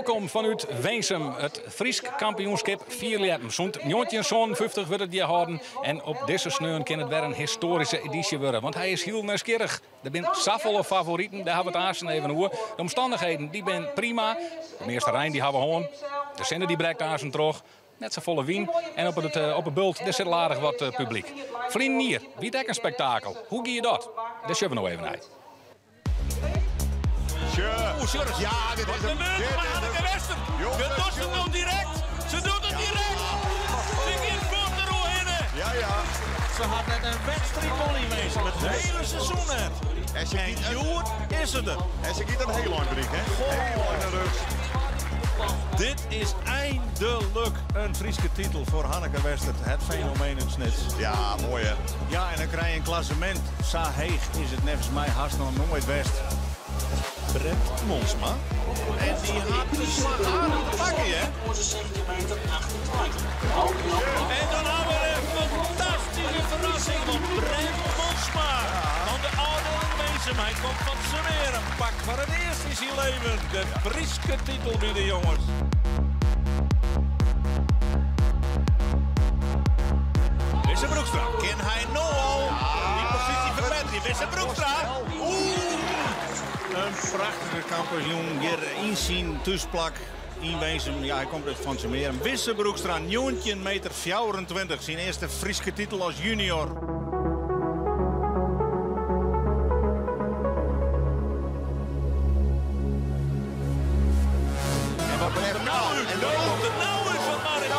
Welkom vanuit Weensum. Het Fries kampioenschap 4 letten. Zo'n 1950 wordt het hier houden. En op deze sneun kan het weer een historische editie worden. Want hij is heel nieuwsgierig. Er zijn zoveel favorieten. Daar hebben we het aanstaan even over. De omstandigheden die zijn prima. De meeste Rijn die hebben we gewoon. De zender die breekt aan zijn terug. Net zo volle wien. En op het bult daar zit aardig wat publiek. Vrienden hier, wie dekt een spektakel? Hoe gie je dat? Daar zullen we nog even naar. Ja, dit is hem. Hanneke Wester. Ze doet het nog direct. Ze doet het direct. Ze gaat voor de roe in. Ja. Ze had net een wedstrijd geweest met het hele seizoen. En Joert is het er. En ze giet een heel lang briek, hè? Heel lang naar rug. Dit is eindelijk een Friese titel voor Hanneke Wester. Het fenomeen in Snits. Ja, mooi hè. Ja, en dan krijg je een klassement. Zo heeg is het nevens mij haast nog nooit best. Brent Monsma. En die had de slag aardig te pakken, hè? En dan hebben we een fantastische verrassing van Brent Monsma. Van de oude Weensum. Hij komt van Sumeren. Pak voor het eerst in zijn leven de Friese titel bij de jongens. Wisse Broekstra. Kan hij nou al die positie verbeteren? Wisse Broekstra. Een prachtige kampioen, hier inzien, tussenplak, inwezen. Ja, hij komt uit Van Sumeren. Wisse Broekstra, 19,24 meter, zijn eerste Friese titel als junior. En wat blijft er nou? En de nou is van Marit.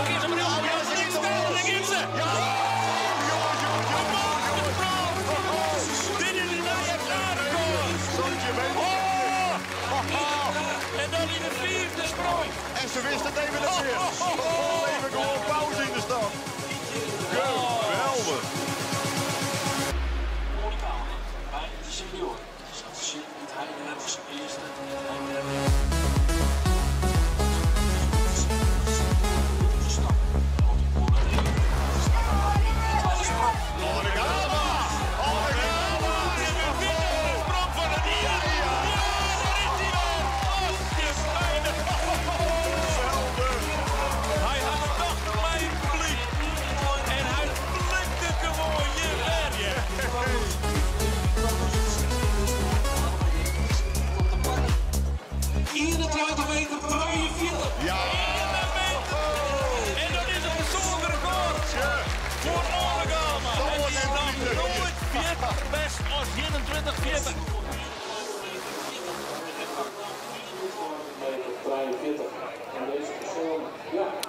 Kies hem erin. Ja, ze is daar, daar is ze. Ja! En dan in de vierde sprong. En ze wist het even nog weer. Even gewoon pauze in de stad. Geweldig. Bij de senior. Dat is het hij net als eerste. Best als 21-40.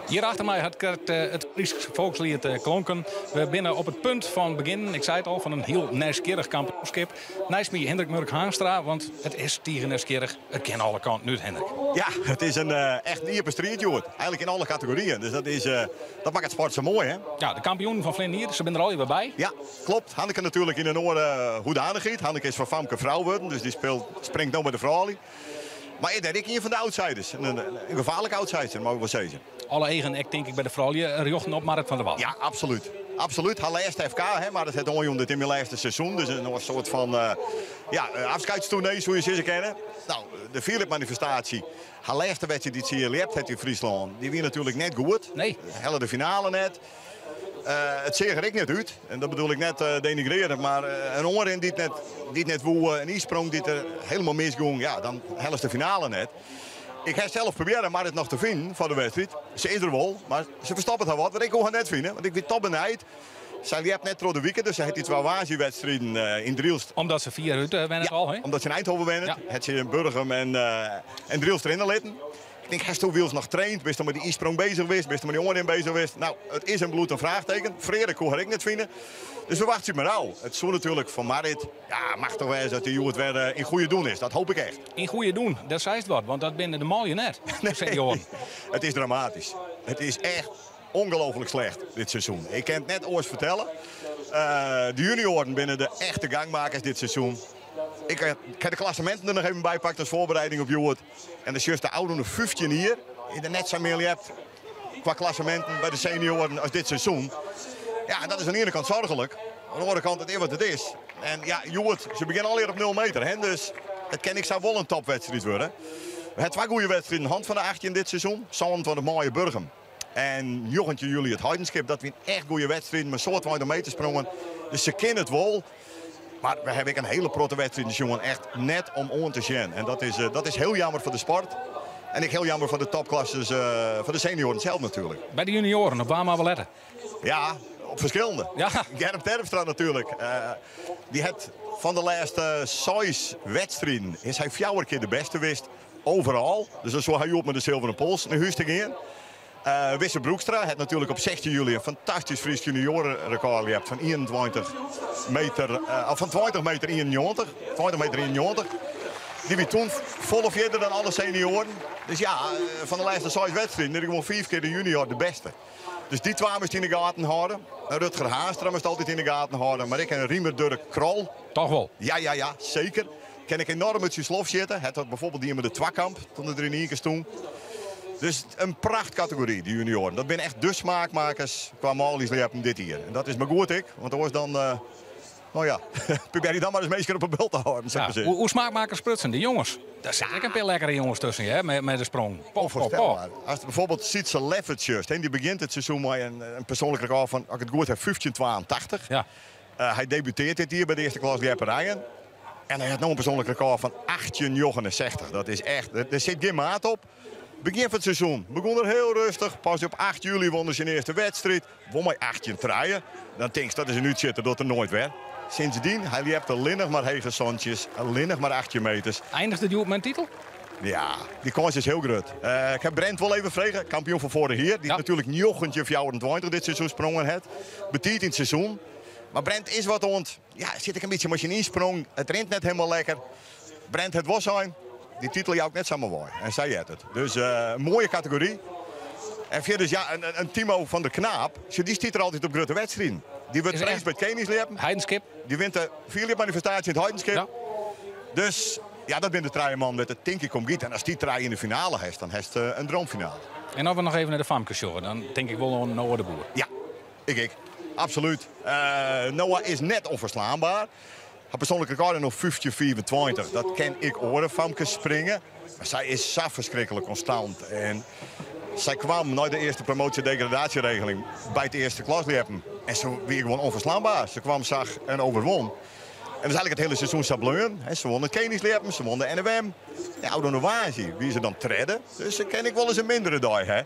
Hier achter mij had het Fries volkslied klonken. We binnen op het punt van begin, ik zei het al, van een heel nieuwsgierig kampioenschap. Naast mij Hendrik Murk Haanstra, want het is tegen nieuwsgierig. Het kan alle kanten nu, Hendrik. Ja, het is een echt diepe strijd, Joert. Eigenlijk in alle categorieën. Dus dat maakt het sport zo mooi, hè? Ja, de kampioen van Vlien hier, ze zijn er al even bij. Ja, klopt. Hanneke natuurlijk in de noorden hoedanigheid. Hanneke is van Famke vrouw worden, dus die springt nou bij de vrouwen. Maar ik een van de outsiders. Een gevaarlijke outsider, mag ik wel zeggen. Alle eigen, ik denk ik bij de vrouwen, riochten op Marit van der Wal. Ja, absoluut. Absoluut. Haar laatste FK, hè, maar dat het onjonde in mijn laatste seizoen. Dus een soort van afscheidstournee, zoals je ze kennen. Nou, de Philip manifestatie. Haar laatste wedstrijd die ze hier leert in Friesland, die weer natuurlijk net goed. Nee. Helle de finale net. Het zeger ik net uit. En dat bedoel ik net denigreren. Maar een oren die het net woe, een isprong die er helemaal misging. Ja, dan helle de finale net. Ik heb zelf proberen maar het nog te vinden voor de wedstrijd. Ze is er wel, maar ze verstoppen het wat. Wat ik kon het net vinden, want ik weet top benijd. Zij liep net door de weekend, dus ze heeft die twee waanzinnigwedstrijden in Drielst. Omdat ze 4 uur wennen al, hè? Omdat ze in Eindhoven wennen. Ja. Het ze in Burgum en Drielst erin litten. Ik denk, hij is wiels nog traind, best met die isprong bezig geweest, best met die oren bezig geweest. Nou, het is een bloed een vraagteken. Frederik kon ik net vinden. Dus we wachten maar nou. Het zou natuurlijk van Marit, ja, mag toch wel eens dat die Joert weer in goede doen is. Dat hoop ik echt. In goede doen, dat zei het wat, want dat binnen de mooie net. Nee, het is dramatisch. Het is echt ongelooflijk slecht dit seizoen. Ik kan het net ooit vertellen. De junioren binnen de echte gangmakers dit seizoen. Ik heb de klassementen er nog even bij gepakt als voorbereiding op Joert. En de juist de oude 15 hier in de net zo meer hebt qua klassementen bij de senioren als dit seizoen. Ja, dat is aan de ene kant zorgelijk. Aan de andere kant het is wat het is. En ja, Joert, ze beginnen alweer op 0 meter. Hè? Dus het kan ik zou wel een topwedstrijd worden. We hebben 2 goede wedstrijden in de hand van de 18 dit seizoen. Samen van de mooie Burgum. En 9 juli het Heidenskip. Dat weer echt goede wedstrijden met soort 200 meter sprongen. Dus ze kennen het wel. Maar we hebben een hele protte wedstrijd, jongen. Echt net om on te zien. En dat is heel jammer voor de sport. En ik heel jammer voor de topklasses, voor de senioren zelf natuurlijk. Bij de junioren, op waar maar we letten? Ja, op verschillende. Ja. Gerrit Terpstra natuurlijk. Die heeft van de laatste 6 wedstrijden is hij 4 keer de beste wist. Overal. Dus dat is zo hij op met de zilveren pols. Nu Huusting in. Wisse Broekstra heeft natuurlijk op 16 juli een fantastisch Fries juniorenrecord gehad van 21 meter, van 20 meter 91. 20 meter 91. Die wie toen volle verder dan alle senioren. Dus ja, van de laatste 6 wedstrijden is gewoon 4 keer de junior de beste. Dus die 2 moest in de gaten houden. Rutger Haastra moest altijd in de gaten houden. Maar ik en Riemer Durk Krol. Toch wel? Ja, zeker. Ken ik enorm uit zijn slof zitten. Het had bijvoorbeeld die met de Twakkamp toen er in Iekers toen. Dus een prachtcategorie, die junioren. Dat zijn echt de smaakmakers qua malieslepen dit hier. En dat is maar goed ik, want anders dan... nou ja, probeer je dan maar eens meestal op een beeld te houden. Ja, hoe smaakmakers sprutsen, die jongens? Daar zit ik een paar lekkere jongens tussen, hè, met de sprong. Onvoorstelbaar. Als je bijvoorbeeld Sietse Leffertjes, die begint het seizoen met een persoonlijk record van, als ik het goed heb, 15,82. Ja. Hij debuteert dit hier bij de eerste klas Lieperijen. En hij had nog een persoonlijk record van 18,69. Dat is echt, er zit geen maat op. Begin van het seizoen begon er heel rustig. Pas op 8 juli won hij zijn eerste wedstrijd. Won hij 18 treien. Dan denk je dat is een uurtje dat er nooit werd. Sindsdien, hij liep alleen nog maar hege zandjes. Alleen nog maar 18 meters. Eindigde die op mijn titel? Ja, die kans is heel groot. Ik heb Brent wel even vregen. Kampioen van vorig jaar. Die natuurlijk 29 dit seizoen sprongen heeft. Betiet in het seizoen. Maar Brent is wat ont. Ja, zit ik een beetje als je insprong. Het rent net helemaal lekker. Brent het was zijn. Die titel jou ook net samen mooi. En zij het. Dus een mooie categorie. En verder ja, een Timo van der Knaap. Die stiet er altijd op grote wedstrijden. Die wordt eens bij het Keningslepen. Heidenskip. Die wint de 4 manifestatie in het Heidenskip. Ja. Dus ja, dat ben de treieman met het Tinky Komgiet. En als die trein in de finale heeft, dan heeft het een droomfinale. En als we nog even naar de Famke showen, dan denk ik wel aan Noah de Boer. Ja, ik. Absoluut. Noah is net onverslaanbaar. Haar persoonlijke record nog 50-24. Dat ken ik oren Famke springen. Maar zij is zo verschrikkelijk constant. En zij kwam na de eerste promotie-degradatieregeling bij het eerste klaslepen. En ze weer gewoon onverslaanbaar. Ze kwam, zag en overwon. En dat is eigenlijk het hele seizoen sableun. Ze won het Keningslepen, ze won de NWM. Ja, Oude wie ze dan treden. Dus ze ken ik wel eens een mindere dag. Hè.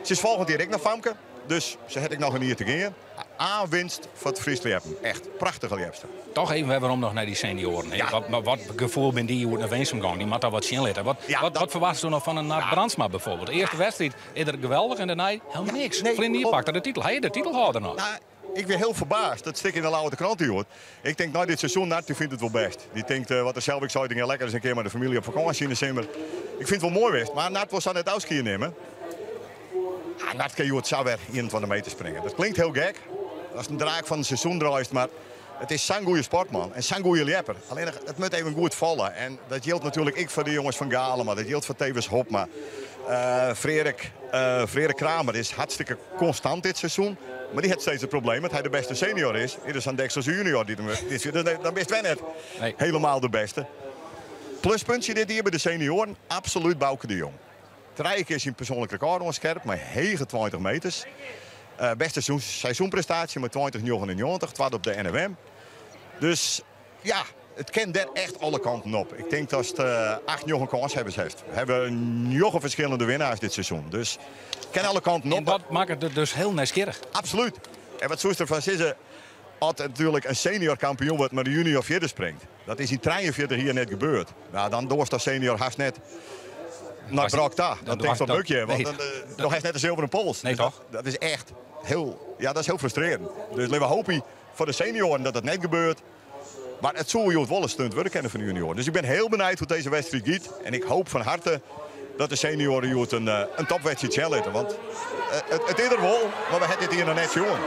Ze is volgend jaar ik naar Famke. Dus ze heb ik nog een hier te gaan. A-winst voor het Frieslepen. Echt prachtige liepste. Toch even, we hebben om nog naar die senioren. Ja. Wat gevoel ben die hoe naar Weensum gaan? Die moet daar wat zien laten. Wat verwacht je nog van een Naart Brandsma bijvoorbeeld? De eerste wedstrijd is er geweldig en daarna helemaal niks. Vrienden, je pakt de titel. Hij de titelhouder nog. Nou, ik ben heel verbaasd. Dat stik in de lauwe krant hier. Ik denk, nou dit seizoen, Naart vindt het wel best. Die denkt, wat de Selwijk-Zuiding heel lekker is een keer met de familie op vakantie in december. Ik vind het wel mooi best. Maar Naart wil aan het uitskiën nemen. Naart kan je het zo weer 21 meter springen. Dat klinkt heel gek. Dat is een draak van het seizoen draait, maar het is zo'n goede sportman en zo'n goede lepper. Alleen het moet even goed vallen. En dat geldt natuurlijk ik voor de jongens van Galen, maar dat geldt voor Tevens Hopma. Frederik Kramer is hartstikke constant dit seizoen. Maar die heeft steeds het probleem dat hij de beste senior is. Hier is aan Dexels junior. Dan best wel net helemaal de beste. Pluspuntje dit hier bij de senioren, absoluut Bouke de Jong. 3 keer zijn persoonlijk record onscherp, maar hege 20 meters. Beste seizoenprestatie met 20,99, 2 op de NWM. Dus ja, het kent er echt alle kanten op. Ik denk dat het 8 kans hebben ze heeft. We hebben 9 verschillende winnaars dit seizoen. Dus het kent alle kanten op. En dat maakt het dus heel nieuwsgierig. Absoluut. En wat Soester van Sissen had natuurlijk een senior kampioen wat maar de junior verder springt. Dat is in 43 hier net gebeurd. Nou, dan doorst dat senior haast net. Nou, Brakta, dat denk ik toch leuk, want nog heeft net de zilveren pols. Nee, dus toch? Dat is echt heel frustrerend. Dus we hopen voor de senioren dat het net gebeurt. Maar het zou je wel een stunt worden kennen van de junioren. Dus ik ben heel benieuwd hoe deze wedstrijd gaat. En ik hoop van harte dat de senioren een topwedstrijd zullen. Want het is er wel, maar we hebben dit hier nog net jongen.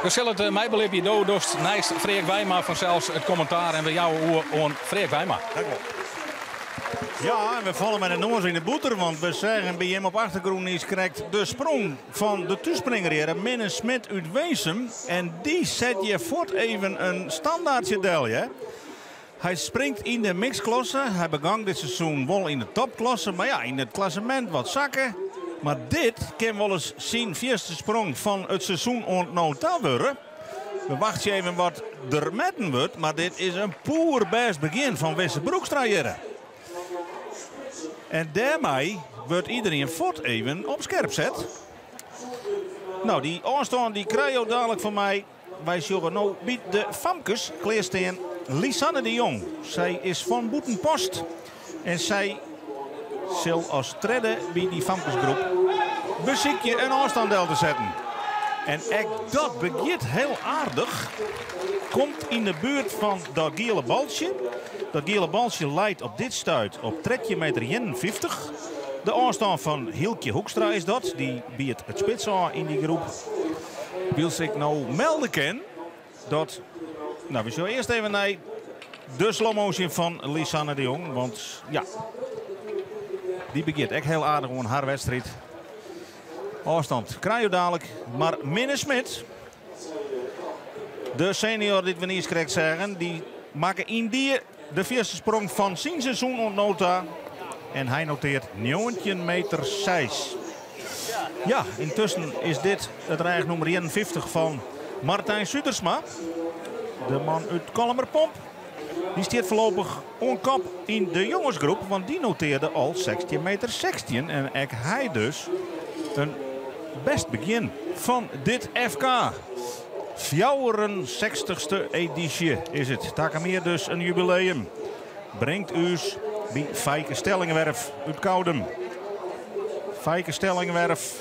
We zullen het mij beleven door naast Freek Wijma vanzelfs het commentaar en we jou aan Freek Wijma. Dank u wel. Ja, en we vallen met een noos in de boeter, want we zeggen bij hem op achtergrond is krijgt de sprong van de toespringer hier, Minne Smit uit Weesum. En die zet je voort even een standaardje delje. Hij springt in de mixklasse. Hij begon dit seizoen wel in de topklasse. Maar ja, in het klassement wat zakken. Maar dit kan wel eens zijn eerste sprong van het seizoen ontnoten worden. We wachten even wat er metten wordt. Maar dit is een poer best begin van Wesse Broekstra hier. En daarmee wordt iedereen voet even op scherp zet. Nou, die aanstaan die krijg je dadelijk van mij. Wij zullen nu bij de Famkes kleerstaan Lisanne de Jong. Zij is van Boetenpost. En zij zal als tredde bij die Famkesgroep beziekje een aanstandel te zetten. En echt dat begint heel aardig. Komt in de buurt van dat gele baltje. Dat gele baltje leidt op dit stuit op 3,51 meter. De aanstaan van Hilkje Hoekstra is dat. Die biedt het spits aan in die groep. Wil ik nou melden ken dat... Nou, we zullen eerst even naar de slow motion van Lisanne de Jong. Want ja, die begint echt heel aardig om haar wedstrijd. Afstand krijg je dadelijk. Maar Minne Smit, de senior die we niet correct zeggen, die maken in die de eerste sprong van zijn seizoen ontnota. En hij noteert 19,6 meter. Ja, intussen is dit het rijg nummer 51 van Martijn Sutersma. De man uit Kalmerpomp. Die staat voorlopig onkap in de jongensgroep. Want die noteerde al 16,16 meter. En ook hij dus een best begin van dit FK. 64ste editie is het. Takemeer dus een jubileum. Brengt u bij Fijke Stellingenwerf uit Koudem. Fijke Stellingenwerf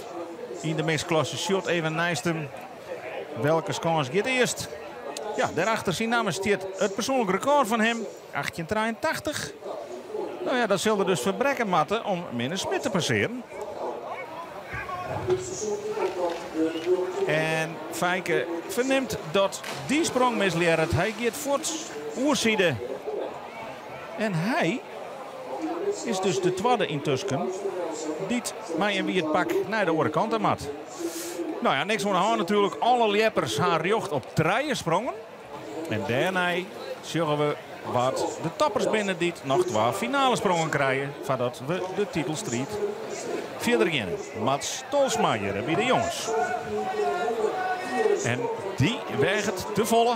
in de mixklasse. Shot even naast hem. Welke kans gaat eerst? Ja, daarachter zien namen staat het persoonlijk record van hem. 1883. Nou ja, dat zullen dus verbrekken matten om Minne Smit te passeren. En Fijke verneemt dat die sprong misleert. Hij gaat voort oerzijde. En hij is dus de tweede intussen. Die mij en wie het pak naar de andere kant maat. Nou ja, niks van de hand natuurlijk. Alle leppers haar jocht op treien sprongen. En daarna zullen we wat de tappers binnen die nog 12 finale sprongen krijgen. Voordat we de titelstrijd verder beginnen. Mats Stolsmaier bij de jongens. En die weegt te volle.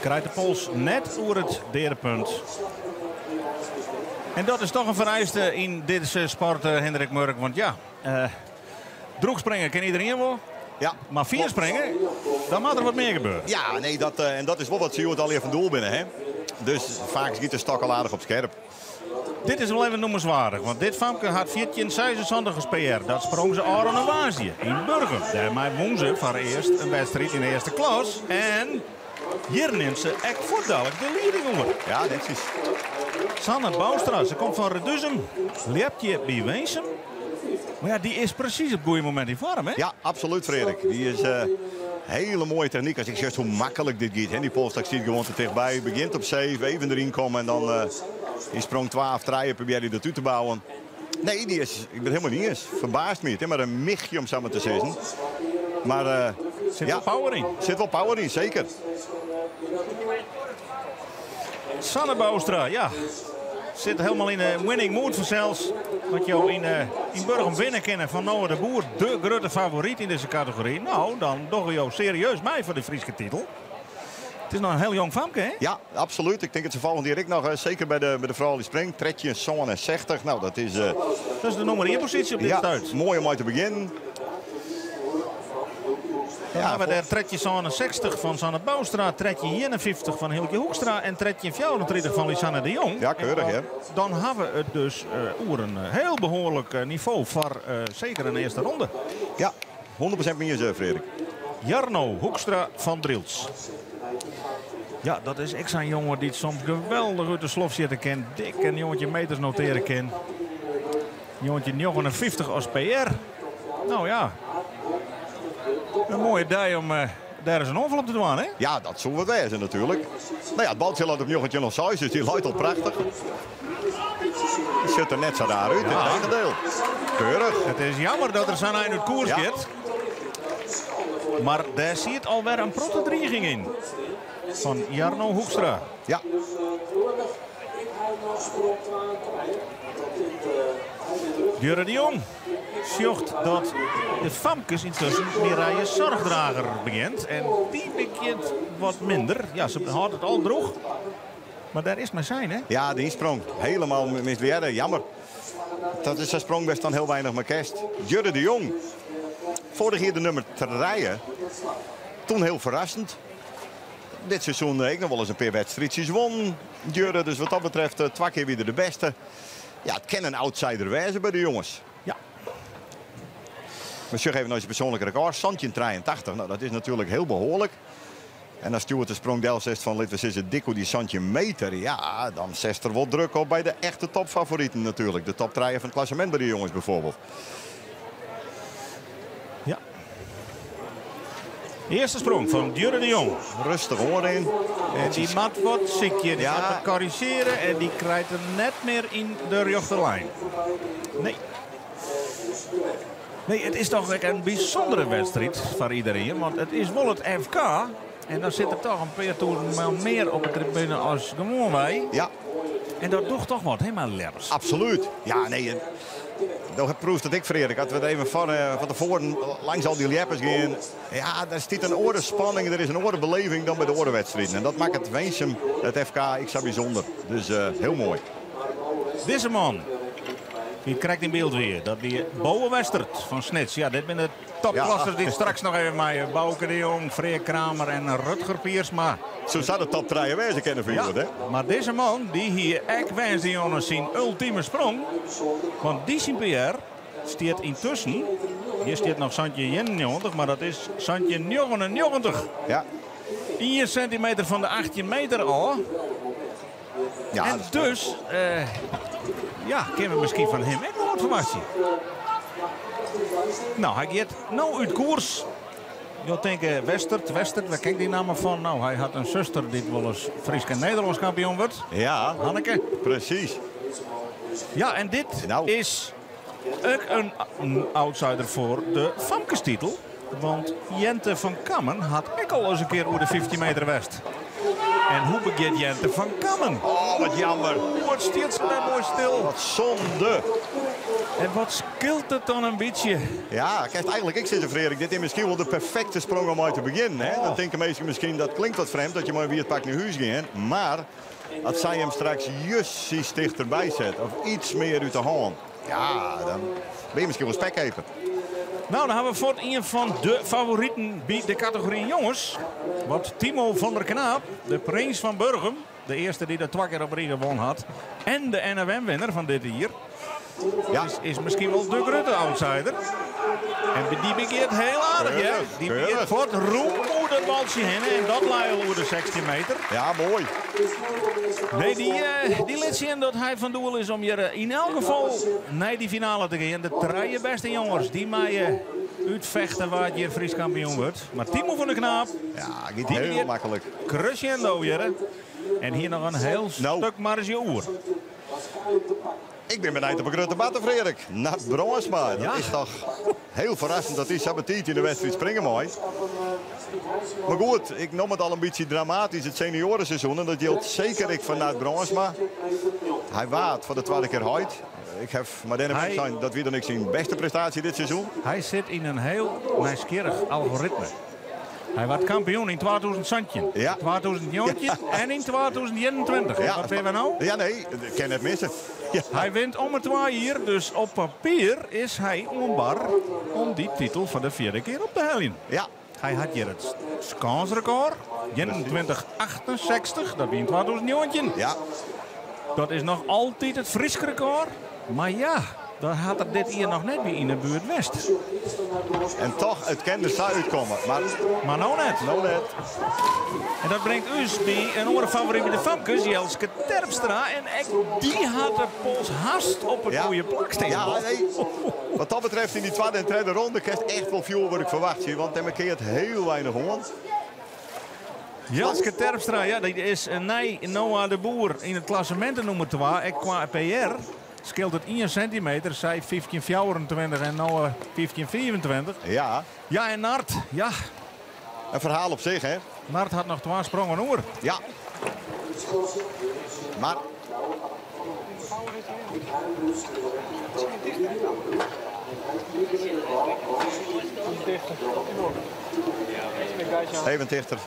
Krijgt de pols net over het derde punt. En dat is toch een vereiste in deze sport, Hendrik Murk. Want ja, droegspringen kan iedereen wel. Ja. Maar 4 springen, dan moet er wat meer gebeuren. Ja, nee, en dat is wel wat Stuart al even van doel binnen. Hè? Dus vaak schiet de stok al aardig op scherp. Dit is wel even noemenswaardig, want dit famke had 14 PR. Dat sprong ze aan een Waasje in Burgum. Daarmee won ze voor eerst een wedstrijd in de eerste klas. En hier neemt ze echt voordelijk de leiding over. Ja, netjes. Sanne Boustra, ze komt van Reduzum. Leert je bij Weensum. Maar ja, die is precies op het goede moment in vorm, hè? Ja, absoluut, Frederik. Die is hele mooie techniek. Als ik zeg hoe makkelijk dit gaat. Hè? Die polstak ziet gewoon te dichtbij. Begint op 7, even erin komen en dan in sprong 12 treien probeert hij dat uit te bouwen. Nee, die is, ik ben helemaal niet eens. Verbaast me het, hè? Maar een michtje om samen te zeggen. Maar zit wel power in. Zit wel power in, zeker. Sanne Boustra, ja. Zit helemaal in een winning mood vanzelfs. Wat jou in Burgum winnen kennen van Noah de Boer. De grote favoriet in deze categorie. Nou, dan doen we jou serieus mee voor de Friese titel. Het is nog een heel jong famke, hè? Ja, absoluut. Ik denk dat ze volgend direct nog, zeker bij de vrouw die springt. Tredje, zo'n en 60. Nou, dat is... dat is de nummer 1 positie op dit stuit. Mooi om uit te beginnen. Dan hebben we daar tredje 60 van Sanne Boustra, tredje 51 van Hilke Hoekstra en tredje 34 van Lisanne de Jong. Ja, keurig, hè? Dan hebben we het dus over een heel behoorlijk niveau voor zeker een eerste ronde. Ja, 100% meer, Frederik. Jarno Hoekstra van Driels. Ja, dat is echt zo'n jongen die het soms geweldig uit de slof zitten kan. Dik een jongetje meters noteren kan. Jongetje 59 als PR. Nou ja. Een mooie dag om daar eens een onval op te doen, hè? Ja, dat zullen we wijzen natuurlijk. Nou ja, het baltje laat op jongetje nog 6, dus die luidt al prachtig. Die zit er net zo daaruit, in het tegendeel. Keurig. Het is jammer dat er zo'n eind uit koers gaat. Maar daar zit alweer een protterdreiging in. Van Jarno Hoekstra. Ja. Jurre de Jong zocht dat de Famkes intussen Mireille Zorgdrager begint. En die begint wat minder. Ja, ze had het al droeg. Maar daar is maar zijn, hè? Ja, die sprong helemaal misleiden. Jammer. Dat is een sprong best dan heel weinig maar kerst. Jurre de Jong. Vorig jaar de nummer 3. Toen heel verrassend. Dit seizoen ik nog wel eens een paar wedstrijdjes won. Jurre, dus wat dat betreft 2 keer weer de beste. Ja, het kan een outsider wezen bij de jongens. Ja. We zeggen even naar zijn persoonlijke record. Santje 83. Nou, dat is natuurlijk heel behoorlijk. En als Stuart de sprongdel zegt van Litwis is het dikko die Santje meter. Ja, dan zet er wat druk op bij de echte topfavorieten natuurlijk. De top 3 van het klassement bij de jongens bijvoorbeeld. Ja. Eerste sprong van Jurre de Jong. Rustig hoor in. En die mat wat ziekje. Die Ja. gaat wat corrigeren en die krijgt hem net meer in de rechterlijn. Nee. Nee, het is toch een bijzondere wedstrijd voor iedereen. Want het is wel het FK. En dan zit er toch een paar toeren meer op de tribune als gewoon wij. Ja, En dat doet toch wat helemaal lekkers. absoluut. Ja, nee. Dat proeft dat ik, Frederik. Dat we het even van tevoren langs al die leppers gaan. Ja, daar zit een orde spanning. Er is een orde beleving dan bij de ordewedstrijden. En dat maakt het Wensum, het FK, extra bijzonder. Dus heel mooi. Deze man. Die krijgt in beeld weer. Dat die Boe Westert van Snits. Ja, dit zijn de topklassers die straks nog even mee. Bouke de Jong, Freek Kramer en Rutger Piersma. Zo zou de top 3 wezen kennen voor Ja, jullie, hè? maar deze man die hier echt wens die jongens zien ultieme sprong. Want die Sint-Pierre staat intussen. Hier staat nog Santje 91, maar dat is Santje 99. Ja. 1 centimeter van de 18 meter al. Ja, En dat is- dus, ja, kennen we misschien van hem ook nog wat informatie. Nou, hij gaat nou uit koers. Je denkt Westert, waar kijk die namen van? Nou, hij had een zuster die wel eens Fries en Nederlands kampioen wordt. Ja, Hanneke. precies. Ja, en dit Nou. is ook een outsider voor de Famkes-titel. Want Jente van Kammen had ook al eens een keer over de 15 meter west. En hoe begint Jente van Kammen? Oh, wat jammer. Wat stiert ze daar mooi stil? Wat zonde. En wat scheelt het dan een beetje? Ja, kijk, eigenlijk, ik zit er, Frederik. Dit is misschien wel de perfecte sprong om uit te beginnen. Hè? Dan denken mensen misschien, dat klinkt wat vreemd, dat je maar weer het pak naar huis gaat. Maar als zij hem straks juist dichterbij zet, of iets meer uit de hand, ja, dan ben je misschien wel spekkeper. Nou, dan hebben we voor een van de favorieten bij de categorie jongens. Wat Timo van der Knaap, de prins van Burgum. De eerste die er 2 keer op rij gewonnen had. En de NOM-winnaar van dit hier. Ja, Is misschien wel de grote outsider. En die begint heel aardig, ja. Die Keurig. begint voor het roem over dat baltje heen. En dat laat over de 16 meter. ja, mooi. Nee, die liet zien dat hij van doel is om hier in elk geval naar die finale te gaan. De 3 beste jongens, die mij uitvechten waar het hier Fries kampioen wordt. Maar Timo van der Knaap, Ja, gaat Die heel weer- makkelijk. crescendo hier. En hier nog een heel Nou. stuk marge oer. Ik ben benieuwd op een grote batten, Frederik. Nat Bronsma. Dat Ja. is toch heel verrassend dat hij sabatiet in de wedstrijd springen mooi. Maar goed, ik noem het al een beetje dramatisch, het seniorenseizoen. En dat geldt zeker ik van Nat Bronsma. Hij waard voor de 2e keer uit. Ik heb maar Hij- zijn dat wie dan ik zijn beste prestatie dit seizoen. Hij zit in een heel nieuwsgierig algoritme. Hij werd kampioen in 2017, Ja. 2019 en in 2021. Ja. Wat hebben we nou? Ja, nee, ik ken het missen. Ja. Hij wint om het 2 hier, dus op papier is hij onbar om die titel van de 4e keer op te halen. Ja, Hij had hier het kansrecord, 2168, dat was in 2019. ja. Dat is nog altijd het Fries record. Maar ja, dan had er dit hier nog net weer in de buurt West. En toch, het kan er zo uitkomen. Maar Maar nou net. nou net. En dat brengt ons bij een andere favoriet bij de Famkes, Jelske Terpstra. En die had de pols haast op een goede plek staan. Ja, nee. Wat dat betreft in die 2e en 3e ronde krijgt echt wel veel wat ik verwacht zie. Want hij keert heel weinig om. Jelske Terpstra, ja, die is nee, Noah de Boer in het klassement nummer 2. En qua PR scheelt het 1 centimeter. Zij 15,24 en Noah 15,24. Ja, Ja, en Nart, ja, een verhaal op zich, hè. Mart had nog 2 sprongen oer. Ja. Maar... Even dichter.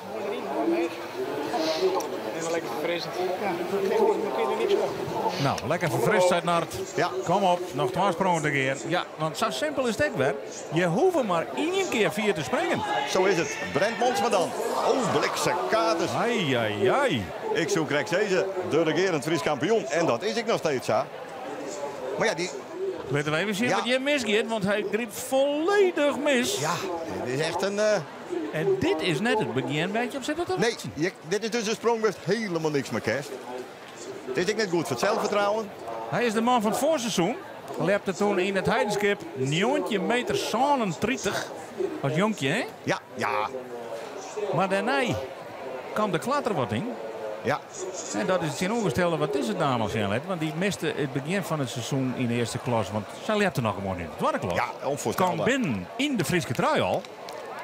Nou, lekker verfrist uit Nart. Ja. Kom op, nog 2 sprongen te keer. Ja, want zo simpel is het ook weer. Je hoeft maar 1 keer 4 te springen. Zo is het. Brent Monsma dan. Oh, blikse katers. Ai, ai, ai. Ik zoek Rex deze, de regerend Fries kampioen. En dat is ik nog steeds, ja. Maar ja, die... Laten we even zien Ja. wat je misgeet, want hij griep volledig mis. Ja, dit is echt een... En dit is net het begin, weet je, op zitten te Nee, wachten. dit is dus een sprong met helemaal niks meer kerst. Dit is ik net goed voor het zelfvertrouwen. Hij is de man van het voorseizoen. Lepte toen in het heidenskip 9 meter 37 als jonkje, hè? Ja, ja, Maar daarna kwam de klatter wat in. ja. En dat is het tegenovergestelde wat is het namens Janlet. Want die miste het begin van het seizoen in de eerste klas. Want zij lepte nog gewoon in de tweede klas. Ja, onvoorstelbaar. Kwam binnen in de Frieske trui al.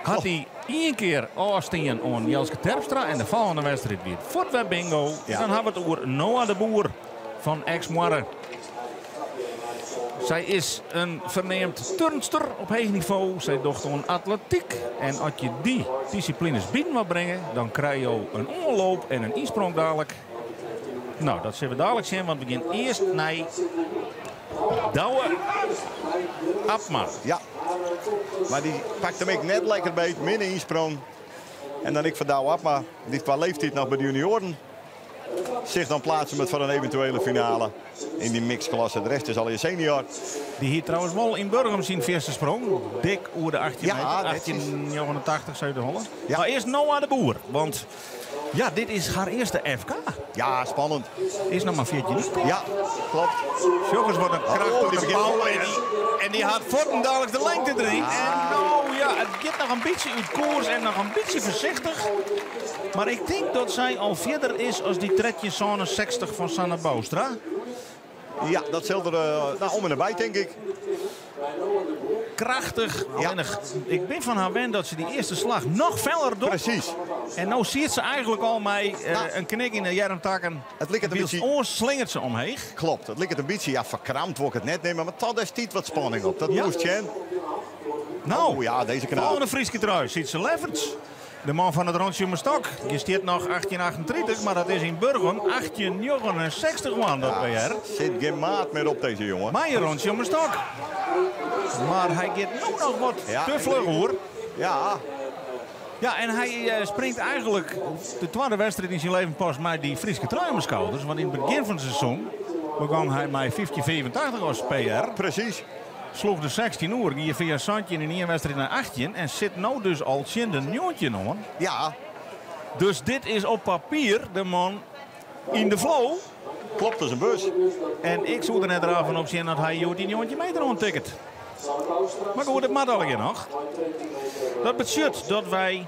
Had hij 1 keer afstaan aan Jelske Terpstra. En de volgende wedstrijd weer Fortweb bingo. Ja. Dan hebben we het over Noah de Boer van Ex-Moire. Zij is een verneemd turnster op hoog niveau. Zij docht aan atletiek. En als je die disciplines binnen wil brengen, dan krijg je een onloop en een insprong dadelijk. Nou, dat zullen we dadelijk zien, want we beginnen eerst naar Douwe Abma. Ja. Maar die pakt hem ik net lekker beet, min insprong. En dan ik van Douwe Abma, die qua leeftijd nog bij de junioren. Zich dan plaatsen met voor een eventuele finale in die mixklasse. De rest is al je senior. Die hier trouwens wel in Burgum zien eerste sprong. Dik over de 18 Ja, meter. netjes. 1889 zou je Holland. Ja. Maar eerst Noah de Boer. Want ja, dit is haar eerste FK. Ja, spannend. Is nog maar 14 niet. Ja, klopt. Joggers wordt een kracht Oh, door die de begint bal. wel En die had Forten dadelijk de lengte erin. En nou ja, het gaat nog een beetje uit koers en nog een beetje voorzichtig. Maar ik denk dat zij al verder is als die tredje zone 60 van Sanne Boustra. Ja, dat zal er nou, om en nabij, denk ik. Krachtig. Ja. Ik ben van haar wen dat ze die eerste slag nog feller doet. Precies. En nou ziet ze eigenlijk al mij Nou. een knik in de jarmtakken. Het lijkt een Wiels beetje... oor slingert ze omheen. Klopt, het lijkt een beetje, ja, verkrampt wil ik het net nemen. Maar toch is niet wat spanning op. Dat Ja. moest je. Nou, Oh ja, deze kanaal. volgende Frieske trui ziet ze Lefferts. De man van het rondje om stok. Je stiert nog 1838, maar dat is in Burgum 1869 man dat PR. Zit geen maat meer op deze jongen. Maar je rondje om stok. Maar hij gaat nu nog wat Ja. te vlug hoor. Ja, Ja, en hij springt eigenlijk de tweede wedstrijd in zijn leven pas met die Frieske trui om de schouders. Want in het begin van het seizoen begon hij met 1584 als PR. precies. Sloeg de 16 uur, die via Santje in een wedstrijd naar 18. En zit nou dus al in de nieuwtje nog. Ja, Dus dit is op papier de man in de flow. klopt als een bus. En ik zou er net eraan van op zien dat hij die nieuwtje meter onticket. Maar goed, dat mag allemaal nog. Dat betekent dat wij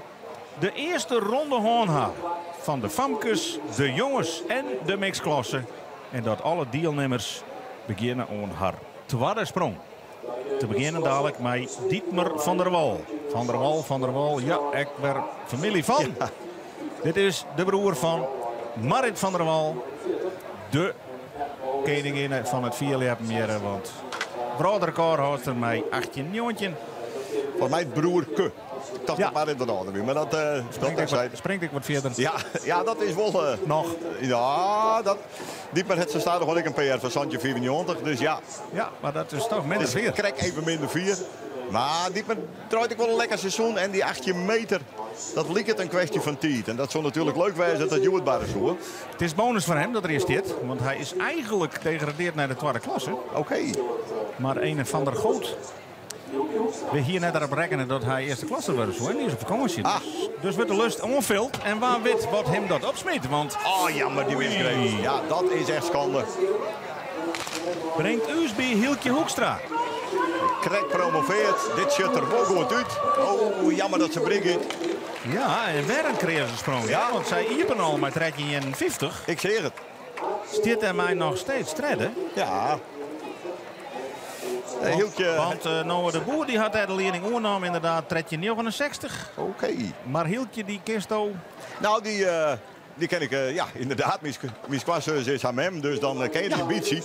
de eerste ronde hoorn hebben van de famkes, de jongens en de mixklasse. En dat alle deelnemers beginnen aan haar tweede sprong. Te beginnen dadelijk met Dietmar van der Wal. Van der Wal, ja, ik ben familie van. Ja. Dit is de broer van Marit van der Wal. De koningin van het vierleermeren. Want broederkoor houdt er mij 18 jongetje. Voor mij broerke. Ik dacht Ja. dat maar in de orde weer. Maar dat Springt ik wat verder. ja, dat is wel... Nog. Ja, dat... Dietmar het ze staat nog wel ik een PR van Santje 94. Dus ja, Ja, maar dat is toch minder dus veel. krijg even minder 4. Maar Dietmar draait ook wel een lekker seizoen. En die 18 meter, dat liep het een kwestie van tijd. En dat zou natuurlijk leuk zijn dat Joetbaar is hoor. Het is bonus voor hem dat er is dit. Want hij is eigenlijk degradeerd naar de tweede klasse. Oké. Maar een van der Goot. We hier net erop rekenen dat hij eerste klasse wordt. Zo, en die is op vakantie. Ah. Dus wordt de lust onvuld. En waar weet wat hem dat opsmiet. Want Oh jammer die misgreep. Ja, dat is echt schande. brengt USB Hieltje Hoekstra. Krek promoveert. Dit shut er wel goed uit. Oh, jammer dat ze brengen. Ja, en weer een kreersprong. Ja. Want zij iepen al met 50. Ik zeg het. Stiert hij mij nog steeds strijden. Ja. Hieltje... Want Noah de Boer die had de leerling oornaam inderdaad 69. Oké. Maar Hieltje die kisto... Nou, die ken ik, ja, inderdaad. Mijn kwassus is aan hem, dus dan ken je die ambitie.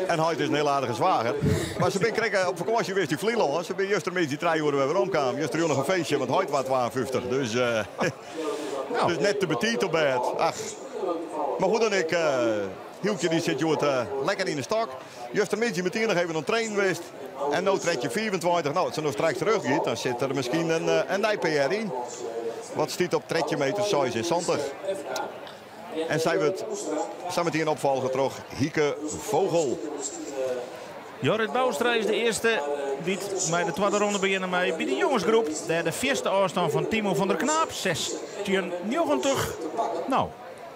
En hij is een heel aardige zwager. Maar ze ben kregen op vakantie geweest in Vlieland. Ze ben juist een beetje 3 uur weer omkwamen. Juist nog een feestje, want hij was 52. Dus, dus net te betitel bij het. Ach. Maar goed dan ik, Hieltje die zit lekker in de stok. Juist een beetje meteen nog even een train geweest. En nu trek je 24. Nou, als ze nog straks teruggaat, dan zit er misschien een NPR in. Wat stiet op 3 meter 76. En zij wordt meteen opvolger terug, Hieke Vogel. Jorrit Boustra is de eerste die bij de tweede ronde beginnen bij de jongensgroep. De eerste afstand van Timo van der Knaap, 96. Nou,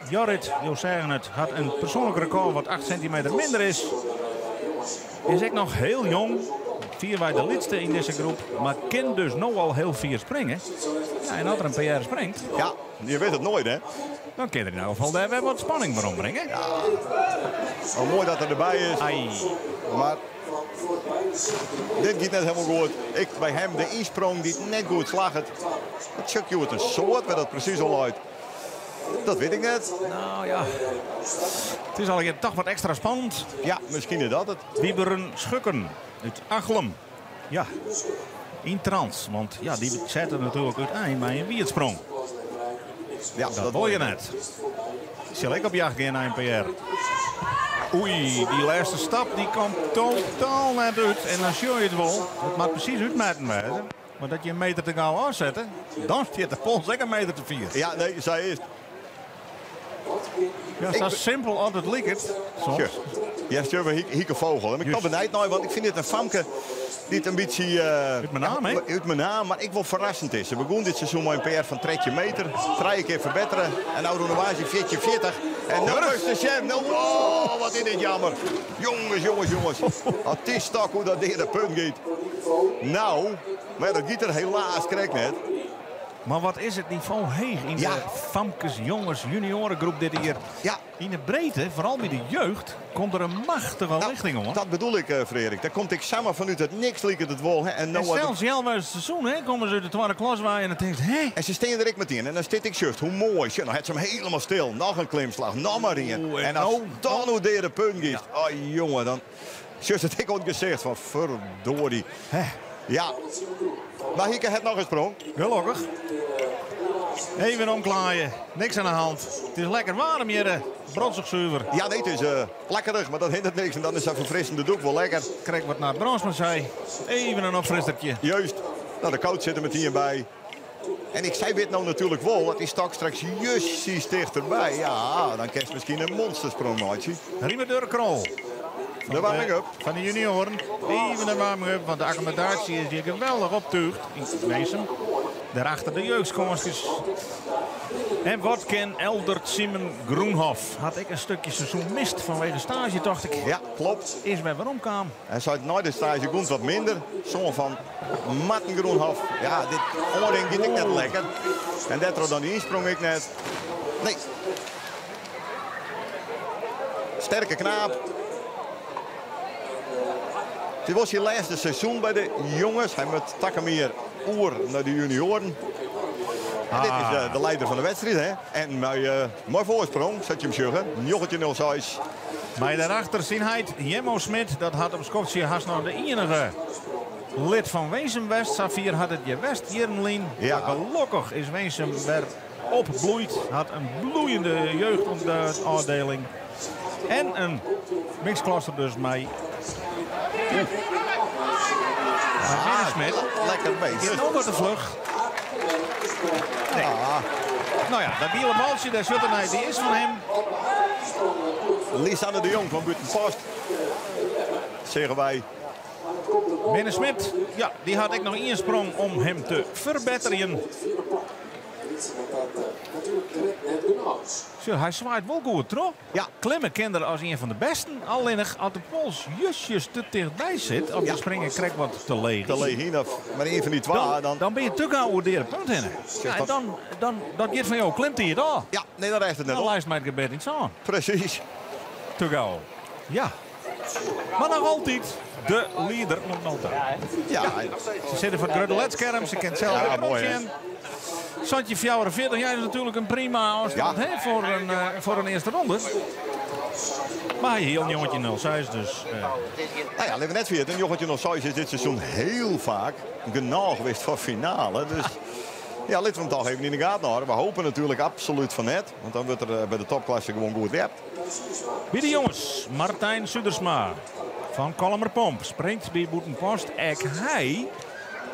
Jorrit, je zeggen het, had een persoonlijk record wat 8 centimeter minder is. Is ik nog heel jong. 4 wij de lidste in deze groep, maar kan dus nog al heel 4 springen. Ja, en als er een PR springt... Ja, je weet het nooit, hè? Dan kun je er in ieder geval daar weer wat spanning voor ombrengen. Ja. Oh, mooi dat er erbij is. Ai. Maar dit gaat net helemaal goed. Ik bij hem, de insprong die net goed slag. Het stukje wordt een soort, waar dat precies al uit. Dat weet ik net. Nou ja, het is al toch wat extra spannend. Ja, misschien is dat het. Wieberen Schukken uit Achlem. Ja, in trans. Want ja, die zetten natuurlijk uiteindelijk bij een wiertsprong. Ja, dat hoor je net. Zal ik op jacht gaan naar een PR. Oei, die laatste stap die komt totaal net uit. En dan zie je het wel. Het maakt precies uitmeten werden. Maar dat je een meter te gauw afzetten, dan zit de pols zeker een meter te 4. Ja, nee, zij is. Ja, zo simpel als het lijkt. Ja, stuur Hieke Vogel. En ik kan benijd nou, want ik vind het een famke die het een beetje... uit mijn naam, hè? Uit mijn naam, maar ik wil verrassend is. Ze begon dit seizoen met een PR van 3 meter. 3 keer verbeteren. En nou doen we 40. En nu is de champ. Oh, wat is dit jammer. Jongens. Het is toch hoe dat derde punt gaat. Nou, maar dat gaat er helaas krijg net. Maar wat is het niveau heeg in de famkes, jongens, juniorengroep dit hier. Ja. In de breedte, vooral bij de jeugd, komt er een machtige richting om. Dat bedoel ik, Frederik. Daar komt ik samen vanuit het niks lieket het wel. Hè. En zelfs helemaal het seizoen, hè, komen ze uit de tweede klas waaien en dan denk je, hé. En ze staan er ik meteen. En dan zit ik juist, hoe mooi. Dan heeft ze hem helemaal stil. Nog een klimslag, nog maar in. En als dan hoe derde punt gaat. Ja. Oh jongen, dan juist het ik gezegd van verdorie. Ja. Maar Hieke het nog een sprong. Gelukkig. Even omklaaien. Niks aan de hand. Het is lekker warm hier. Bronzig zuiver. Ja, nee, het is lekkerig, maar dat hindert niks. En dan is dat verfrissende doek wel lekker. Krijg wat naar het Bronsman zei. Even een opfrissertje. Juist. Nou, de coach zit er met hierbij. En ik zei dit nou natuurlijk wel. Dat is straks juist dichterbij. Ja, dan krijg je misschien een monstersprong, maatje. Riemen Krol. De warming-up. Van de junioren. Even de warming-up, want de accommodatie is hier geweldig optuigd. In Weesem. Daarachter de jeugdskoonsjes. En wat ken Eldert Simon Groenhof? Had ik een stukje seizoen mist vanwege stage, dacht ik. Ja, klopt. Is bij waarom kwam. En zo nooit de stage komt wat minder. Zo'n van Martin Groenhof. Ja, dit oording ging ik net lekker. En dat dan die insprong ik net. Nee. Sterke knaap. Dit was je laatste seizoen bij de jongens. Hij moet takken meer oer naar de junioren. En dit is de leider van de wedstrijd. Hè? En met mooi voorsprong, zet je hem zeggen. Jochetje 06. Maar daarachter zien hij Jemmo Smit. Dat had op Schotje haast nog de enige lid van Weesem West. Safir had het je West Jermlien. Ja. Gelukkig is Weesem weer opbloeid. Had een bloeiende jeugdafdeling. En een mixklasse dus mee. Smit. Lekker bezig. Nog wat te vlug. Nee. Nou ja, dat biele baltje, dat Schuttenheid, die is van hem. Lisanne de Jong van Buitenpost. Zeggen wij. Minne Smit, ja, die had ik nog insprong om hem te verbeteren. Zo, hij zwaait wel goed, toch? Ja. Klimmen kende als een van de besten. Alleen als de pols justjes te dichtbij zit, op de springen krijgt wat te leeg. Te leeg hier, maar één van die twee. Dan ben je te gauw over de punt heen. Ja, dan dat gaat van jou, klimt hij daar. Ja, nee, dat heeft het net dan op. lijst mij het gebed niet aan. Precies. Te gauw. Ja. Maar nog altijd de leider nog altijd. Ja, Ze zitten voor het grote ledscherm, ze kent zelf Ja, ook mooi, hè? zien. Santje 44 jaar is natuurlijk een prima afstand hè, voor een eerste ronde. Maar hij heel jongetje 06, dus... nou ja, leven net weer. Een jochetje nog is dit seizoen heel vaak genaal geweest voor finale. Dus ja, laten we hem toch even in de gaten houden. We hopen natuurlijk absoluut van net. Want dan wordt er bij de topklasse gewoon goed werkt. Wie de jongens, Martijn Sudersma van Kolmerpomp springt bij Boetenpost. Ook hij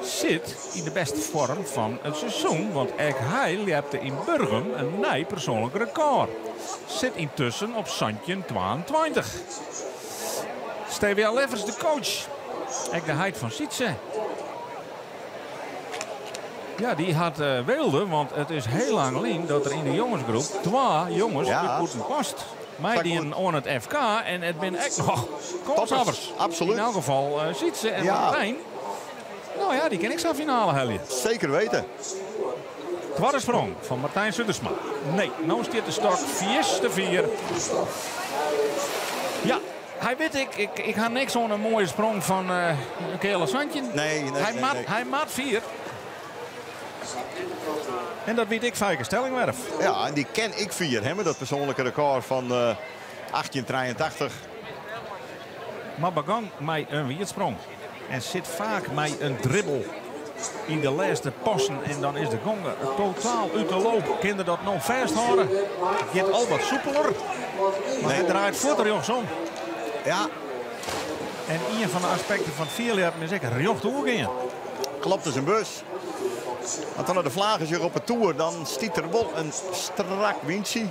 zit in de beste vorm van het seizoen. Want ook hij leepte in Burgum een nieuw persoonlijk record. Zit intussen op Santje 22. Stevia Levers de coach. Ook de heid van Sietse. Ja, die had weelde, want het is heel lang geleden dat er in de jongensgroep 2 jongens uit Boetenpost. Maar die een on het FK en het ben echt nog koolsappers. Absoluut. In elk geval Sietse en Martijn. Nou ja, die ken ik zo'n finale helje. Zeker weten. Tweede sprong van Martijn Sudersma. Nee, nou staat de stok 4-4. Ja, hij weet ik ga niks zo'n mooie sprong van een kerel Santje. Nee. Hij maakt 4. En dat weet ik vaker Stellingwerf. Ja, en die ken ik 4. Hè, met dat persoonlijke record van 1883. Maar begon mij een wiertsprong. En zit vaak met een dribbel in de laatste passen. En dan is de gonger totaal uit de loop. Kinderen dat nog vasthouden. Het gaat al wat soepeler. Maar hij draait voort jongens om. Ja. En een van de aspecten van het vierleer is zeker recht oorgaan. Klopt, is een bus. Want dan de vlaggen zich op het toer, dan stiet er wel een strak windje.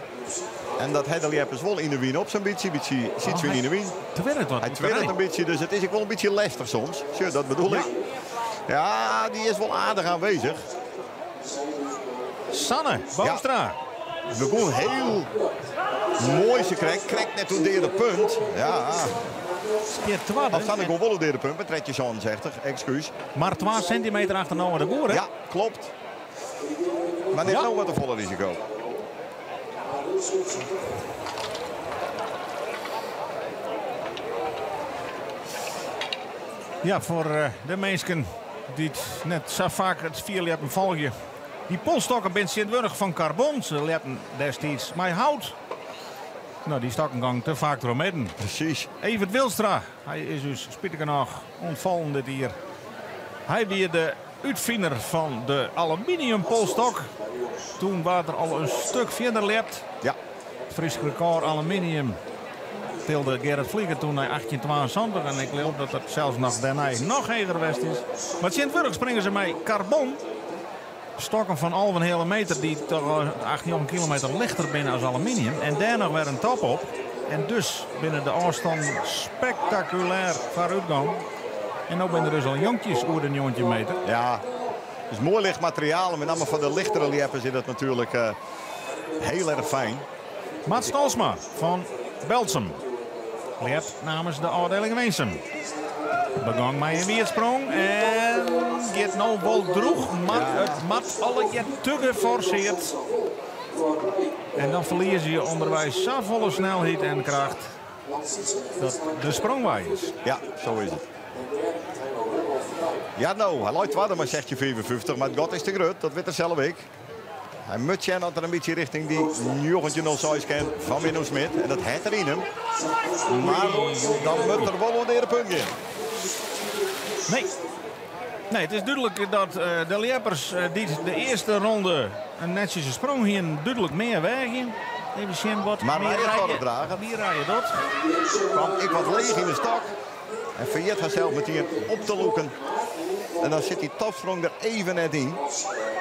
En dat hij is wel in de wien op zijn beetje ziet weer in de wien. Hij twittert een beetje, dus het is ook wel een beetje lastig soms. Zo, dat bedoel ik. Ja, die is wel aardig aanwezig. Sanne Boomstra. Ja. Begon heel mooi. Ze krijgt net een derde punt. Ja. Of Sanne gewoon wel een derde punt met tredje zo'n zegt er. Excuus. Maar 2 centimeter achternomen de boer, hè? Ja, klopt. Maar net nou wat een volle risico. Ja, voor de mensen die het net zo vaak het vierleppen volgen. Die polstokken bent Sint-Wurg van carbon. Ze leppen destijds met hout. Nou, die stokken gaan te vaak door midden. Precies. Evert Wilstra. Hij is dus spittig nog ontvallen dit hier. Hij weer de uitvinder van de aluminium polstok. Toen was er al een stuk verder lept. Ja. Het Fries record aluminium tilde Gerrit Vlieger toen hij 1872. En ik geloof dat het zelfs nog daarna nog heger geweest is. Maar Sint-Wurg springen ze met carbon. Stokken van al een hele meter die toch 18 kilometer lichter binnen als aluminium. En daar nog weer een top op. En dus binnen de afstand spectaculair vooruitgang. En nu ben er dus al jonkjes over de 90 meter. Ja, dus mooi licht materiaal. Met name van de lichtere liepen is dat natuurlijk heel erg fijn. Mats Stolsma van Belsum. Leert namens de afdeling Weensum. Begon mij een weersprong en gaat nou wel droeg. Maar het mat alle keer te geforceerd. En dan verlies je onderwijs zo volle snelheid en kracht dat de sprongwaai is. Ja, zo is het. Ja, nou, hij loopt wat, maar zegt je 55. Maar het god is te groot, dat weet er zelf ik. Hij moet je dat er een beetje richting die jochentje 06 kent van Menno Smit. En dat heeft er in hem. Maar dan moet er wel een derde punt in. Nee, het is duidelijk dat de Leppers die de eerste ronde een netjes sprong hier duidelijk meer wegen. Even zien wat maar meer rijden dragen. Wie rijden dat? Kwam ik wat leeg in de stok. En Verjet gaat zelf meteen op te loeken. En dan zit die topsprong er even net in.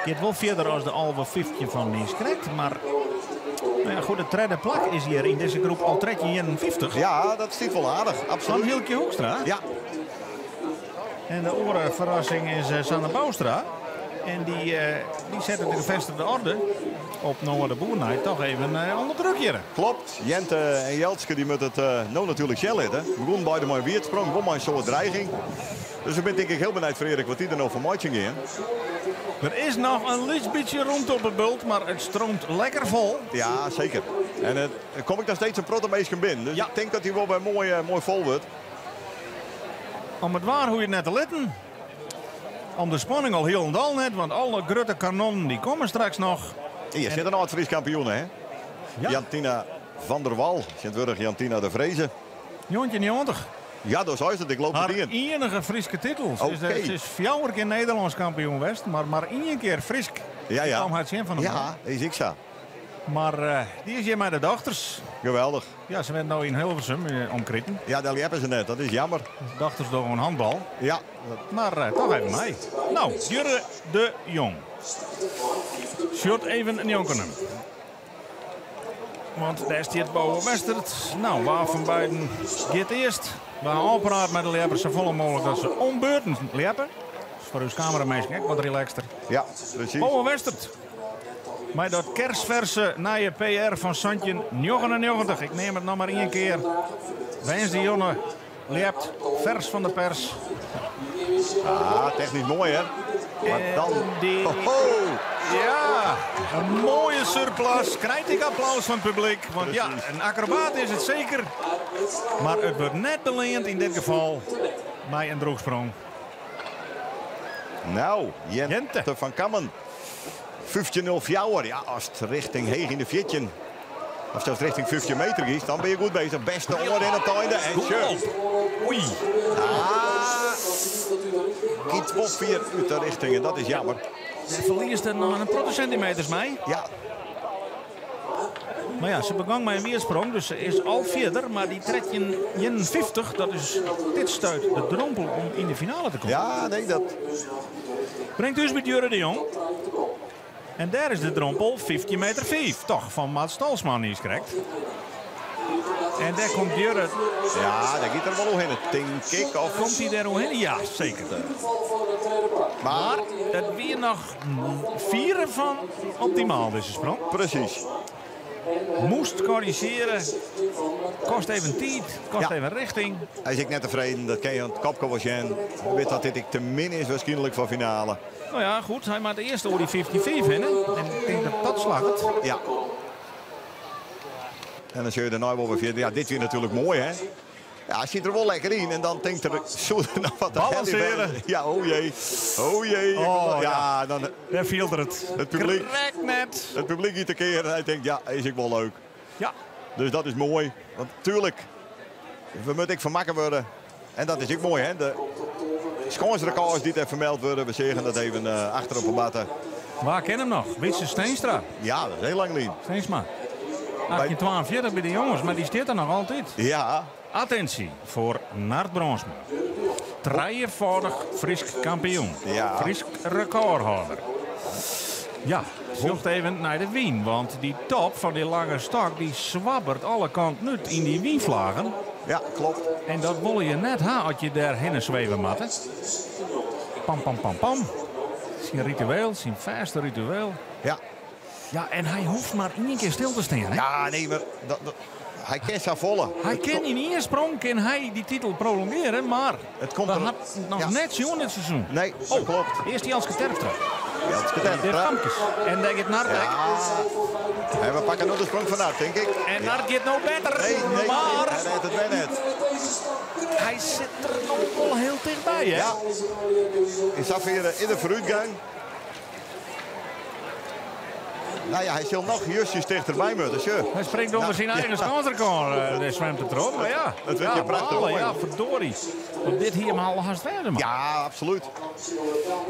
Het wel verder als de Alve 50 van Nies krijgt, maar nou ja, goed, de derde plak is hier in deze groep al 51. Ja, dat is wel aardig, absoluut. Van Hilke Hoekstra. Ja. En de orenverrassing is Sanne Boustra. En die zetten de gevestigde orde op Noah de Boernij toch even onder druk hier. Klopt. Jente en Jeltske die moeten het nou natuurlijk zelf letten. We begonnen bij de mooie weersprong, gewoon maar een soort dreiging. Dus ik ben denk ik heel benieuwd voor Erik wat die er nou voor matching in. Er is nog een licht beetje rond op het bult, maar het stroomt lekker vol. Ja, zeker. En dan kom ik nog steeds een protomeesje binnen. Dus Ja. ik denk dat hij wel bij mooi vol wordt. Om het waar hoe je het net te letten. Om de spanning al heel en al net, want alle grote kanonnen die komen straks nog. Hier zit een oud-Fries kampioen, hè? Ja. Jantina van der Wal. Sint-Wurg Jantina de Vrezen. Jontje 90. Ja, dat is het. Ik loop Haar het in. enige Frieske titel. Oké. Ze is 4 keer Nederlands kampioen geweest, maar 1 keer Friesk. Ja, ja. Kwam het zien van de man. Ja, is ik zo. Maar die is hier met de dochters. Geweldig. Ja, ze werd nou in Hilversum omkritten. Ja, dat hebben ze net. Dat is jammer. De dochters door een handbal. Ja, Maar toch even mij. Nou, Jurre de Jong. Short even een jonken. Want daar staat Bouwe Westert. Nou, waar van beiden gaat eerst? We gaan oppraten met de lepers zo vol mogelijk dat ze ombeurten lepen. Voor uw camerameisje, wat relaxter. ja, precies. Bouwe Westert. Maar dat kerstverse nieuwe PR van Santje 99. Ik neem het nog maar 1 keer. Wens die jongen lept vers van de pers. Ah, technisch mooi, hè? Maar dan... Die... Ho! Ja, een mooie surplus. Krijg ik applaus van het publiek. Want ja, een acrobaat is het zeker. Maar het wordt net beleend in dit geval bij een droogsprong. Nou, Jente Jente. van Kammen. 15.04. Ja, als het richting heeg in de viertje. Als het richting 15 meter is, dan ben je goed bezig. Beste onder in het einde. En shirt. Oei. Iets op 4 uit de richting. En dat is jammer. Ze verliest er nog een paar centimeters mee. Ja, Maar ja, ze begon met een weersprong, dus ze is al verder. Maar die trekt in 50, dat is dit stuit de drompel om in de finale te komen. ja, nee, dat... Brengt dus met Jurre de Jong. En daar is de drompel 15 meter 5. Toch, van Mats Stalsman niet correct. En daar komt Jurre. Ja, daar gaat er wel nog in. Denk ik. Of... Komt hij daar nog in? Ja, zeker. Maar het weer nog 4 van optimaal deze sprong. Precies. Moest corrigeren. Kost even tijd, kost Ja. even richting. Hij is ik net tevreden. Dat kan je aan het kopje wel zien. Je weet dat dit ik te min is waarschijnlijk van finale. Nou ja, goed. Hij maakt de eerste over die 50-5 winnen. En ik denk dat dat slaagt. Ja. En dan zul je er nou wel weer vinden. Ja, dit weer natuurlijk mooi, hè? Ja, hij zit er wel lekker in. En dan denkt er zo nog wat te Balanceren. Ja, oh jee. Oh jee. Oh, ja, dan Daar viel er het. het publiek. Correct net. Het publiek hier te keren. En hij denkt, ja, is ik wel leuk. Ja. Dus dat is mooi. Want tuurlijk, we moeten ik vermakken worden. En dat is ook mooi, hè? De schoonsrecords die er vermeld worden. We zeggen dat even achter op een batten. Waar ken hem nog? Witse Steenstra. Ja, dat is heel lang niet. Steensma. 1842 bij de jongens, maar die staat er nog altijd. Ja, Attentie voor Nart Bronsma. 43 Friesk kampioen. Ja. Friesk recordhouder. Ja, zocht even naar de wien. Want die top van die lange stok die zwabbert alle kanten uit in die wienvlagen. ja, klopt. En dat wil je net als je daarheen zweven matten. Pam, pam, pam, pam. Zijn ritueel, zijn vaste ritueel. Ja. Ja, en hij hoeft maar 1 keer stil te staan. Hè? Ja, nee, maar hij kan zijn volle. Hij kan in één sprong kan hij die titel prolongeren, maar Het komt we er- hadden nog ja. net zo'n dit seizoen. Nee, dat klopt. Eerst die Janske Terpstra. Ja, het is gedaan. De Famkes. En daar gaat Nart weg. Ja. En we pakken nog de sprong vanuit, denk ik. En Nart gaat nou beter. Nee, maar hij redt het wel net. hij zit er nog wel heel dichtbij, hè? Ja. Is dat weer in de vooruitgang. Nou ja, hij zal nog justjes dichterbij moeten. Sure. Hij springt over zijn eigen standrecord. Daar zwemt het erop. Maar ja, Het werd je prachtig balen, mooi. ja, verdorie. Want dit hier maar al haast verder, man. Ja, absoluut.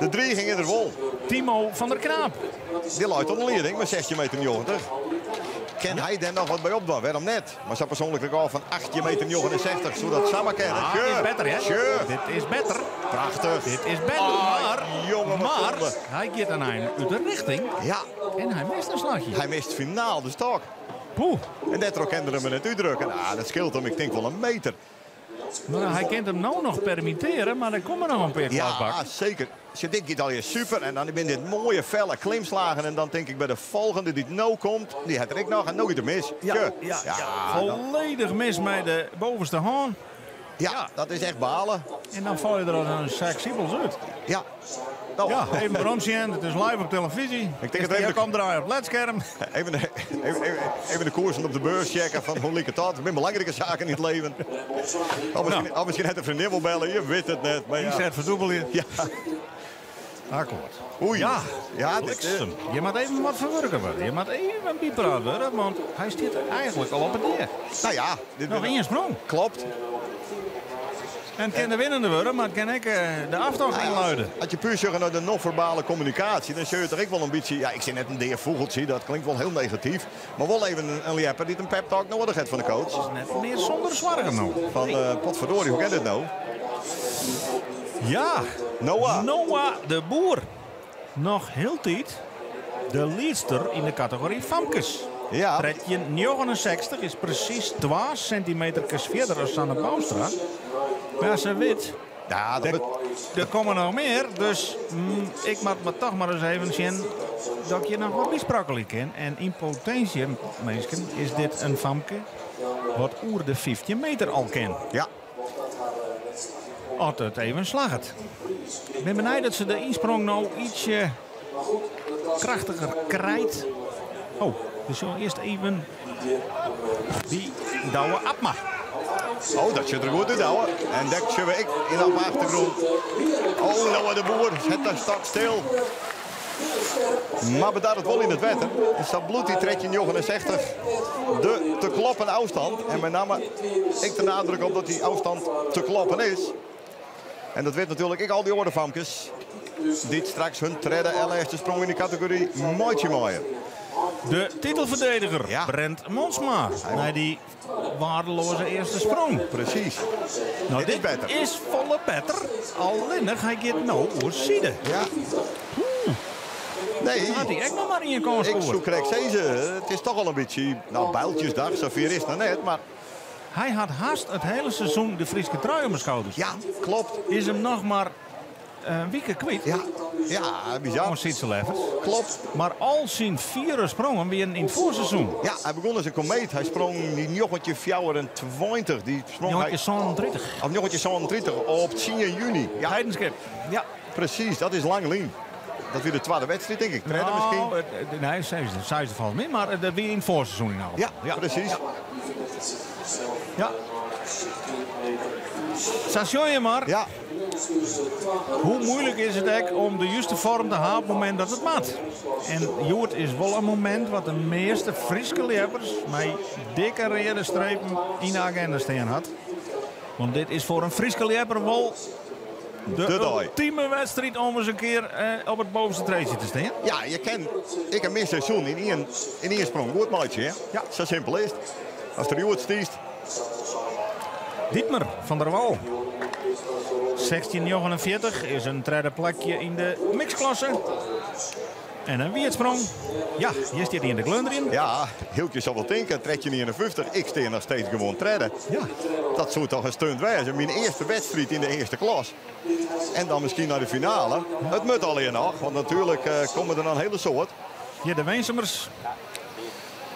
De 3 gingen er vol. Timo van der Knaap. Die luidt tot een leiding met 16,90 meter. Kan hij daar nog wat bij opdoen? Waarom net? Maar zijn persoonlijk record van 18,69 meter. Zodat samen kennen. Ah, dit is beter, hè? Sure. Dit is beter. Prachtig. Dit is beter, Ah, maar, jongen, wat maar zonde. hij gaat aan een uit de richting Ja, en hij mist een slagje. hij mist finaal de stok. Poeh. En dat trok hem net uitdrukken. Nou, dat scheelt hem, ik denk wel een meter. Nou, hij kan hem nou nog permitteren, maar er komen nog een paar klasbak. Ja, zeker. Als je dit gaat al je super. En dan ben dit mooie felle klimslagen. En dan denk ik bij de volgende die nou komt. Die had ik nog en nooit te mis. Ja, dan- volledig mis met de bovenste haan. ja, dat is echt balen. En dan val je er als een zak siebels uit. Ja. Nou, Ja, even bromsjen. Het is live op televisie. Ik denk het het even- even komt draaien op het ledscherm. even de koersen op de beurs checken van hoe liep het dat. Er zijn belangrijke zaken in het leven. Of misschien net een vriendin wil bellen, je weet het net. Maar Die ja. zet verdubbel je. Ja. Akkoord. Oei. Ja, Ja, bliksem. Je moet even wat verwerken worden. Je moet even biepraat worden, want hij stiert eigenlijk al op het neer. nou ja, dit Nog één sprong. klopt. En het kan de winnende worden, maar het kan ook de aftocht inluiden. Als je puur zegt naar de non-verbale communicatie, dan zul je toch ook wel een beetje... Ja, ik zie net een deer vogeltje, dat klinkt wel heel negatief. Maar wel even een lepper die een pep talk nodig heeft van de coach. Net meer zonder zwargen nou. Van potverdorie, hoe kan dit nou? Ja, Noah. Noah de Boer. Nog heel tijd de leadster in de categorie Famkes. Ja. Tredje 69 is precies 2 centimeter verder dan Sanne Boustra. Maar ze weet, Ja, er komen nog meer. Dus ik moet me toch maar eens even zien dat je nog wat besprakkelijk kan. En in potentie, mensen, is dit een Famke wat oer de 15 meter al ken. ja. Als het even slaagt. Ik ben benieuwd dat ze de insprong nou ietsje krachtiger krijgt. Oh, dus zo eerst even die douwe Abma. Oh, dat zit er goed in, ouwe. En dat zien we ik in op de achtergrond. Oh, nou de Boer, zet daar stak stil. Maar bedaar het wel in het wetter. Dus dat bloedt die tredje 69 de te kloppen afstand. En met name ik de nadruk op dat die afstand te kloppen is. En dat weet natuurlijk ik al die oordevankes. Die straks hun derde en eerste sprong in die categorie mooitje mooier. De titelverdediger Ja. Brent Monsma. Naar die waardeloze eerste sprong. Precies. Nou, Dit is beter. is volle beter. Alleen ga ik het nou zien. Ja. Nee. Had hij echt nog maar in je kans Ik scoren. zoek rechts deze. Het is toch al een beetje, nou, builtjesdag, zover is het nog net. Maar Hij had haast het hele seizoen de Friese trui om zijn schouders. ja, klopt. Is hem nog maar een week kwijt. Ja, bizar. Van Sietselevers. Klopt. Maar al zijn 4 sprongen weer in het voorseizoen. Ja, hij begon als een komeet. Hij sprong die jochetje 24. Die sprong Jongetje hij, 37. of jochetje 37 op 10 juni. Ja, Heidenskip. Ja. precies. Dat is lang lien. Dat weer de tweede wedstrijd, denk ik. Redden misschien. Nee, zesde valt mee, maar weer in het voorseizoen in al. Ja, precies. Ja. Station je maar. Ja, Hoe moeilijk is het eigenlijk om de juiste vorm te halen op het moment dat het maat? En Joert is wel een moment wat de meeste Friese liefhebbers met dikke rode strepen in de agenda staan had. Want dit is voor een Friese liefhebber wel de dag. ultieme wedstrijd om eens een keer op het bovenste treedje te staan. ja, je kent. Ik heb meer seizoen in één sprong. Goed maatje, hè? Ja. Zo simpel is het. Als de Joert stiest. Dietmar van der Wal. 1649 is een derde plekje in de mixklasse. En een wiertsprong. Ja, hier staat hij in de glunder in. Ja, Hiltje zal wel denken. Tredje 59. Ik steer nog steeds gewoon treden. Ja. Dat zou toch een stunt wezen. Mijn eerste wedstrijd in de eerste klas. En dan misschien naar de finale. Het moet alleen nog. Want natuurlijk komen er dan een hele soort. Hier de Weensemers.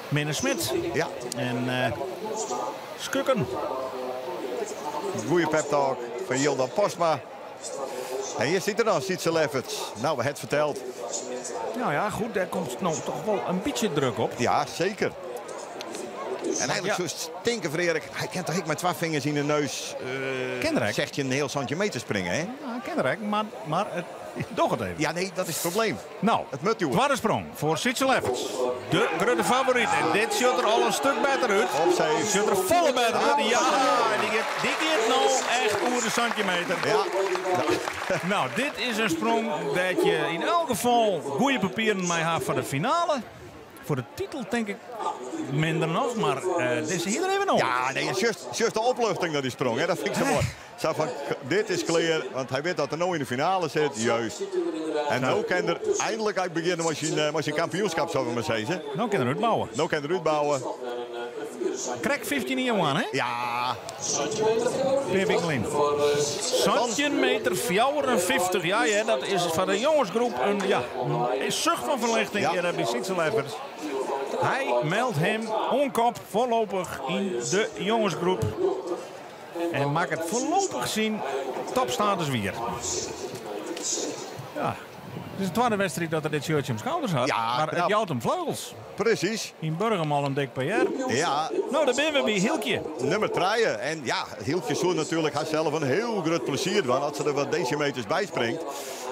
Minne Smit. Ja, En Skukken. goede pep talk van Jildan Postma. En hier zit er dan Sietse Lefferts. Nou, we hebben het verteld. Nou ja, goed, daar komt nou toch wel een beetje druk op. Ja, zeker. En eigenlijk Ja. zo stinken Frederik. Hij kent toch ik met 2 vingers in de neus. Kenrijk. Zegt je een heel centimeter springen, hè? Ja, kenrijk, maar het doch het even. Ja, nee, dat is het probleem. Nou, Het moet doen. tweede sprong voor Sietse Lefferts. De grote favoriet. En dit ziet er al een stuk beter uit. Opzij. Ziet er volle beter uit. Ja, die gaat nou echt over de centimeter. Ja, Nou, dit is een sprong dat je in elk geval goede papieren mee hebt voor de finale. Voor de titel denk ik minder nog, maar deze hier er even op. ja nee, het is juist de opluchting dat hij sprong. Hè? Dat vind ik zo mooi. Zo van, dit is clear, want hij weet dat er nou in de finale zit. Juist. En nu kan er eindelijk uit beginnen als je kampioenschap zou maar zeggen. Nou kan er uitbouwen. Nu kan er uitbouwen. Crack 15 in aan, hè? Ja, Peer Winkelin. Centimeter 54. Ja, dat is van de jongensgroep een zucht van verlichting. Ja. Hier heb je Sietselevers. Hij meldt hem onkop voorlopig in de jongensgroep. En maakt het voorlopig zien topstatus weer. Ja. Het is de tweede wedstrijd dat er dit shirtje om schouders had. Ja, maar knap. het jouwt hem vleugels. Precies. In Burgem al een dik PR. Ja, Nou, daar ben we bij Hilkje. nummer 3. En ja, Hieltje zo natuurlijk had zelf een heel groot plezier van als ze er wat decimeters bij springt.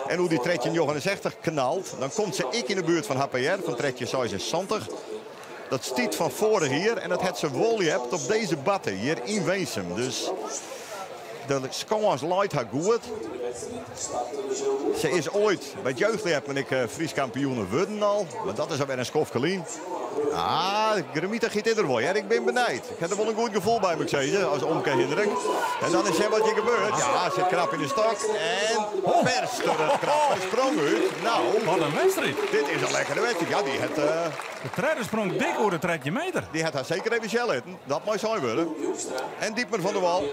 En hoe die tredje 69 knalt, dan komt ze ik in de buurt van HPR, van tredje 76. Dat stiet van vorig hier en dat het ze wolie hebt op deze batten hier in Weensum. Dus de scores leidt haar goed. Ze is ooit, bij het jeugdleer ben ik Fries kampioen worden al. Maar dat is alweer een skofkelien. Ah, Gremita giet in er wel. Ik ben benijd. Ik heb er wel een goed gevoel bij, moet ik zeggen, als omkeerindruk. En dan is er wat je gebeurt. Ja, zit krap in de stok. En perst er het krap. Hij sprong uit. Nou, Wat een wedstrijd. dit is een lekkere wedstrijd. Ja, die had, De treden sprong dik over de tredje meter. die had haar zeker even shell eten. Dat moet zijn worden. En Diepmer van de Wal.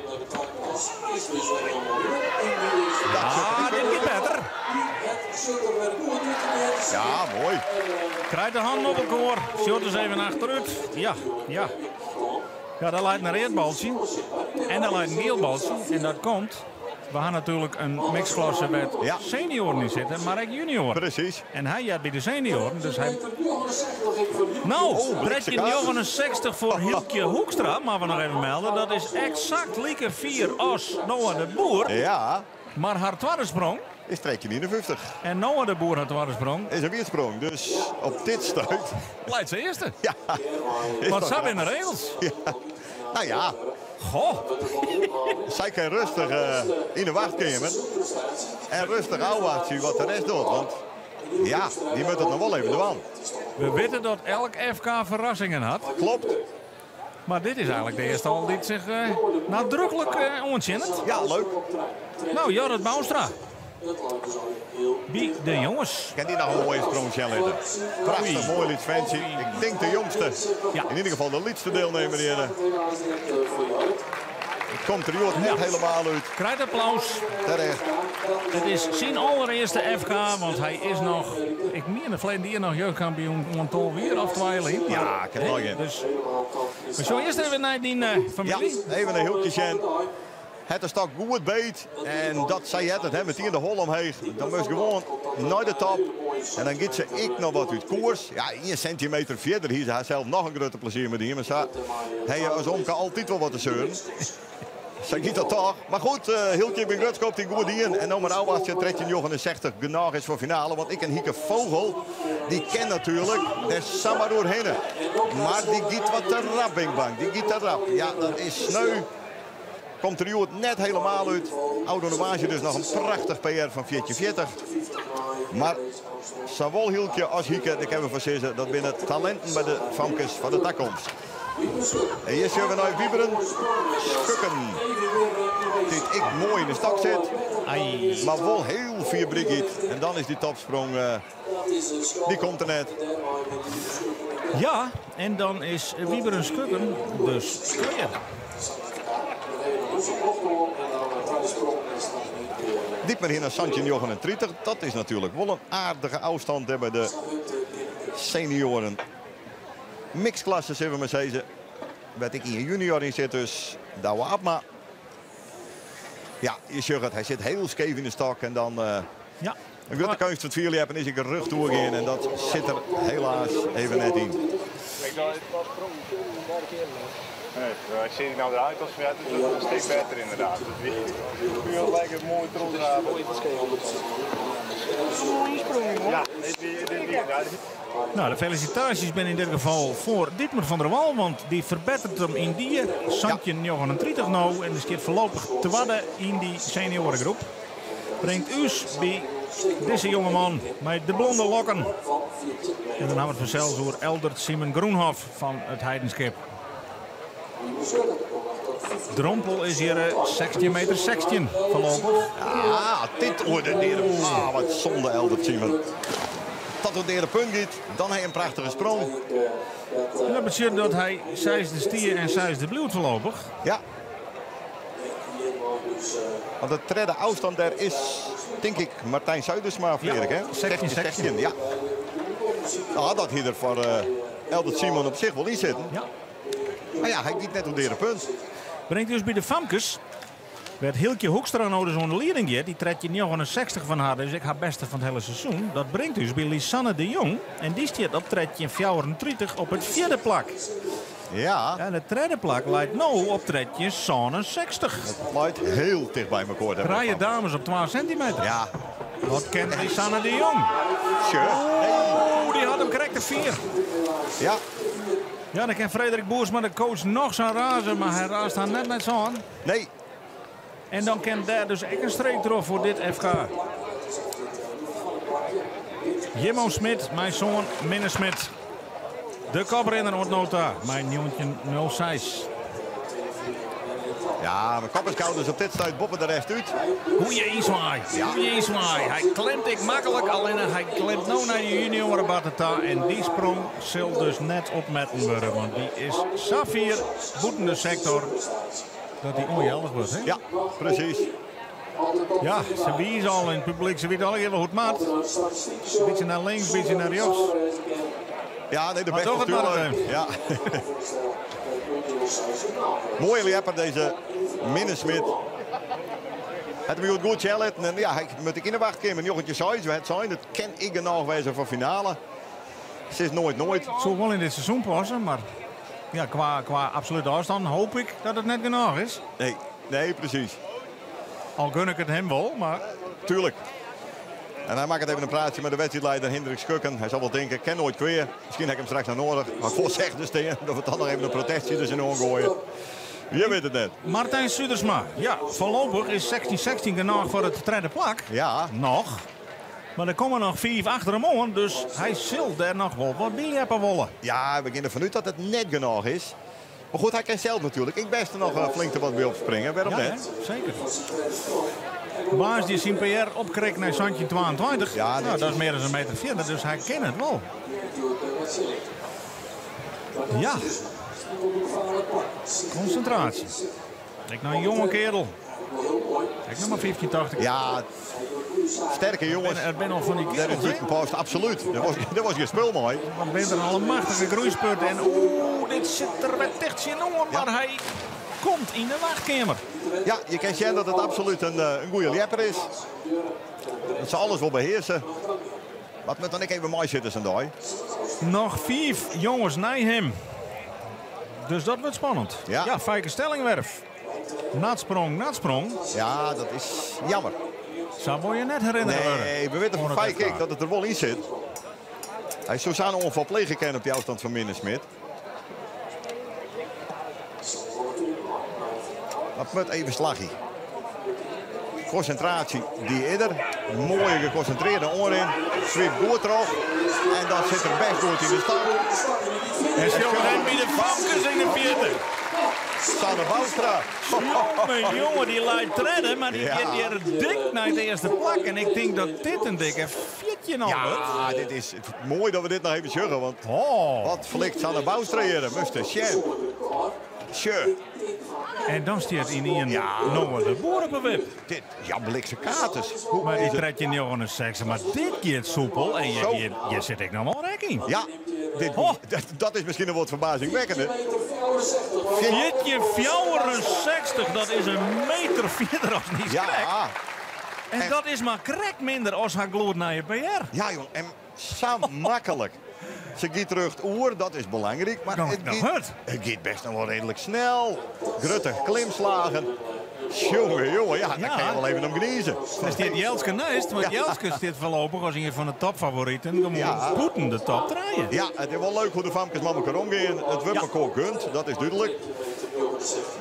Ah, dit gaat beter. Ja, mooi. Krijgt de hand op elkaar. Short eens even achteruit. Ja, ja. Ja, dat leidt naar een baltje. En dat leidt een geel baltje. En dat komt. We gaan natuurlijk een mixklasse met Ja. senioren in zitten, maar ook junioren. Precies. En hij had bij de senioren, dus hij... Nou, blikse kaart. 69 voor Hilkje Hoekstra, maar we nog even melden. Dat is exact like 4 als Noah de Boer. Ja, Maar haar tweede sprong, is trekje 59. en Noah de Boer haar tweede sprong, Is een weersprong. Dus op dit stuit. leidt ze eerste. Ja. is Wat toch zat in de knap. regels? Ja. Nou ja, Goh, zij kan rustig in de wachtkamer. En rustig afwachten wat de rest doet. Want ja, die moet het nog wel even doen. we weten dat elk FK verrassingen had. Klopt. Maar dit is eigenlijk de eerste al die het zich nadrukkelijk ontzint. Ja, leuk. Nou, Jorrit Boustra. Bij de jongens. Kan die nog een mooie sprong zitten. Prachtig, mooi licentie. Ik denk de jongste. Ja. In ieder geval de liedste deelnemer hier. Het komt er Jort net helemaal uit. Krijgt applaus. Terecht. Het is zijn allereerste FK, want hij is nog, ik meen in het verleden hier nog jeugdkampioen van weer of twijlen. Ja, ik heb nog een. Dus we zullen eerst even naar die Ja, familie. even een hiltje zijn. Het is toch goed beet. En dat zei het, hè, met hier de hol omheen. Dan moet je gewoon naar de top. En dan gaat ze ik nog wat uit koers. Ja, 1 centimeter verder. Hier is hij zelf nog een grote plezier met die. Maar hij als omke altijd wel wat te zeuren. Zeg niet dat toch. Maar goed, Hiltje ben Gruts koopt die goed in. En nou maar nou als je tredje 69 genoeg is voor finale. Want ik en Hieke Vogel, die ken natuurlijk. Daar is Samar doorheen. Maar die giet wat te rap, Binkbank. Die giet te rap. Ja, dat is sneu. Komt er nu net helemaal uit. Oude Novage dus nog een prachtig PR van 40. Maar zowel Hiltje als Hieke, dat hebben we voor zeggen, dat binnen talenten bij de Famkes van de toekomst. En hier zullen we naar Wieberen. Schukken. Die ik mooi in de stak zit. Ai. Maar wel heel veel Brigitte. En dan is die topsprong, die komt er net. Ja, en dan is Wieberen Skukken dus tweede. Diep maar hier naar Santje 39. Dat is natuurlijk wel een aardige afstand hè, bij de senioren. Mixklasse zullen we maar zeggen. Waar ik in een junior in zit, dus Douwe Abma. Ja, je zegt het, hij zit heel scheef in de stok. En dan Ja. een grote kans voor het vierde hebben is ik een rug doorgaan. En dat zit er helaas even net in. Nee, ik zie het nou eruit als vet, dus dat is een stuk beter inderdaad. Dus nu lijkt het mooi terugdraven. Ja, dit Nou, de felicitaties ben in dit geval voor Dietmar van der Wal, want die verbetert hem in die Santje 39 nou en is keer voorlopig te wadden in die seniorengroep. Brengt us bij deze jongeman met de blonde lokken. En dan hebben we het vanzelfs door Eldert Simon Groenhof van het Heidenskip. Drompel is hier 16 meter 16 voorlopig. Ah, dit ordeneerde. Ah, wat zonde Eldert Simon. Dat ordeneerde punt niet. Dan hij een prachtige sprong. En dat betekent dat hij 6e stier en 6e bloed voorlopig. Ja. Want de tredde afstand daar is, denk ik, Martijn Zuidersma, Frederik, hè? 16. Ja. Nou, dat hier er voor Eldert Simon op zich wel in zitten. Ja. Maar ja, hij giet net ordeerde punt. Brengt dus bij de Famkes. Werd Hilke Hoekstra nou dus onder leiding gaat, die trekt je 69 van haar, dus ik haar beste van het hele seizoen. Dat brengt dus bij Lisanne de Jong. En die staat op tredje 34 op het vierde plak. Ja. En de derde plak leidt nou op tredje 67. Het lijkt heel dicht bij elkaar. Rijen dames op 12 centimeter. Ja. Wat kent Lisanne de Jong? Sure. Oeh, die had hem correct de 4. Ja. Ja, dan kan Frederik Boersma, de coach, nog zo razen, maar hij raast haar net zo aan. Nee. En dan kan daar dus echt een streep erop voor dit FK. Jimmo Smit, mijn zoon Minne Smit. De koprenner wordt nota, mijn nieuwtje 06. Ja, mijn kopperskouders op dit stuit boppen de rest uit. Goeie inzwaai, goeie inzwaai. Hij klemt ik makkelijk, alleen hij klemt nou naar de junioren Batata. En die sprong zal dus net op met worden, want die is Safir, boetende sector. Dat die ongeldig wordt, hè? Ja, precies. Ja, ze wiezen al in het publiek, ze weten al even hoe het maakt. Een beetje naar links, een beetje naar rechts. Ja, nee, de Maar beste toch het maar stuurlijn. het Ja. Mooie lepper, deze Minne Smit. Het is goed challenge. En ja, ik moet ik in de wacht komen. Jochentje Saïs, we het zijn. Dat ken ik genoeg wezen voor finale. Ze is nooit. Het zal wel in dit seizoen passen, maar ja, qua absolute afstand hoop ik dat het net genoeg is. Nee, precies. Al gun ik het hem wel, maar... Tuurlijk. En hij maakt even een praatje met de wedstrijdleider Hendrik Schukken. Hij zal wel denken, ik ken nooit kweer. Misschien heb ik hem straks nog nodig. Maar ik wil zeggen dus tegen dat we dan nog even een protectie dus in gooien. Je weet het net. Martijn Sudersma. Ja, voorlopig is 16-16 genoeg voor het derde plak. Ja. Nog. Maar er komen nog 5 achter hem aan, dus hij zal daar nog wel wat bij hebben wollen. Ja, we beginnen vanuit dat het net genoeg is. Maar goed, hij kan zelf natuurlijk. Ik best er nog flink te wat bij opspringen. Waarom Ja, net? hè? Zeker. Baas die zijn PR opkreeg naar Santje 22. Ja, nou, dat is meer dan 1,40 meter, dus hij kent het wel. Ja. Concentratie. Kijk naar een jonge kerel. Kijk nog maar 1580. Ja, sterke jongens. Er ben al van die Dat kerels, is hè? gepast, absoluut. Dat was je spul mooi. Dan ben er al een machtige groeispurt. En dit zit er met dicht in om, maar hij komt in de wachtkamer. Ja, je kan zien dat het absoluut een goede lepper is. Dat ze alles wil beheersen. Wat moet dan ik even mooi zitten zijn daar. Nog 5 jongens naar hem. Dus dat wordt spannend. Ja. Ja, Fijke Stellingwerf. Natsprong. Ja, dat is jammer. Zou je net herinneren worden. Nee, we weten van Fijke dat het er wel in zit. Hij is Suzanne onverplegen kennen op die afstand van Minne Smit. Dat moet even slagje. Concentratie die eerder. Mooie geconcentreerde oren. Sweep goed terug. En dat zit er best goed in de stad. En Sjoerd bij de Famkes in de vierde. Sanne Boustra. Mijn jongen die leidt redden, maar die Ja. gaat hier dik naar de eerste plak. En ik denk dat dit een dikke fietje nog wordt. Ja, dit is mooi dat we dit nog even zeggen. Want Oh. wat flikt Sanne Boustra hier? Muster Sjen. Sure. En dan staat in een Noah de Boer op een wip. Dit, ja, blikse katers. Hoe Maar is die het? trekt je niet aan een seks. Maar dit gaat soepel. En Zo. je zit ik nog wel rekking. Ja, dit, Oh. dat is misschien een wat verbazingwekkender. Fietje 64, dat is een meter verder als niet Ja, krek. En dat is maar krek minder als haar gloed naar je PR. ja jong, en zo makkelijk. Ze gaat terug het oer, dat is belangrijk. Maar Nou, het nou, gaat, het gaat best nog wel redelijk snel. Grutte klimslagen. Jongen, ja, daar Ja. kan je wel even om geniezen. Dan staat Jelske naast, want Ja. Jelske staat voorlopig als een van de topfavorieten. Dan moet Ja. Poeten de top draaien. Ja, het is wel leuk hoe de famkes met elkaar omgaan. Het wordt elkaar gunt, dat is duidelijk.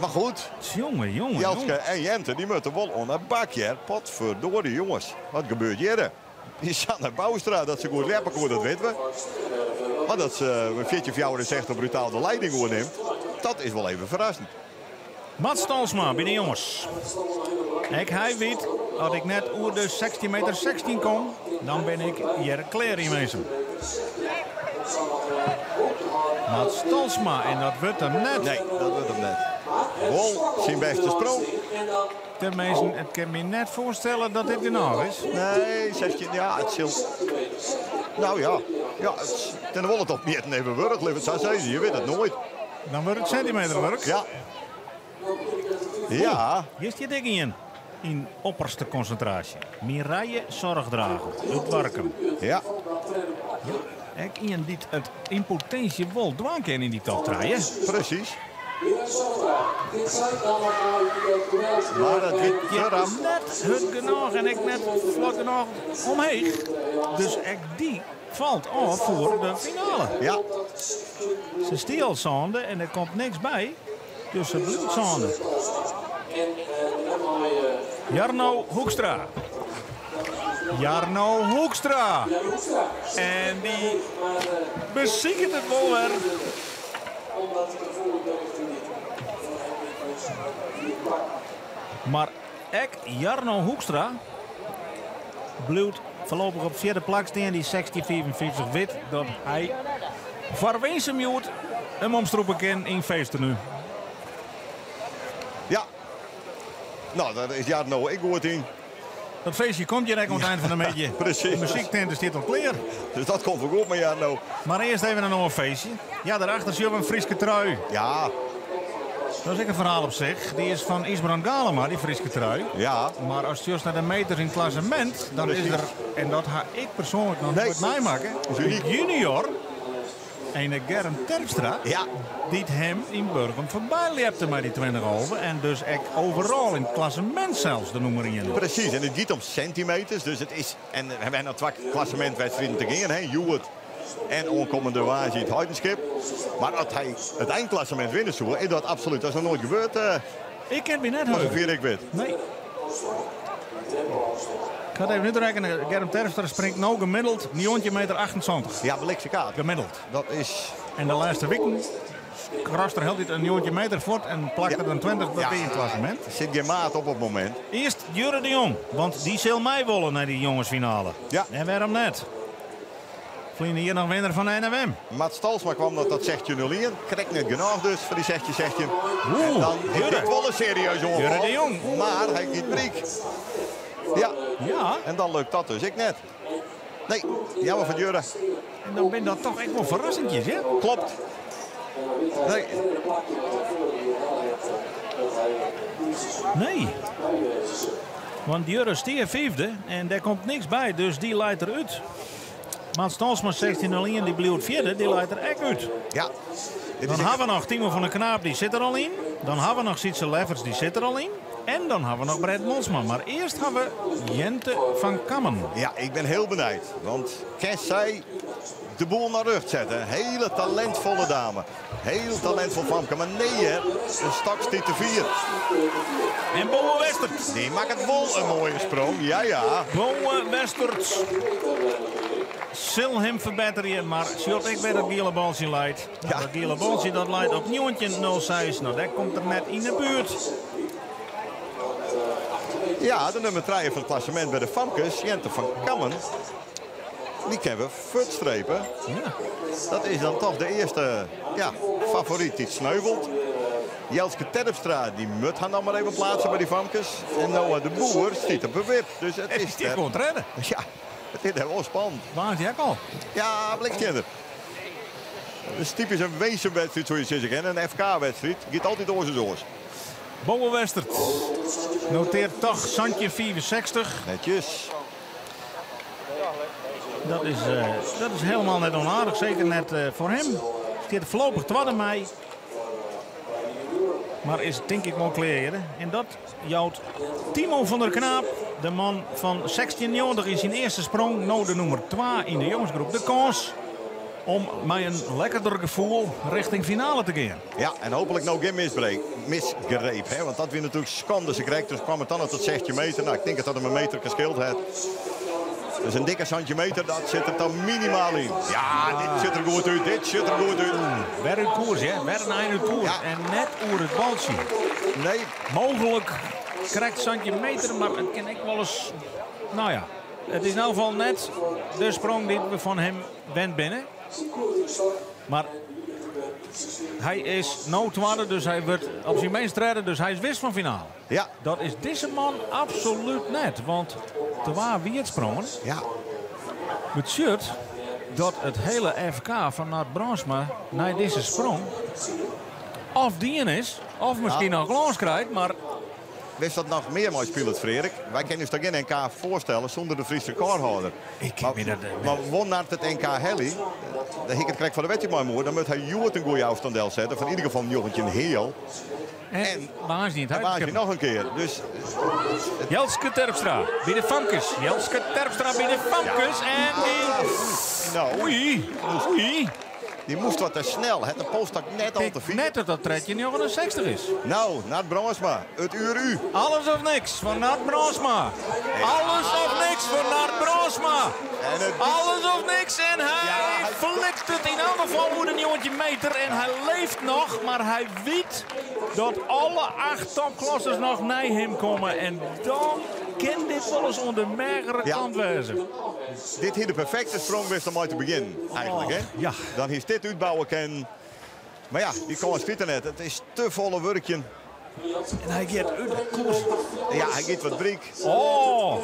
Maar goed, Jongen. Jelske en Jente, die moeten wel onder een bakje. Potverdorie jongens, wat gebeurt hier? Die Sanne Boustra, dat ze goed leppen kon, dat weten we. Maar dat ze een 40-64 brutaal de leiding neemt, dat is wel even verrassend. Mats Stalsma bij de jongens. Hij weet, als ik net over de 16 meter 16 kom, dan ben ik hier klaar in wezen. Mats Stalsma, en dat wordt hem net. Nee, dat wordt hem net. Wol, zijn beste sprong. Tenminste, het kan me net voorstellen dat dit genoeg is. Nee, 16, ja, het zil. Nou ja, ten wil het op niet even werk, lieve het zou zeggen, je weet het nooit. Dan wordt het centimeterwerk. Ja. Ja. Hier is je ding in opperste concentratie. Mireille Zorgdrager, uit Warkum. Ja. Ik iemand die het in potentie wel dwang kan in die top 3. Precies. Maar dat weet Ja, net het genoeg en ik net vlot genoeg omheen. Dus ik die valt af voor de finale. Ja. Ze stilzonde en er komt niks bij. Dus ze bloedzonde. Jarno Hoekstra. Jarno Hoekstra. En die beziekert het wel weer. Maar ik, Jarno Hoekstra, blijft voorlopig op 4e plek staan. Die 1654 wit. Dat hij verwezen moet hem omstroepen kan in feesten nu. Ja. Nou, dat is Jarno. Ik hoor het in. Dat feestje komt je direct aan het eind van de beetje. Precies. De muziektent is dit al klaar. Dus dat komt wel goed met Jarno. Maar eerst even een ander feestje. Ja, daarachter zie je een Frieske trui. Ja. Dat is ook een verhaal op zich. Die is van Isbrand Galema, die Frieske trui. Ja. Maar als je naar de meters in het klassement, dan Precies. is er, en dat ga ik persoonlijk nog Nee. nooit meemaken, Is uniek. een junior, een Germ Terpstra, Ja. die hem in Burgum voorbij liepte met die 20 over. En dus ik overal in het klassement zelfs de nummer 1. Precies. En het gaat om centimeters. Dus het is... En we hebben nog 2 klassementwedstrijden te gaan. Hè. Hewitt en onkomende Wazi het Heidenschip. Maar als hij het eindklassement winnen zou, is dat absoluut. Dat is nog nooit gebeurd. Ik ken me net hoor. Zover ik weet. Nee. Ik ga het even niet rekenen. Germ Terpstra springt nou gemiddeld 9,28 meter. Ja, Belikse kaart. Gemiddeld. Dat is... En de laatste weken krast er heel dit een 9 meter voort en plakt er een 20 bij in het klassement. Er zit geen maat op het moment. Eerst Jure de Jong, want die zal mij willen naar die jongensfinale. Ja. En waarom net? Vliegen hier nog winnaar van de NWM. Mats Stalsma kwam dat 16-0 krijgt net genoeg dus voor die 16-16. Oeh, En dan is Jure. dit wel een serieus ongeval. Jure de Jong. Maar hij giet briek. Ja, Ja, en dan lukt dat dus. Ik net. Nee, jammer van Jure. en dan ben dat toch echt wel verrassendjes, hè? Klopt. Nee, Nee. Want Jure stier 5e en daar komt niks bij, dus die leidt eruit. Mats Stolsma 16-01, die blijft 4e, die leidt er echt uit. ja. Dit Dan is hebben we nog Timo van der Knaap, die zit er al in. Dan hebben we nog Sietse Leffers, die zit er al in. En dan hebben we nog Brett Monsman. Maar eerst hebben we Jente van Kammen. Ja, ik ben heel benieuwd. Want Kes zei de boel naar rug zetten. Hele talentvolle dame. Heel talentvol Famke. Maar nee, hè. Een stak stiet te 4. En Boe Westert. Die maakt het wel een mooie sprong. Ja, ja. Boe Westert. Zal hem verbeteren, maar Sjot, ik weet dat Giele Balsje leidt. Ja. Dat Giele Balsje dat leidt op 0,06. Nou, dat komt er net in de buurt. Ja, de nummer 3 van het klassement bij de Famkes, Jente van Kammen. Die kennen we futstrepen. Ja. Dat is dan toch de eerste favoriet die sneuvelt. Jelske Terpstra, die moet gaan dan maar even plaatsen bij die Famkes. En Noah de Boer zit op een wip. Dus het Het is is die gewoon redden. ja, het is wel spannend. Waar is die ook al? Ja, blikskinder. Het is typisch een wezenwedstrijd, zoals je zegt. En een FK-wedstrijd. Gaat altijd door zijn oors. Boe Westert. Noteert toch Santje 64. Netjes. Dat is helemaal net onaardig. Zeker net voor hem. Staat voorlopig 2 mei. Maar is denk ik wel klaar. En dat jouwt Timo van der Knaap. De man van 1690 in zijn eerste sprong. Nou de nummer 2 in de jongensgroep. De kans om met een lekkerder gevoel richting finale te gaan. Ja, en hopelijk nou geen misgreep. Hè? Want dat weer natuurlijk schande. Ze kreeg, dus kwam het dan tot 16 meter. Nou, ik denk dat hem een meter gescheeld heeft. Dus een dikke centimeter, dat zit er dan minimaal in. Ja, dit zit er goed uit. Dit zit er goed uit. Weer uit koers, hè? Weer een eind uit koers. Ja. En net over het baltje. Nee, Mogelijk krijgt Santje meter, maar het kan ik wel eens... Nou ja, het is in ieder geval net de sprong die we van hem wend binnen. Maar hij is nou tweede, dus hij wordt op zijn meest redden, dus hij is wist van finale. ja, Dat is deze man absoluut net, want te waar wie het sprongen, ja. betekent dat het hele FK van Nat Bransma naar deze sprong of die is, of misschien nog glans krijgt, maar wist dat nog meer mooi speelt, Frederik. Wij kunnen ons daar geen NK voorstellen zonder de Friese recordhouder. Maar won naar het NK Helly, dan heb ik het krijg van de wetje maar mooi. Dan moet hij Joert een goede afstandel zetten. Van in ieder geval Jochentje heel. En Baas niet. dan was je nog een keer. Dus Jelske Terpstra bij de Famkes. Jelske Terpstra bij de Famkes. En die... nou, Oei. die moest wat te snel. Het de post had net al te Ik veel. net dat dat tredje 69 is. Nou, Nat Bronsma, het uur u. Alles of niks van Nat Bronsma. Alles of niks voor Nat Bronsma. En het- Alles of niks. En hij flikt het in ieder geval hoe een jongetje meter. En hij leeft nog, maar hij weet dat alle 8 topklassers nog naar hem komen. En dan kan dit wel eens onder de magere Ja. kant wezen. Dit hier de perfecte sprong wist om uit te beginnen, eigenlijk. Hè? ja. Dan is dit uitbouwen kan. Maar ja, die kan het net. Het is te volle werkje. En hij gaat uit de koers. Ja, hij geeft wat briek. Oh,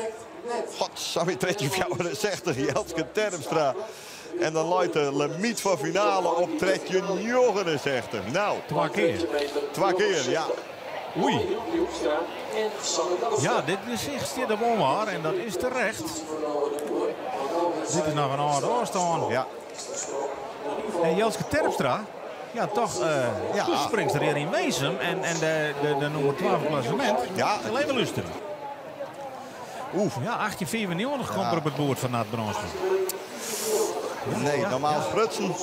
Godsamme, tredje 64, Jelske Terpstra. En dan luidt de limiet van finale op tredje 69. Nou, 2 keer. 2 keer, ja. Oei. Ja, dit is echt de bomwaar en dat is terecht. Dit is nog een oude oorstaan. Ja, En Jelske Terpstra, ja toch, toespringster hier in Weesum en de nummer 12 klassement. Ja. Even luisteren. oef. Ja, 1894 komt er op het boord van Nat Bronsma. Nee, normaal sprutsen.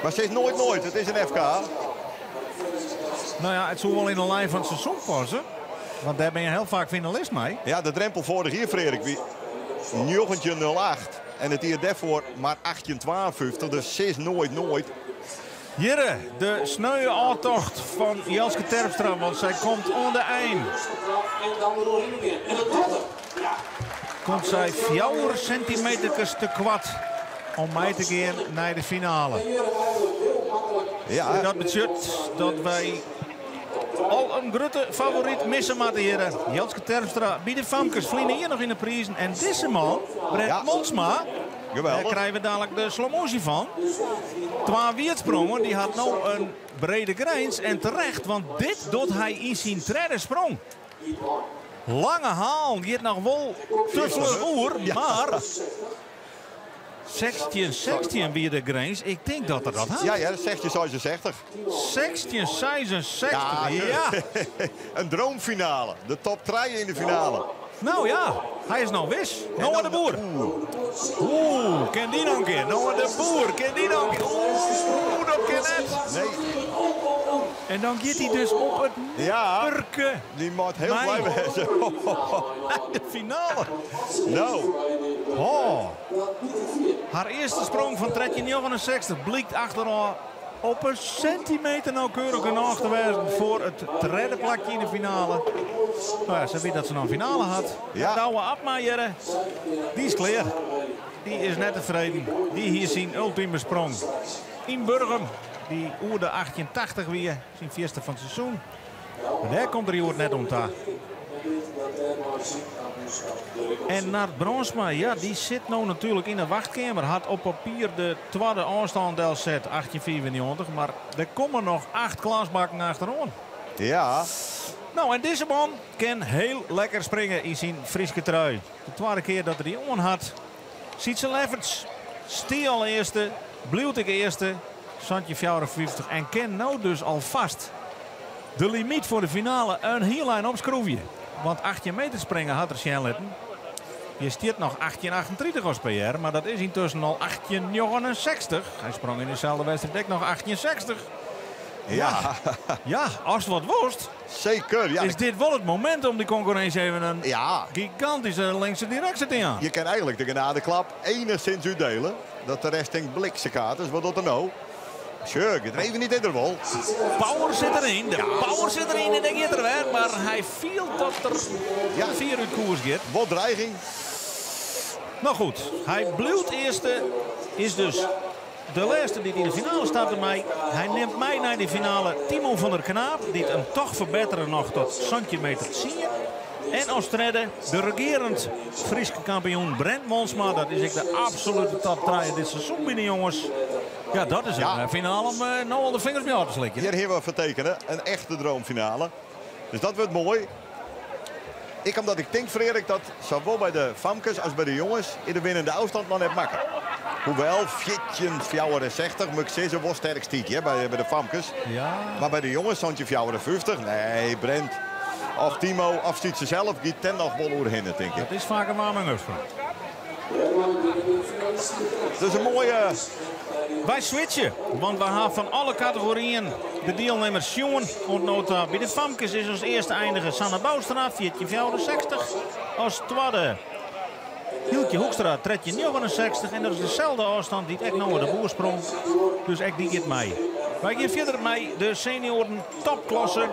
Maar ze is nooit. Het is een FK. Nou ja, het zou wel in de lijn van het seizoen passen. Want daar ben je heel vaak finalist mee. Ja, de drempel vorig hier, Frederik. Wie 908. En het hier daarvoor maar 1852. Dus ze is nooit. Hier, de sneuwe aantocht van Jelske Terpstra, want zij komt onder eind. En dan de rolling weer. En dat doet het. Ja. Komt zij 4 centimeters te kwad om mij te gaan naar de finale. En Ja, dat betekent dat wij al een grote favoriet missen moeten heren. Jelske Terpstra bij de Famkes vliegen hier nog in de prijzen. En deze man, Brent Ja. Monsma, daar geweldig. krijgen we dadelijk de slow motion van. 2 weersprongen, die had nou een brede grens. En terecht, want dit doet hij in zijn tweede sprong. Lange haal, die heeft nog wel te vlug oer, maar 16 weer de grens. Ik denk dat dat had. Ja, dat zegt je 66. 1666, Ja, ja. een droomfinale. De top 3 in de finale. Nou ja, hij is nou wis. Noah de Boer. Oeh, ken die nog een keer. Noah de Boer, ken die nog een keer. Oeh, dat ken het. Nee, En dan gaat hij dus op het ja, Urke. die moet heel Mijn. blij wezen. De finale. Nou, Oh. Haar eerste sprong van tredje 69 blijkt achteraan op een centimeter nauwkeurig genoeg te wijzen voor het derde plakje in de finale. Nou ja, ze weet dat ze nog een finale had. Ja. Douwe Abmaier, die is klaar. Die is net tevreden. Die hier zijn ultieme sprong. In Burgum, die oerde 88 weer, zijn eerste van het seizoen. En daar komt er hier net om ta. En Nat Bronsma, ja, die zit nou natuurlijk in de wachtkamer. Had op papier de tweede aanstaandel set 1894. Maar er komen nog 8 klasbakken achteraan. ja. Nou, en deze man kan heel lekker springen in zijn Friese trui. De tweede keer dat hij die on had. Ziet ze Lefferts. Stiel eerste. Blijft eerste. Santje 54. En kan nou dus alvast de limiet voor de finale een heel lijn opschroeven. Want 18 meter springen had er Sjenletten. Je stiert nog 1838 als PR, maar dat is intussen al 1869. Hij sprong in dezelfde wedstrijd ook nog 1860. Ja, Ja, als het wat worst, zeker. Ja, is dit wel het moment om die concurrentie even een ja, gigantische linkse directie te gaan. je kan eigenlijk de genadeklap enigszins uitdelen. Dat de rest denkt bliksemkaart is, wat dat er nou? Sure, het er even niet in de wol. Power zit erin, de power zit erin en dan gaat er weer. Maar hij viel dat er Ja. 4 uur koers gaat. Wat dreiging. Nou goed, hij blijft eerste, is dus de laatste die in de finale staat bij mij. Hij neemt mij naar de finale Timo van der Knaap. Die hem toch verbeteren nog tot centimeter 10. En als derde de regerend Friese kampioen Brent Monsma. Dat is de absolute top 3 dit seizoen binnen, jongens. Ja, dat is een finale om nou al de vingers mee aan te slikken. Hier hebben we vertekenen. Een echte droomfinale. Dus dat wordt mooi. Omdat ik denk, Frederik, dat zowel bij de Famkes als bij de jongens in de winnende afstand nog net makken. Hoewel, 64, moet ik zeggen, was sterk stiekje bij de Famkes. Ja. Maar bij de jongens stond je 50. Nee, Brent of Timo of ziet ze zelf, die ten nog wel oerheen, denk ik. Dat is vaak een warming uitspraak. Dat is een mooie... Wij switchen, want we gaan van alle categorieën de deelnemers jongen ontnota. Bij de Famkes is ons eerste eindige Sanne Boustra, 64. Als tweede Hieltje Hoekstra, 69. En dat is dezelfde afstand die ik nou de boer sprong. Dus ik die het mij. Wij gaan verder mee de senioren topklasse.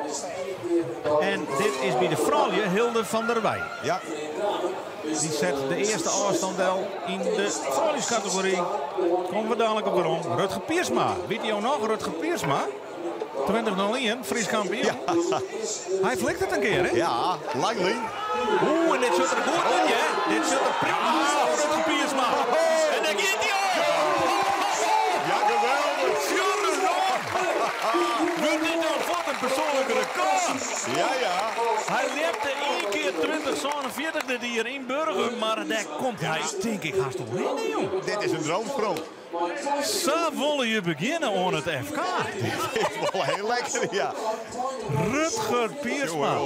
En dit is bij de vrouwje Hilde van der Wij. Ja. Die zet de eerste afstand al in de vrouwenscategorie. Komen we dadelijk op de rond. Rutger Piersma. Weet je nog, Rutger Piersma? 2001, Fries kampioen. Ja. Hij flikt het een keer, hè? Ja, Langley. Oeh, en dit zit er goed in, hè? Dit zit er prima voor Rutger Piersma. En dan gaat hij ook. Ja, geweldig. Wordt dit nou voor een persoonlijke record? Ja, ja. Hij leefde 1 keer 2047 dit hier in Burgum, maar daar komt hij, denk ik, haast toch in, jong. Dit is een droomsprong. Zo willen je beginnen aan het FK. Dit is wel heel lekker, ja. Rutger Piersma.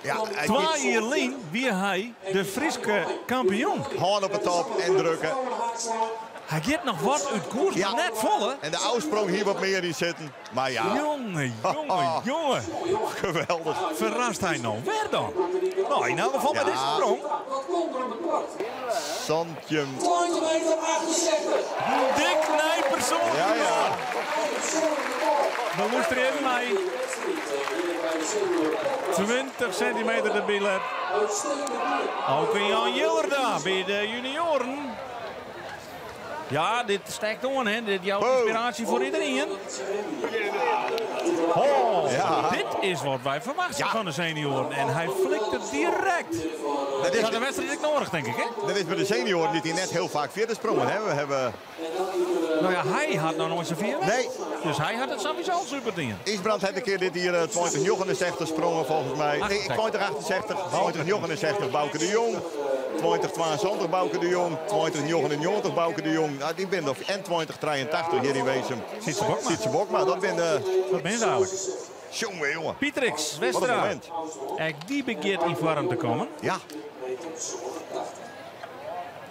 Ja, 2 jaar lang wie hij de Friese kampioen. Hand op het top en drukken. Hij gaat nog wat uit koers, maar net vol, hè? En de oudsprong hier wat meer in zitten. Maar ja. Jongen. Geweldig. Verrast hij nou weer dan? Nou, in elk geval bij deze sprong. Santje. Dik Nijpersoon. Ja. Dan moest er even mee. 20 centimeter de billet. Ook een Jan Jiller daar bij de junioren. Ja, dit stijgt on, hè. Dit is jouw inspiratie voor iedereen. Oh, ja. Dit is wat wij verwachten van de senioren. En hij flikt het direct. Dat is de wedstrijd ik nodig, denk ik, hè? Dat is bij de senioren niet die net heel vaak verder sprongen, hè. We hebben... Nou ja, hij had nog nooit zoveel. Nee. Dus hij had het sowieso super dingen. Isbrand heeft een keer dit hier 2069 sprongen volgens mij. Nee, 2068, 2069 Bouke de Jong. 2022 Bouke de Jong. 2099 Bouke de Jong. Nou, die bent en 2083 hier in Weesum. Sietse Bokma. Dat ben Wat ben je eigenlijk? jongen. Pietrix, Wat een Westra. moment. Die begint in vorm te komen. Ja.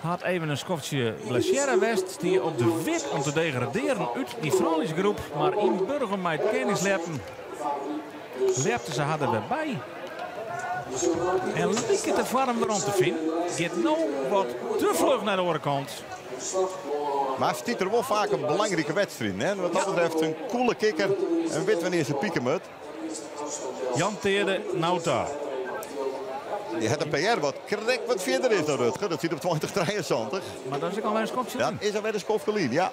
Had even een skofje blessure West die op de wit om te degraderen uit die Frans groep. Maar in Burgum met kennisleppen lepte ze hadden weer bij. En liep het er warm weer om te vinden. Gaat nou wat te vlug naar de overkant. Maar hij stiet er wel vaak een belangrijke wedstrijd. Hè? Wat dat betreft een coole kikker. En weet wanneer ze pieken moet. Jan Teerde Nauta. Die heeft een PR wat correct wat verder is dan Rutger. Dat zit op 2073. Maar dat is ook alweer een skofje. Ja, is er weer een skofgelien, ja.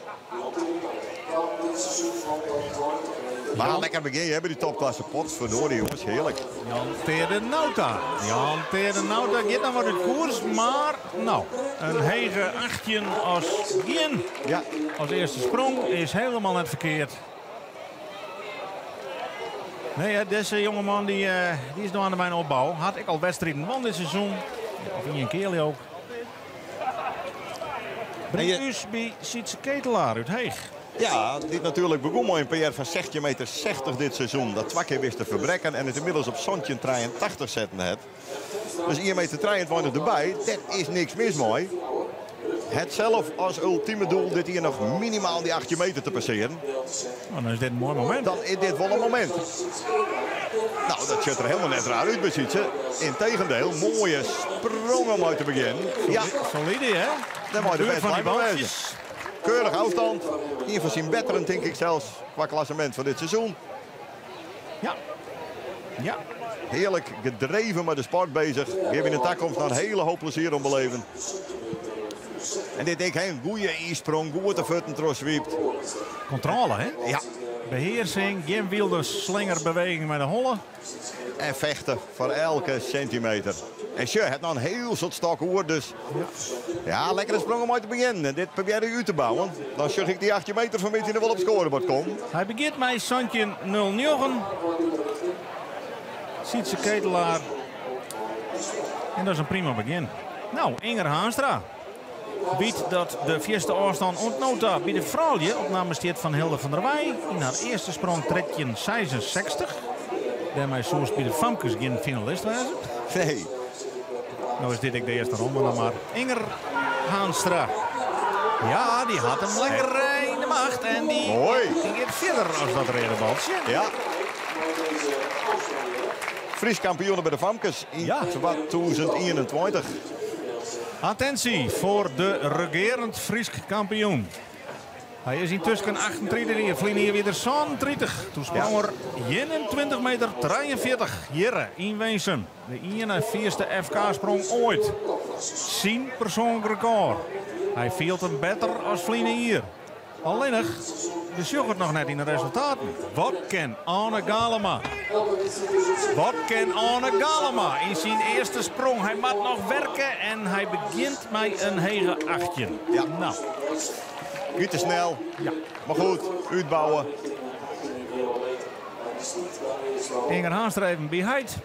Maar lekker begin, je hebt die topklasse pot. Verdorie jongens, heerlijk. Jan Teerde Nauta. Jan Teerde Nauta gaat nog wat uit koers. Maar nou, een hege achtje als Gien. Ja. Als eerste sprong is helemaal net verkeerd. Nee, hè, deze jongeman die is nog aan mijn opbouw. Had ik al wedstrijden van dit seizoen. Of Ian Keely ook. Brengt dus bij Sietse Ketelaar uit Heeg. Ja, die natuurlijk begon mooi een PR van 16,60 meter dit seizoen. Dat 2 keer wist te verbreken en het inmiddels op Sontje 83 zetten het. Dus 1,23 meter erbij, dat is niks mis mooi. Het zelf als ultieme doel dit hier nog minimaal die 8 meter te passeren. Nou, dan is dit een mooi moment. Dan is dit wel een moment. Nou, dat ziet er helemaal net raar uit bij Sietse. Integendeel, mooie sprong om uit te beginnen. Ja, solide, hè? dan moet je de best van die bij wezen. balletjes. Keurig afstand. Hier van zien betterend, denk ik zelfs, qua klassement van dit seizoen. Ja. Ja. Heerlijk gedreven met de sport bezig. Weer in de takkomst naar een hele hoop plezier om beleven. En dit denk ik een goede e-sprong, goede voeten terugzwiept. Controle, hè? Ja. Beheersing, geen wilde slingerbeweging met de hollen. en vechten voor elke centimeter. En je hebt nou een heel soort stok hoor, dus ja, lekkere sprong om uit te beginnen. En dit probeer je uit te bouwen. Dan zag ik die 18 meter van mij die er wel op scorebord komen. Hij begint met Santje 0-9. Ziet ze Ketelaar. En dat is een prima begin. Nou, Inger Haanstra biedt dat de eerste afstand ontnota bij de vrouwje. Opname steert van Hilde van der Wij. In haar eerste sprong tredje 66. Daarmee zoals bij de Famkes geen finalist was. Nee. Nou is dit ik de eerste ronde nog maar. Inger Haanstra. Ja, die had hem lekker in de macht. En die gaat verder als dat redenbaltje. Ja. Fries kampioen bij de Famkes in 2021. Attentie voor de regerend Fries kampioen. Hij is intussen 38 en vliegen hier weer 30. Toen sprong er 21 meter 43. Hier in Weensum. De 41ste FK-sprong ooit. 10 persoonlijk record. Hij viel hem beter als vliegen hier. Alleen nog, we zoeken het nog net in de resultaten. Wat kan Arne Galema? Wat kan Arne Galema in zijn eerste sprong? Hij moet nog werken en hij begint met een hege 8. Ja. Nou. Niet te snel, ja. Maar goed, uitbouwen. Inger Haanstra even behind.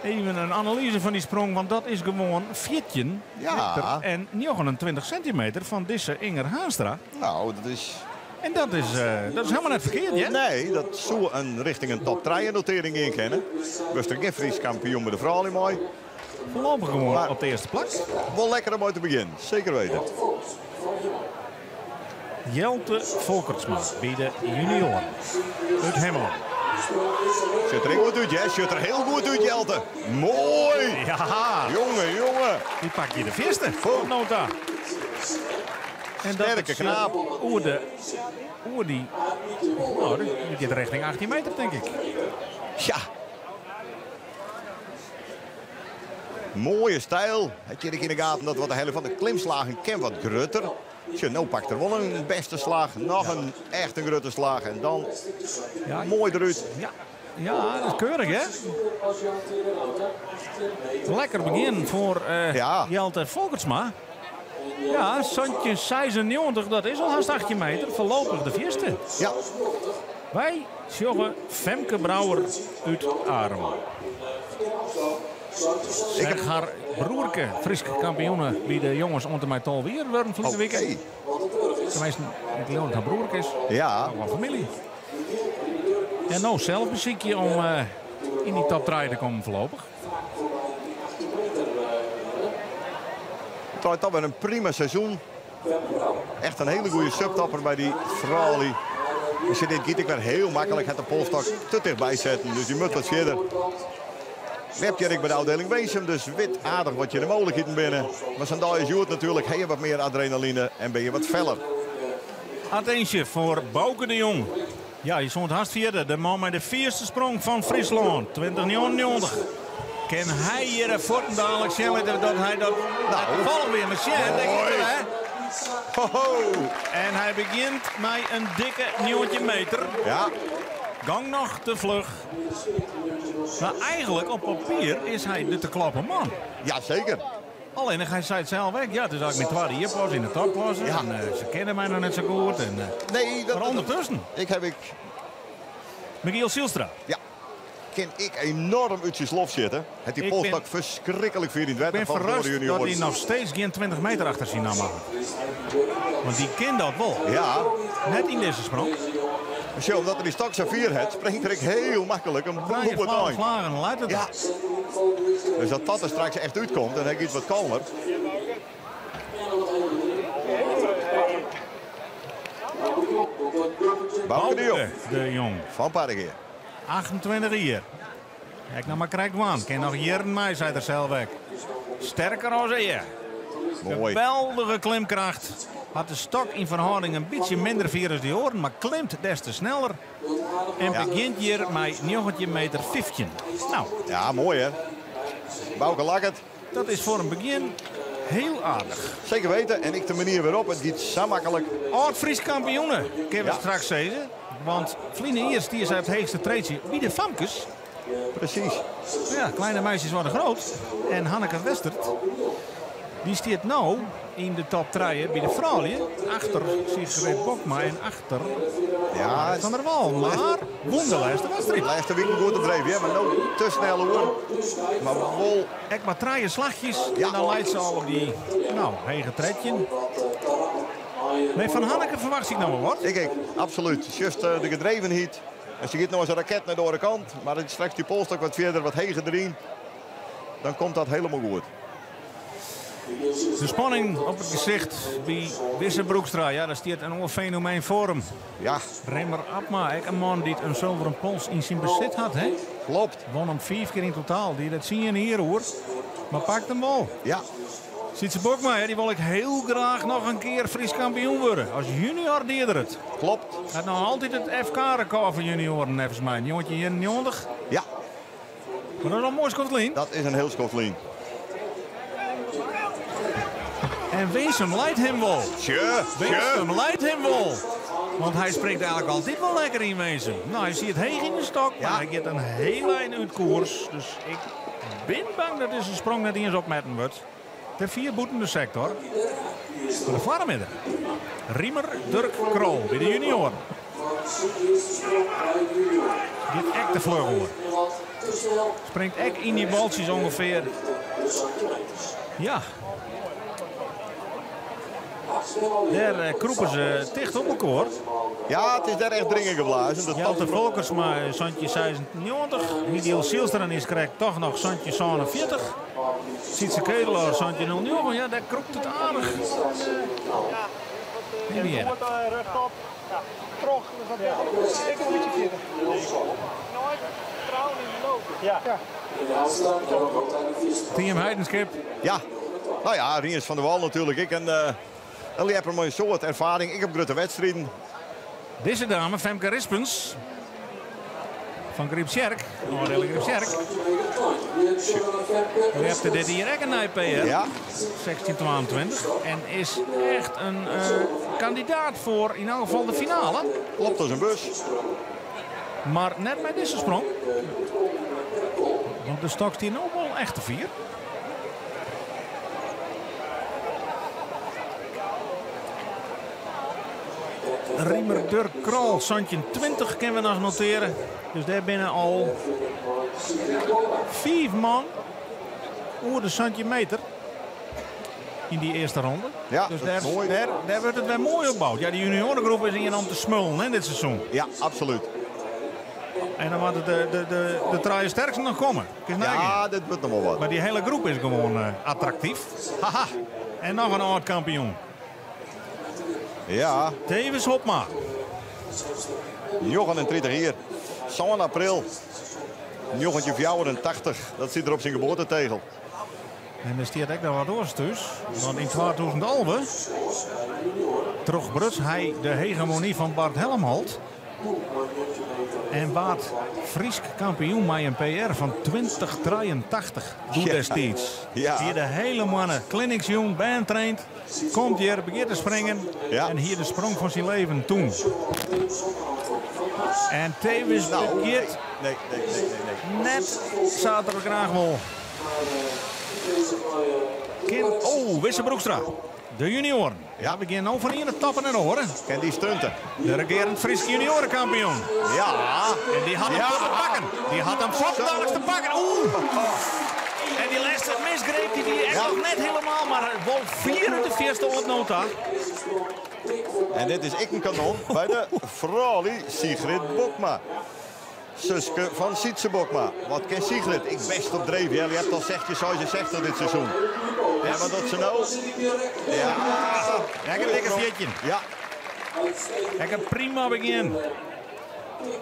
Even een analyse van die sprong, want dat is gewoon 14 meter en 29 centimeter van deze Inger Haanstra. Nou, dat is... En dat is helemaal net verkeerd, hè? Nee, dat zou een richting een top 3 notering in kennen. Was er geen Fries kampioen met de vrouwen mooi. Voorlopig gewoon maar op de eerste plek. Wel lekker om uit te beginnen, zeker weten. Jelte Volkertsma bij de junioren uit Hemelen. Zit er heel goed uit, hè? Zit er heel goed uit, Jelte. Mooi! Ja! Jongen. Die pak je de eerste. Voor nota. En sterke knaap. Die gaat richting 18 meter, denk ik. Ja. Mooie stijl. Het je in de gaten dat wat de helft van de klimslagen ken wat grutter. Nou pakt er wel een beste slag. Nog een echt een grote slag. En dan mooi eruit. Ja, dat is keurig, hè? Lekker begin voor Jelte Volkertsma. Ja, Santje 96, dat is al haast 18 meter. Voorlopig de eerste. Ja. Wij joggen Femke Brouwer uit Arem. Ik heb haar broerke, Friese kampioenen bij de jongens onder mijn tol weer worden volgende week. Tenminste, ik geloof dat haar broerke is. Ja. Van familie. En nou zelf beziekje om in die top 3 te komen voorlopig. Het was een prima seizoen. Echt een hele goede subtopper bij die Frali. Als je dit giet, ik werd heel makkelijk het de polstok te dichtbij zetten. Dus die moet wat verder. Heb je bij de afdeling Weensum, dus wit aardig wat je de mogelijkheden binnen. Maar zo'n dag is Joert natuurlijk, heb je wat meer adrenaline en ben je wat feller. Attentie voor Bouke de Jong. Ja, je stond haast vierde. De man met de eerste sprong van Friesland. 2099. Kan hij hier een voeten dadelijk zien dat hij dat toevallig weer met Sjen, denk ik wel, hè? En hij begint met een dikke 9 meter. Ja. Gang nog te vlug. Maar eigenlijk op papier is hij de te klappen man. Ja, zeker. Alleen hij zei het zelf weg. Ja, het is eigenlijk met 2 hier pas in de topklasse. Ja. En ze kennen mij nog net zo goed. En, nee, dat, maar ondertussen. Michiel Zielstra. Ja. Ken ik enorm uit zijn slof zitten. Het die polstok verschrikkelijk 24 van de junior. Ik ben verrast dat hij nog steeds geen 20 meter achter zijn naam mag. Want die kent dat wel. Ja. Net in deze sprong. Zo, omdat er die stok zo 4 heeft, springt er heel makkelijk een boel op het eind. Vlagen, luidt het. Ja. Dus dat er straks echt uitkomt, dan heb ik iets wat kalmer. Bouke de Jong. Van Pargeer. 28 hier. Kijk nou maar krijgt aan. Ken nog jaren mij, zei er zelf weg. Sterker als hij. Mooi. Geweldige klimkracht. Had de stok in verhouding een beetje minder vier als die horen, maar klimt des te sneller. En begint hier met 9 meter 15. Nou. Ja, mooi hè. Bouke Lakkert. Dat is voor een begin heel aardig. Zeker weten. En ik de manier waarop het gaat zo makkelijk. Oud-Fries kampioenen, kunnen we straks zeggen. Want Vliene eerst die is uit het heegste treedje. Wie de Famkes. Precies. Ja, kleine meisjes worden groot. En Hanneke Westert, die staat nou in de top 3 bij de vrouwen. Achter Sigrid Bokma en achter Ja, Van der Wal. Maar wonderlijst de wedstrijd. blijft de winkel goed te drijven, ja, maar nou te snel hoor. Maar wel, Echt maar 3 slagjes Ja. en dan leidt ze al op die, nou, hege tredje. Nee, van Hanneke verwacht ik nou wel wat. ik, absoluut. Just de gedrevenheid. En ze gaat nou als een raket naar de andere kant, maar als je straks die polstok wat verder, wat heger erin, dan komt dat helemaal goed. De spanning op het gezicht bij Wisse Broekstra. Ja, dat staat een oor fenomeen voor hem. Ja, Remmer Abma, ook een man die een zilveren pols in zijn bezit had. Hè? klopt. Won hem 5 keer in totaal. Die dat zie je hier hoor. Maar pakt hem wel. Ja, Sietse Bokma, die wil ik heel graag nog een keer Fries kampioen worden. Als junior deed het. klopt. Hij had nou altijd het FK-record van junioren, volgens mij. Jongetje 91. Ja, Maar dat is al mooi Scotland. dat is een heel Scotland. En Weesum leidt hem wel. Tje. Weesum leidt hem wel. Want hij spreekt eigenlijk altijd wel lekker in Weesum. Nou, hij ziet heeg in de stok, maar hij gaat een heel lijn uit koers. Dus ik ben bang dat deze sprong net eens opmetten wordt. De 4 boetende sector. Voor de varmiddag. Riemer Dirk Krol bij de junioren. Dit echt de vlug hoor. Springt echt in die baltjes ongeveer. Ja. Daar kroepen ze dicht op elkaar. Ja, het is daar echt dringend geblazen. Dat Jelte Volkersma, Santje 96. Michiel Sielsteren is krijgt toch nog Santje 47. Sietse Kedelaar, Santje 09. Ja, daar kroept het aardig. Niet meer. Rechtop. Ja, trog. Ik een beetje verder. Nooit vertrouwen in de loop. Ja. Team Heidenskip. Ja, nou ja, Riens van der Wal natuurlijk. Ik en die hebben maar een soort ervaring. Ik heb grote wedstrijden. Deze dame, Femke Rispens. Van Griepsjerk. Oordeel Griepsjerk. U hebt dit hier ook een IP, hè? Ja, 1622. En is echt een kandidaat voor in elk geval de finale. klopt als een bus. Maar net met deze sprong. Want de stok die nou wel echt te 4. Riemer Dirk Krol, Santje 20 kunnen we nog noteren. Dus daar binnen al 5 man over de Santje meter. In die eerste ronde. Ja, dus dat is daar, mooi. daar wordt het weer mooi opgebouwd. Ja, die juniorengroep is hier om te smullen hè, dit seizoen. Ja, absoluut. En dan wordt de traaien sterkste nog komen. Kijk naar Ja, dit wordt nog wel wat. Maar die hele groep is gewoon attractief. Haha. En nog een oud kampioen. Ja, Tevens Hopma. 39 hier. Zo'n april. 84. Dat zit er op zijn geboortetegel. En er staat ook nog wat oorstuurs. Want in 2011 trok Bruts hij de hegemonie van Bart Helmholt. En Bart Friesk kampioen met een PR van 2083. Doe Ja. destijds. Ja. Hier de hele mannen. Clinicsjong, band traint. Komt hier, begint te springen. Ja. En hier de sprong van zijn leven toen. En tevens Nou, begeert nee. net zaterdag graag wel. Oh, Wisse Broekstra. De junioren. Ja, we beginnen nou van hier te tappen en horen. Ken die stunten. De regerend Friese juniorenkampioen. Ja. En die had hem Ja. te pakken. Die had hem dadelijk te pakken. Oeh. En die laatste misgreep die echt nog net helemaal. Maar wel 44 op het nota. En dit is ik een kanon bij de Frali Sigrid Bokma. Suske van Sietse Bokma. Wat ken Sigrid? Ik best op dreef. Ja, je hebt al zegjes zoals je zegt al dit seizoen. Ja, wat doet ze nou? Ja. Ik heb lekker viertje. Ja, Ik heb prima begin.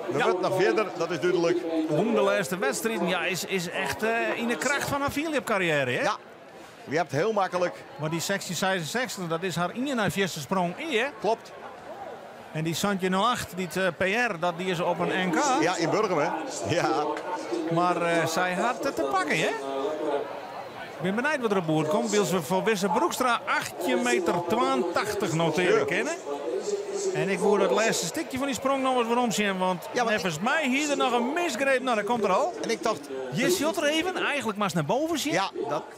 we wordt nog verder, dat is duidelijk. Hoe de laatste wedstrijden ja, is echt in de kracht van haar Philip-carrière. Hè? Ja, je hebt heel makkelijk. Maar die sectie 66, dat is haar in haar eerste sprong in. Hè? Klopt. En die Santje 08, die PR, dat die is op een NK. Ja, in Burgum, hè? Ja. Maar zij had het te pakken, hè? Ik ben benieuwd wat er op boord komt. Wil ze voor Wisse Broekstra 8,82 meter noteren kennen? En ik wil het laatste stukje van die sprong nog eens waarom zien. Want Ja, maar volgens mij hier er nog een misgreep. Nou, dat komt er al. En ik dacht, Je zult er even. Eigenlijk maar eens naar boven zien. ja,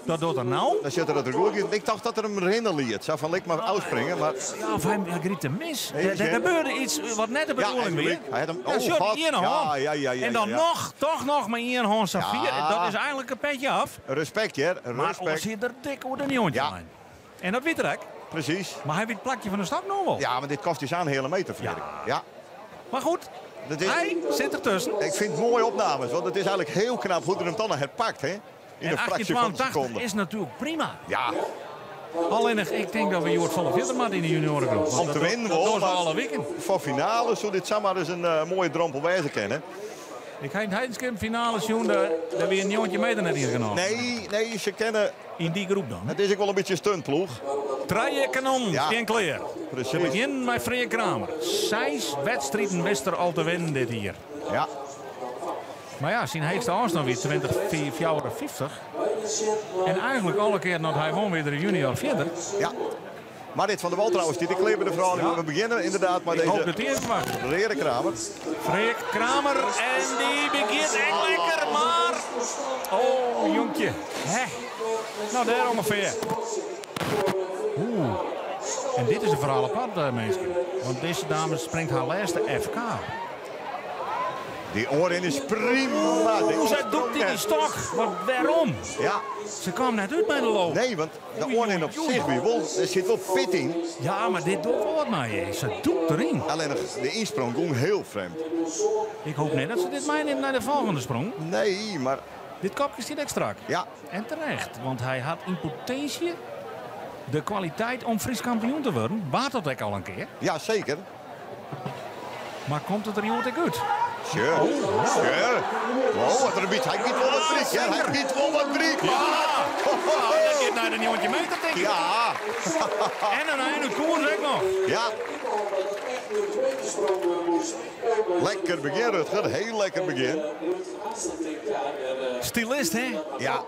Dat doet er nou. dan zit er dat er goed in. Ik dacht dat er hem erin liet. Zo van, ik maar uitspringen, maar... Ja, of hij griep te mis. Nee, Er gebeurde iets wat net de bedoeling weer. hij had hem... Ja, shot, God. één hand. Ja. En dan toch nog maar één hand Safir. Ja. Dat is eigenlijk een petje af. Respect, hè. Maar Respect. ons zit er dik over de nieuwtje. Ja. En dat weet ik. Precies. Maar hij weet het plakje van de stak nog wel. Ja, maar dit kost dus aan een hele meter, Frederik. Ja. Maar goed, Dat is, hij zit ertussen. ik vind het mooie opnames, want het is eigenlijk heel knap hoe er hem dan nog herpakt, hè. In En een fractie van een 1882 seconde. is natuurlijk prima. Ja, Alleen ik denk dat we Joort van der Vildermaat in de juniorengroep. om te winnen Dat wel. doen ze maar alle weken. voor finale zou dit zomaar eens een mooie drompel wijzen kennen. Ik ga in het Heidenskip finale zien, daar weer een nieuwtje meter net hier genomen. Nee, ze kennen... In die groep dan. Het is ook wel een beetje een stuntploeg. Treien kanon, Ja. geen kleer. Precies. We beginnen met Freek Kramer. 6 wedstrijden wist er al te winnen dit hier. Ja, Maar ja, zijn heetste afstand weer 2054. En eigenlijk alle keer dat hij gewoon weer de junior verder. ja. Marit van der Wal trouwens, die kleber de vrouw. We beginnen inderdaad met Ik hoop deze dat hij even wacht. Rere Kramer. Freek Kramer en die begint echt lekker, maar... Oh, jonkje. Hè. Nou, daar ongeveer. Oeh. En dit is een verhaal apart, mensen. Want deze dame springt haar laatste FK. Die oren is prima. Hoe zij doet die stok? Maar waarom? Ja, Ze kwam net uit bij de loop. nee, want de oren op zich weer wel. Er zit wel pit in. Ja, maar dit doet wel wat mee. Ze doet erin. Alleen de insprong ging heel vreemd. Ik hoop niet dat ze dit meeneemt naar de volgende sprong. Nee, maar Dit kopje zit echt strak. ja. En terecht, want hij had in potentie de kwaliteit om Fries kampioen te worden. Baat dat ook al een keer. Ja, zeker. Maar komt het er niet uit? Sure. Sure. Oh, wat er biedt. Hij biedt wel wat briek. Ja, hij biedt wel wat briek. Ja. Dat gaat naar de nieuwtje meter, denk ik. Ja. En een einde koers ook nog. Ja. Lekker begin, Rutger. Heel lekker begin. Stilist, hè? Ja.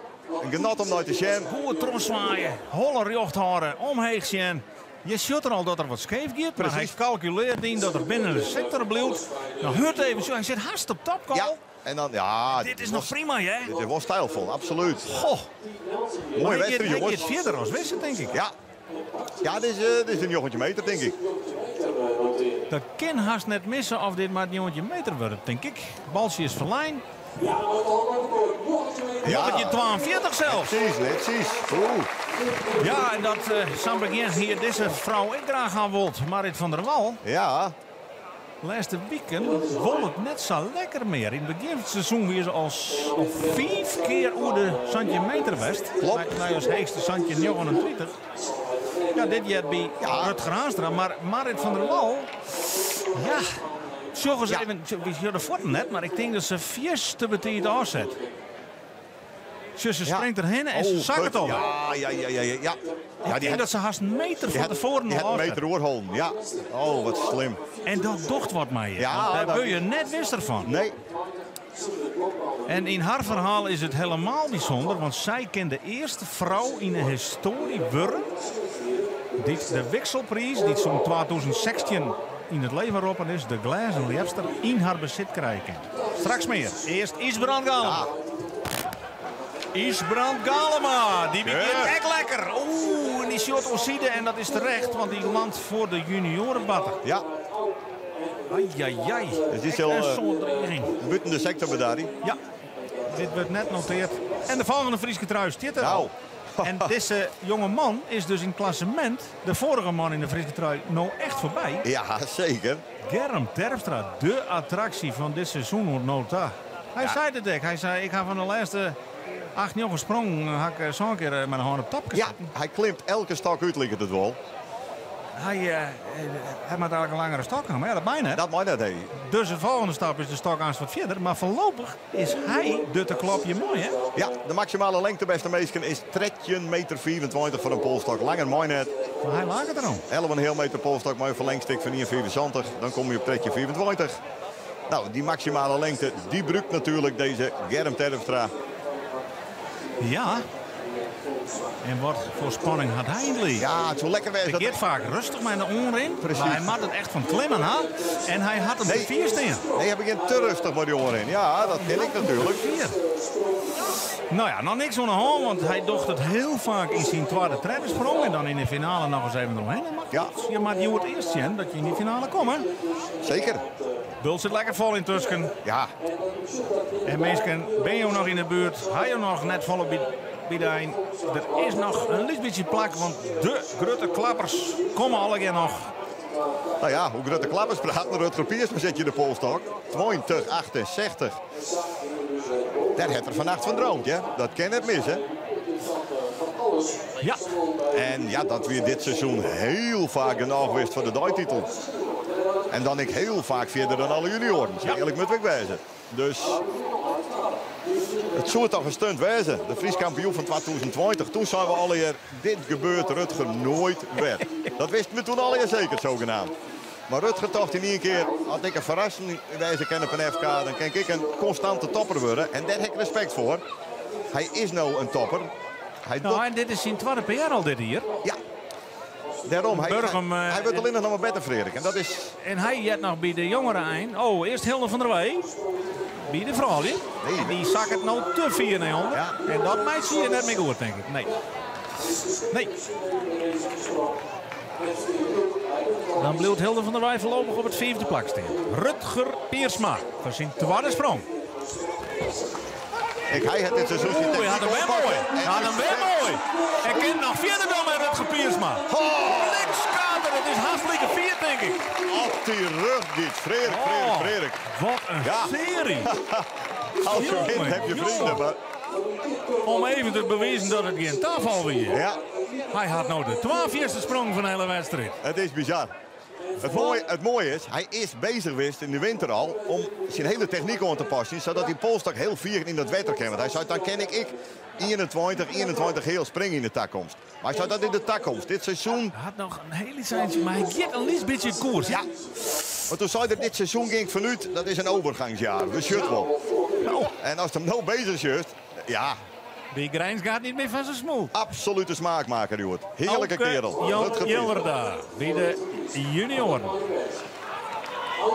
Een genot om nooit te zien. Goeie tromswaaien, holle recht houden, omheeg zien. Je ziet er al dat er wat scheef gaat, maar hij Precies. calculeert in dat er binnen de sector blijft. Nou, hoort even zo, hij zit haast op topcall. Ja. En dan, ja. Dit is nog prima, hè? Dit is wel stijlvol, absoluut. Goh, Mooie hij wedstrijd, gaat jongens. verder als Westen, denk ik. Ja. Ja, dit is een jochentje meter, denk ik. Dat kan haast net missen of dit maar een jongetje meter wordt, denk ik. Balsje is verlijn. Jochentje 42 zelfs. Precies. Oeh. Ja, en dat Sam begint hier deze vrouw ik graag aan wilt. Marit van der Wal. Ja. Laatste weekend won het net zo lekker meer. In het begin van het seizoen weer ze al 5 keer over de Santje meter west. Klopt. Nou, als heegste Santje 29. Ja, dit jaar bij Rutger Haanstra. Maar Marit van der Wal, ja, zorgen ze Ja. even, we zien de foto net, maar ik denk dat ze 4 te betijd afzet. Ze springt erheen en ze zakt het al. Ja. Ik denk dat ze haast een meter van tevoren Die nog had een afzet. meter oorholm. Ja. Oh, wat slim. En dat docht wat mij. Ja, daar dat- ben je net wist ervan. Nee. En in haar verhaal is het helemaal bijzonder, want zij kent de eerste vrouw in de historie worden die de Wikselprijs, die zo'n 2016 in het leven roepen is, de glazen liefster in haar bezit krijgen. Straks meer. Eerst Isbrand Galema. Isbrand Galema, die begint echt lekker. Oeh, en die shot Oside en dat is terecht, want die landt voor de juniorenbatten. Ja. Ai. Het is heel, En zo'n dreiging. buiten de sector bedari. Ja, dit wordt net noteerd. En de volgende Frieske trui zit er Nou. al. En deze jonge man is dus in het klassement, de vorige man in de Frieske trui, nou echt voorbij. Ja, zeker. Germ Terpstra, de attractie van dit seizoen, nota. Hij zei het ook. Hij zei, ik ga van de laatste 8 jaar gesprongen, had ik zo'n keer met een hand op tap gezet. Ja, hij klimt elke stok uit, ligt het wel. Hij moet eigenlijk een langere stok gaan, maar ja, dat bijna. Dat mag net, hé. Dus de volgende stap is de stok aan wat verder. Maar voorlopig is hij de te klapje mooi, hè? Ja, de maximale lengte, beste meisken, is 13,24 meter voor een polstok. Langer mooi net. Maar hij laat het erom. 11,5 meter polstok, maar een verlengstuk van 1,74. Dan kom je op 13,24. Nou, die maximale lengte, die bruikt natuurlijk deze Germ Terpstra. Ja, En wat voor spanning had hij in het lied? Ja, het is wel lekker wezen. Hij gaat vaak rustig met de oren. Precies. Maar hij maakt het echt van klimmen aan. En hij had hem Nee. op 4 staan. Nee, heb ik een te rustig met die oren in. Ja, dat ken ik natuurlijk. 4. Nou ja, nog niks aan de hand, want hij docht het heel vaak in zijn tweede treppensprong. En dan in de finale nog eens even eromheen. Ja. Je maakt je het eerst zien dat je in die finale komt. Hè? Zeker. Bult zit lekker vol in Tusken. Ja, En mensen, ben je nog in de buurt? Ga je nog net vol op bij de eind? Er is nog een licht beetje plak, want de grote klappers komen allemaal nog. nou ja, hoe Grutte Klappers praat, Rutger Piersma zet je de polstok. 2068. Daar heeft er vannacht van droomd, ja. Dat kan het missen. Ja, En ja, dat weer dit seizoen heel vaak genoeg wist voor de Duititel. En dan ik heel vaak verder dan alle junioren. Ja. Eerlijk moet ik wijzen. Dus het zou toch een stunt wezen. De Fries kampioen van 2020. Toen zijn we al hier, dit gebeurt Rutger nooit weer. Dat wisten we toen al hier zeker zogenaamd. Maar Rutger toch in één keer, had ik een verrassing wijze kennen op een FK, dan kan ik een constante topper worden. En daar heb ik respect voor. Hij is nou een topper. Hij doet... nou, en dit is zijn tweede PR al dit hier. Ja. Daarom, Burgum, hij wordt alleen nog maar beter, Frederik. En dat is... En hij jet nog bij de jongeren eind. Oh, eerst Hilde van der Wey. Bij de vrouw. Nee. En die zak het nou te 4 naar onder. Ja. En dat meid zie je net mee goed, denk ik. Nee. Nee. Dan bleef Hilde van der Wey voorlopig op het 5e plak staan. Rutger Piersma voor zijn tweede sprong. Hij had dit seizoen zijn Oeh, hij had hem weer mooi. Hij had hem weer mooi. En kan nog verder dan met Rutger Piersma. Niks kater, het is hartstikke 4, denk ik. Op die rug dit. Frederik. Wat een Ja. serie. Als je wint heb je vrienden. Maar... Om even te bewijzen dat het geen tafel weer is. Ja, Hij had nou de 12e sprong van de hele wedstrijd. het is bizar. Het mooie is, hij is bezig geweest in de winter al om zijn hele techniek aan te passen, zodat die polstok heel vier in dat wetter kan. Want hij zei, dan ken ik 21 heel springen in de takkomst. Maar hij zei dat in de takkomst, dit seizoen... Hij had nog een hele licentie, maar hij geeft een licht beetje koers. Ja, maar toen zei hij, dit seizoen ging vanuit, dat is een overgangsjaar. We shut wel. Nou, En als hij nou bezig is, ja, die Grijns gaat niet meer van zijn smoel. absolute smaakmaker, Joert. Heerlijke kerel. Jan Rutger Piersma. Jelwerda bij de junioren.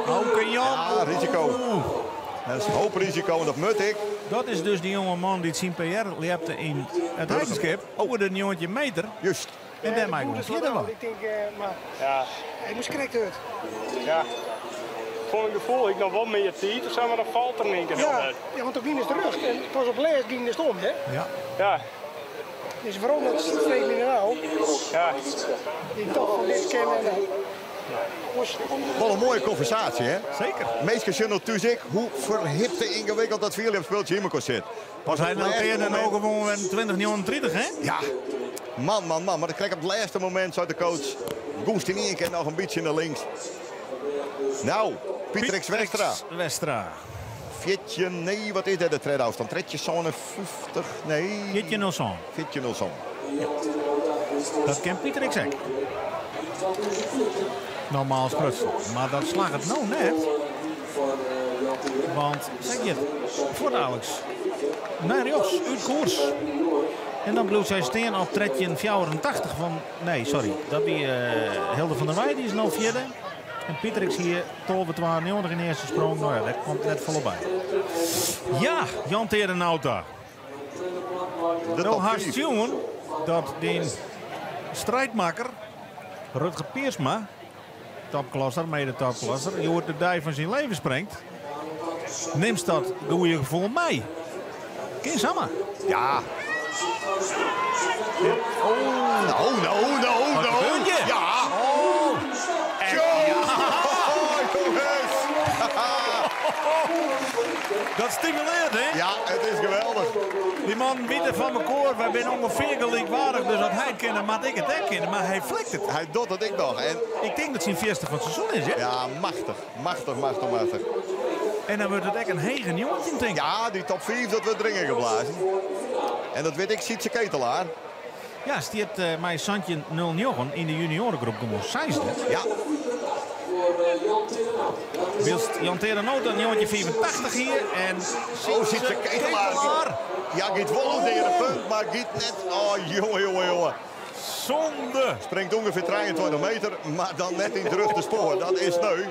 Auke Jan. Ja, risico. Dat is een hoop risico en dat moet ik. Dat is dus die jonge man die het zijn PR leepte in het heidenschip. Over de 9 meter. Juist. En daar maak ik nog verder wel. Ik denk, maar Ja, hij moest correct uit. ja. Voor mijn gevoel, ik nog wel meer tijd, of zo, maar dan valt er een keer wel Ja, uit. ja, want toen ging het terug. En pas op les ging het om, hè. Ja. Ja, Dus vooral dat steekt mineraal. ja. Die toch van dit kennen. Wel een mooie conversatie, hè? Zeker. Meestal zullen natuurlijk hoe verhipte ingewikkeld dat Philips speeltje in elkaar zit. Pas Hij op het nou laatste tegen moment- ook gewoon een 2039, hè? Ja, man. Maar dan krijg ik op het laatste moment, zei de coach, Goest in één keer nog een beetje naar links. Nou, Pietrix Westra. Westra. Fietje, nee, wat is dat de tredafstand? Tredje zone 50, nee. Gietje Nilsson. Fietje 0 zone. Dat kent Pieter ik zeg. Normaal sprutsen. Maar dat slaat het nou net. Want, zeg je het, voor Alex. Nee, Jos, uit koers. En dan bleef zij staan op tredje 84 van... Nee, sorry. Dat die Hilde van der Wey, die is nou vierde. En Pieter is hier, 12-92 in de eerste sprong. Nou ja, dat komt net volop bij. Ja, Jan Terenauta. De Nou, top haast 4. jongen dat die strijdmaker Rutger Piersma, topklasser, mede topklasser, je hoort de dij van zijn leven springt, neemt dat goede gevoel mee. Ken samen. Ja. Nou. Wat gebeurt je? Ja. Oh. En, ja, jongens. dat stimuleert, hè? Ja, het is geweldig. Die man biedt van mijn koor, wij zijn ongeveer gelijkwaardig, dus dat hij kennen, maar ik het ook kennen, maar hij flikt het. Hij doet het ik nog. En Ik denk dat zijn eerste van het seizoen is, hè? ja, machtig. En dan wordt het echt een hegen jongetje, denk ik. Ja, die top 5, dat wordt dringen geblazen. En dat weet ik, ziet ze ketelaar. Ja, stiert mij Santje 0-9 in de juniorengroep gewoon 6e. Ja, Wilst Jan Terenot een jongetje 84 hier. En zit de Ketelaar. Ja, giet wel een derde punt, maar giet net. Oh, jongen. zonde. Springt ongeveer 23 meter, maar dan net in terug de spoor. Dat is sneu.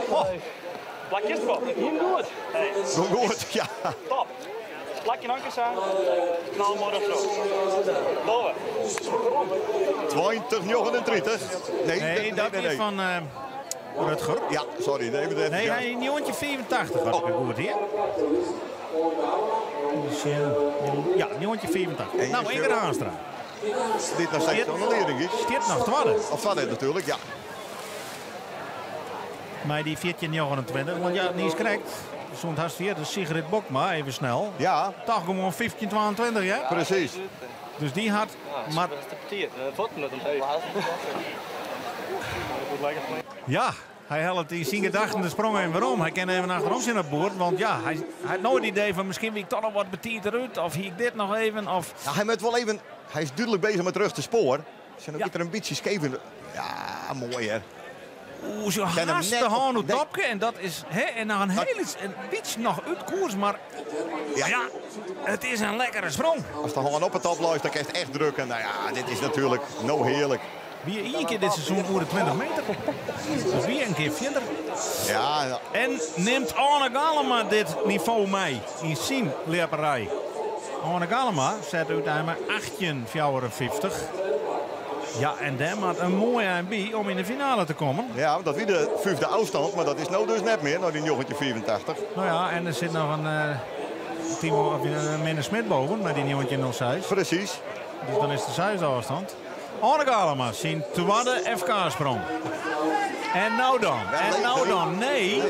Oh. Plakjes erop. Heel goed. Hey. Goed, ja. Top. Plakje nog eens aan. Knal maar of zo. Boven. 20-39. Nee, dat is van Rutger. Ja, sorry. Nee, hij een jongetje 84 had ik goed hier. Dus, ja, jongetje 84. En Nou, Inger Haanstra. Dit nog steeds een leerling is. Stiert nog twaalfde. Of wat natuurlijk, ja. Maar die 1429, want ja, niet is correct. Zo'n haast weer, dus Sigrid Bokma, even snel. Ja. Toch gewoon 1522, ja? Precies. Dus die had... Maar... Ja, hij had in zijn gedachten de sprong en waarom. Hij kan even achterom zijn op boord, want ja, hij had nooit het idee van misschien wie ik toch nog wat betiert eruit. Of hier ik dit nog even, of... Nou, hij moet wel even... Hij is duidelijk bezig met terug te spoor. Zijn ook Ja. er een beetje scheef in. Ja, mooi hè. Oeh, zo hem haast net de op- hand op nee. topje. En dat is, hè, en nog een beetje nog uit koers, maar ja, het is een lekkere sprong. Als de hand op het top luistert, dan kan je het echt drukken. Nou ja, dit is natuurlijk heerlijk. Wie één keer dit seizoen over de 20 meter. Dus wie een keer verder. Ja, En neemt Arne Galema dit niveau mee in zijn leerperij. Arne Galema zet uiteindelijk 1854. Ja, en daar maakt een mooie MB om in de finale te komen. ja, dat weer de vijfde afstand, maar dat is nou dus net meer, nou die jongetje 84. Nou ja, en er zit nog een Timo of een Minne Smit boven met die jongetje 06. Precies. Dus dan is de zesde afstand. Arne Galema, zijn tweede FK-sprong. En nou dan. Nee.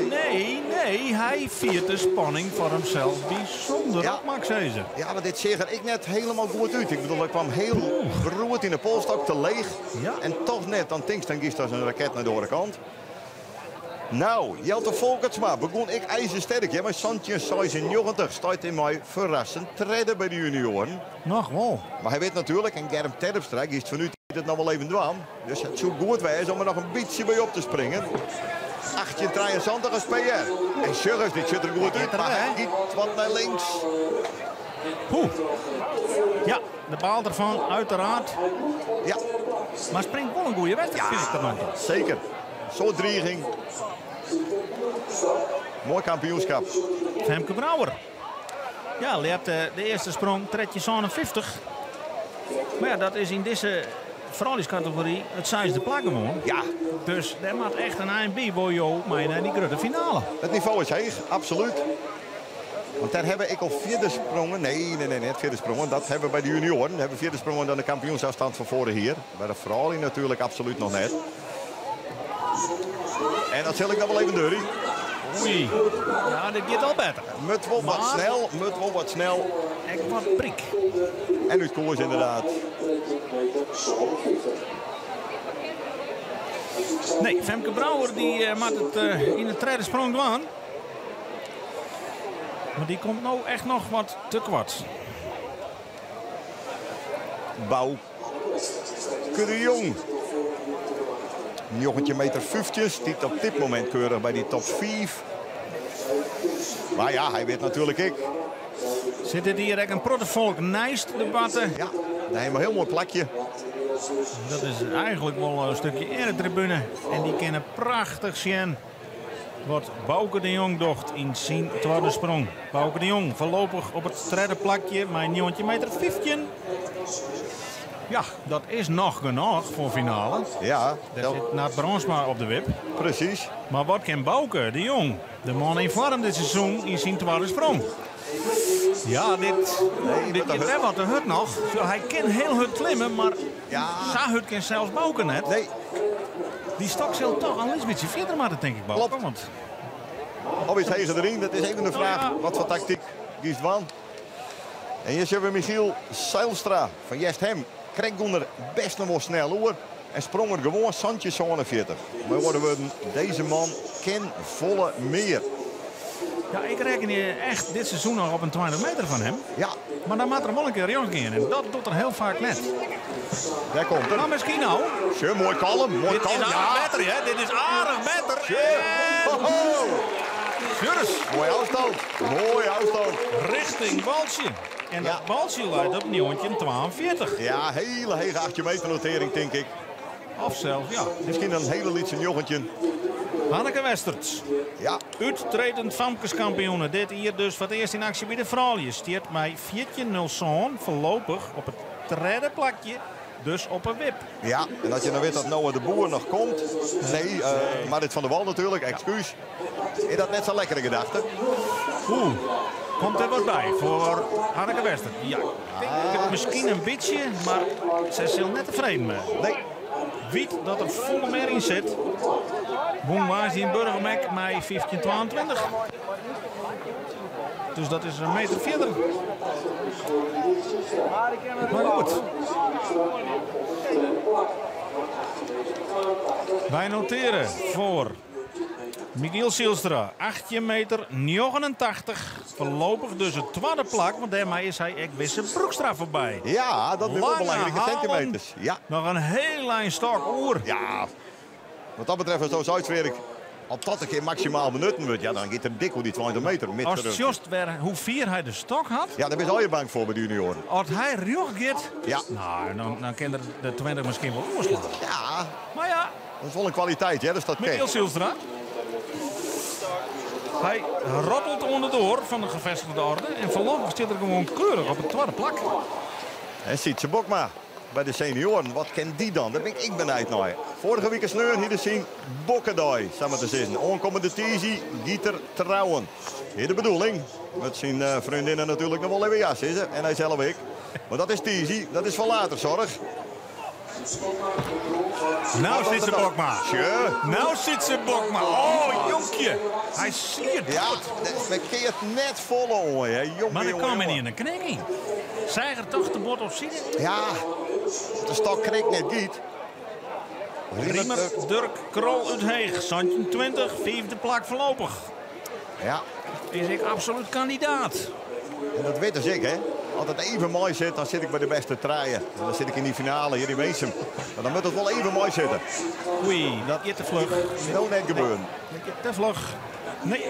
Hij viert de spanning voor hemzelf bijzonder Ja. op, Max Hezen. Ja, maar dit zag er ik net helemaal goed uit. Ik bedoel, ik kwam heel beroerd in de polstok, te leeg. Ja. En toch net, dan tinkt dan giet als een raket naar de andere kant. Nou, Jelte Volkertsma begon ik ijzersterk. Ja, maar Santje 96 staat in mij verrassend treden bij de junioren. Nog wel. Maar hij weet natuurlijk, en Germ Terpstra is het van u het nog wel even dwam. Dus het zou goed wezen om er nog een beetje bij op te springen. 1873 als PR. En Sjurgens, dit zit er goed uit. Maar hij giet wat naar links. Poeh. Ja, de baalt ervan, uiteraard. Ja, Maar springt wel een goede wedstrijd, vind ik tot nu toe. zeker. Zo'n dreiging. Mooi kampioenschap. Femke Brouwer. Ja, leert de eerste sprong, tredje 57. Maar ja, dat is in deze vrouwenscategorie het zesde plak gewoon. Ja, Dus dat maakt echt een AMB voor jou mee naar die grote finale. het niveau is heeg, absoluut. Want daar hebben ik al vierde sprongen. Nee, het vierde sprongen. Dat hebben we bij de junioren. We hebben vierde sprongen dan de kampioensafstand van voren hier. Bij de vrouwen natuurlijk absoluut nog net. En dat zal ik dan wel even deuren. Oei. Ja, dit gaat al beter. Moet wel wat snel. Echt wat prik. En uit koers inderdaad. Nee, Femke Brouwer die maakt het in de tweede sprong doen. Maar die komt nou echt nog wat te kwart. Bouw. De Jong. Een jongetje meter 50. Die op dit moment keurig bij die top 5. Maar ja, hij weet natuurlijk ik. Zit er hier echt een prottenvolk Nijst debatten. Ja, daar hebben we een heel mooi plakje. Dat is eigenlijk wel een stukje eretribune. En die kennen prachtig zien wat Bouke de Jong docht in zijn tweede sprong. Bouke de Jong voorlopig op het tweede plakje. Maar een jongetje meter 15. Ja, dat is nog genoeg voor finale. Ja, Daar zit Nat Bronsma op de wip. precies. Maar wat kan Bouke de Jong? De man in vorm dit seizoen in zijn tweede sprong. Ja, dit is wel wat de hut nog. Zo, hij kan heel hut klimmen, maar Ja. zijn hut kan zelfs Bouke net. Nee, Die stok zal toch al een beetje verder maken, denk ik, Bouke. Klopt. Want of is tegen erin? Dat is even de vraag. Wat voor tactiek kiest Wan? En hier hebben we Michiel Seilstra van Jesthem. Kreeg onder best nog wel snel hoor. En sprong er gewoon Santje 47. Maar worden we deze man ken volle meer. ja, ik reken hier echt dit seizoen nog op een 20 meter van hem. Ja, Maar dan moet er wel een keer jongens gaan. En dat doet er heel vaak net. Daar komt Maar het. misschien nou. Sure, mooi kalm. Mooi Dit is kalm. aardig beter, hè? Dit is aardig beter. Ho, ho. Jurus, Mooi afstand. Mooi afstand. richting balsje. En dat balsje leidt op nieuwtje 42. Ja, hele 8 meter notering, denk ik. Of zelfs, ja. Misschien een hele lietse joggentje. Hanneke Westerts. Ja, Uittredend famkeskampioenen. Dit hier dus voor het eerst in actie bij de vrouwen. Stiert mij 14-0 voorlopig op het derde plakje. Dus op een wip. ja. En als je dan weet dat Noah de Boer nog komt. Nee, Marit van der Wal natuurlijk, excuus. Is dat net zo'n lekkere gedachte? Komt er wat bij voor Hanneke Wester? Ja, ik denk het misschien een beetje, maar zij is heel net tevreden mee. Nee. Weet dat er volle meer in zit. Boemwazi in Burgermek mij 15-22. Dus dat is een meter verder. Maar goed. Wij noteren voor Michiel Zielstra 18 meter 89. Voorlopig dus het tweede plak, want daarmee is hij Ekwisse Broekstra voorbij. Ja, dat is wel Lange belangrijke halen. centimeters. Ja. Nog een heel lijn stok oer. Ja. Wat dat betreft, zoals uitwerk. Als dat een keer maximaal benutten wordt, ja, dan gaat er dik hoe die 20 meter. Met Als terug. Just weer hoe vier hij de stok had. Ja, daar ben je al je bang voor bij de junioren. Als hij rug gaat, Ja. nou, dan kan de 20 misschien wel oorslaan. Ja, Maar ja, dat is wel een kwaliteit, hè? Dus dat Michiel kent. Zielstra. Hij rottelt onderdoor van de gevestigde orde. En voorlopig zit er gewoon keurig op het tweede plak. En Sietse Bokma bij de senioren. Wat kent die dan? Daar ben ik benieuwd naar. Vorige week een sneur hier te zien. Bokkendooi, samen te zitten. Onkomende Tizi, Gieter Trouwen. Hier de bedoeling. Met zijn vriendinnen natuurlijk nog wel even jas is. En hij zelf ik. Maar dat is Tizi, dat is van later zorg. Nou zit ze Bokma. Tje. Nou zit ze Bokma. Oh, jonkje. Hij siert. Ja, dat verkeert net vol hoor. Jongen, Maar dan jongen, kwam hij jongen. niet in de knikking. Zijger toch de bord op zitten. Ja, de stok kreeg net giet. Riemer, Dirk, Krol, Utheeg. Santje 20, vijfde plak voorlopig. Ja, Is ik absoluut kandidaat. en dat weten ze ik, hè. Als het even mooi zit, dan zit ik bij de beste traaien. En dan zit ik in die finale hier in Weesum. Maar dan moet het wel even mooi zitten. Oei, dat is te vlug. Dat net gebeuren. Te vlug. Nee.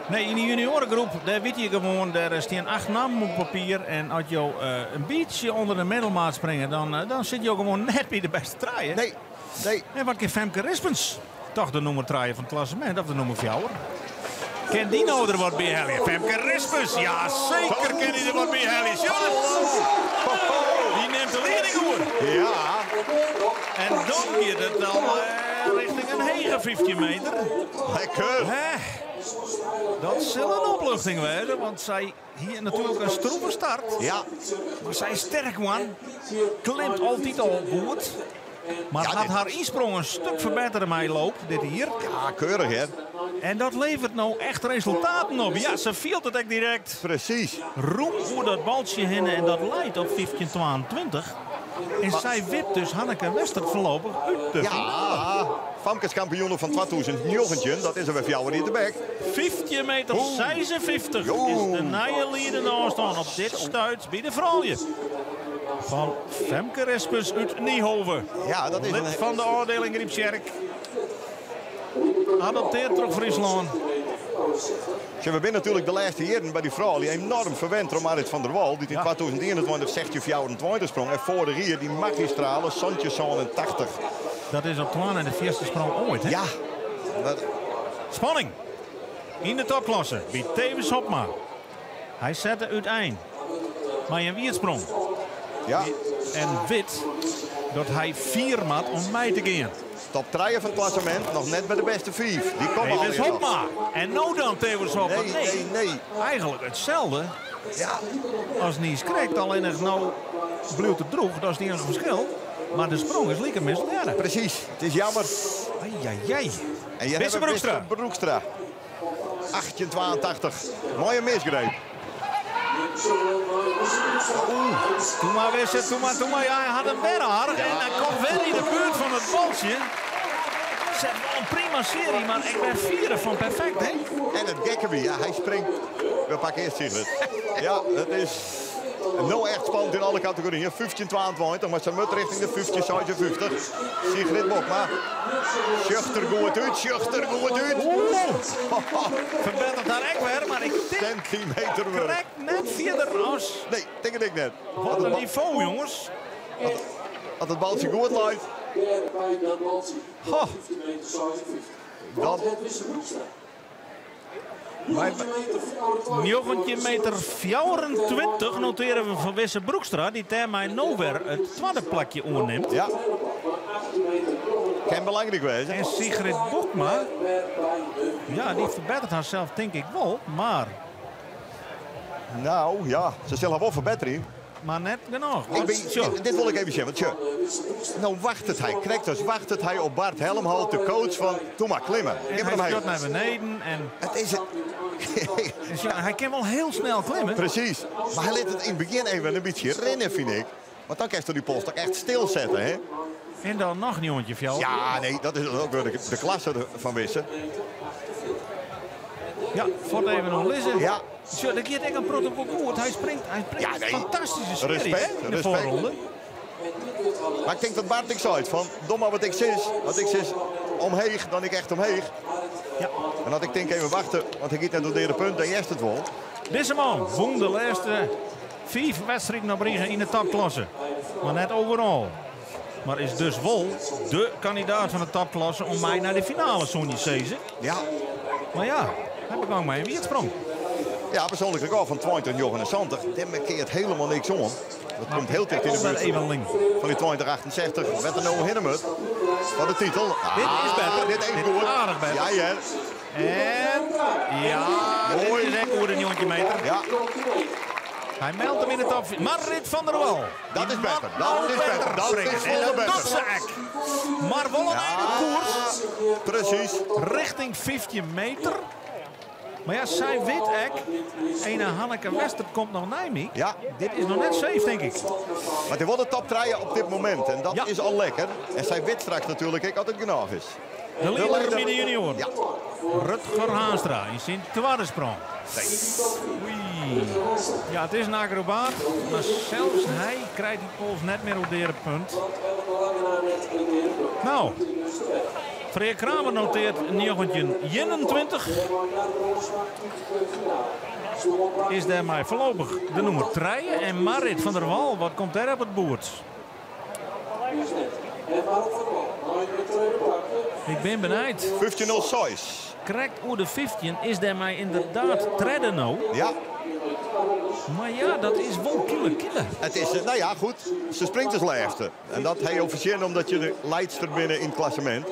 Nee, in die juniorengroep, daar weet je gewoon, daar staan 8 namen op papier. En als je een beetje onder de middelmaat springen, dan zit je ook gewoon net bij de beste traaien. Nee, nee. En wat kan Femke Rispens? Toch de nummer traaien van het klassement, of de nummer fjouwer? Ken die nou er wat bij helgen? Femke Rispens, ja zeker ken die er wat bij helgen. Die neemt de leiding hoor. Ja, En dan gaat het al richting een hege 15 meter. lekker. Hè? Dat zal een opluchting worden, want zij hier natuurlijk een stroeve start. Ja, Maar zij is sterk man. Klimt altijd al goed. Maar Ja, had dit- haar insprong een stuk verbeterd in mijn loop, dit hier. ja, keurig hè. En dat levert nou echt resultaten op. Ja, ze viel het ook direct. Precies. Roem voor dat baltje heen en dat leidt op 15-22. En zij wipt dus Hanneke Wester voorlopig uit de Ja, Famkes kampioen van 2009, dat is er bij jou niet de bek. 15 meter 56 Jo. is de nieuwe leidende aanstaan op dit stuit bij de vrouwen. Van Femke Rispens uit Niehoven. Ja, dat is Lid een... van de afdeling Riepsjerk. Adopteert terug Friesland. We zijn natuurlijk de laatste jaren bij die vrouw die enorm verwend door Marit van der Wal. Die in Ja. 2021 16-24 sprong. En voor de hier die magistrale Santje 80. Dat is op 12 en de eerste sprong ooit. Hè? Ja, dat, Spanning. In de topklasse. Bij Tevens Hopma. Hij zette uiteen. Maar een wiertsprong. ja. En wit dat hij 4 maat om mij te gaan. Top 3 van het klassement, nog net bij de beste 5. Die komen al Tevens weer Hopma. En nou dan Tevens Hopma. Nee. Eigenlijk hetzelfde Ja, als Nies krijgt. Alleen nog nou bloeit het droeg. Dat is niet een verschil. Maar de sprong is lekker misleiden. precies. Het is jammer. Ai. En je Wisse hebt Broekstra. Broekstra. 1882. Mooie misgreep. Toen maar weer, toen maar. Ja, hij had hem weer aardig. En hij komt weer in de buurt van het baltje. Zet wel een prima serie, maar ik ben 4 van perfect, hè? En het gekke weer, ja, hij springt We pakken eerst Sigrid. Ja, het is nou echt spannend in alle categorieën. 15-22, maar ze moet richting de 50-56. Sigrid Bokma. Schuchter goed uit, Schuchter goed uit. Verbetert daar echt weer, maar ik denk Centimeter weer. correct net verder als... Nee, denk ik net. Wat een niveau, jongens. Als het baltje goed lijkt, Ho. dan... 19 meter 24 noteren we van Wisse Broekstra. Die termijn Nowhere het tweede plakje oorneemt. Ja. Kan belangrijk wezen. En Sigrid Bokma, ja, die verbetert haarzelf denk ik wel, maar Nou ja, ze stellen wel verbetering. net genoeg. Dit wil ik even zeggen. Want nou wacht het hij. Krijgt dus wacht het hij op Bart Helmholt, de coach van Doe maar klimmen. En hij stort naar beneden en Het is het. dus ja, hij kan wel heel snel klimmen. Precies. Maar hij liet het in het begin even een beetje rennen, vind ik. Want dan kan je die polstok echt stilzetten, hè? En dan nog een jongetje fjouw. Ja, nee, dat is ook weer de klasse van Wisse. Ja, voort even nog lezen. Ja. Zo, dat geeft echt een protocol goed. Hij springt Ja, nee. fantastische serie, Respect, hè, in de respect. voorronde. Maar ik denk dat Bart ik zei van, dom maar wat ik zis omheeg, dan ik echt omheeg. Ja. En dat ik denk even wachten, want ik giet net door de punt en eerst het wel. Deze man won de laatste 5 wedstrijden op regen in de topklasse. Maar net overal. Maar is dus wel de kandidaat van de topklasse om mij naar de finale Sonja Sezen. Ja. Maar ja, heb ik ook mee wie het sprong. Ja, persoonlijk record van 2079. Dit keert helemaal niks om. Dat komt heel dicht in de buurt Even link. van die 2068. Met de no Hinnemut van de titel. Dit is beter. Dit even Dit goed. aardig beter. Ja, ja. En ja, Mooi. dit is echt goed een jongetje meter. Ja, Hij meldt hem in de top. Marit van der Wal. dat is Die beter. mag Dat is nog beter. Dat springen. is En veel dat beter. doet ze echt. Maar wel een einde koers. precies. Richting 15 meter. Maar ja, zij weet echt. Ene Hanneke Wester komt nog naar mij. Ja, Dit is nog net safe, denk ik. maar die wordt de top draaien op dit moment. En dat Ja. is al lekker. En zij weet straks natuurlijk ik, als het genoeg is. De leider leider. midden junior. Ja. Rutger Haanstra in zijn tweede sprong. Oei. Ja, het is een acrobaat. Maar zelfs hij krijgt die pols net meer op de punt. Nou. Freek Kramer noteert 21. Is daarmee voorlopig de nummer 3. En Marit van der Wal, wat komt daar op het boord? Ik ben benieuwd. 15-06. Correct, oer de 15 is daarmee inderdaad treden nou. Ja, Maar ja, dat is wel kille. het is, nou ja, goed. Ze springt als laatste. En dat hij officieel omdat je de leidster binnen in het klassement.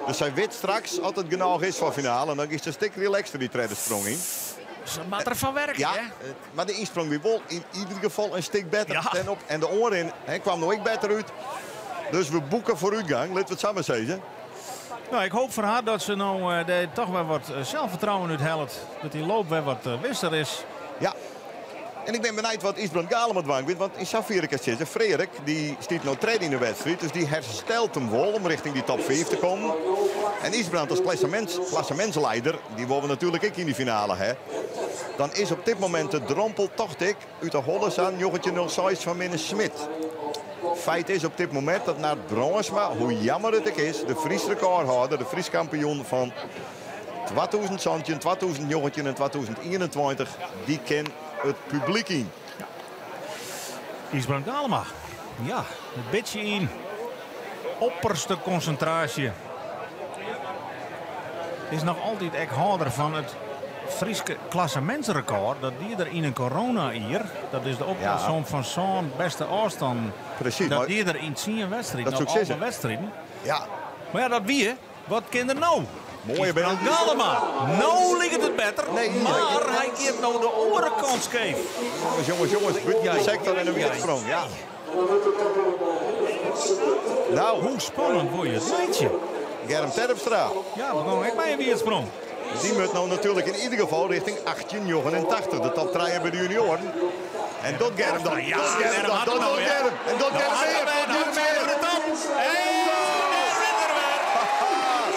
Dus zij weet straks, als het genoeg is voor finale, en dan is ze een stuk relaxter die tweede sprong in. Ze maakt ervan werken, Ja, hè? maar de insprong weer wel in ieder geval een stuk beter. Ja. Ten op. En de oren kwam nog ik beter uit. Dus we boeken vooruitgang, laten we het samen zeggen. Nou, ik hoop voor haar dat ze nou toch wel wat zelfvertrouwen uithelpt. Dat die loop weer wat wisser is. Ja. En ik ben benieuwd wat Isbrand Galema dwang vindt. Want in Safirika zit Frederik, die stiet nou tweede in de wedstrijd. Dus die herstelt hem wel om richting die top 5 te komen. En Isbrand als klassementsleider, die willen we natuurlijk ook in die finale. Hè. Dan is op dit moment de drompel toch dik uit de Holles aan Joggetje 06 van Minne Smit. Feit is op dit moment dat naar Bronsma, hoe jammer het ook is, de Fries recordhouder, de Fries kampioen van 2000, 2019 en 2021, die kent het publiek in. Isbrand Galema. Ja, een beetje in. Opperste concentratie. Is nog altijd echt houder van het Friese klassementsrecord. Dat die er in een corona hier. Dat is de oplossing van zo'n beste afstand. Precies. Dat Maar, die er in 10 wedstrijden. Dat Nog succes, alle hè? wedstrijden. ja, Maar ja, dat wie, wat kan er nou? mooie Isbrand benen. Galema. Nou ligt het beter. Nee, maar hij geeft nou de orenkant scheef. Jongens, de sector en een weersprong. Ja. Nou, Hoe spannend word je het meidje? Germ Terpstra. Ja, we gaan echt bij een weersprong. Die moet nou natuurlijk in ieder geval richting 1889. De top 3 bij de junioren. En dat Germ dan. Ja, Dat Germ dan. Dat nou, ja. Germ. En dat Germ meer. Dat Germ meer. de top.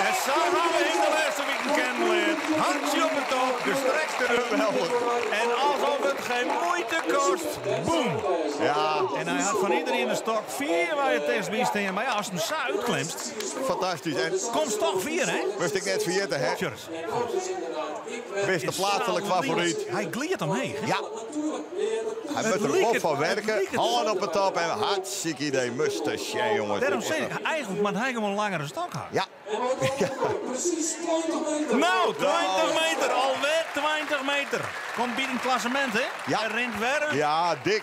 En zo gaan we in de laatste weekend kennen. Handje op de top, gestrekt Geweldig. En alsof het geen moeite kost, boem. Ja, En hij had van iedereen een stok 4 waar je tegen wie staan. Maar ja, als hem zo uitklemst, fantastisch. En komt toch 4, hè? wist ik net vergeten, hè? Tjurs. Wist de plaatselijk favoriet. Hij gliert omheen. Hè? Ja. Hij moet er liek op het- van het werken. liek het Hand zo. op het top en hartstikke idee. Mustache, jongens. Daarom zeg ik, eigenlijk moet hij gewoon een langere stok hebben. Ja. Nou, 20 meter, alweer 20 meter. Komt bij een klassement, hè? Ja. Hij rent weer. Ja, dik.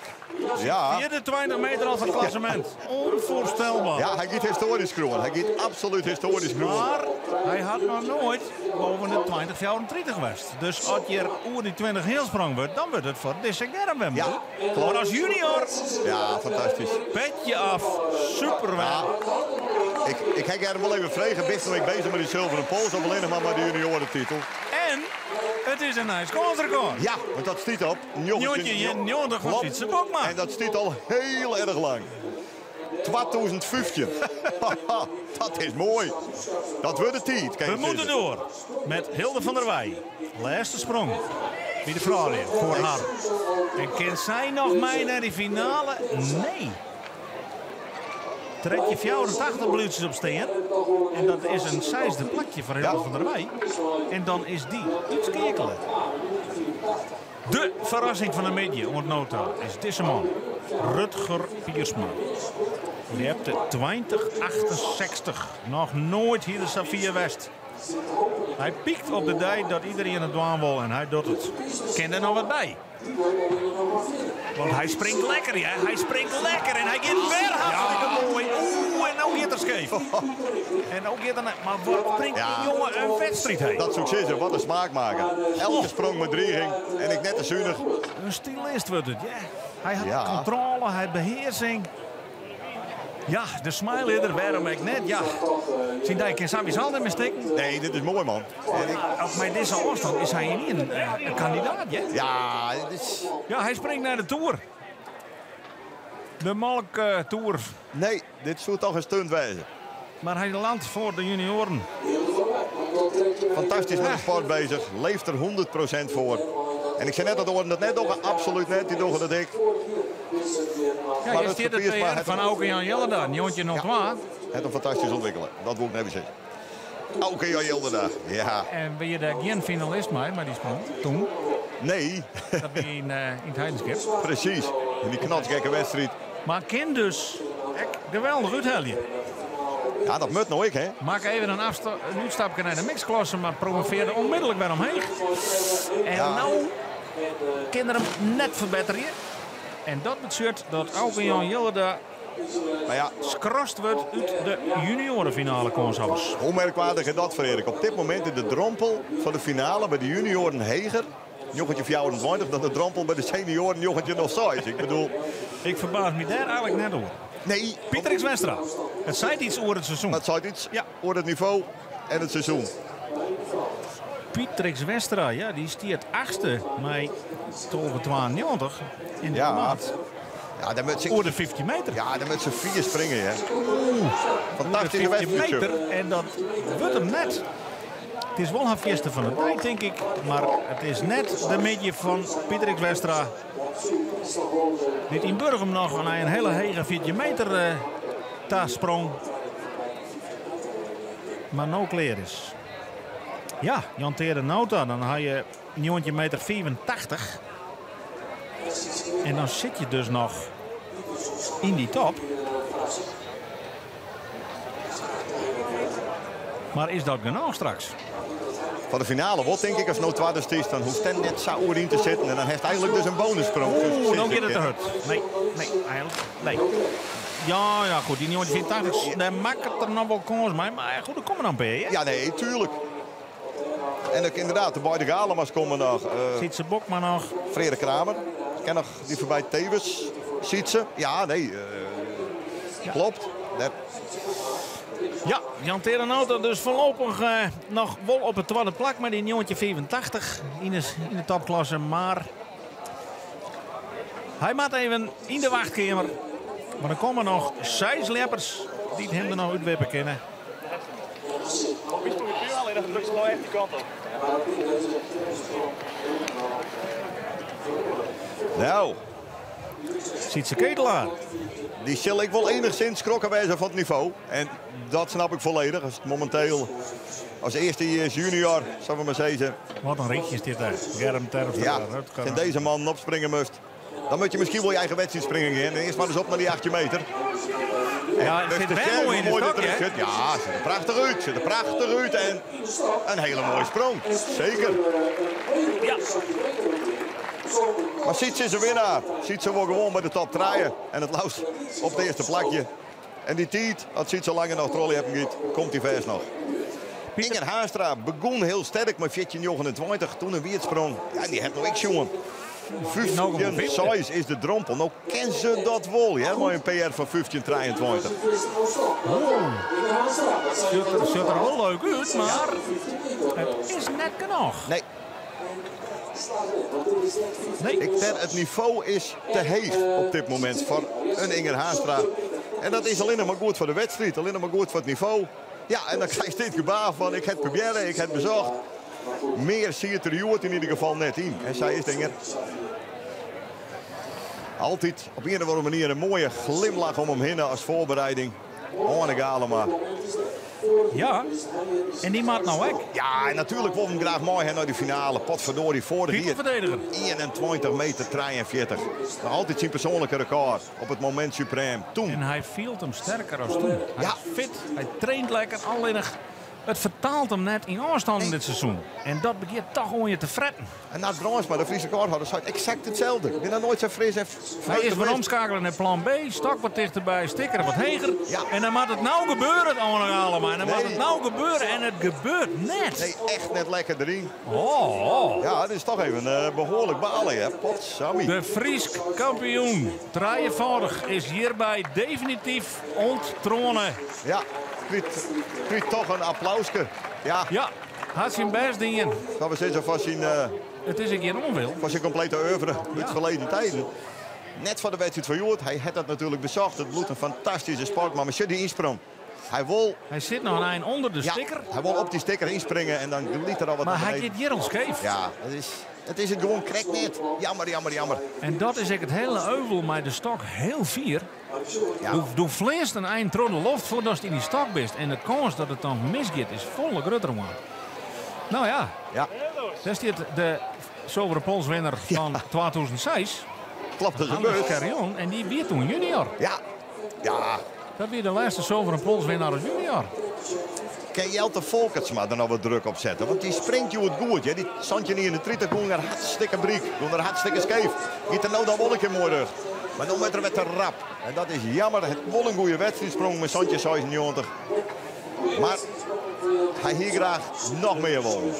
Ja. Vierde 20 meter als een klassement. Onvoorstelbaar. Ja, hij gaat historisch groeien. Hij gaat absoluut historisch groeien. Maar hij had nog nooit boven de 20-34 geweest. Dus als je er over die 20 heel sprong wordt, dan wordt het voor deze Gerben. Ja, Maar klopt. als junior, Ja, fantastisch. petje af. Super wel. Ik ga er wel even vragen. Best nog bezig met die zilveren pols of alleen nog maar de juniorentitel. En het is een nice koolsrecord. Ja, want dat stiet op. Njotje, je 90 van Klopt. fietsen ook maar. En dat stiet al heel erg lang. 2015. Haha, dat is mooi. Dat wordt de tijd. We moeten door met Hilde van der Wij. Laatste sprong. Wie de vrouw weer voor haar. En kan zij nog mee naar die finale? Nee. Trek je 84 minuutjes op steen. En dat is een 6e plakje voor Hilde van der Wij. En dan is die iets kekelen. De verrassing van de media onder nota is deze man. Rutger Piersma. Die hebt de 2068 nog nooit hier de Safia West. Hij piekt op de dij dat iedereen het doen wil en hij doet het. Ken er nog wat bij. Want hij springt lekker, ja. Hij springt lekker en hij gaat weer hartstikke mooi. Oeh, en nou gaat er scheef. En ook gaat er... Maar wat springt die jongen een wedstrijd heen? Dat succes, hè. Wat een smaakmaker. Elke sprong met dreiging. En ik net te zuinig. Een stilist wordt het, ja. Hij had Ja. controle, hij had beheersing. Ja, de smile er, waarom ik net, ja. Zie dat ik in Sammy's handen mee steken. Nee, dit is mooi, man. En ik, Op mijn deze afstand is hij niet een kandidaat, ja. ja, dit is... Ja, hij springt naar de Tour. De Molk Tour. Nee, dit zou toch een stunt wezen. Maar hij landt voor de junioren. Fantastisch met de sport bezig. Leeft er 100% voor. En ik zei net dat hoorde het net ook absoluut net. Die doen het dik. Ja, Maar je het ziet het verpiest maar PR van het- Auke Jan Jelleda. Nieuwtje nog waar. Het een fantastisch ontwikkelen. Dat wil ik even zeggen. Oké, Jan Jelleda. Ja. En ben je daar geen finalist mee, maar die sprong toen. Nee, Dat ben je in het Heidenskip. precies. In die knatsgekke wedstrijd. Maar ken dus echt geweldig uithalen. Ja, dat moet nou ik, hè. Maak even een uitstapje naar de mixklasse, maar promoveerde onmiddellijk weer omheen. En Ja. nou kinderen hem net verbeteren. En dat betekent dat Auke Jan Jelleda Maar ja, skrost wordt uit de juniorenfinale kanshouders. hoe merkwaardig is dat voor Erik? Op dit moment in de drompel van de finale bij de junioren heger. Jochentje 24, dan de drompel bij de senioren jochentje nog zo is. Ik bedoel, Ik verbaas me daar eigenlijk net over. nee. Pieter X. Westra. Het zei iets over het seizoen. Maar het zou iets Ja. over het niveau en het seizoen. Pieter X. Westra, ja, die stiert 8e mei 1292 in de Ja. maand. Ja, dan moet ze, Over de 50 meter. ja, dan moet ze 4 springen, hè. De Fantastische 50 wedstrijd. meter en dat wordt hem net. Het is wel haar fieste van de tijd, denk ik. Maar het is net de media van Pieter X. Westra. Dit in Burgum nog naar een hele hege 40 meter sprong. Maar nou klaar is. Ja, Jan Tere Nauta, dan had je 9 meter 85. En dan zit je dus nog in die top. Maar is dat genoeg straks? Van de finale wordt denk ik als no tweede is, dan hoeft hij net zo in te zitten. En dan heeft hij eigenlijk dus een bonussprong. Oeh, nou gaat het te hard. Nee, eigenlijk. Nee. Ja, goed. Die 84, daar maakt het er nog wel kans mee. Maar goed, er komen dan bij. Hè? Ja, nee, tuurlijk. En ook inderdaad, de beide Galemas komen nog. Ziet ze Bokma nog. Frederik Kramer. Ik ken nog die voorbij Tevens. Ziet ze? Ja, nee. Klopt. Dat, Ja, Jan Terenauto dus voorlopig nog wel op het tweede plak met die 84 in de topklasse. Maar hij maakt even in de wachtkamer. Maar er komen nog 6 leppers die hem er nog uitwippen kennen. Wie is het puur alleen dat drukt ze nou echt die kant op. Nou, Sietse Ketelaar. die zal ik wel enigszins schrokken wijzen van het niveau. En dat snap ik volledig. Als het momenteel als eerste junior, zou we maar zeggen. Wat een ritje is dit daar. Germ Terfstra. Ja, en deze man opspringen moest. Dan moet je misschien wel je eigen wedstrijd springen in. Eerst maar eens op naar die 8 meter. Ja, het zit wel mooi in de stok, hè? Ja, het ziet er prachtig uit. Ziet er prachtig uit. En een hele mooie sprong. Zeker. Ja. Maar Sietse is een winnaar. Sietse wil gewoon bij de top draaien. En het laus op het eerste plakje. En die tijd, als Sietse langer nog trolley hebben giet, komt hij vers nog. Inger Haastra begon heel sterk met 14:29. Toen een weertsprong. Ja, die heeft nog ik jongen. 15:6 is de drompel. Nou kennen ze dat wel. Ja, maar een PR van 15:23. Ziet er wel leuk uit, maar het is net genoeg. Nee. Ik denk het niveau is te heeg op dit moment voor een Inger Haastra. En dat is alleen nog maar goed voor de wedstrijd. Alleen nog maar goed voor het niveau. Ja, en dan krijg je dit gebaar van ik heb proberen, ik heb bezocht. Meer zie je er Joert in ieder geval net in. En zij is Inger. Altijd op een of andere manier een mooie glimlach om hem heen als voorbereiding. Orne Galema. Ja, en die maakt nou weg. Ja, en natuurlijk wil hem graag mooi naar de finale. Potverdorie, vorige keer. Verdediger. 21 meter 43. Nog altijd zijn persoonlijke record op het moment suprem. Toen. En hij viel hem sterker als toen. Hij is fit, hij traint lekker, alleen het vertaalt hem net in afstand dit seizoen. En dat begint toch gewoon je te fretten. En na het brons, maar de Friese recordhouder zei exact hetzelfde. Ik ben er nooit zo fris en hij is weer omschakelen naar plan B, stok wat dichterbij, sticker wat heger. Ja. En dan moet het nou gebeuren allemaal. En dan moet het nou gebeuren en het gebeurt net. Nee, echt net lekker erin. Oh. Ja, dit is toch even behoorlijk balen, hè. Potsamie. De Friesk kampioen, drieënvoudig, is hierbij definitief onttronen. Ja, krijgt toch een applausje. Ja. Ja, had zijn best dingen. Gaan we zeggen van zijn... Het is een keer onwil. Van zijn complete oeuvre uit verleden tijden. Net voor de wedstrijd van Joert. Hij had dat natuurlijk bezocht. Het bloed een fantastische sportman. Maar die insprong. Hij zit nog een eind onder de sticker. Hij wil op die sticker inspringen en dan liet er al wat maar naar hij beneden. gaat hier al scheef. Ja, het is het gewoon krek net. Jammer. En dat is het hele euvel met de stok heel fier. Ja. Doe vlees een eind door de loft voordat je in die stok bent. En de kans dat het dan misgaat is volle grutter. Nou ja. Dat is dit de zilveren polswinnaar van 2006. Klopt, dat is Anders gebeurd. Carrion. En die weer toen junior. Ja. Dat weer de laatste zilveren polswinnaar als junior. Kan Jelte Volkertsma er nou wat druk op zetten? Want die springt je het goed. Ja? Die zand je niet in de 30, gewoon er hartstikke briek. Gewoon er hartstikke scheef. Giet er nou dan wel een keer mooi rug. Maar dan wordt er met de rap. En dat is jammer. Het wel een goede wedstrijdsprong met Santje 96. Maar hij hier graag nog meer wil.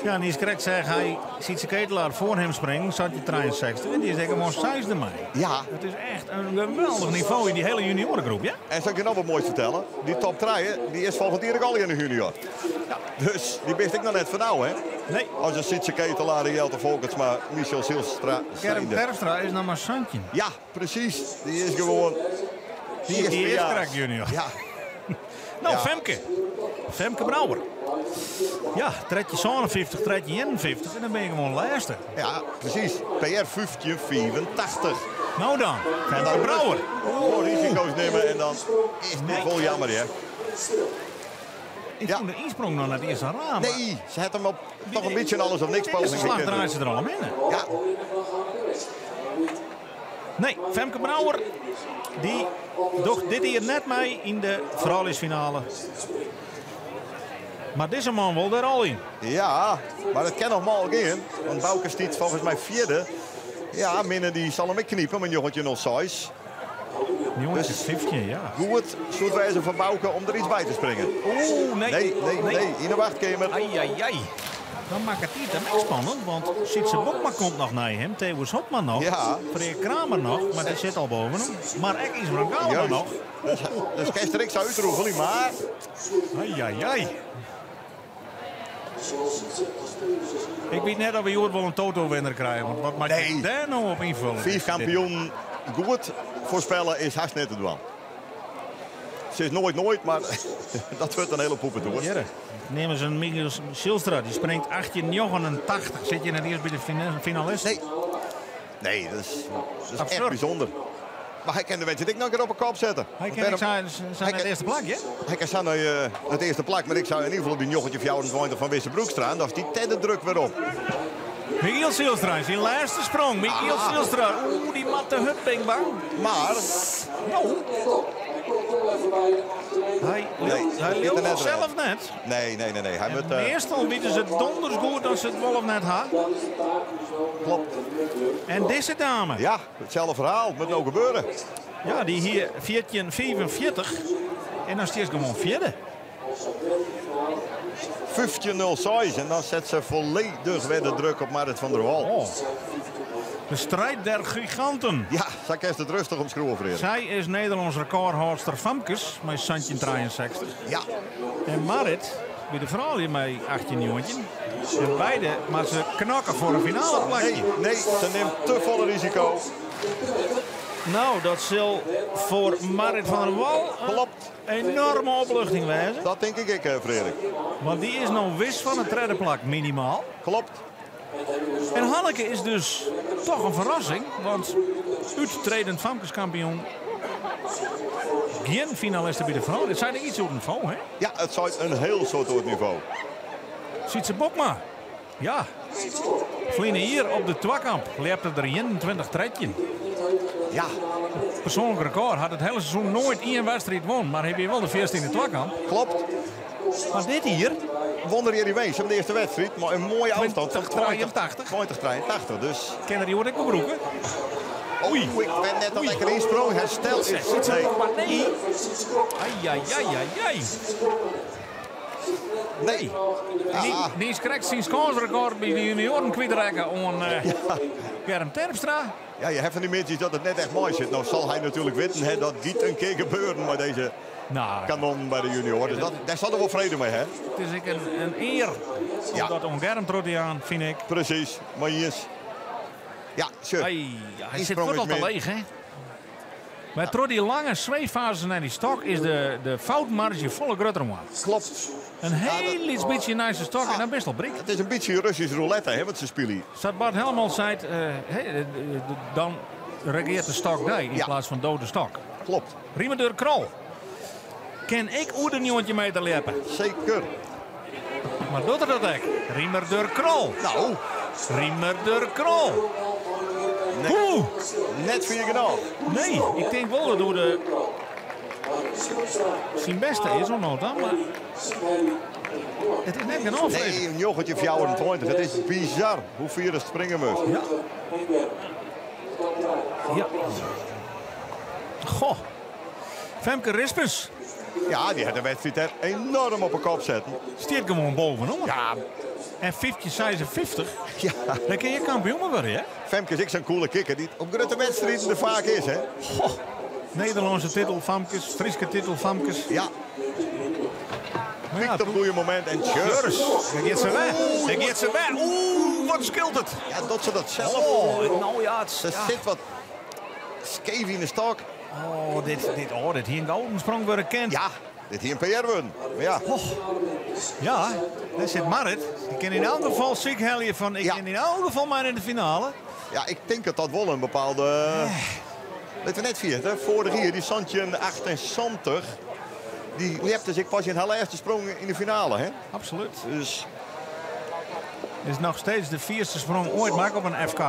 Ja, en die is correct zeggen, hij ziet zijn ketelaar voor hem springen, zat hij 63 en die is denk ik maar 6e mee. Ja. Het is echt een geweldig niveau in die hele juniorengroep, ja? En zal ik je nog wat moois vertellen? Die top 3, die is volgend jaar ook al in de junior. Ja. Dus die wist ik nog net van nou, hè? Nee. Als je ziet zijn ketelaar, Jelte Volkertsma, Michel Silstra. Germ Terfstra is nog maar Santje. Ja, precies. Die is gewoon... Die is correct junior. Ja. Nou, Ja. Femke Brouwer. Ja, tredje 57, tredje 51 en dan ben je gewoon laatste. Ja, precies. PR 1584. Nou dan, Femke Brouwer. Gewoon risico's nemen en dan is het vol jammer, hè? Ik vond de insprong nog naar het eerste raam. Nee, ze had hem op toch een beetje alles of niks De poging slag draait ze er allemaal in. Ja. Nee, Femke Brouwer, die docht dit hier net mee in de vrouwelijksfinale. Maar deze man wil er al in. Ja, maar het kan nog maar gaan. Want Bouke stiet volgens mij 4e. Ja, Minne die zal hem ook kniepen, mijn jongetje nog 6. Jongens, is 15, ja. Goed, soort wijze van Bouke om er iets bij te springen. Oeh, nee. In de wachtkamer. Ai. Dan maakt het niet te spannend, want Sietse Bokma komt nog naar hem. Theo Hopman nog. Ja. Freek Kramer nog, maar die zit al boven hem. Maar ik is Galema nog. Dus gisteren ik zou uitroepen, maar... Ai. Ik weet net dat we hier wel een Toto-winner krijgen. Want wat maakt je daar nou op invullen? 4 kampioen goed voorspellen is haast net te doen. Ze is nooit, maar dat wordt een hele poepentoer. Nemen ze een Michiel Silstra, die springt 18,89. Zit je net eerst bij de finalist? Nee, dat is echt bijzonder. Maar hij kan de wedstrijd ik nog een keer op een kop zetten. Hij kan zijn het eerste plakje. Hij kan zijn het eerste plak, maar ik zou in ieder geval die jochetje 24 van Wissebroek staan. Dat is die tedde druk weer op. Michiel Silstra, zijn laatste sprong. Michiel Silstra, die matte hupping bang. Maar... Nou. Hij loopt zelf net. Nee. Hij moet, meestal bieden ze donders goed als ze het wolf net had. Klopt. En deze dame. Ja, hetzelfde verhaal. Moet nou gebeuren. Ja, die hier 14:45. En dan steeds gewoon vierde. 15:06 en dan zet ze volledig weer de druk op Marit van der Wal. Oh. De strijd der giganten. Ja, zij kan het rustig om schroeven vreden. Zij is Nederlands recordhoudster Famkes met Santje 63. Ja. En Marit, bij de vrouw hier met 18 jongetje. En beide, maar ze knokken voor een finale plekje. Nee, ze neemt te volle risico. Nou, dat zal voor Marit van der Wal een enorme opluchting wijzen. Dat denk ik, Frederik. Want die is nou wist van een derde plak minimaal. Klopt. En Hanneke is dus toch een verrassing. Want uittredend Famkeskampioen. Geen finalisten bij de vrouw. Het zijn iets op het niveau, hè? Ja, het zijn een heel soort niveau. Ziet ze Bokma. Ja. Vliegen hier op de Twakamp. Leert er 21 tredje. Ja. Persoonlijk record had het hele seizoen nooit één wedstrijd won. Maar heb je wel de 14e Twakamp. Klopt. Maar dit hier... Wonder hier die wees. Ze hebben de eerste wedstrijd. Maar een mooie afstand. 83. Dus... Kennen die hoort ik gebroeken. Oei. Ik ben net al lekker insprong. Herstel is... Zit ze nog maar nee. Ai. Nee. Die is correct zijn kansrecord bij de junioren kwijtraken aan Germ Terpstra. Ja, je hebt van die mensen dat het net echt mooi zit. Nou zal hij natuurlijk weten, hè, dat gaat een keer gebeuren met deze kanon bij de junior. Dus daar zal er wel vrede mee, hè? Het is een eer om dat aan Germ te aan, vind ik. Precies, maar hier is... Ja, zo. Hij zit wat al te leeg, hè? Maar door die lange zweeffases naar die stok is de foutmarge volle groter man. Klopt. Een heel iets beetje nice stok en dan best wel brik. Het is een beetje Russisch roulette, hè, wat ze spelen. Zat Bart Helmond zei, dan regeert de stok daar in plaats van dode stok. Klopt. Riemer Krol. Ken ik hoe de nieuwtje mee te leppen? Zeker. Maar doet er dat ook? Riemer Krol. Nou. Riemer Krol. Nee. Net 4 genoeg. Nee, ik denk wel dat de zijn beste is onnodig, maar het is net genoeg. Nee, een jochetje 24. Het is bizar hoe vier het springen moet. Ja. Goh. Femke Rispens. Ja, die had de wedstrijd er enorm op een kop zetten. Steert gewoon bovenop. Ja. En 56. Ja. Dan kun je kampioen worden, hè? Femke is zo'n coole kikker die op grote wedstrijden er vaak is, hè? Goh. Nederlandse titel Famkes, Friese titel Famkes. Ja. Piekt op goede moment en tjurs. Dan gaat ze weg. Oeh, wat scheelt het? Ja, dat ze dat zelf. Nou ja, er zit wat skeef in de stok. Dit hier een golden sprong worden kent. Ja, dit hier een PR win. Ja. Ja, daar zit Marit. Ik ken in elk geval ziek helje van. Ik ken in elk geval maar in de finale. Ja, ik denk dat wel een bepaalde. Weet we net vier, hè? Vorig jaar die Santje 78. Die lepte zich pas in haar eerste sprong in de finale, hè? Absoluut. Dus. Het is nog steeds de 4e sprong ooit maken op een FK.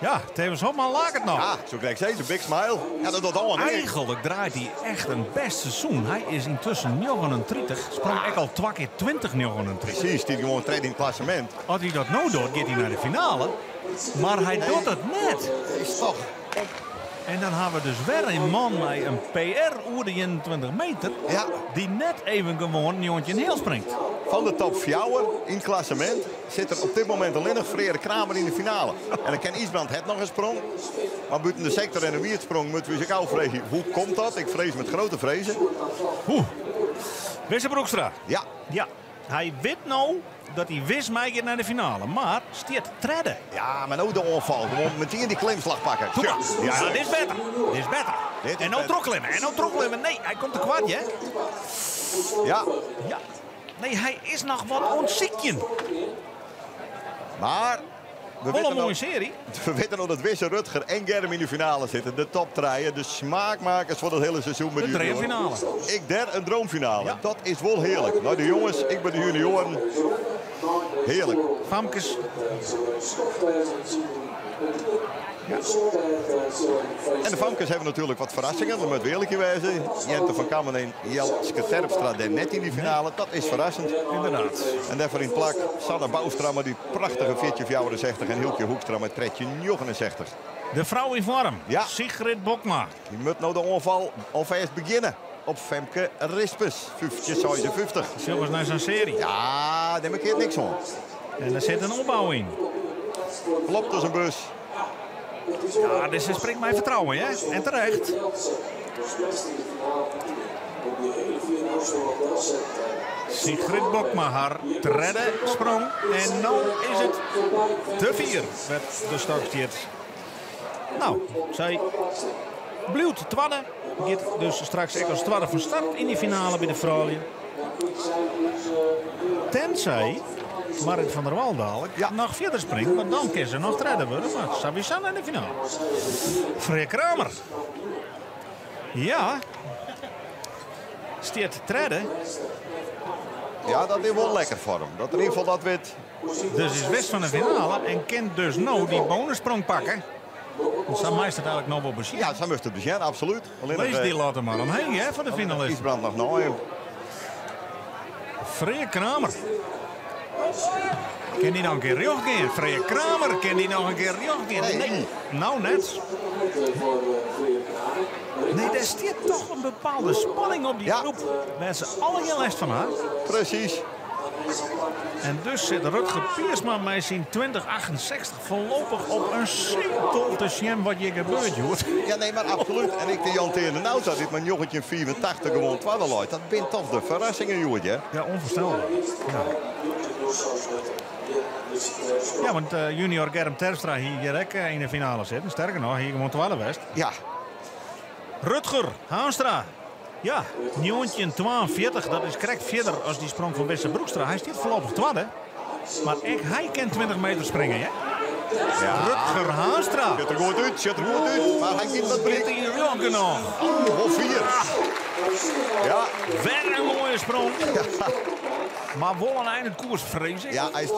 Ja, tevens op, maar laat het nog. Ja, zo krijg ik steeds een big smile. Ja, dat doet allemaal niks. Eigenlijk draait hij echt een best seizoen. Hij is intussen 39. Sprong ik al 2 keer 20 39. Precies, die gewoon treden in het klassement. Als hij dat nou doet, gaat hij naar de finale. Maar hij doet het net. Is toch. En dan hebben we dus weer een man met een PR over de 21 meter. Ja. Die net even gewoon een jongetje in heel springt. Van de top 4 in het klassement zit er op dit moment alleen nog Frederik Kramer in de finale. En dan kan Isbrand het nog een sprong. Maar buiten de sector en de wiertsprong moeten we zich al vrezen. Hoe komt dat? Ik vrees met grote vrezen. Wisse Broekstra. Ja. Ja. Hij weet nou dat hij wist mij naar de finale. Maar stiert treden. Ja, maar nou de onval. Gewoon meteen die klimslag pakken. Ja, Ja, dit is beter. Dit is beter. Dit is En nou beter. trokkelen. En nou trokkelen. Nee, hij komt te kwart, hè? Ja, Ja. Nee, hij is nog wat ontziekje. maar we Wel een weten, mooie nog, serie. we weten nog dat Wisse, Rutger en Germ in de finale zitten. De top-treien, de smaakmakers voor het hele seizoen met De de junioren. droomfinale. Ik der een droomfinale. Ja. Dat is wel heerlijk. Nou, de jongens, ik ben de junioren. Heerlijk. Famkes. En de Famkes hebben natuurlijk wat verrassingen. Dat moet we eerlijk wezen. Jente van Kammen en Jelske Terpstra deed net in die finale. Dat is verrassend. Inderdaad. En daarvoor in plak Sanne Boustra met die prachtige 64 en Hilke Hoekstra met tredje 69. De vrouw in vorm. Ja. Sigrid Bokma. Die moet nou de onval alvast beginnen. Op Femke Rispes, 57. Zulgens naar zijn serie. Ja, daar keert niks om. En er zit een opbouw in. Klopt als een bus. Ja, dus ze springt mij vertrouwen, hè? En terecht. Sigrid Bokma, haar derde sprong. En nu is het de 4. Met de stokstiert. Nou, zij blijft twadde. Gaat dus straks ook als twadde van start in die finale bij de vrouwen. Tenzij Marit van der Wal dadelijk nog verder springt, maar dan kan ze nog redden worden. Maar Savisan in de finale. Freek Kramer. Ja. Stiert treden. Ja, dat is wel lekker voor hem. Dat in ieder geval dat wit. Dus is wist van de finale en kan dus nou die bonussprong pakken. Sam meistert eigenlijk nog wel beschikbaar. Ja, ze moest het beginnen, absoluut. Alleen Lees die later maar omheen, hè, voor de finalist. Kiesbrand nog nooit. Freek Kramer. Kan die nog een keer teruggaan? Freek Kramer, kan die nog een keer teruggaan? Nee. Nou net. Nee, daar zit toch een bepaalde spanning op die groep. Waar ze alle heel last van haar. Precies. En dus zit Rutger Piersma met zijn 2068 voorlopig op een simpel te zien wat je gebeurt, joh. Ja, nee, maar absoluut. En ik de Jan Teerne nou dat dit mijn jongetje 84 gewoon twaddeluit. Dat bent toch de verrassingen, joh. Ja, onvoorstelbaar. Ja. Ja, want junior Germ Terpstra hier ook in de finale zitten. Sterker nog, hier gewoon 12 west. Ja. Rutger Haanstra. Ja, 42, dat is correct verder als die sprong van Wesse Broekstra. Hij staat voorlopig tweede. Maar hij kan 20 meter springen, hè? Ja. Rutger Haanstra. Zit er goed uit, zit er goed uit. Maar hij kan dat Zit brengen. hier wel genoeg. Of 4. Ja. Weer een mooie sprong. Maar wel een einde koers, vrees ik. Ja, hij is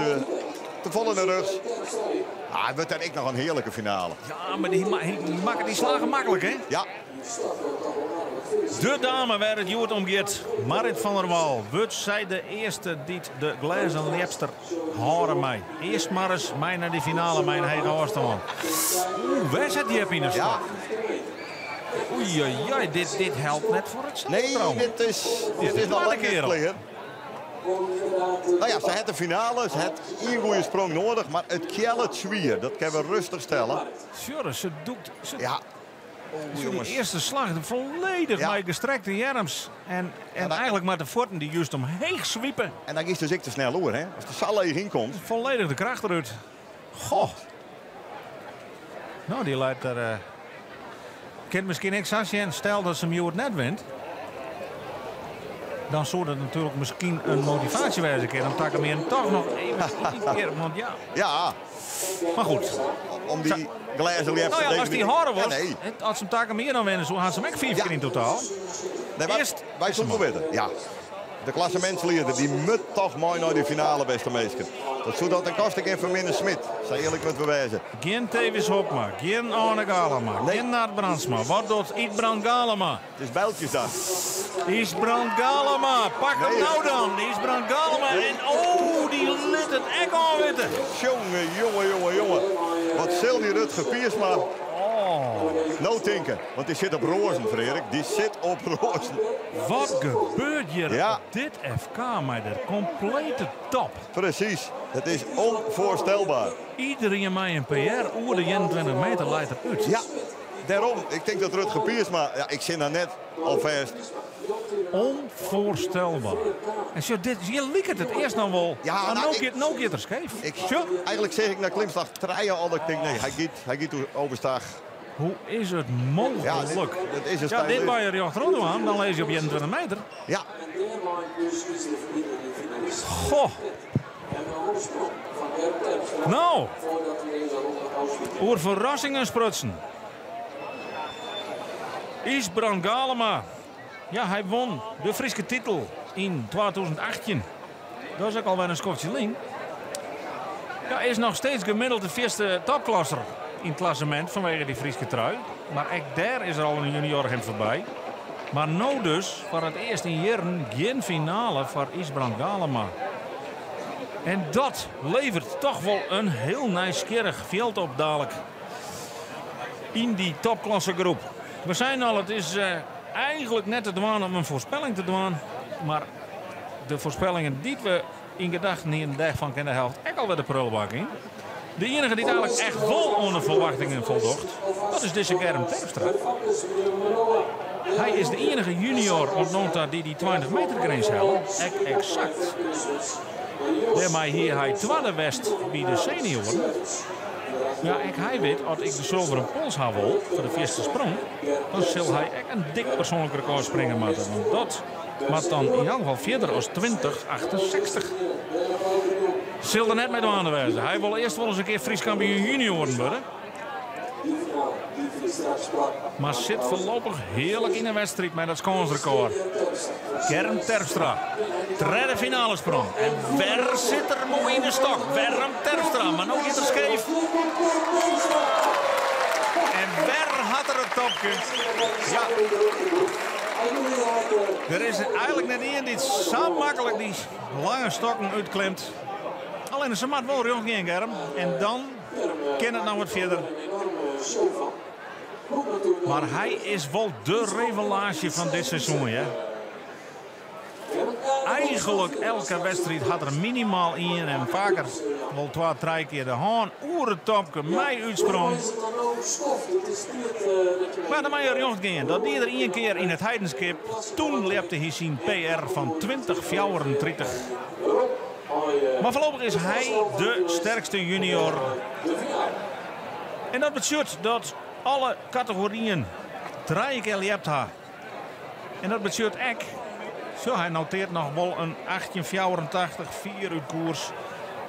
te vol in de rug. Ah, het wordt dan ook nog een heerlijke finale. Ja, maar die slagen makkelijk, hè? Ja. De dame waar het joert om gaat, Marit van der Wal. Wordt zij de eerste die de glazen liepster horen mij. Eerst maar eens mij naar de finale, mijn eigen Oosterman. Oeh, waar zit die op in de stad? Ja. Oei, oei, oei, dit helpt net voor het zelfvertrouwen. Nee, dit is nog lang niet clear. Nou ja, ze had de finale, ze had één goede sprong nodig, maar het kjellet zwier, dat kunnen we rustig stellen. Sure, ze doet... Ja. De eerste slag volledig bij gestrekte jerms. En eigenlijk maar de forten die juist omheen zwiepen. En dan is dus ik te snel hoor, hè? Als de Salle hierheen komt. Volledig de kracht eruit. Goh. Nou, die leidt er... kent misschien niks aan zien. Stel dat ze hem het net wint. Dan zou dat natuurlijk misschien een motivatie wijzen. Dan tak hem hier toch nog even keer. Want ja. Ja. Maar goed. Om die glazen liefst. Nou ja, als die harder was, nee. als ze hem taken meer dan winnen, zo had ze hem ook 4 keer in totaal. Nee, maar Eerst wij zullen weten. Ja. De klassementsleider, die moet toch mooi naar die finale, beste meisjes. Dat zou dat een kosten even minder Smit. Zij eerlijk met bewijzen. Geen Tevis Hopma, geen Arne Galema, geen Naart Brandsma. Wat doet Idbrand Galema? Het is bijltjes dan. Isbrand Galema, pak hem nou dan. Isbrand Galema en oh, die liet het echt aanwitten. Jongen. Wat zil die Rutger Piersma. Nou tinken, want die zit op rozen, Frederik. Die zit op rozen. Wat gebeurt hier Ja. op dit FK met de complete top? Precies, het is onvoorstelbaar. Iedereen met een PR over de 21 meter leidt eruit. Ja, daarom. Ik denk dat Rutger Piersma, ja, ik zit daar net alvast. Onvoorstelbaar. En zo, je likt het eerst nog wel. Ja, maar nou, nou keert er scheef. Eigenlijk zeg ik naar Klimslag treien al dat ik denk, nee, hij gaat overstag. Hoe is het mogelijk? Ja, dat is een ja, dit waar je er achterom aan, dan lees je op 21 meter. Ja. Goh. Nou. Oer verrassingen sprutsen. Isbrand Galema. Ja, hij won de Friese titel in 2018. Dat is ook alweer een skofje link. Ja, is nog steeds gemiddeld de eerste topklasser in het klassement vanwege die Friese trui. Maar ook daar is er al een junior hem voorbij. Maar nou dus voor het eerst in jaren geen finale voor Isbrand Galema. En dat levert toch wel een heel nieuwsgierig veld op dadelijk in die topklassegroep. We zijn al, het is eigenlijk net te doen om een voorspelling te doen. Maar de voorspellingen die we in gedachten in de dag van de helft ook alweer de prullenbak in. De enige die eigenlijk echt vol onder verwachtingen voldocht, dat is deze Germ Terpstra. Hij is de enige junior op Nota die 20 meter grens helpt. Exact. Daarmee hier hij tweede west bij de senioren. Ja, hij weet, als ik de zilveren pols heb wil voor de eerste sprong, dan zal hij echt een dik persoonlijk record springen moeten. Want dat maakt dan in ieder geval verder als 2068. Zal er net mee aan de wijze. Hij wil eerst wel eens een keer Fries kampioen junioren worden. Maar zit voorlopig heerlijk in een wedstrijd met dat scoresrecord. Germ Terpstra. Derde finale sprong. En waar zit er mooi in de stok? Germ Terpstra. Maar nog iets scheef. En waar had er het topje? Ja. Er is eigenlijk net één die zo makkelijk die lange stokken uitklemt. Alleen ze maakt wel rug in Germ. En dan kan het nou wat verder. Maar hij is wel de revelatie van dit seizoen. Hè? Eigenlijk elke wedstrijd had er minimaal één en vaker wel 2-3 keer de haan oer het topje mij uitsprong. Maar dan mag je rond gaan. Dat deed er één keer in het Heidenskip. Toen leefde hij zijn PR van 2034. Maar voorlopig is hij de sterkste junior. En dat betekent dat alle categorieën 3 keer leeft hij. En dat betekent ook, zo hij noteert nog wel een 1884, 4 uit koers.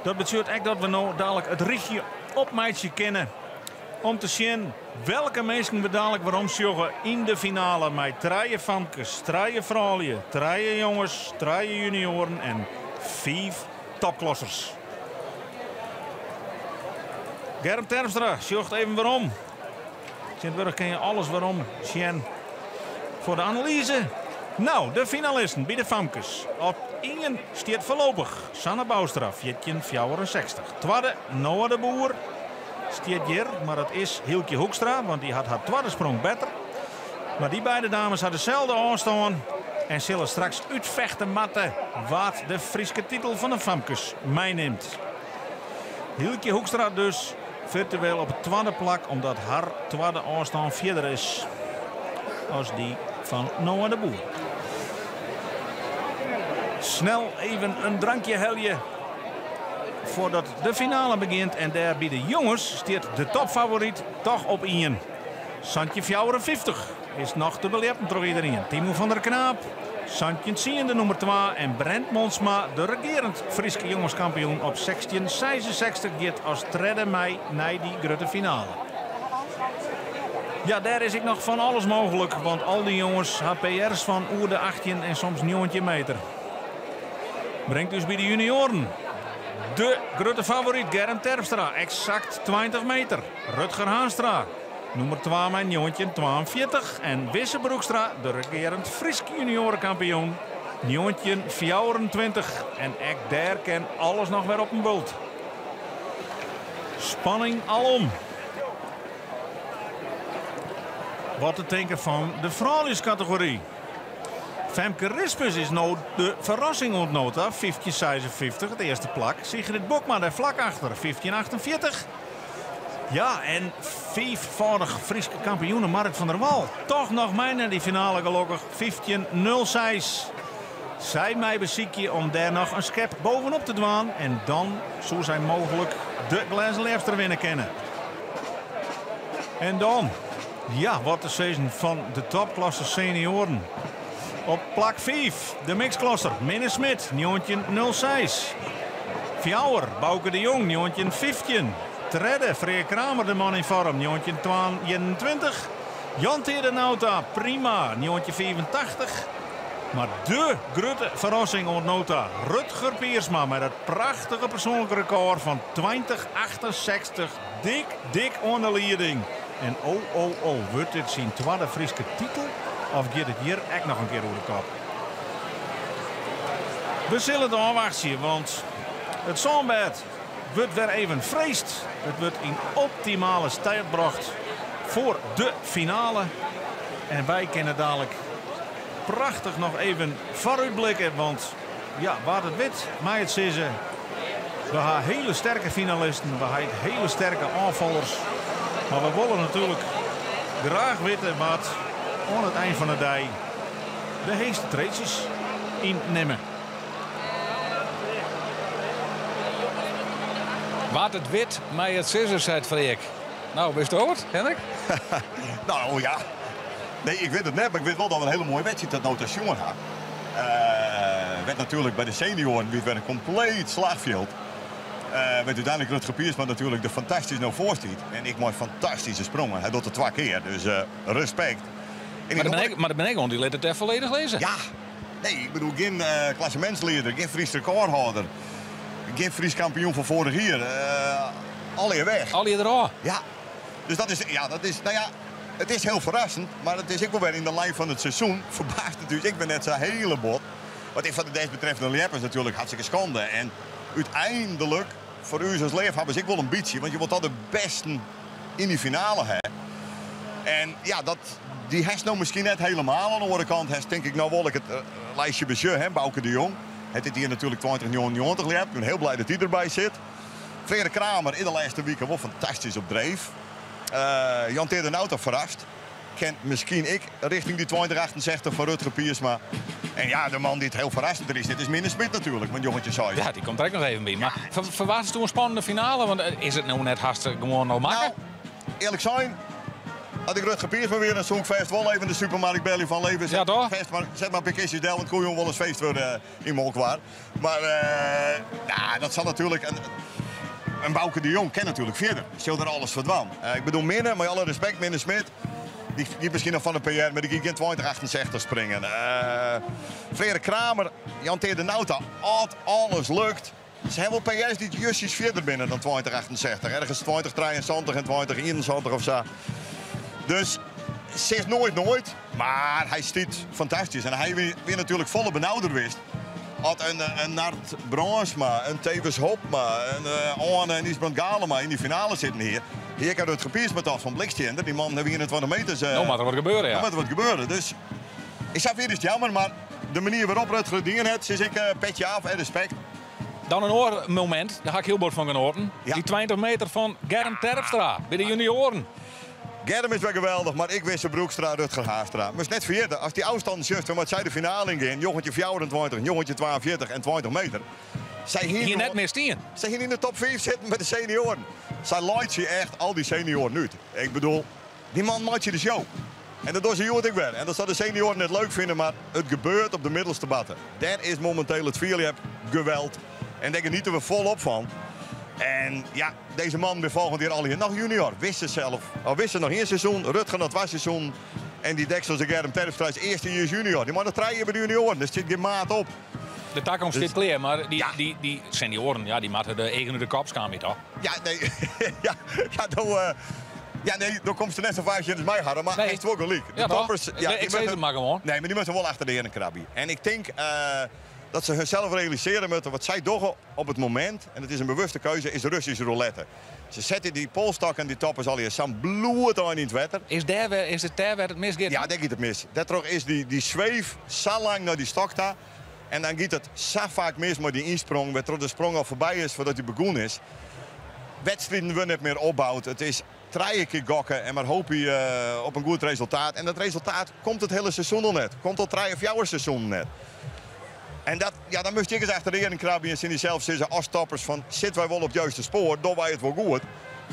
Dat betekent ook dat we nou dadelijk het richtje op meidje kennen. Om te zien welke mensen we dadelijk waarom zorgen in de finale. Met 3 famkes, 3 vrouwen, 3 jongens, 3 junioren en 5 topklassers. Germ Terpstra, zorgt even waarom. Sint-Burg ken je alles waarom zien voor de analyse. Nou, de finalisten bij de famkes. Op 1 staat voorlopig Sanne Boustra, 1464. Tweede Noah de Boer. Staat hier, maar dat is Hilke Hoekstra, want die had haar tweede sprong beter. Maar die beide dames hadden dezelfde aanstaan. En zullen straks uitvechten matten wat de Friese titel van de famkes meeneemt. Hilke Hoekstra dus virtueel op het tweede plak, omdat haar tweede aanstaan verder is als die van Noah de Boer. Snel even een drankje helje voordat de finale begint. En daar bij de jongens staat de topfavoriet toch op 1. Santje 54 is nog te beleven door iedereen. Timo van der Knaap, Santje Sien de nummer 2 en Brent Monsma, de regerend Friese jongenskampioen op 1666 gaat als 3 mei naar die grote finale. Ja, daar is ik nog van alles mogelijk, want al die jongens HPR's van oer de 18 en soms 9 meter. Brengt dus bij de junioren de grote favoriet Germ Terpstra, exact 20 meter. Rutger Haanstra, nummer 2 met 942. En Wisse Broekstra, de regerend Friese juniorenkampioen, 924. En ook daar kan alles nog weer op een bult. Spanning alom. Wat te denken van de vrouwenscategorie. Femke Rispus is nou de verrassing ontnota, 1556, het eerste plak. Sigrid Bokma daar vlak achter, 1548. Ja, en 5-voudig Friese kampioenen Mark van der Wal. Toch nog mij naar die finale gelukkig. 15-0-6. Zij mij beziekje om daar nog een schep bovenop te dwaan. En dan zou zij mogelijk de Glazenleefster winnen kennen. En dan, ja, wat de seizoen van de topklasse senioren. Op plak 5, de mixklasse, Minne Smit, 19-06. Fjouwer, Bouke de Jong, 19-15. Tredde, Freek Kramer, de man in vorm, 19-21. Jan Terenauta, prima, 1985. Maar de grote verrassing ontnota Rutger Piersma met het prachtige persoonlijke record van 2068. Dik onder de leiding. En wordt dit zijn tweede Friese titel? Of gaat het hier echt nog een keer over de kop? We zullen het afwachten, want het zonbed wordt weer even vreest. Het wordt in optimale tijd gebracht voor de finale. En wij kunnen dadelijk prachtig nog even vooruitblikken. Want ja, waar het wit, mij het zeggen. We hebben hele sterke finalisten, we hebben hele sterke aanvallers. Maar we willen natuurlijk graag weten wat aan het eind van de dag de heeste treetjes innemen. Wat het wit, mij het scissors, zei Freek. Nou, wist je het, Henrik? Nou ja. Nee, ik weet het net, maar ik weet wel dat we een hele mooie wedstrijd dat nota jongen had. Werd natuurlijk bij de senioren weer een compleet slagveld. Werd uiteindelijk Rutger Piersma natuurlijk de fantastisch naar voren stiet. En ik mooi fantastische sprongen. Hij doet het 2 keer, dus respect. Maar de Benegon die liet het even volledig lezen. Ja, nee, ik bedoel geen klassementsleider, geen Fries recordhouder. Geen Fries kampioen van vorig jaar. Alweer weg. Alweer eraf. Ja, dus dat is, nou ja, het is heel verrassend. Maar het is ook wel weer in de lijn van het seizoen. Verbaasd natuurlijk, ik ben net zo'n hele bot. Wat ik van de desbetreffende Leppers natuurlijk hartstikke schande. En uiteindelijk, voor u als leef hebben ze ik wel een beetje. Want je wilt al de besten in die finale hebben. En ja, die heeft nou misschien net helemaal. Aan de andere kant heeft denk ik nou wel ik het lijstje besje, Bouke de Jong. Het is hier natuurlijk 20-90 leert. Ik ben heel blij dat hij erbij zit. Freek Kramer in de laatste weken wel fantastisch op dreef. Jan Terenauta verrast. Kent misschien ik richting die 2068 van Rutger Piersma. En ja, de man die het heel verrassend is, dit is Minne Smit natuurlijk, want jongetje zei. Ja, die komt er ook nog even bij. Maar verwacht toen een spannende finale? Want is het nou net hartstikke gewoon al maken? Nou, eerlijk zijn, had ik Rutger Piersma weer een zoekfeest wel even de supermarkt Belly van leven. Ja, toch? Zet maar een paar kistjes del, want kon je wel eens feest worden in Molkwaar. Maar ja, dat zal natuurlijk. En Bouke de Jong kent natuurlijk verder. Zal er alles verdwan. Ik bedoel Minne, met alle respect, Minne Smit. Die misschien nog van de PR, maar die ging 2068 springen. Freek Kramer, Jan Terenauta, alles lukt. Ze hebben wel PR's die justjes verder binnen dan 2068. Ergens 2073 en 2071 of zo. Dus ze is nooit. Maar hij stiet fantastisch. En hij weer natuurlijk volle benauwder wist. Had een Nart Bransma, een Tevens Hopma, een Arne en Isbrand Galema in die finale zitten hier. Hier kan het gepiers met af van Blikstender. Die man hebben hier in het 20 meters. Nou, maar er wat gebeuren, ja. Maar er wat gebeuren. Dus ik zeg weer eens jammer, maar de manier waarop Rutger dingen heeft, is ik petje af en respect. Dan een oormoment, daar ga ik heel bord van genoten. Ja. Die 20 meter van Germ Terpstra bij de junioren. Germ is wel geweldig, maar ik wist de Broekstra, Rutger Haastra. Maar het is net vergeten, als die afstanden juist, wat zij de finale ingaan, jongetje 24, jongetje 42 en 20 meter. Zij Hier net meer stien. Zij hier in de top 5 zitten met de senioren. Zij leidt je echt al die senioren uit. Ik bedoel, die man maakt je de show. En dat doet ze goed ik weer. En dat zou de senioren net leuk vinden, maar het gebeurt op de middelste batten. Dat is momenteel het Philips geweld. En daar genieten we volop van. En ja, deze man weer volgend jaar al hier nog junior. Wist ze zelf. Al wist ze nog 1 seizoen, Rutger nog 2 seizoen. En die Deksel de Germ Terpstra is eerste jaar junior. Die man dat rijden bij de junioren, dus zit geen maat op. De takom zit klaar, maar die senioren, ja, die maken de eigen de kopskamer toch? Ja, nee. Dan komt ze net zo vaak als mij hadden, maar nee. echt wel gelijk. Ja, de toppers, ik zeg het maar gewoon. Nee, maar die moeten wel achter de ene krabby. En ik denk dat ze hunzelf realiseren moeten wat zij doen op het moment, en het is een bewuste keuze, is de Russische roulette. Ze zetten die polstok en die toppers al hier samen bloed aan in het wetter. Is het daar waar het misgaat? Ja, denk ik het mis. Dat toch is die zweef zo lang naar die stok daar. En dan gaat het zo vaak mis met die insprong, waar de sprong al voorbij is voordat hij begonnen is. wedstrijden we niet meer opbouwt. Het is 3 keer gokken en maar hoop je op een goed resultaat. En dat resultaat komt het hele seizoen nog net. Komt al 3 of 4 seizoen net. En dat, ja, dan moest ik eens achterin krabben en die zelf zeggen als toppers van zitten wij wel op het juiste spoor, doen wij het wel goed.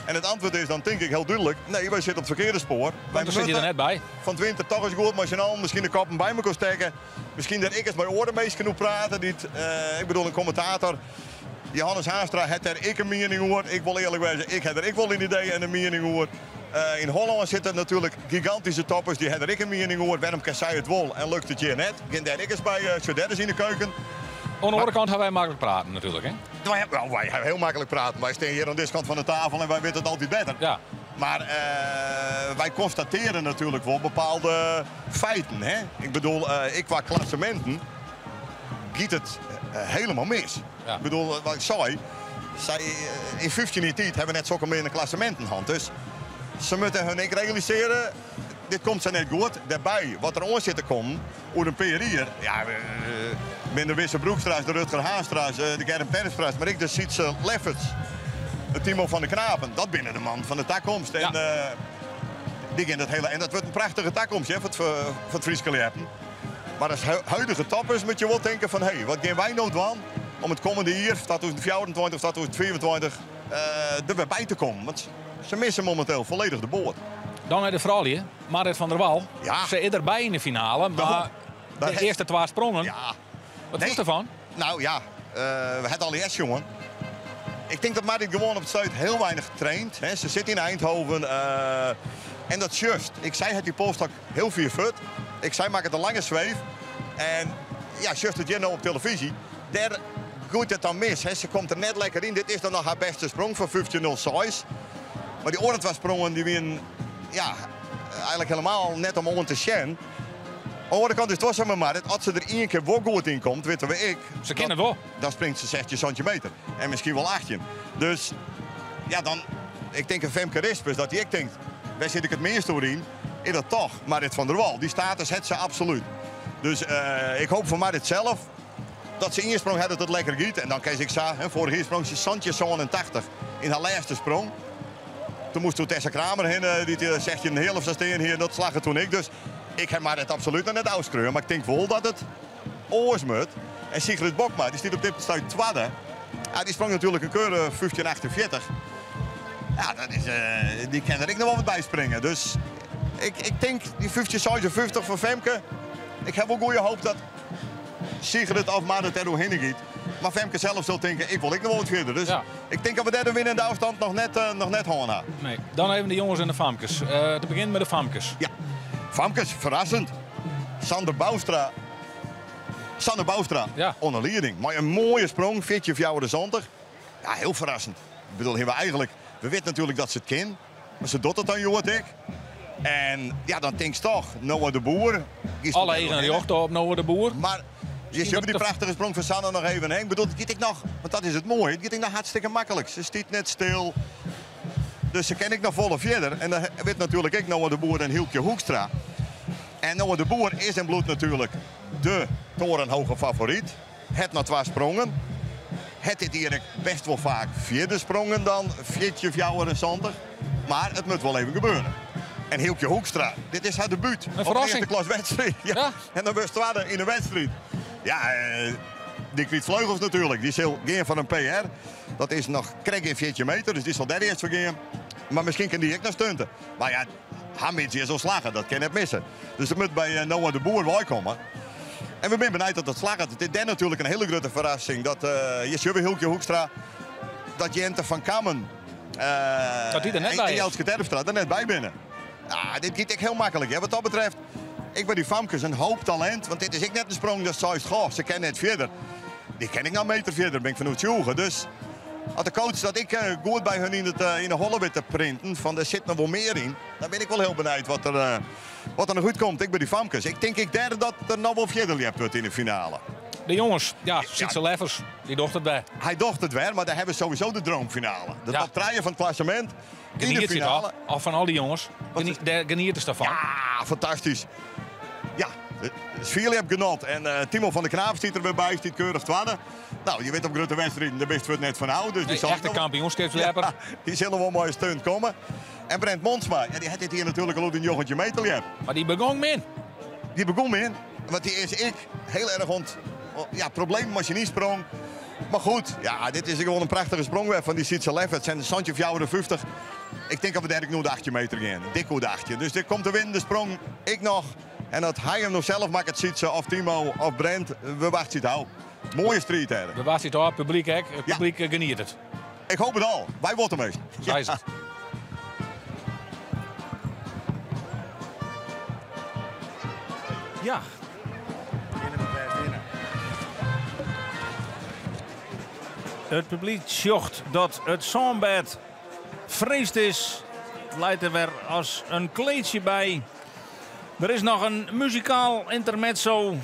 En het antwoord is dan denk ik heel duidelijk, nee, wij zitten op het verkeerde spoor. Wij zit je er net bij. Van het winter toch eens goed, maar je misschien de koppen bij me kon steken. Misschien dat ik eens mijn oren meest genoeg praten. Ik bedoel een commentator. Johannes Haastra had er ik een mening over. Ik wil eerlijk wezen, ik heb er ik wel een idee en een mening over. In Holland zitten natuurlijk gigantische toppers, die hebben er ik een mening over. Waarom kan zij het wel en lukt het je net? Geen daar ik eens bij Sudettes in de keuken. Aan de andere kant hebben wij makkelijk praten natuurlijk, hè? Wij hebben heel makkelijk praten. Wij staan hier aan deze kant van de tafel en wij weten het altijd beter. Ja. Maar wij constateren natuurlijk wel bepaalde feiten. Hè? Ik bedoel, ik qua klassementen giet het helemaal mis. Ja. Ik bedoel, wat ik zei, in 15 jaar tijd hebben we net zulke meer in de klassementenhand. Dus ze moeten hun ik realiseren, dit komt ze net goed. Daarbij, wat er aan zit te komen, over een periode. Ja, binnen de Wisse Broekstraat, de Rutger Haanstraat, de Gerrit Perstraat, maar ik de Sietse Lefferts, het Timo van de Knapen. Dat binnen de man van de takkomst. En, die in dat hele, en dat wordt een prachtige takkomst voor het Friese Leppen. Maar als huidige toppers moet je wel denken van, hé, wat gaan wij nou doen om het komende jaar, 2024 of 2024, er weer bij te komen. Want ze missen momenteel volledig de boord. Dan naar de vrouwen, Marit van der Wal. Ja. Ze is erbij in de finale, maar de eerste 2 sprongen. Ja. Wat is ervan? Nou ja, we hebben al eerst, jongen. Ik denk dat Marit gewoon op het stuit heel weinig getraind. Hè. Ze zit in Eindhoven. En dat is juist. Ik zei het die polstak heel veel fut. Ik zei maak het een lange zweef. En ja, juist het nou op televisie. Daar goed het dan mis. Hè. Ze komt er net lekker in. Dit is dan nog haar beste sprong van 15.06. Maar die oorlog sprongen die winnen, ja, eigenlijk helemaal net om on te shen. Aan de andere kant is het wel zo maar, als ze er 1 keer wel goed in komt, weten we ik. Ze kennen het wel. Dan springt ze 16 centimeter. En misschien wel 18. Dus ja, dan, ik denk een Femke Rispers dat ik denk, waar zit ik het meest door in? Is dat toch Marit van der Wal. Die status heeft ze absoluut. Dus ik hoop voor Marit zelf dat ze in sprong had het lekker giet. En dan kijk ik zo, vorige sprong ze Santje 87 in haar laatste sprong. Toen moest Tessa Kramer heen, die zegt je een heel of ze steen hier, dat slag het toen ik. Dus ik heb maar het absoluut nog net uitschreeuwen. Maar ik denk wel dat het oorsmut. En Sigrid Bokma, die staat op dit stuit tweede. Ja, die sprong natuurlijk een keur 1548. Ja, dat is, die kan er ik nog wel wat bij springen. Dus ik denk die 1557 van Femke. Ik heb wel goede hoop dat Sigrid of Marit er doorheen giet. Maar Femke zelf zal denken, ik wil nog wat verder. Dus ja. Ik denk dat we de winnende afstand nog net houden. Nee. Dan even de jongens en de famkes. Te beginnen met de famkes. Ja, famkes, verrassend. Sander Boustra, ja. onder leiding. Maar een mooie sprong, 14.24. Ja, heel verrassend. Ik bedoel, we weten natuurlijk dat ze het kan. Maar ze doet het dan, joh, ik. En ja, dan denk je toch, Noah de Boer. Alle eigen jochten op Noah de Boer. Maar je ziet die prachtige sprong van Sanne nog even heen. Ik bedoel, dat ik nog, want dat is het mooie. Het gaat nog hartstikke makkelijk. Ze stiet net stil. Dus ze ken ik nog volle verder. En dan weet natuurlijk ik Noah de Boer en Hieltje Hoekstra. En Noah de Boer is in bloed natuurlijk de torenhoge favoriet. Het na 2 sprongen. Het is hier best wel vaak 4e sprongen dan 14.24. Maar het moet wel even gebeuren. En Hieltje Hoekstra, dit is haar debuut. Een verrassing. Op de eerste klas wedstrijd. Ja. En dan was het in de wedstrijd. Ja, die kwiet vleugels natuurlijk. Die zal gaan van een PR. Dat is nog krek in 14 meter, dus die zal daar eerst vergaan. Maar misschien kan die ook nog stunten. Maar ja, Hamid is al slagen, dat kan je net missen. Dus dat moet bij Noah de Boer wel komen. En we zijn benieuwd dat het slagen. Het is natuurlijk een hele grote verrassing. Dat Hieltje Hoekstra, dat Jente van Kammen dat die er net bij en Jelske Terpstra er net bij binnen. Ja, dit gaat echt heel makkelijk. Hè. Wat dat betreft, ik ben die Famkes een hoop talent. Want dit is ik net een sprong dat zei, ze kennen net verder. Die ken ik nou een meter verder, ben ik vanuit Joegen. Dus als de coach dat ik goed bij hun in de holle te printen, van er zit nog wel meer in, dan ben ik wel heel benieuwd wat er nog goed komt. Ik ben die Famkes. Ik denk derde dat er nog wel verder liep wordt in de finale. De jongens, ja, Sietse Leffers, die docht het bij. Hij docht het weer, maar daar hebben we sowieso de droomfinale. De top 3 van het klassement in de finale. Of van al die jongens. Geniet is daarvan. Ja, fantastisch. Ja, Het is heb genot. En Timo van der Knaap zit er weer bij, zit keurig tweede. Nou, je weet op grote wedstrijden, daar wist we het net van nou. Dus die echte kampioenschapslepper. Ja, die zullen wel mooi steun komen. En Brent Monsma, ja, die had dit hier natuurlijk al een jochentje meter hebt. Maar die begon min. Die begon min, want die is heel erg probleem als je niet sprong. Maar goed, ja, dit is gewoon een prachtige sprongweg van die Sietse Lef. Het zijn de Santje of 50. Ik denk dat we eigenlijk nu de 8 meter gaan. Dik hoe de 8. Dus dit komt de win, de sprong, ik nog. En dat hij hem nog zelf maakt het Sietse of Timo of Brent. We wachten het al. Mooie street hebben. We wachten het al, het publiek hè. Het publiek geniet het. Ik hoop het al. Wij worden mee. Zo is het. Ja. Het publiek zocht dat het zonnebed vreesd is. Het leidt er weer als een kleedje bij. Er is nog een muzikaal intermezzo.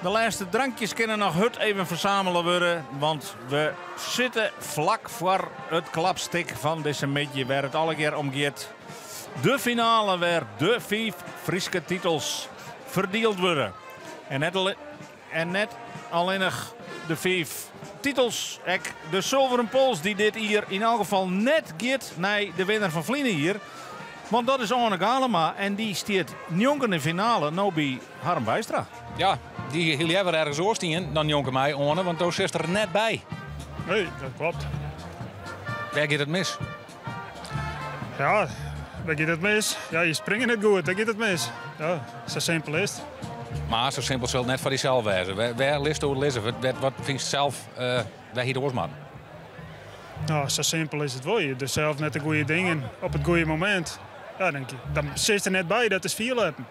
De laatste drankjes kunnen nog even verzamelen worden. Want we zitten vlak voor het klapstik van deze middag waar het alle keer om gaat. De finale waar de 5 Friese titels verdeeld worden. En net alleen nog de 5 titels. De Zilveren Pols die dit hier in elk geval net gaat naar de winnaar van Vlienen hier. Want dat is Arne Galema en die staat jongen in de finale nou bij Harm Wijstra. Ja, die heel even ergens oorstien dan jongen mij Arne, want daar zit er net bij. Nee, dat klopt. Waar gaat het mis? Ja, waar gaat het mis? Ja, je springt net goed, daar gaat het mis. Ja, zo simpel is het. Maar zo simpel zal het net voor jezelf wezen. Waar list hoe lezen? Wat vind je zelf waar hier de oorsman? Nou, zo simpel is het wel. Je doet zelf net de goede dingen op het goede moment. Ja, denk je. Dan zit er net bij, dat is veel hebben.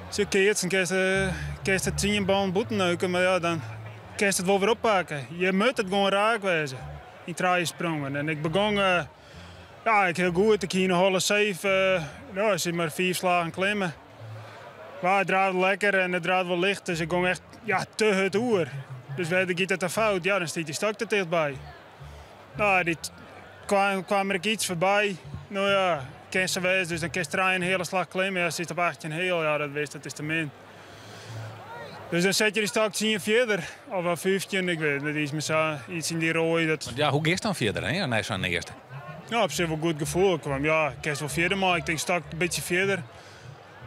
Zo keert en kerst het 10 baan boeten neuken, maar ja, dan kerst het wel weer oppakken. Je moet het gewoon raak wezen. In traaien sprongen. En ik begon, ik heel goed. Ik hier een holle safe. Ik zit maar 4 slagen klimmen. Maar het draait lekker en het draait wel licht, dus ik ging echt te het oer. Dus werd ik het fout, dan stiet die stok er dichtbij. Nou, die kwam er iets voorbij. Nou ja, kan ze wezen, dus dan kan je een hele slag klimmen. Ja, zit op 18 heel, ja, dat wist, dat is te min. Dus dan zet je die stok 10 verder, of wel 15, ik weet niet, iets in die rooi. Dat... Ja, hoe gaat dan verder, hè, na zo'n eerste? Ja, op zich wel goed gevoel. Ik kwam, ik kan wel verder, maar ik denk stok een beetje verder.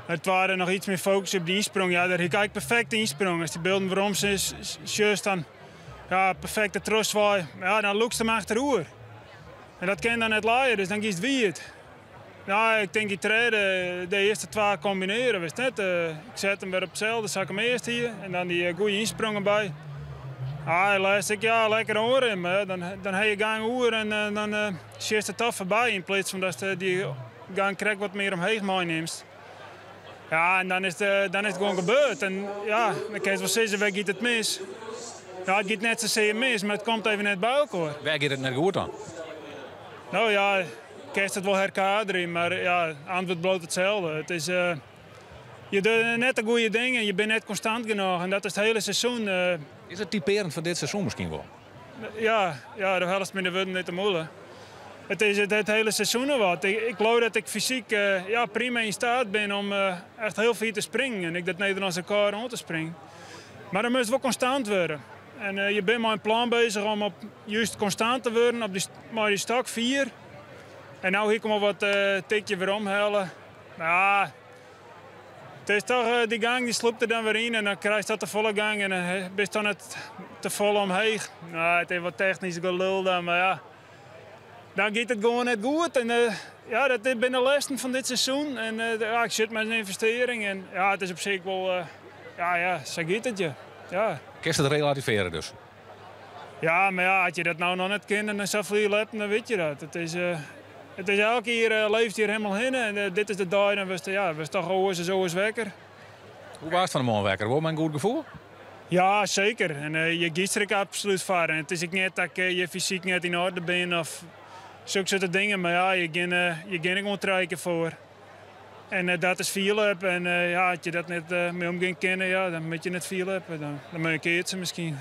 Het waren nog iets meer focus op die insprong. Ja, daar heb ik perfect insprong. Als die beelden waarom ze is, dan perfecte trostwaai. Ja, dan loopt ze hem achterover. En dat kan dan net laaien, dus dan kiest wie het. Ja, ik denk die treden, de eerste 2 combineren. Wist net, ik zet hem weer op hetzelfde, zak hem eerst hier. En dan die goede insprongen bij. Ja, luister ik, lekker horen. Maar dan heb je gang oer en dan schiet het af voorbij. In plaats van dat die gang krijgt wat meer omheen meeneemt. Ja, en dan is het gewoon gebeurd. En ja, dan kan je wel zeggen, waar gaat het mis? Ja, het gaat net zozeer mis, maar het komt even net bij elkaar. Waar gaat het net goed dan? Nou ja, kan je het wel herkaderen, maar ja, antwoord bloot hetzelfde. Het is, je doet net de goede dingen, je bent net constant genoeg en dat is het hele seizoen. Is het typerend voor dit seizoen misschien wel? Ja, de helft met de woorden niet te moeilijk. Het is het hele seizoen al wat. Ik geloof dat ik fysiek prima in staat ben om echt heel veel te springen. En ik dat Nederlandse elkaar rond te springen. Maar dan moet het wel constant worden. En je bent maar een plan bezig om op juist constant te worden op die stok 4. En nu hier kom ik wat tikje weer omhalen. Ja, het is toch die gang die sloopt er dan weer in en dan krijg je dat de volle gang en dan ben je dan het te vol omheen. Nou, het is wat technisch gelul dan, maar ja. Dan gaat het gewoon net goed. En dat ben de lessen van dit seizoen. En ik zit met een investering. En ja, het is op zich wel... zo gaat het je. Ja. Kun je het relativeren dus? Ja, maar ja, als je dat nou nog net kent en zoveel hebt, dan weet je dat. Het is elke keer leeft hier helemaal heen. En dit is de dag en we was toch oors en zo eens wekker. Hoe was het van de morgen wekker? Wordt mijn goed gevoel? Ja, zeker. En je gaat er absoluut varen. Het is ook niet dat je fysiek net in orde bent of... Zulke soort dingen, maar ja, je gaat gewoon trekken voor. En dat is veel heb. En als je dat net mee om gaat kennen, dan moet je net veel hebben. Dan moet je keert ze misschien.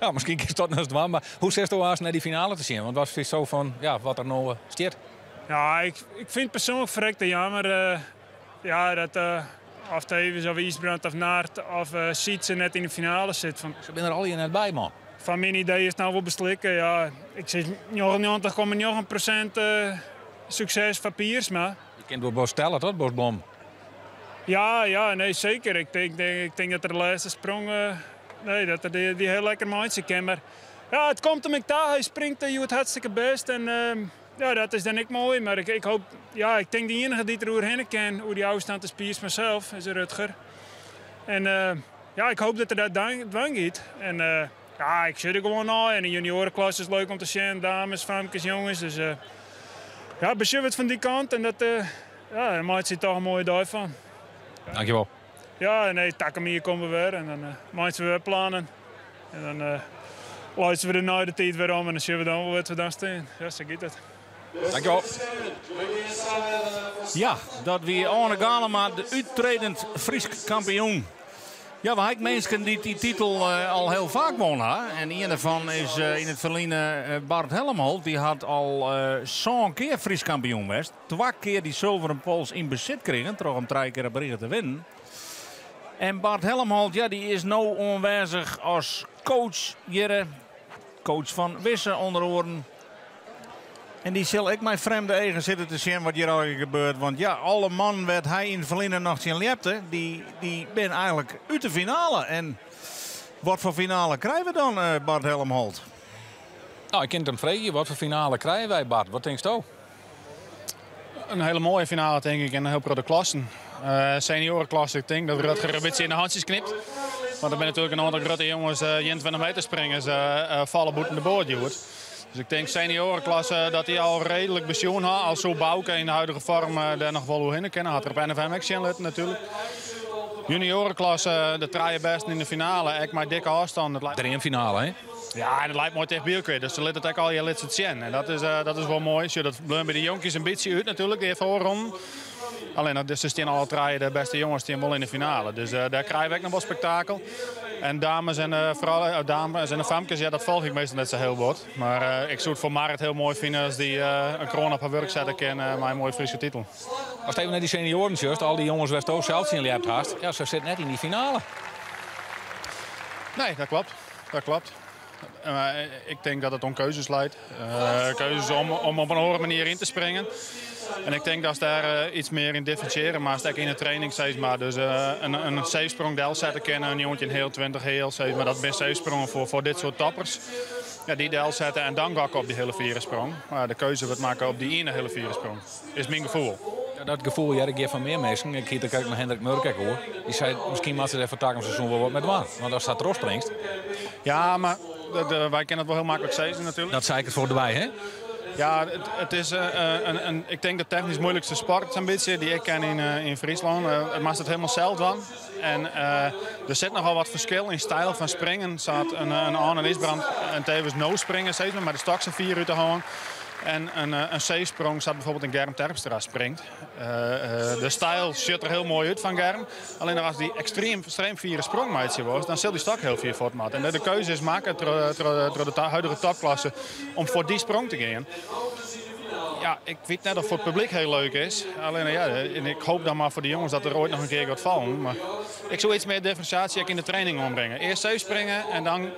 Ja, misschien is dat nog eens waar, maar hoe zit het naar die finale te zien? Want was het zo van, wat er nou staat? Ja, ik vind het persoonlijk verrekte jammer dat of Tevens of Isbrand of Naert of Sietse net in de finale zit. Ze zijn er al hier net bij, man. Van mijn idee is het nou wel beslikken. Ja, ik zeg 99,9% succes van Piersma. Je kunt wel bestellen, toch, Bosboom? Ja, nee, zeker. Ik denk dat er de laatste sprong... dat er die heel lekker mindset kan. Maar ja, het komt hem daar. Hij springt het hartstikke best. En ja, dat is dan ook mooi. Maar ik hoop... Ja, ik denk de enige die er doorheen kan, hoe die afstand is Piersma zelf, is Rutger. En ja, ik hoop dat er dat dwang gaat. En ja, ik zit er gewoon na. En de juniorenklasse is leuk om te zien. Dames, famkes, jongens. Dus ja, beschuwd van die kant. En dat daar maakt zich toch een mooie dag van. Dankjewel. Ja, nee, Takamier komen we weer. En dan maken we weer plannen. En dan luisteren we de na de tijd weer om. En dan zien we dan wat we dan staan. Ja, zo gaat het. Dankjewel. Ja, dat weer Arne Galema, de uittredend Fries kampioen. Ja, we hebben mensen die die titel al heel vaak wonnen. En een daarvan is in het verleden Bart Helmholt. Die had al zo'n keer Fries kampioen geweest. 2 keer die zilveren pols in bezit kregen. Toch om 3 keer Brugge te winnen. En Bart Helmholt, ja, die is nu aanwezig als coach hier. Coach van Wisse onder oren. En die zal ik mijn vreemde eigen zitten te zien wat hier eigenlijk gebeurt. Want ja, alle man werd hij in het verleden nog zien lepte. Die ben eigenlijk uit de finale. En wat voor finale krijgen we dan, Bart Helmholt? Nou, ik kan hem vragen. Wat voor finale krijgen wij, Bart? Wat denk je? Een hele mooie finale, denk ik. En een heel grote klassen. Seniorenklasse, ik denk dat Rutger een beetje in de handjes knipt. Want er zijn natuurlijk een aantal grote jongens, 21 meter springers, vallen boet in de boord duwt. Dus ik denk seniorenklasse dat hij al redelijk pensioen had. Als zo Bouke in de huidige vorm daar nog wel hoe heen kennen. Had er op NFM Action natuurlijk. Juniorenklasse, de draaien best in de finale. Ik maar dikke afstand. Er in finale, hè? Ja, en het lijkt mooi tegen Bielkweer. Dus ze liet het ook al je lidste zien. En dat is wel mooi. Dat blijft bij de jonkies een beetje uit natuurlijk, de voorronde. Alleen dus ze staan al draaien de beste jongens staan wel in de finale. Dus daar krijgen we ook nog wel spektakel. En dames en vooral dames en de famkes, ja, dat volg ik meestal net zo heel wat. Maar ik zou het voor Marit heel mooi vinden als die een kroon op haar werk zetten kan met een mooie Friese titel. Als even naar die senioren just, al die jongens West ook zelf zien hebt haast. Ja, ze zitten net in die finale. Nee, dat klopt. Dat klopt. Ik denk dat het om keuzes leidt. Keuzes om op een andere manier in te springen. En ik denk dat ze daar iets meer in differentiëren. Maar stek in de training steeds maar. Dus een zeesprong del zetten kennen. Een jongetje in heel 20 heel. Maar dat zijn zeesprongen voor dit soort toppers. Ja, die del zetten en dan ga ik op die hele vierensprong. Maar de keuze wordt maken op die ene hele vierensprong. Is mijn gevoel. Ja, dat gevoel, ja, ik geef van meer mensen. Ik hier kijk naar Hendrik Murkek hoor. Die zei misschien moet ze er voor het seizoen wel wat met doen. Want als dat erop springt. Ja, maar wij kennen het wel heel makkelijk zezen natuurlijk. Dat zei ik het voor de bij, hè? Ja, het is ik denk de technisch moeilijkste sport een beetje die ik ken in Friesland. Het maakt het helemaal zelf van. En er zit nogal wat verschil in stijl van springen. Er staat een Arne en Isbrand en tevens no springen, steeds maar de stok zijn 4 uur te houden. En een C-sprong staat bijvoorbeeld in Germ Terpstra springt. De stijl ziet er heel mooi uit van Germ. Alleen als die extreem vieren sprongmeidje wordt, dan zal die stok heel veel voortmaken. En de keuze is maken door de huidige topklasse om voor die sprong te gaan. Ja, ik weet net of het voor het publiek heel leuk is. Alleen ja, en ik hoop dan maar voor de jongens dat er ooit nog een keer gaat vallen. Maar ik zou iets meer differentiatie in de training ombrengen. Eerst safe springen en dan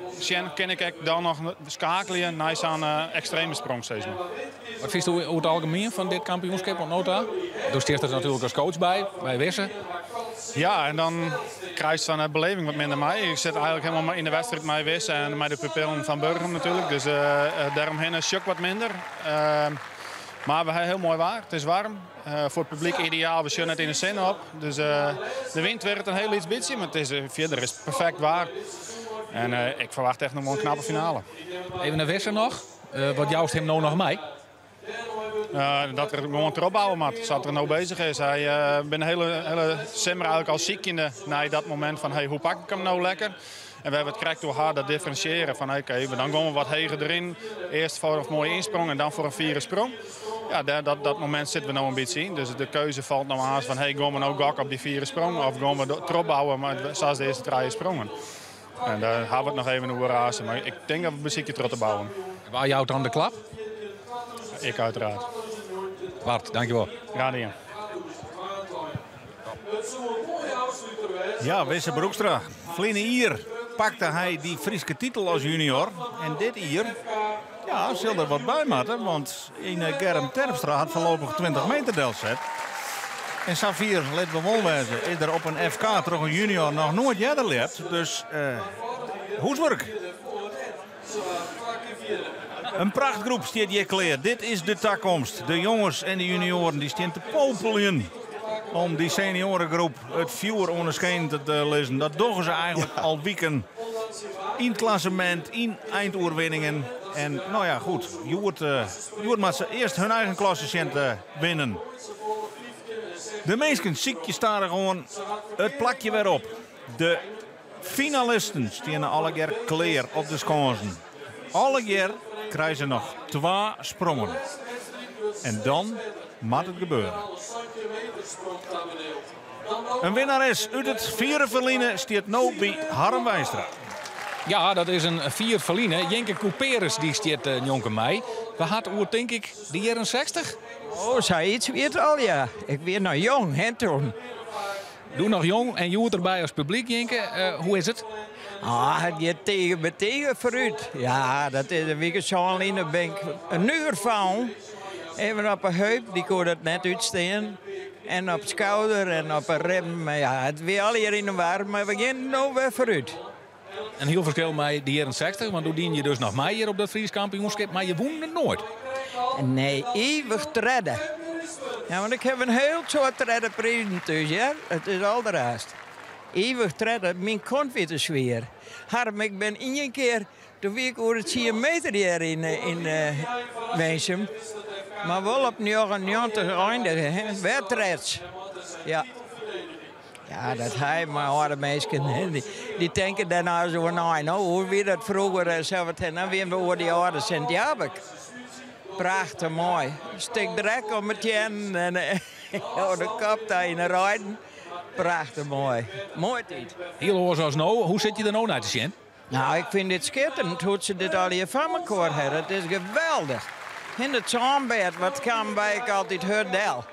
ken ik dan nog schakelen naar zo'n extreme sprong steeds meer. Wat vind je hoe het algemeen van dit kampioenschap? Want nota, toen stond er natuurlijk als coach bij Wisse. Ja, en dan krijg je van de beleving wat minder mij. Ik zit eigenlijk helemaal in de wedstrijd met Wisse en met de pupillen van Burgum natuurlijk. Dus daaromheen is het wat minder. Maar we hebben heel mooi waar. Het is warm. Voor het publiek ideaal. We zitten net in de zin op. Dus de wind werd een heel iets beetje. Maar het is, verder is het perfect waar. En ik verwacht echt nog wel een knappe finale. Even naar Wisse nog. Wat jouwst hem nou nog mee? Dat er gewoon erop bouwen moet. Zoals er nou bezig is. Hij ben een hele simmer eigenlijk al ziek na dat moment van hey, hoe pak ik hem nou lekker? En we hebben het correct door harder differentiëren. Van oké, dan gaan we wat heger erin. Eerst voor een mooie insprong en dan voor een vierde sprong. Ja, dat moment zitten we nou een beetje in. Dus de keuze valt nou aan van hey, gaan we nou gok op die vierde sprong? Of gaan we erop bouwen maar zoals de eerste 3 sprongen? En daar gaan we het nog even over razen. Maar ik denk dat we muziekje terug te bouwen. Waar jou dan de klap? Ik uiteraard. Bart, dankjewel. Graag gedaan. Ja, Wesse Broekstra. Vliene hier pakte hij die Friese titel als junior. En dit hier, ja, zal er wat bij maken. Want in Germ Terpstra had voorlopig 20 meter delzet. En Safir, let me wel wezen, is er op een FK toch een junior nog nooit eerder leert. Dus hoeswerk. Een prachtgroep staat hier klaar. Dit is de toekomst. De jongens en de junioren die staan te popelen om die seniorengroep het vuur onderscheiden te lezen. Dat doen ze eigenlijk al weken in het klassement, in eindoorwinningen. En nou ja, goed. Joert maar ze eerst hun eigen klassement winnen. De meesten ziekjes staan er gewoon het plakje weer op. De finalisten staan alle keer klaar op de schaatsen. Alle keer krijgen ze nog 2 sprongen. En dan moet het gebeuren. Een winnares uit het vierde verliezen staat nu bij Harm Wijstra. Ja, dat is een 4 verliezen. Jenke Couperus die staat jonker mij. We hadden oer denk ik de jaren 60. Oh, zij iets weet al, ja. Ik ben nog jong, hè, toen. Doe nog jong en je erbij als publiek, Jenke. Hoe is het? Je tegen vooruit. Ja, dat is een week zo in de bank. Een uur van. Even op een heup, die kon het net uitstaan. En op schouder en op een rem. Maar ja, het weer al hier in de war, maar we gaan nu weer vooruit. Een heel verschil met de jaren 60, want toen dien je dus nog mij hier op dat Fries kampioenschap, maar je won het nooit. Nee, eeuwig treden. Ja, want ik heb een heel soort treden prijzen thuis, ja. Het is al de rest. Eeuwig treden, mijn kont weer te zwaar. Harm, ik ben één keer, toen weer ik over het 10 meter hier in Wensum. Maar wel op 99 eindigen, hè. Wedstrijds. Ja. Ja, dat hij, maar oude mensen, die denken daarna zo, nou, hoe weer dat vroeger, zo wat, dan weer we over die oude Sint-Jabek. Prachtig mooi. Stik direct om het jen en de kop daar in rijden. Prachtig mooi. Mooi tijd. Heel hoor zoals nou. Hoe zit je er nou naar te zien? Nou, ik vind dit schitterend hoe ze dit al hier van elkaar hebben. Het is geweldig. In het zonnebed, wat kan bij ik altijd hurdel.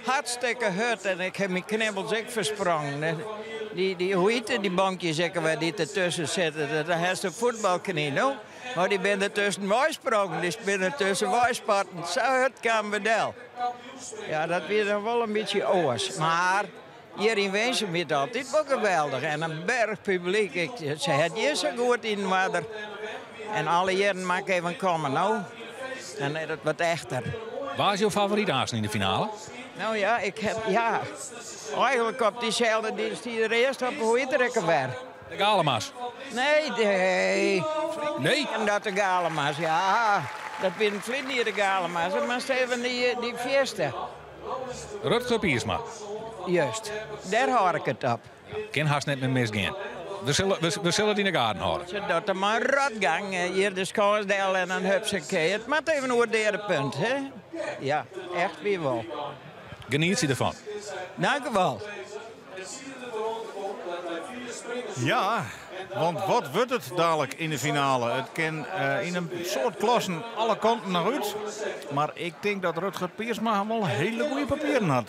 Hartstikke hut en ik heb mijn knibbels ook versprongen. Hoe heet die bankjes waar die ertussen zitten? Dat is een voetbalknie, no? Maar die ben er tussen wijsprongen, die ben er tussen wijspatten. Zo hut kan bedel. Ja, dat weer dan wel een beetje oors. Maar hier in Wensum is het altijd wel geweldig. En een berg publiek. Ze had hier zo goed in water. En alle jaren mag even komen, nou. Dan is het wat echter. Waar is jouw favoriet aanstaan in de finale? Nou ja, ik heb, ja, eigenlijk op diezelfde dienst die er eerst op hoe heet er weer? De Galema's. Nee. En dat de Galema's, ja. Dat ben Flint hier de Galema's. Maar steven die vierste. Rutger Piersma. Juist, daar hoor ik het op. Ken haast net met misgaan. We zullen het in de gaten houden. Ze doet er maar rotgang. Hier de Schouwsdel en dan heb ze een het maakt even een derde punt, hè? Ja, echt weer wel. Geniet je ervan? Dank u wel. Ja, want wat wordt het dadelijk in de finale? Het kan in een soort klassen alle kanten naar uit. Maar ik denk dat Rutger Piersma wel hele goede papieren had.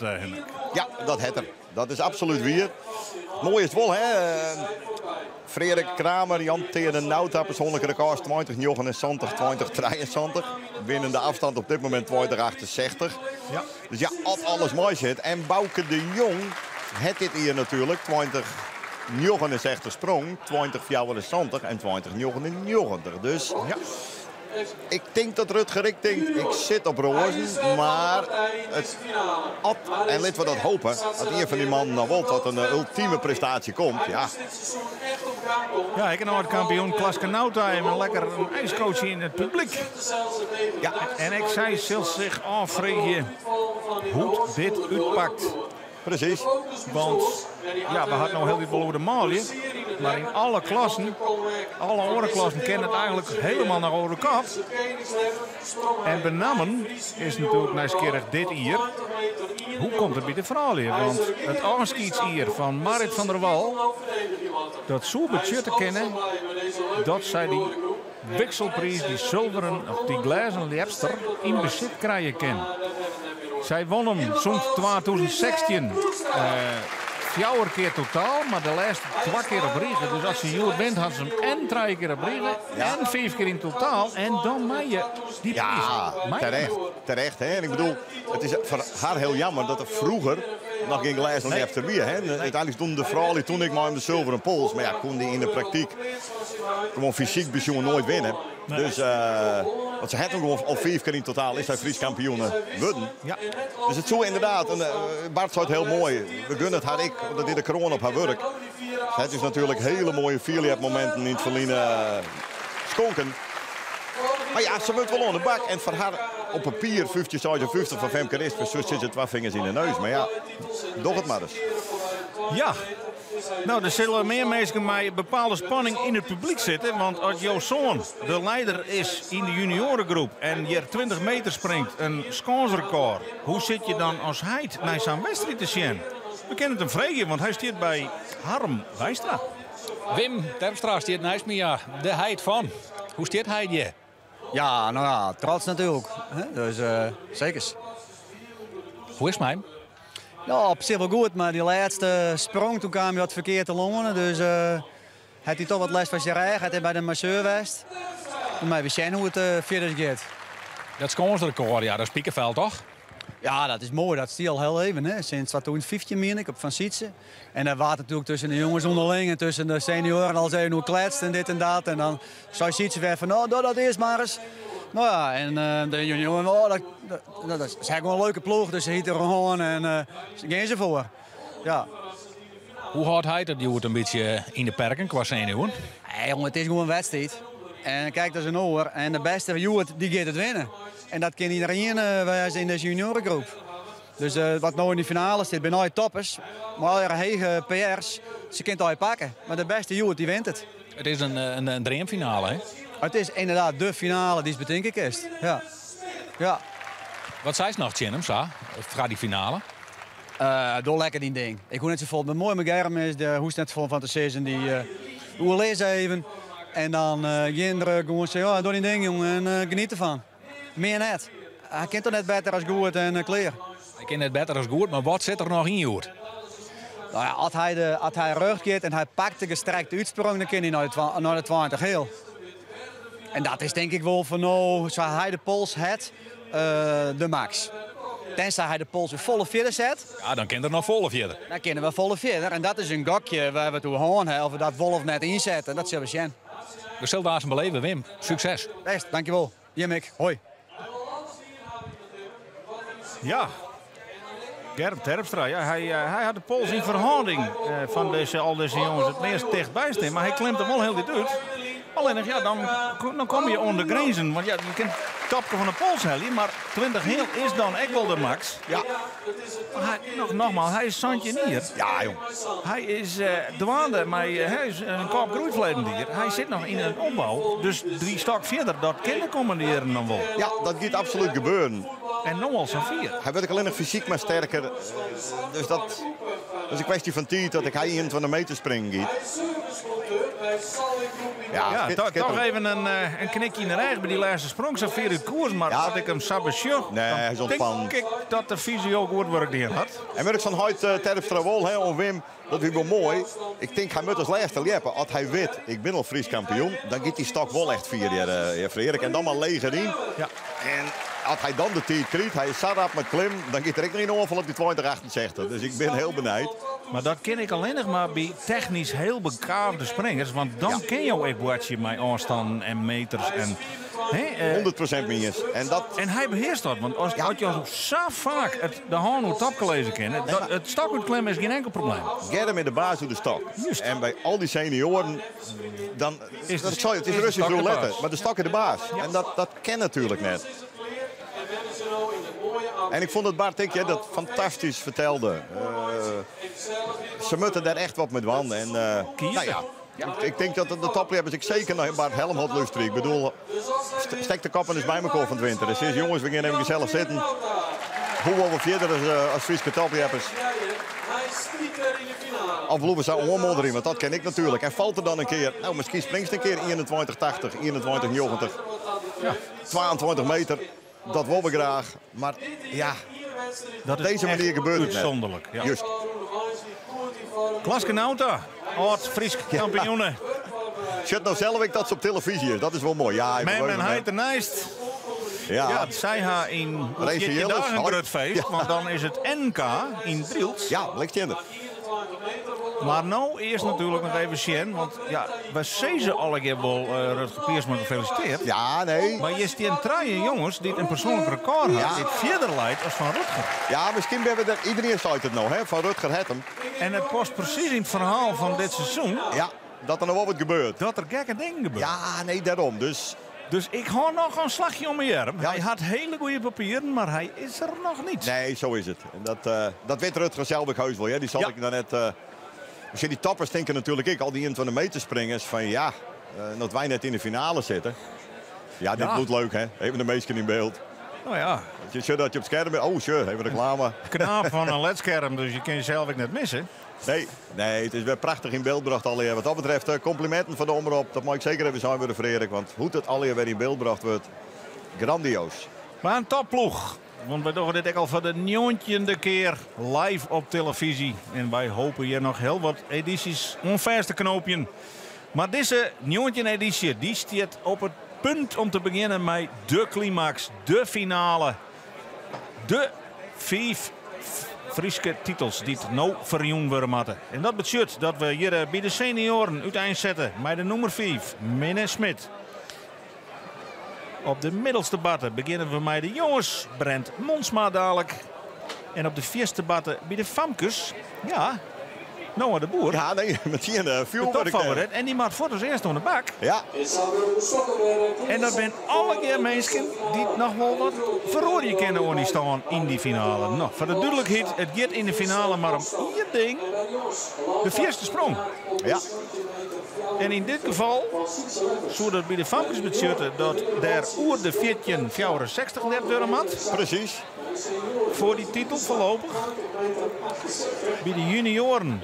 Ja, dat het er. Dat is absoluut weer. Mooi is het wel, hè? Frederik Kramer, die hanteerde Nauta persoonlijke records 2079, 2073. Binnen de afstand op dit moment 2068. Ja. Dus ja, alles mooi zit. En Bouke de Jong het dit hier natuurlijk 2069 sprong, 2074 en 2099. Dus ja. Ik denk dat Rutger, ik zit op rozen, maar en laten we dat hopen, dat hier van die man nou wel tot een ultieme prestatie komt, ja. Ja, ik ben nou het kampioen Klaske Nauta en een lekker een ijscoach in het publiek. Ja, en ik zei zich afvragen hoe dit uitpakt. Precies. Want ja, we hadden nog heel veel over de maalje. Maar in alle klassen, alle andere klassen kennen het eigenlijk helemaal naar de kop. En benammen is natuurlijk nieuwsgierig dit hier. Hoe komt het bij de verhaal hier? Want het aanschiets hier van Marit van der Wal, dat zo budget te kennen, dat zij die wikselprijs, die zilveren of die glazen lepster in bezit krijgen kan. Zij won hem zo'n 2016 4 keer totaal, maar de laatste 2 keer op Riegen. Dus als ze Joer wint, had ze hem en 3 keer op Riegen en 5 keer in totaal. En dan mag je die prijs. Terecht. Hè? En ik bedoel, het is voor haar heel jammer dat er vroeger nog geen glijs nog niet weer. Hè? Uiteindelijk toen de vrouw, toen ik maar hem de zilveren pols. Maar ja, kon die in de praktijk gewoon fysiek bijzonder nooit winnen. Nee. Dus want ze had hem gewoon al 5 keer in totaal is hij Fries kampioen worden. Ja. Dus het zo inderdaad, en Bart zei het heel mooi. We gunnen het haar ik, dat dit de kroon op haar werk. Het is natuurlijk hele mooie momenten in het verliezen schonken. Maar ja, ze moet wel onder de bak. En voor haar op papier 50 van Femke Rist. Zo zit ze 2 vingers in de neus. Maar ja, doe het maar eens. Ja. Nou, er zullen meer mensen met bepaalde spanning in het publiek zitten. Want als jouw zoon de leider is in de juniorengroep en je 20 meter springt, een scoresrecord. Hoe zit je dan als hij naar zijn wedstrijd te zien? We kennen het hem vragen, want hij staat bij Harm Wijstra. Wim Terpstra staat naast me, ja. De heid van. Hoe staat hij je? Ja, nou ja, trots natuurlijk. Dus zeker. Hoe is mij? Ja, op zich wel goed, maar die laatste sprong toen kwam hij wat verkeerd te longen. Dus had hij toch wat les van zijn rij. Had hij bij de masseur geweest. Toen mij we zien hoe het verder gaat. Dat scoresrecord, ja, dat is Piekenveld toch? Ja, dat is mooi. Dat is al heel even. Hè. Sinds 2015 meen ik op Van Sietsen. En dat water natuurlijk tussen de jongens onderling en tussen de senioren. Al zijn hoe kletst en dit en dat. En dan zou Sietsen weer van, nou, doe dat eerst maar eens. Nou ja, en de junioren, oh, dat is gewoon een leuke ploeg. Dus ze hieten er gewoon en ze gaan ze voor. Ja. Hoe hard hij dat? Die wordt een beetje in de perken qua zenuwen. Nee, jongen, het is gewoon een wedstrijd. En kijk, dat is een oor. En de beste Joert, die gaat het winnen. En dat kan iedereen wijzen in deze juniorengroep. Dus wat nou in de finale zit, bij nooit toppers. Maar al hege PR's, ze kunt het pakken. Maar de beste Joert, die wint het. Het is een dreamfinale, hè? Het is inderdaad de finale die is bedenken is. Ja. Ja. Wat zei ze nog, Chinnem, voor die finale? Door lekker die ding. Ik hoor net zo vol. Mijn mooi met Germ is de hoest net vol van de season die hoe lezen even. En dan kinderen gewoon zeggen, ja, doe die ding jongen en geniet ervan. Meer net. Hij kent toch net beter als goed en kleer. Hij kent net beter als goed, maar wat zit er nog in Joert? Nou ja, als hij rug gaat en hij pakt de gestrekte uitsprong, dan kan hij naar de 20 heel. En dat is denk ik wel van nou, zoals hij de pols heeft, de max. Tenzij hij de pols weer volle verder zet. Ja, dan kan er nog volle verder. Dan kunnen we volle verder. En dat is een gokje waar we toe horen hebben. Of we dat Wolf net inzetten. Dat zullen we zien. We zullen daar eens beleven, Wim. Succes. Best, dankjewel. Jimmick, hoi. Ja. Germ Terpstra, ja, hij had de pols in verhouding van al deze jongens het meest dichtbij staan. Maar hij klimt hem wel heel dit uit. Alleen ja, dan kom je onder grenzen. Want ja, je kunt het topje van de pols hellen, maar 20 heel is dan echt wel de max. Ja. Nogmaals, hij is Santje Nier. Ja, jong. Hij is dwaande, maar hij is een kop groeitvledendier. Hij zit nog in een opbouw. Dus 3 stok verder, dat kan commanderen dan wel. Ja, dat gaat absoluut gebeuren. En nog al zo'n 4. Hij wordt alleen nog fysiek maar sterker. Dus dat is een kwestie van tijd dat hij 21 meter springen gaat. Ja, toch even een knikje in de rij bij die laatste sprong. Zo ver het koers, maar had ik hem sabotje. Nee, hij is ontspannen. Denk ik dat de fysio ook goed werk die had. En werk van Hoyt Terpstra wel, hè, om Wim, dat is wel mooi. Ik denk hij moet als laatste liepen. Als hij weet, ik ben al Fries kampioen, dan gaat die stok wel echt 4 jaar Frederik. En dan maar leger in. Ja. En als hij dan de tijd krijgt, hij is sarap met klim, dan gaat er ook nog een ongeval op die 2068. Dus ik ben heel benijd. Maar dat ken ik alleen nog maar bij technisch heel bekaafde springers. Want dan ken je ook wat je met afstanden en meters. En, 100% minus. En hij beheerst dat. Want als je zo vaak de hand top gelezen kennen, het stok met klimmen is geen enkel probleem. Germ in de baas doet de stok. Just. En bij al die senioren, dan is het is Russisch roulette. Maar de stok in de baas. Ja. En dat ken natuurlijk net. En ik vond dat Bart Tinkje dat fantastisch vertelde. Ze moeten daar echt wat met wanden. En, nou ja, ik denk dat de toplippers ik zeker naar Bart Helm had luisteren. Ik bedoel, stek de kop en is bij elkaar van het winter. Dus sinds jongens, we gaan even gezellig zitten. Hoe we verder als Friese toplippers. Of lopen ze onmodder in, want dat ken ik natuurlijk. En valt er dan een keer, nou misschien springt een keer 21,80, 21,90. Ja. 22 meter. Dat willen we graag, maar ja, dat op deze manier gebeurt het net. Uitzonderlijk. Ja. Juist. Klaskenauta, oud-Fries kampioenen. Zet nou zelf ik dat ze op televisie is. Dat is wel mooi. Ja, Men hij ernaast. Ja, zij haar in Race dagen een groot feest, want dan is het NK in Driels. Ja, lijkt Maar nou eerst natuurlijk nog even zien, want ja, we zien ze alle keer wel Rutger Piersma gefeliciteerd. Ja, nee. Maar je stiet draaien jongens die een persoonlijk record had, dit verder leidt als van Rutger. Ja, misschien hebben we er, iedereen zei het nou, hè, van Rutger het hem. En het past precies in het verhaal van dit seizoen. Ja, dat er nog wel wat gebeurt. Dat er gekke dingen gebeuren. Ja, nee, daarom. Dus ik ga nog een slagje om mijn arm. Ja. Hij had hele goede papieren, maar hij is er nog niet. Nee, zo is het. En dat weet Rutger zelf ook heus wel. Ja. Die zal ik dan net... Als je die toppers denken natuurlijk ik, al die 21 meter springers, van ja, dat wij net in de finale zitten. Ja, dit moet leuk, hè? Even de meesten in beeld. Nou ja. Dat je op het scherm bent. Oh, sure, even reclame. Knaap van een ledscherm, dus je kan jezelf ook net missen. Nee, het is weer prachtig in beeld gebracht alweer. Wat dat betreft, complimenten van de omroep. Dat mag ik zeker even zijn worden, Frederik. Want hoe het alweer weer in beeld gebracht wordt, grandioos. Maar een topploeg. Want wij doen dit ook al voor de 9e keer live op televisie. En wij hopen hier nog heel wat edities onvers te knoopje. Maar deze 9e editie, die staat op het punt om te beginnen met de climax, de finale. De 5 Friese titels die het nou verjoen worden moeten. En dat betekent dat we hier bij de senioren uiteen zetten met de nummer 5, Minne Smit. Op de middelste batten beginnen we met de jongens, Brent Monsma dadelijk. En op de vierste batten bij de famkes, ja, Noah de Boer. Ja, nee, met een vuur. En die maakt foto's eerst aan de bak. Ja. En dat zijn alle keer mensen die nog wel wat verrooien kennen aan die staan in die finale. Nou, voor de duidelijkheid, het gaat in de finale maar om één ding. De vierste sprong. Ja. En in dit geval, zodat bij de famkes betekent dat daar oer de 1464 net worden had. Precies. Voor die titel voorlopig. Bij de junioren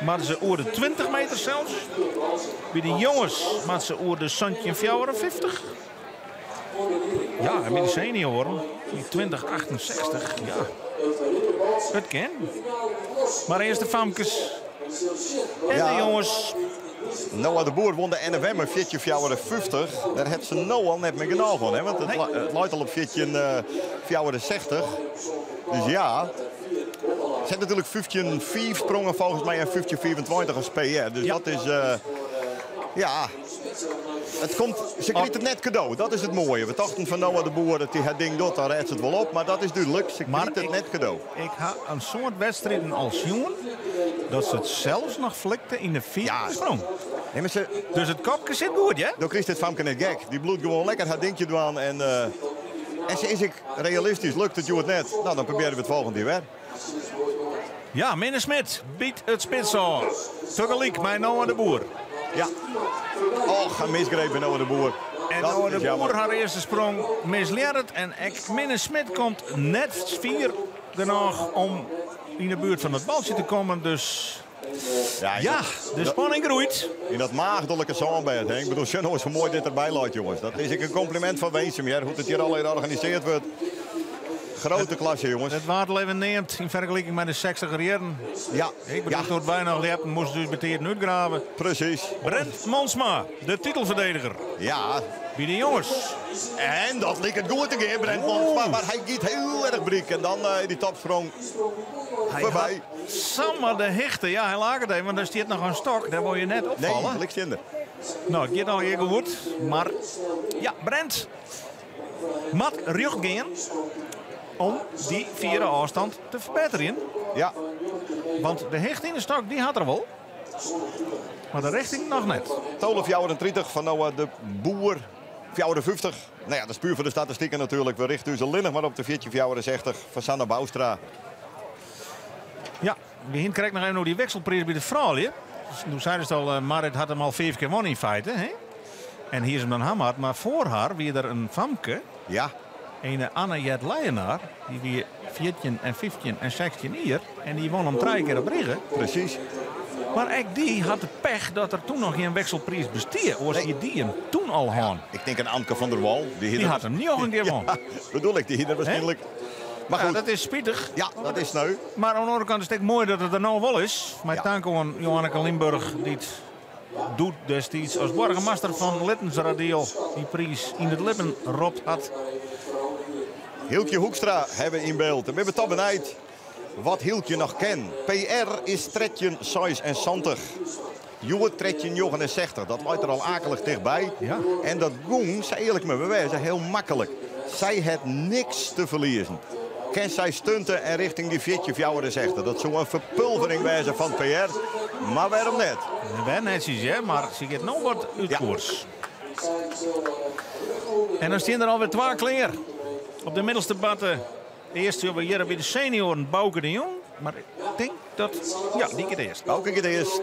maar ze oer de 20 meter zelfs. Bij de jongens maar ze oer de 54. Ja, en bij de senioren, die 2068, ja. Het kan. Maar eerst de famkes. En de jongens. Noah de Boer won de NFM met 54. Daar heeft ze nou al net mee genoeg van. Hè? Want het luidt al op 54. Dus ja. Ze hebben natuurlijk 15 sprongen volgens mij en 1524 als PR. Dus dat is... ja. Het komt, ze krijgt het net cadeau. Dat is het mooie. We dachten van Noah de Boer dat hij het ding doet, dan redt het wel op. Maar dat is duidelijk. Ze krijgt het net cadeau. Ik ga een soort wedstrijden als jongen dat ze het zelfs nog flikte in de vierde sprong. Nee, maar dus het kopje zit goed, ja? Dan krijgt dit famke net gek. Die bloedt gewoon lekker haar dingetje doen. En ze is ik realistisch. Lukt het je net? Nou, dan proberen we het volgende weer. Ja, Minne Smit biedt het spits aan. Tegelijk met Noah de Boer. Ja. Och, een misgrepen Noah de Boer. En Noah de Boer haar eerste sprong misleerd. En Minne Smit komt net 4 genoeg om in de buurt van het baltje te komen. Dus ja, de spanning groeit. In dat maagdelijke zandbed. Ik bedoel, Sjen is zo mooi dit erbij laat, jongens. Dat is een compliment van Weensum. Hoe het hier al georganiseerd wordt. Grote klasse, jongens. Het waterleven neemt in vergelijking met de 60er jaren. Ja. Ik bedoel, door bijna leppen moest dus meteen uitgraven. Precies. Brent Monsma, de titelverdediger. Ja. Bij de jongens. En dat liep het goed tegen Brent Monsma. Maar hij giet heel erg briek. En dan die topsprong voorbij. Samen de hechte. Ja, hij lag het even. Want er staat nog een stok. Daar word je net opvallen. Nee, ligt in de. Nou, het gaat nog heel goed. Maar ja, Brent. Mat rug gaan om die vierde afstand te verbeteren. Ja. Want de hecht in de stok, die had er wel. Maar de richting nog net. 12,34 van Noah de Boer. 54. Nou ja, dat is puur voor de statistieken natuurlijk. We richten dus alleen nog maar op de 14,64 van Sanne Boustra. Ja, we krijgen nog even nog die wekselprijs bij de vrouwen. Dus, toen zeiden ze al, Marit had hem al 5 keer gewonnen in feite. Hè? En hier is hem dan Hamad. Maar voor haar weer er een famke. Ja. Een Anne-Jet Leijenaar. Die weer 14 en 15 en 16 hier. En die won hem 3 keer op Brigge. Precies. Maar ik die had de pech dat er toen nog geen wekselprijs bestier. Of die hem toen al had. Ik denk een Anke van der Wal. Die had hem niet nog een keer gewonnen. Ja, bedoel ik, die hier waarschijnlijk Maar ja, goed. dat is spietig. Ja, dat is sneu. Maar aan de andere kant is het ook mooi dat het er nou wel is. Met dank aan Johanneke Limburg, die het doet destijds als burgemeester van Littensradiel. Die prijs in het lippen ropt had. Hilkje Hoekstra hebben we in beeld. En we hebben toch benijd wat Hilkje nog ken. PR is tredje 76. Joe tredje 69. Dat lijkt er al akelig dichtbij. Ja. En dat gong, zei eerlijk me bewijzen, heel makkelijk. Zij heeft niks te verliezen. Kan zij stunten en richting die 40-60. Dat zou een verpulvering wijzen van PR. Maar waarom net? Wel netjes, hè, maar ze gaat nog wat uit koers. En dan staan er alweer 2 klaar. Op de middelste batten. Eerst hebben we hier bij de senioren Bouke de Jong. Maar ik denk dat... Ja, die gaat eerst. Bouke gaat eerst.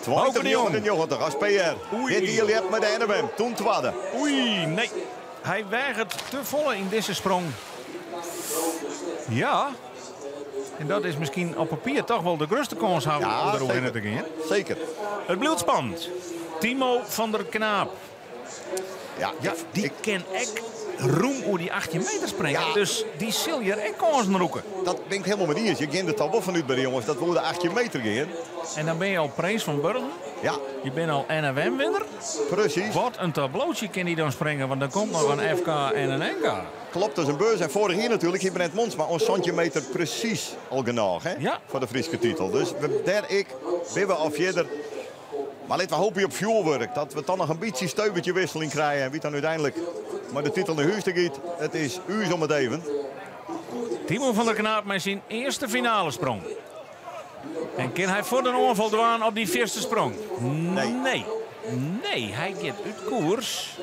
Bouke de Jong. 20 als PR. Oei. Dit hier met de NWM. Toen twadde. Oei, nee. Hij weigert te volle in deze sprong. Ja. En dat is misschien op papier toch wel de grootste kans houden om erover in te gaan. Zeker. Het bloed spannend. Timo van der Knaap. Ja, die ken ik roem hoe die 18 meter springen. Ja. Dus die zul je er kansen roeken. Dat ben ik helemaal met eens. Je kent het al wel vanuit bij de jongens. Dat we de 18 meter gaan. En dan ben je al Prins van Burgen. Ja. Je bent al NWM-winner. Precies. Wat een tableautje kan die dan springen. Want dan komt nog een FK en een NK. Klopt, dat is een beurs. En vorig jaar natuurlijk, hier Brent Mons, maar ons centimeter precies al genoeg, hè? Ja. Voor de Friese titel. Dus ik ben we al verder. Maar laten we hopen op vuurwerk. Dat we dan nog een beetje stuivertje wisseling krijgen. En wie dan uiteindelijk maar de titel naar huis te giet. Het is u om het even. Timo van der Knaap met zijn eerste finale sprong. En kan hij voor de onval doen op die eerste sprong? Nee, hij gaat uit koers.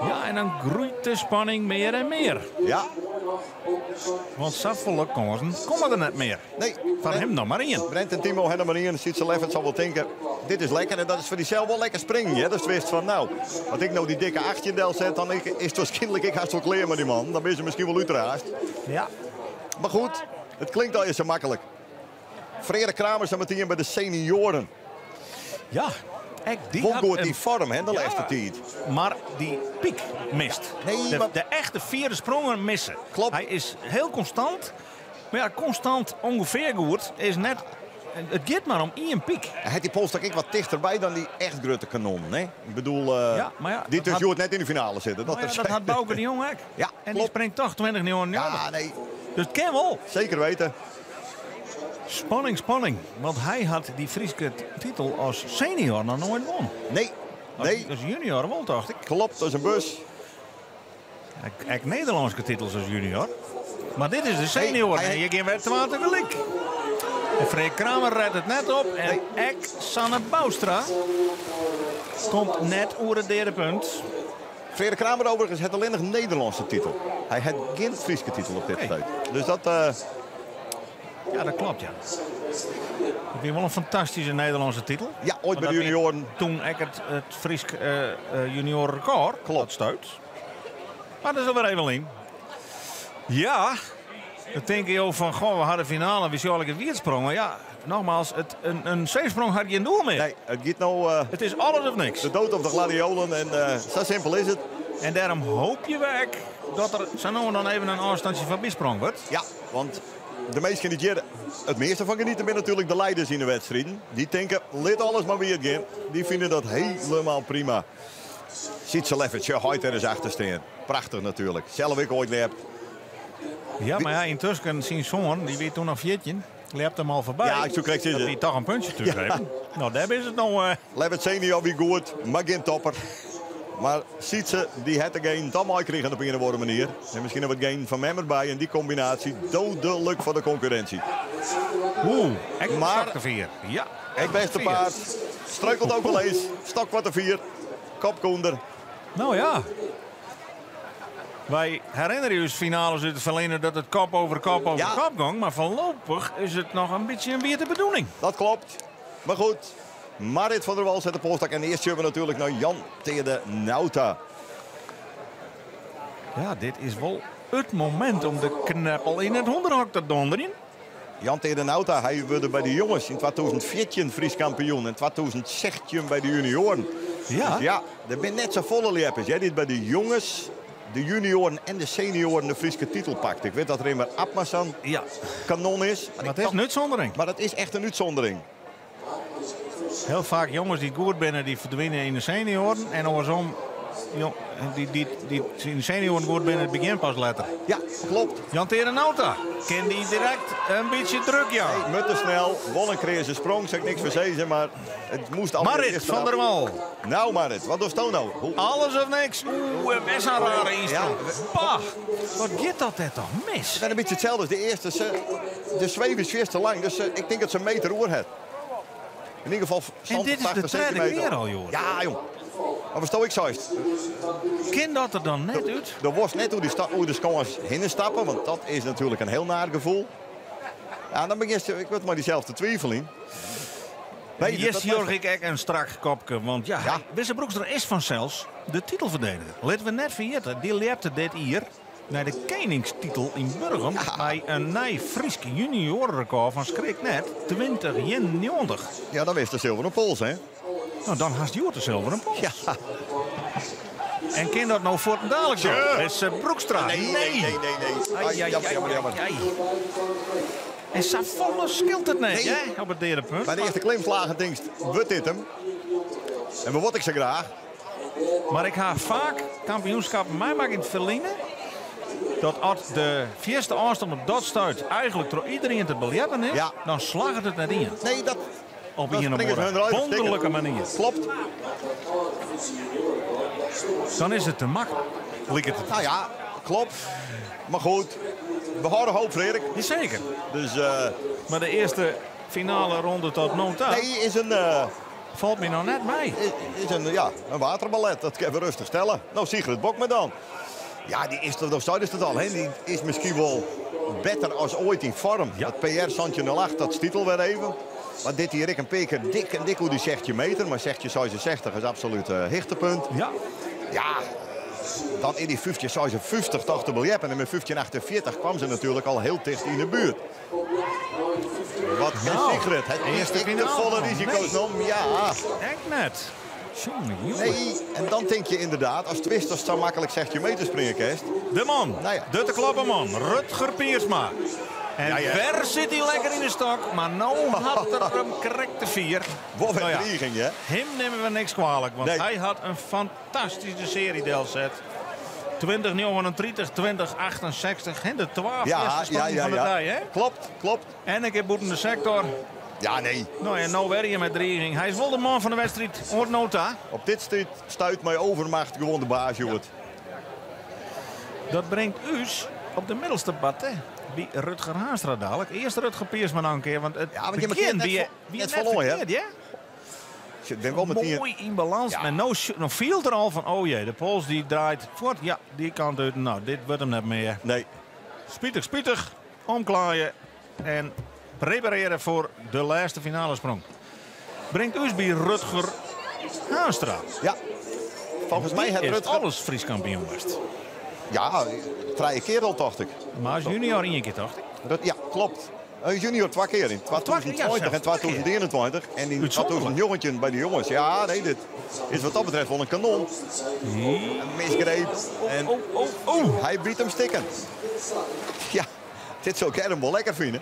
Ja, en dan groeit de spanning meer en meer. Ja. Want zoveel kansen komen er net meer. Nee. Van hem nog maar één. Brent en Timo hebben er maar één. Ziet ze Leffert zal wel denken, dit is lekker. En dat is voor die zelf wel lekker springen. Hè? Dus wist van, nou, als ik nou die dikke 18 del zet, dan is het waarschijnlijk, ik ga zo kleren met die man. Dan ben ze misschien wel uiteraard. Ja. Maar goed, het klinkt al eens zo makkelijk. Frederik Kramer zo meteen bij de senioren. Ja. Hoe goed die vorm, hè, de laatste tijd. Maar die piek mist. Nee, de echte vierde sprongen missen. Klopt. Hij is heel constant. Maar ja, constant ongeveer goed is net... Het gaat maar om één piek. Hij heeft die polstak ik wat dichterbij dan die echt grote kanon. Hè? Ik bedoel, maar die tussen had net in de finale zitten. Dat had Bouke de Jong ook. Ja, en die springt toch 20 miljoen. Ja, nee. Dus het kan wel. Zeker weten. Spanning. Want hij had die Friese titel als senior nog nooit won. Nee. Als junior wel, dacht ik. Klopt, dat is een bus. Ik Nederlandse titels als junior. Maar dit is de senior. En je kan weer tegelijk. En Freek Kramer redt het net op. En Sanne Boustra komt net over het derde punt. Frederik Kramer overigens heeft alleen nog een Nederlandse titel. Hij heeft geen Friese titel op dit feit. Dus dat... Ja, dat klopt, ja. Ik vind wel een fantastische Nederlandse titel. Ja, ooit bij de junioren. Toen ik het Fries junior record klopt stuit. Maar dat is er weer even in. Ja, dan denk je ook van, goh, we hadden finale, we zullen het wiertsprong. Maar ja, nogmaals, een zeesprong had je een doel meer. Nee, het gaat nou... het is alles of niks. De dood op de gladiolen en zo simpel is het. En daarom hoop je werk dat er zo nou en dan even een afstandje van bisprong wordt. Ja, want... De meesten die hier het meeste van genieten zijn natuurlijk de leiders in de wedstrijden. Die denken, let alles maar weer gaan. Die vinden dat helemaal prima. Ziet ze Leffertje, houdt er eens achter staan. Prachtig natuurlijk. Zelf ik ooit leep. Ja, maar ja, intussen zien zoon, die weet toen nog 14. Leept hem al voorbij. Ja, zo krijgt ze dat hij toch een puntje teruggeven. Ja. Nou, daar is het nou. Leffert senior wie goed, maar geen topper. Maar ziet ze, die had er geen tamai kregen op een of andere manier. En misschien wat geen van hem erbij. En die combinatie dodelijk voor de concurrentie. Maar ja, het beste paard. Struikelt ook wel eens. Stok wat de 4. Kopkoender. Nou ja. Wij herinneren je finales uit het verleden dat het kop over kop ging. Maar voorlopig is het nog een beetje weer de bedoeling. Dat klopt. Maar goed. Marit van der Wal zet de polstak. En eerst hebben we natuurlijk naar Jan Teerde Nauta. Ja, dit is wel het moment om de knappel in het hondenhok te donderen. Jan Teerde Nauta, hij werd bij de jongens in 2014 Fries kampioen. En 2016 bij de junioren. Ja. Dus ja, er zijn net zo volle lepers. Jij dit bij de jongens de junioren en de senioren de Friese titel pakt. Ik weet dat Rimmer Abmassan kanon is. Dat is een uitzondering. Maar dat is echt een uitzondering. Heel vaak jongens die goed binnen, die verdwijnen in de senioren. En andersom, die in de senioren goed binnen het begin pas letten. Ja, klopt. Jan Terenauta kent die direct een beetje druk, ja. Hey, Mutte snel, Wollen kreeg zijn sprong, zeg ik niks voor zezen, maar het moest allemaal... Marit van der Wal. Nou Marit, wat doet nou? Alles of niks. Oeh, best een rare instroom. Ja. Wat gaat dat toch mis? Het is een beetje hetzelfde als de eerste. De zweef is veel te lang, dus ik denk dat ze een meter oer heeft. In ieder geval en dit is de tweede keer al, joh. Ja, jong. Maar wat stel ik zoist? Ken dat er dan net uit? Er was net hoe de skons heen stappen, want dat is natuurlijk een heel naar gevoel. Ja, dan begin je, ik word maar diezelfde twijfeling. Yes, Jorg, ik echt een strak kopje. Want ja, Wisse Broekstra is vanzelfs de titelverdediger. Laten we net vergeten, die leefde dit hier naar de koningstitel in Burgum. Bij een nieuw Fries juniorenrecord van schrik net 2091. Ja, dan is de zilveren pols, hè? Nou, dan haast Joert de zilveren pols. Ja. En ken dat nou voor dadelijk zo? Is Broekstra? Nee. Jammer. En Savolle scheelt het net, hè? Op het derde punt. Bij de eerste klimslagen denkst, wordt dit hem? En wat word ik ze graag? Maar ik ga vaak kampioenschappen mij mag in het verliezen. Dat als de eerste afstand op dat stuit eigenlijk door iedereen te biljetten is, dan slaagt het net in. Nee, dat... Op een wonderlijke manier. Klopt. Dan is het te makkelijk. Nou ja, klopt. Maar goed, we houden hoop, Frederik. Zeker. Dus, maar de eerste finale ronde tot nota. Nee, is een... valt me nou net mee. Is een waterballet. Dat kan we rustig stellen. Nou, Sigrid Bokma dan. Ja, die is er nog zo, is het al. Hè? Die is misschien wel beter als ooit in vorm. Ja. Dat PR Santje 08, dat stitel weer even. Maar dit hier, ik een peker dik hoe die 60 meter. Maar 60 is absoluut hichtepunt. Ja. Ja, dan in die 50 toch te biljetten. En met 1548 kwam ze natuurlijk al heel dicht in de buurt. Wat is Sigrid? Het eerste de volle risico's om. Ja. Echt net. Nee, en dan denk je inderdaad, als twisters zo makkelijk 60 meter springen kerst. De man, de te klappen man, Rutger Piersma. En ver zit hij lekker in de stok, maar nou had er hem correcte 4. Wat een ging je? Hem nemen we niks kwalijk, want hij had een fantastische serie delzet. 2039, 2068, en de 12 eerste spanning van de dag, hè? Klopt. En ik heb boeten de sector. Ja, nee. Nou ja, nou weer je met dreiging. Hij is wel de man van de wedstrijd. Hoort nota. Op dit stuit mij overmacht gewoon de baas, Joert. Dat brengt us op de middelste pad, hè? Bij Rutger Haastra dadelijk. Eerst Rutger Piersma nog een keer, want het begin wie net verkeerd, ja? Ik ben wel met die... Mooi in balans. Ja. En nou viel er al van, oh jee, de Pols die draait voort. Ja, die kant uit. Nou, dit wordt hem net meer. Nee. Spietig. Omklaaien. En prepareren voor de laatste finale sprong. Brengt us bij Rutger Haastra. Ja. Volgens mij heeft Rutger... alles Fries kampioen was. Ja, 3 keer al, dacht ik. Maar als junior 1 keer, dacht ik. Ja, klopt. Junior 2 keer in 2020 en 2021. En in 2019 bij de jongens. Ja, nee, dit is wat dat betreft wel een kanon. Een misgreep. En hij biedt hem stikken. Ja, dit zou ik hem wel lekker vinden.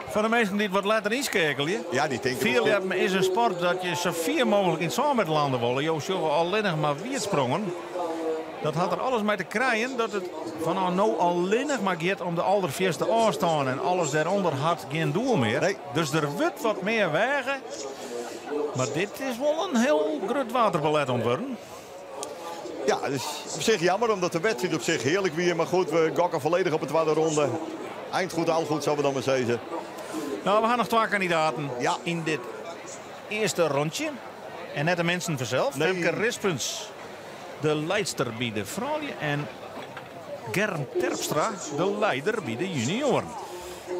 Van de meesten die het wat later inschakelen. Ja, die denken... Vierleppen is een sport dat je zoveel mogelijk in samen met landen willen. Je zullen alleen maar weer sprongen. Dat had er alles mee te krijgen dat het van nou alleen maar gaat om de allerfeerste afstand en alles daaronder had geen doel meer. Nee. Dus er wordt wat meer wegen. Maar dit is wel een heel groot waterballet ontworpen. Ja, dus op zich jammer omdat de wedstrijd op zich heerlijk weer. Maar goed, we gokken volledig op het tweede ronde. Eind goed, al goed, zullen we dan maar zeggen. Nou, we gaan nog 2 kandidaten in dit eerste rondje. En net de mensen vanzelf. Nee. Femke Rispens, de leidster bij de vrouwen. En Gern Terpstra, de leider bij de junioren.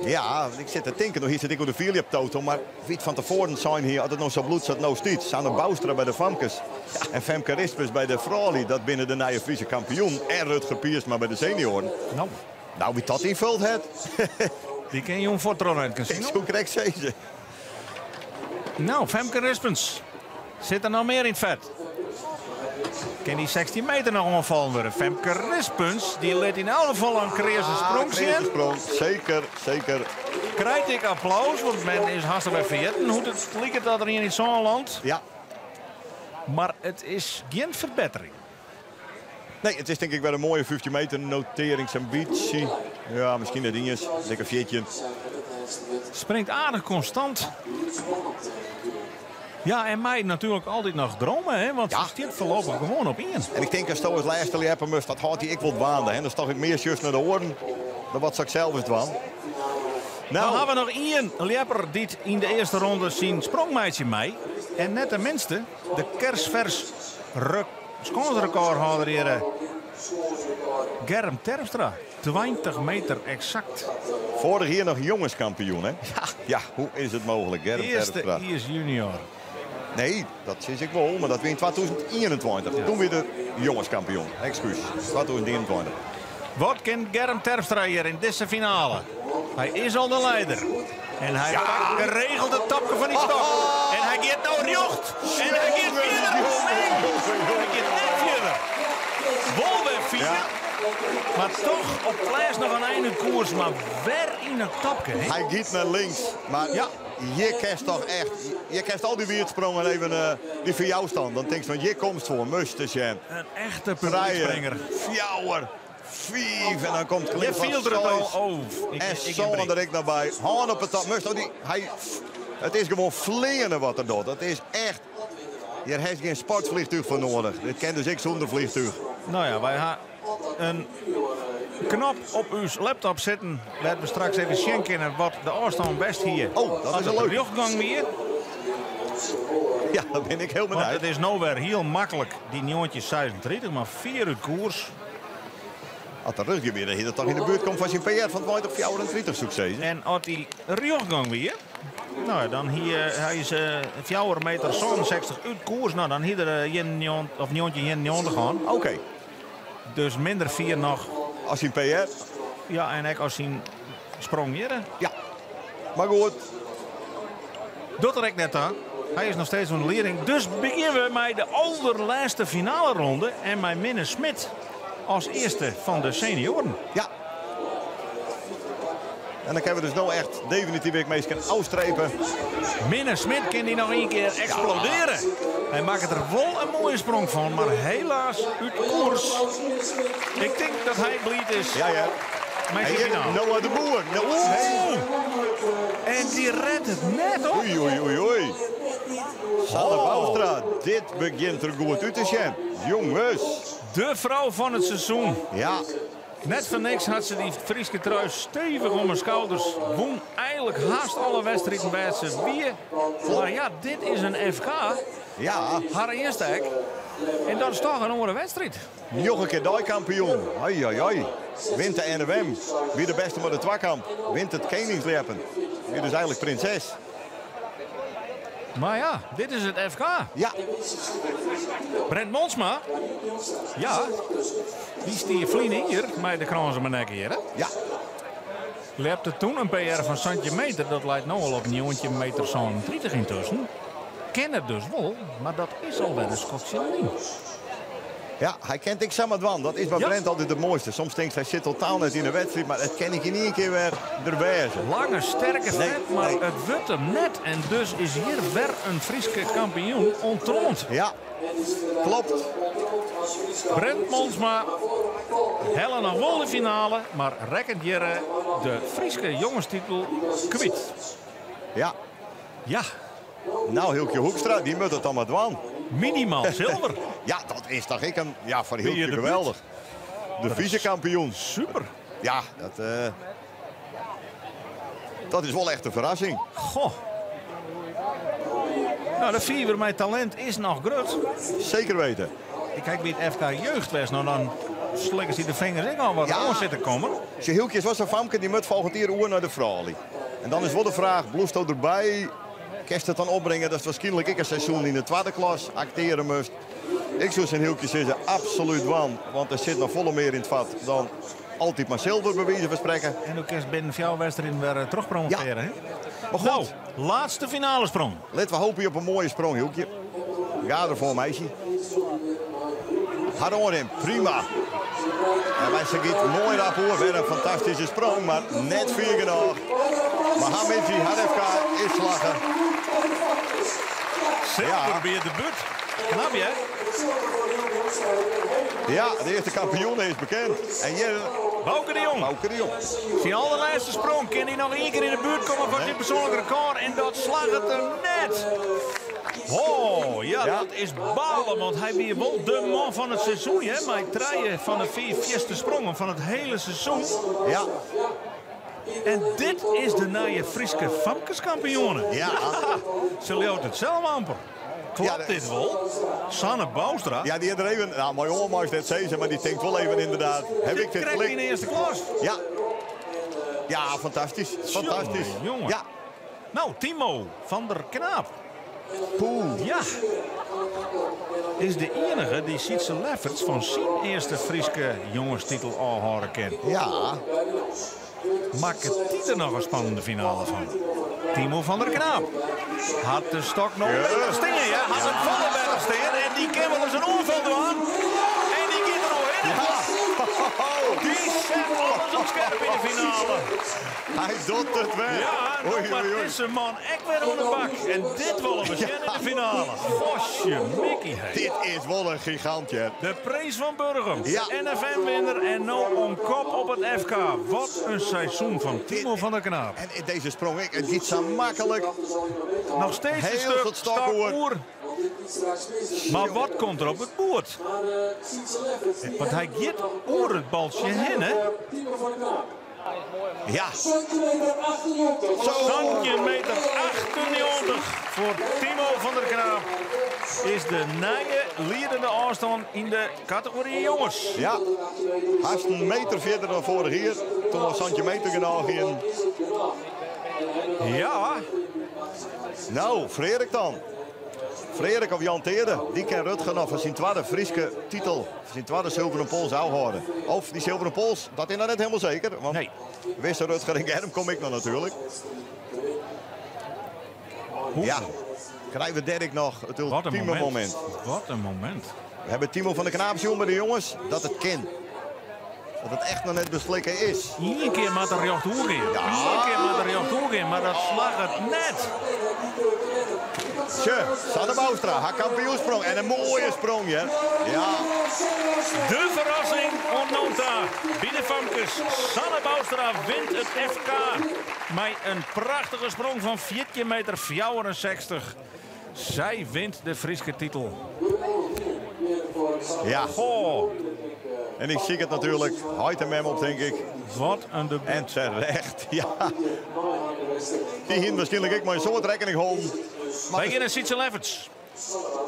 Ja, ik zit te denken, nog hier zit ik op de vier op Toto. Maar wie van tevoren zijn hier, als het nog zo bloed zat, nou steeds. Sanne Boustra bij de Famkes. En Femke Rispens bij de vrouwen. Dat binnen de nieuwe Friese kampioen. En Rutger Piersma bij de senioren. Nou, wie dat invult het. Die ken je om Fortron uit casino. Zo krijg ik ze. Nou, Femke Rispens. Zit er nou meer in het vet? Kan die 16 meter nog omvallen worden. Femke Rispens, die liet in elk geval een kreeze sprong zien. Zeker, zeker. Krijg ik applaus, want men is hartstikke vergeten hoe het lijkt dat er hier in zo'n land. Ja. Maar het is geen verbetering. Nee, het is denk ik wel een mooie 15 meter noteringsambitie. Ja, misschien dat ding is. Zeker 14. Springt aardig constant. Ja, en mij natuurlijk altijd nog dromen, hè? Want ze zit voorlopig gewoon op 1. En ik denk als je het laatste hebben moest, dat houdt hij ik wat waande. Dan is toch ik meer shift naar de oren dan wat ik zelf is dwan. Nou, dan hebben we nog Ian Lepper die in de eerste ronde zien sprongmeidje mee. En net tenminste de kersvers secondenrecordhouder hier. Germ Terpstra. 20 meter exact. Vorig jaar nog jongenskampioen, hè? Ja, hoe is het mogelijk, Germ Terpstra? Eerste is junior. Nee, dat is ik wel, maar dat weer in 2021. Toen weer de jongenskampioen. Excuus, 2021. Wat kent Germ Terpstra hier in deze finale? Hij is al de leider. En hij pakt geregeld het tapje van die stok. En hij gaat nou jocht. En hij gaat verder. Nee, hij gaat echt verder. Wolweg verder. Maar toch op plaats nog een einde koers. Maar weer in het tapje. Hij gaat naar links. Maar ja, je kerst toch echt. Je kerst al die weersprongen even die voor jou staan. Dan denk je van je komst voor Mustersen. Een echte publieksprenger. Fjouwer. 5 en dan komt Je viel er al over. En zo er ik naar bij. Hand op het top. Het is gewoon vliegen wat er doet. Het is echt. Hier heeft geen sportvliegtuig voor nodig. Dit ken dus ik zonder vliegtuig. Nou ja, wij gaan een knop op uw laptop zitten. Laten we straks even schenken wat de afstand best hier. Oh, dat is een leuk. Luchtgang weer. Ja, daar ben ik heel benieuwd. Want het is nou weer heel makkelijk. Die nieuwtjes 36, maar 4 uur koers. Als de ruggebied hier toch in de buurt komt van zijn PR van 20 succes. En als die ruggang weer. Nou, dan hier hij is 4 meter 67 uit koers. Nou, dan hier er 90 gaan. Oké. Dus minder 4 nog. Als hij PR? Ja, en ik als hij sprong hier. Ja. Maar goed. Doet er ik net aan. Hij is nog steeds een leerling. Dus beginnen we met de allerlaatste finale ronde. En met Minne Smit als eerste van de senioren. Ja. En dan kunnen we dus nou echt definitief weer mee kunnen uitstrepen. Minne Smit kan die nog een keer exploderen. Hij maakt er wel een mooie sprong van, maar helaas uit koers. Ik denk dat hij blied is. Ja, ja. En Noah de Boer. En die redt het net op. Oei, oei, oei, oei. Sanne Boustra, dit begint er goed uit te zien. Jongens. De vrouw van het seizoen. Ja. Net van niks had ze die Frieske trui stevig om haar schouders. Won eigenlijk haast alle wedstrijden bij ze weer. Maar ja, dit is een FK. Ja. Haar eerste hek. En dat is toch een andere wedstrijd. Nog een keer kampioen. Ai, ai, ai. Wint de NWM. Wie de beste met de twakamp. Wint het Koningslepen. Wie dus eigenlijk prinses. Maar ja, dit is het FK. Ja. Brent Monsma. Ja. Die stier vliegen hier met de krans om mijn nek hier. Hè? Ja. Lepte toen een PR van Santje Meter. Dat lijkt nou al op een meter 30 intussen. Ken het dus wel, maar dat is al wel een Schotse lijn. Ja, hij kent ik samen dwan. Dat is bij Brent altijd het mooiste. Soms denkt hij zit totaal net in de wedstrijd, maar dat ken ik in één keer weer erbij. Lange, sterke vet, maar het wordt hem net. En dus is hier weer een Frieske kampioen ontroond. Ja, klopt. Brent Monsma, hellen nog wel de finale, maar rekkent hier de Frieske jongenstitel kwijt. Ja. Ja. Nou, Hilke Hoekstra, die moet het dan maar dwan. Minimaal zilver. Ja, dat is toch ik een. Ja, voor Hilke geweldig. De vicekampioen. Super. Ja, dat is wel echt een verrassing. Goh. Nou, de fever met talent is nog groot. Zeker weten. Ik kijk bij het FK Jeugdwest, nou dan slikken ze de vingers in al wat er zitten komen. Ze Hilkjes was een famke, die moet volgend jaar oer naar de Fralie. En dan is wel de vraag, Bloesto erbij? Kerst het dan opbrengen, dat is waarschijnlijk ik een seizoen in de tweede klas acteren moest. Ik zou zijn Hilkjes zeggen, absoluut wan. Want er zit nog volle meer in het vat dan altijd maar zilver bij wijze van spreken. En ook eerst binnen 4 wedstrijden weer terugpromoveren. Ja. Hè? Maar goed. Nou, laatste finale sprong. Laten we hopen op een mooie sprong, Hilkje. Ga ervoor, meisje. Haronim, prima. En wij zeggen mooi rapport, weer een fantastische sprong, maar net vier genoeg. Mohamed Hadefka is slagen. Zilver weer de but. Knap je? Ja, de eerste kampioen is bekend. En hier... Bouke de Jong. Bouke de Jong. Zijn allerlaatste sprong. Kan hij nog één keer in de buurt komen van zijn persoonlijk record. En dat slaat het er net. Oh, ja, dat is balen. Want hij weer wel de man van het seizoen. Hè? Maar hij draaien van de vierste sprongen van het hele seizoen. Ja. En dit is de nieuwe Frieske Famkeskampioene. Ja. Ze loopt het zelf amper. Klopt dit wel? Sanne Boustra. Ja, die had er even... Nou, mooi oma is net zezen, maar die denkt wel even inderdaad. Heb ik dit krijgt hij in de eerste klas. Ja. Ja, fantastisch. Fantastisch. Jongen. Ja. Nou, Timo van der Knaap. Poeh. Ja. Is de enige die Sietse Lefferts van zijn eerste Frieske jongenstitel al horen kent. Ja. Maakt het er nog een spannende finale van. Timo van der Knaap. Had de stok nog beter stingen, ja. Had een volle beter stingen. En die kan wel eens een oorval doen. En die gaat er nog in. Ja. Die zet alles op scherp in de finale. Hij doet het weg. Ja, nog maar deze man echt weer op de bak. En dit willen we zien in de finale. Gosje, Mickey. Hey. Dit is wel een gigantje. De prijs van Burgum. Ja. NFM-winnaar en nou om kop op het FK. Wat een seizoen van Timo van der Knaap. En in deze sprong, het gaat zo makkelijk. Nog steeds een heel stuk stokoer. Maar wat komt er op het boord? Want hij gaat oer het baltje heen, hè? Ja. Centimeter 98 voor Timo van der Knaap. Is de nieuwe leidende afstand in de categorie jongens. Ja. Hij is een meter verder dan vorig jaar. Toen was centimeter genoeg in. Ja. Nou, Frederik dan. Frederik of Jan Teerde, die kan Rutger nog van zijn tweede Frieske titel, zijn tweede zilveren pols houden. Of die zilveren pols, dat is nou net helemaal zeker. Want nee. Wist Rutger en Germ kom ik nog natuurlijk. Ja, krijgen we Dirk nog het ultieme moment. Wat een moment. We hebben Timo van der Knaap zien bij de jongens dat het kan. Dat het echt nog net beslikken is. Eén keer met de recht hoog in. Ja. Eén keer met de recht hoog in, maar dat slag het net. Tje, Sanne Boustra, haar kampioensprong. En een mooie sprong, ja. Ja. De verrassing onnota. Bij de Famkes. Sanne Boustra wint het FK. Met een prachtige sprong van 4,64 meter. Zij wint de Frieske titel. Ja. Goh. En ik zie het natuurlijk. Huid en mem op, denk ik. Wat een debuut. En terecht, ja. Die hier waarschijnlijk ik maar een soort rekening houden. Wij gaan naar Sietse Lefferts.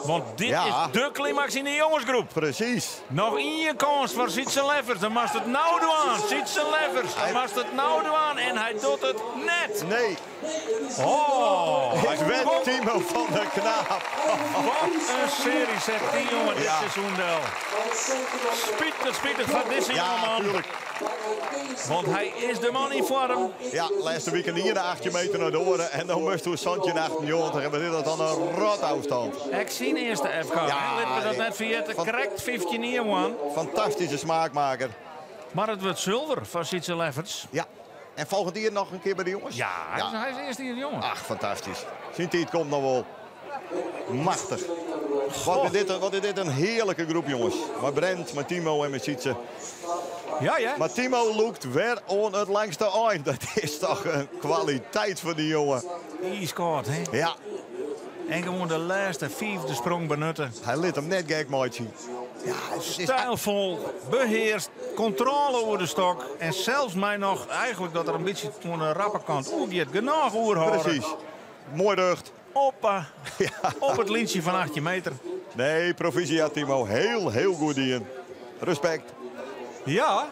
Want dit is de climax in de jongensgroep. Precies. Nog één kans voor Sietse Lefferts. Dan mag het nou doen. Sietse Lefferts. Dan mag het nou doen. En hij doet het net. Nee. Oh. Ik ben Timo van der Knaap. Wat een serie zegt die jongen dit seizoen wel. Spietig van deze jongeman. Natuurlijk. Want hij is de man in vorm. Ja, laatste weekend hier de 8 meter naar de oren. En dan moest we Santje naar 98 hebben. Dit is dan een rot afstand. Ik zie de eerste FK. Ja, laten we dat net vergeten. Correct 15 year one. Fantastische smaakmaker. Maar het wordt zilver van Sietse Lefferts. Ja. En volgend jaar nog een keer bij de jongens? Ja, hij is de eerste jongen. Ach, fantastisch. Sint-Tiet komt nog wel. Machtig. Wat is dit een heerlijke groep, jongens. Met Brent, met Timo en met Sietse. Ja, ja. Maar Timo loopt weer aan het langste eind. Dat is toch een kwaliteit voor die jongen. Die scoort, hè? Ja. En gewoon de laatste 5e sprong benutten. Hij liet hem net gek maatje. Ja, stijlvol, beheerst, controle over de stok. En zelfs mij nog eigenlijk dat er een beetje van de rappe kant oergeet. Genoeg oerhouden. Precies. Mooi deugd. Oppa. Ja. Op het lintje van 18 meter. Nee, proficiat Timo. Heel goed in. Respect. Ja.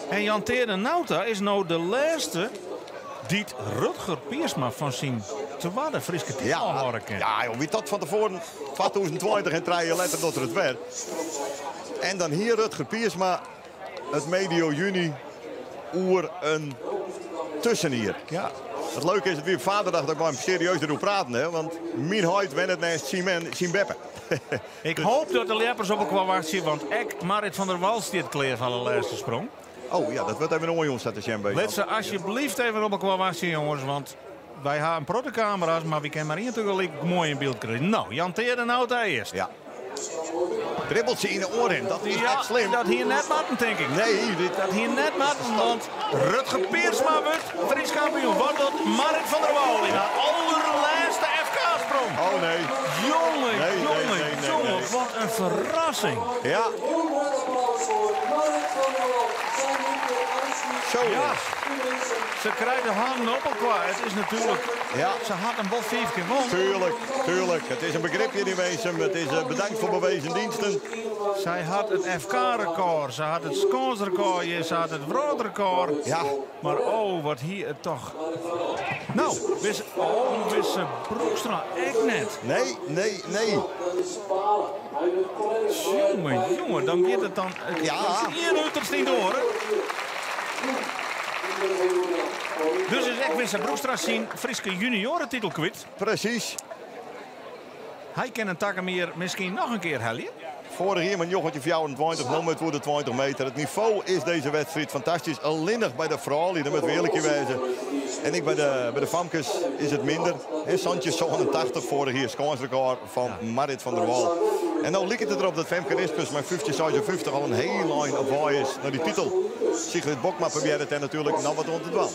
En Jan Teerde Nauta is nou de laatste die Rutger Piersma van zijn tweede Frieske titel horen kan. Ja, joh, wie dat van tevoren 2020 en 3 jaar later dat er het werd. En dan hier Rutger Piersma, het medio juni, oer een tussenhier. Ja. Het leuke is dat we op vaderdag dat ik maar serieus erover praten. Hè? Want mijn huid went het naast zien beppen. Ik hoop dat de leppers op elkaar wachten, want ik, Marit van der Wal, stiet kleer van de laatste sprong. Oh ja, dat wordt even een jongens dat de Jembe. Let ze alsjeblieft even op elkaar wachten, jongens, want wij hebben protocamera's, maar we kunnen maar niet natuurlijk mooi in beeld krijgen. Nou, Jan Teer nou daar eerst. Ja. Dribbeltje in de oren, dat is echt slim. Dat hier net matten, denk ik. Nee, dat hier net matten, want Rutger Piersma wordt Fries kampioen. Wat doet Marit van der Wal in haar allerlaatste FK-sprong? Oh nee. Jongen, wat een verrassing. Ja. Zo. Ja. Ze krijgen handen op elkaar. Het is natuurlijk... Ja. Ze had een bal 5 keer won. Tuurlijk. Het is een begripje in wezen. Het is bedankt voor bewezen diensten. Zij had het FK-record. Ze had het scoresrecord. Ze had het wereldrecord. Ja. Maar oh, wat hier het toch... Nou, wist ze Broekstra echt net. Nee. Jongen, dan gaat het dan... Ja. Hier uiterst niet door, hè? Dus is echt Wisse Broekstra zien Frieske juniorentitel kwijt. Precies. Hij kan een takkenmeer misschien nog een keer hellen. Vorig jaar met jochentje 24, nu met voor de 20 meter. Het niveau is deze wedstrijd fantastisch. Alleen bij de vrouwen, die met eerlijk wijzen. En ik bij de Famkes is het minder. En Sanchez 87 vorig jaar, scoresrecord van Marit van der Wal. En nou lijkt het erop dat Femke Rispers met 50 al een heel lang op waai is naar die titel. Sigrid Bokma probeert het en natuurlijk nog wat onder het wel.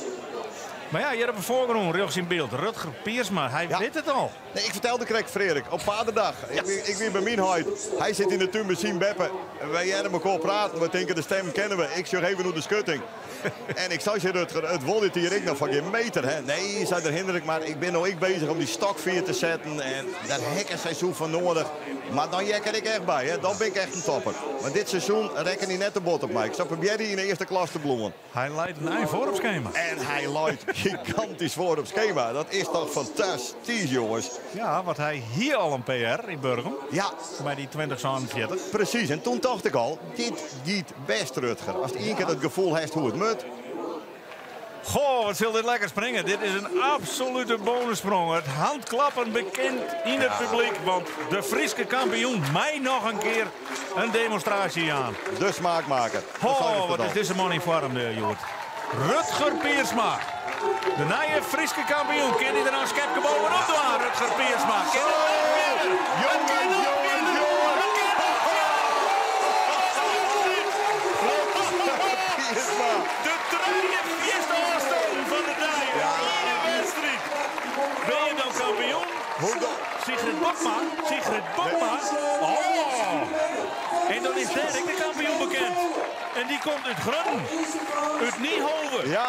Maar ja, je hebt een voorgrond, rechts in beeld. Rutger Piersma, hij weet het al. Nee, ik vertelde Craig Frederik op vaderdag. Ja. Ik weer bij mijn huid. Hij zit in de tuin met zien beppen. Wij hebben elkaar praten. We denken de stem kennen we. Ik zeg even hoe de schutting. En ik zou zeggen, Rutger, het wol dit hier ik nog van geen meter. Hè? Nee, zei er hinderlijk, maar ik ben nog bezig om die stokveer te zetten. En daar heb ik een seizoen van nodig. Maar dan jekker ik echt bij. Hè? Dan ben ik echt een topper. Maar dit seizoen rekken die net de bot op mij. Ik zou proberen in de eerste klas te bloemen. Hij leidt een ei voor op schema. En hij leidt gigantisch voor op schema. Dat is toch fantastisch, jongens. Ja, want hij hier al een PR in Burgum. Ja. Bij die 2047. Precies, en toen dacht ik al, dit gaat best, Rutger. Als één keer het gevoel heeft hoe het moet. Goh, wat zal dit lekker springen. Dit is een absolute bonussprong. Het handklappen bekend in het publiek. Want de Frieske kampioen mij nog een keer een demonstratie aan. De smaakmaker. Oh, wat is deze man in vorm, Joert. Rutger Piersma. De nieuwe Frieske kampioen. Kan hij er nou schepje bovenop doen, Rutger Piersma? De tweede eerste afstand van de dag. Ja. Wedstrijd. Ben je dan kampioen? Sigrid Bokma. Oh. En dan is Derek de kampioen bekend. En die komt uit Groningen. Uit Niehoven. Ja.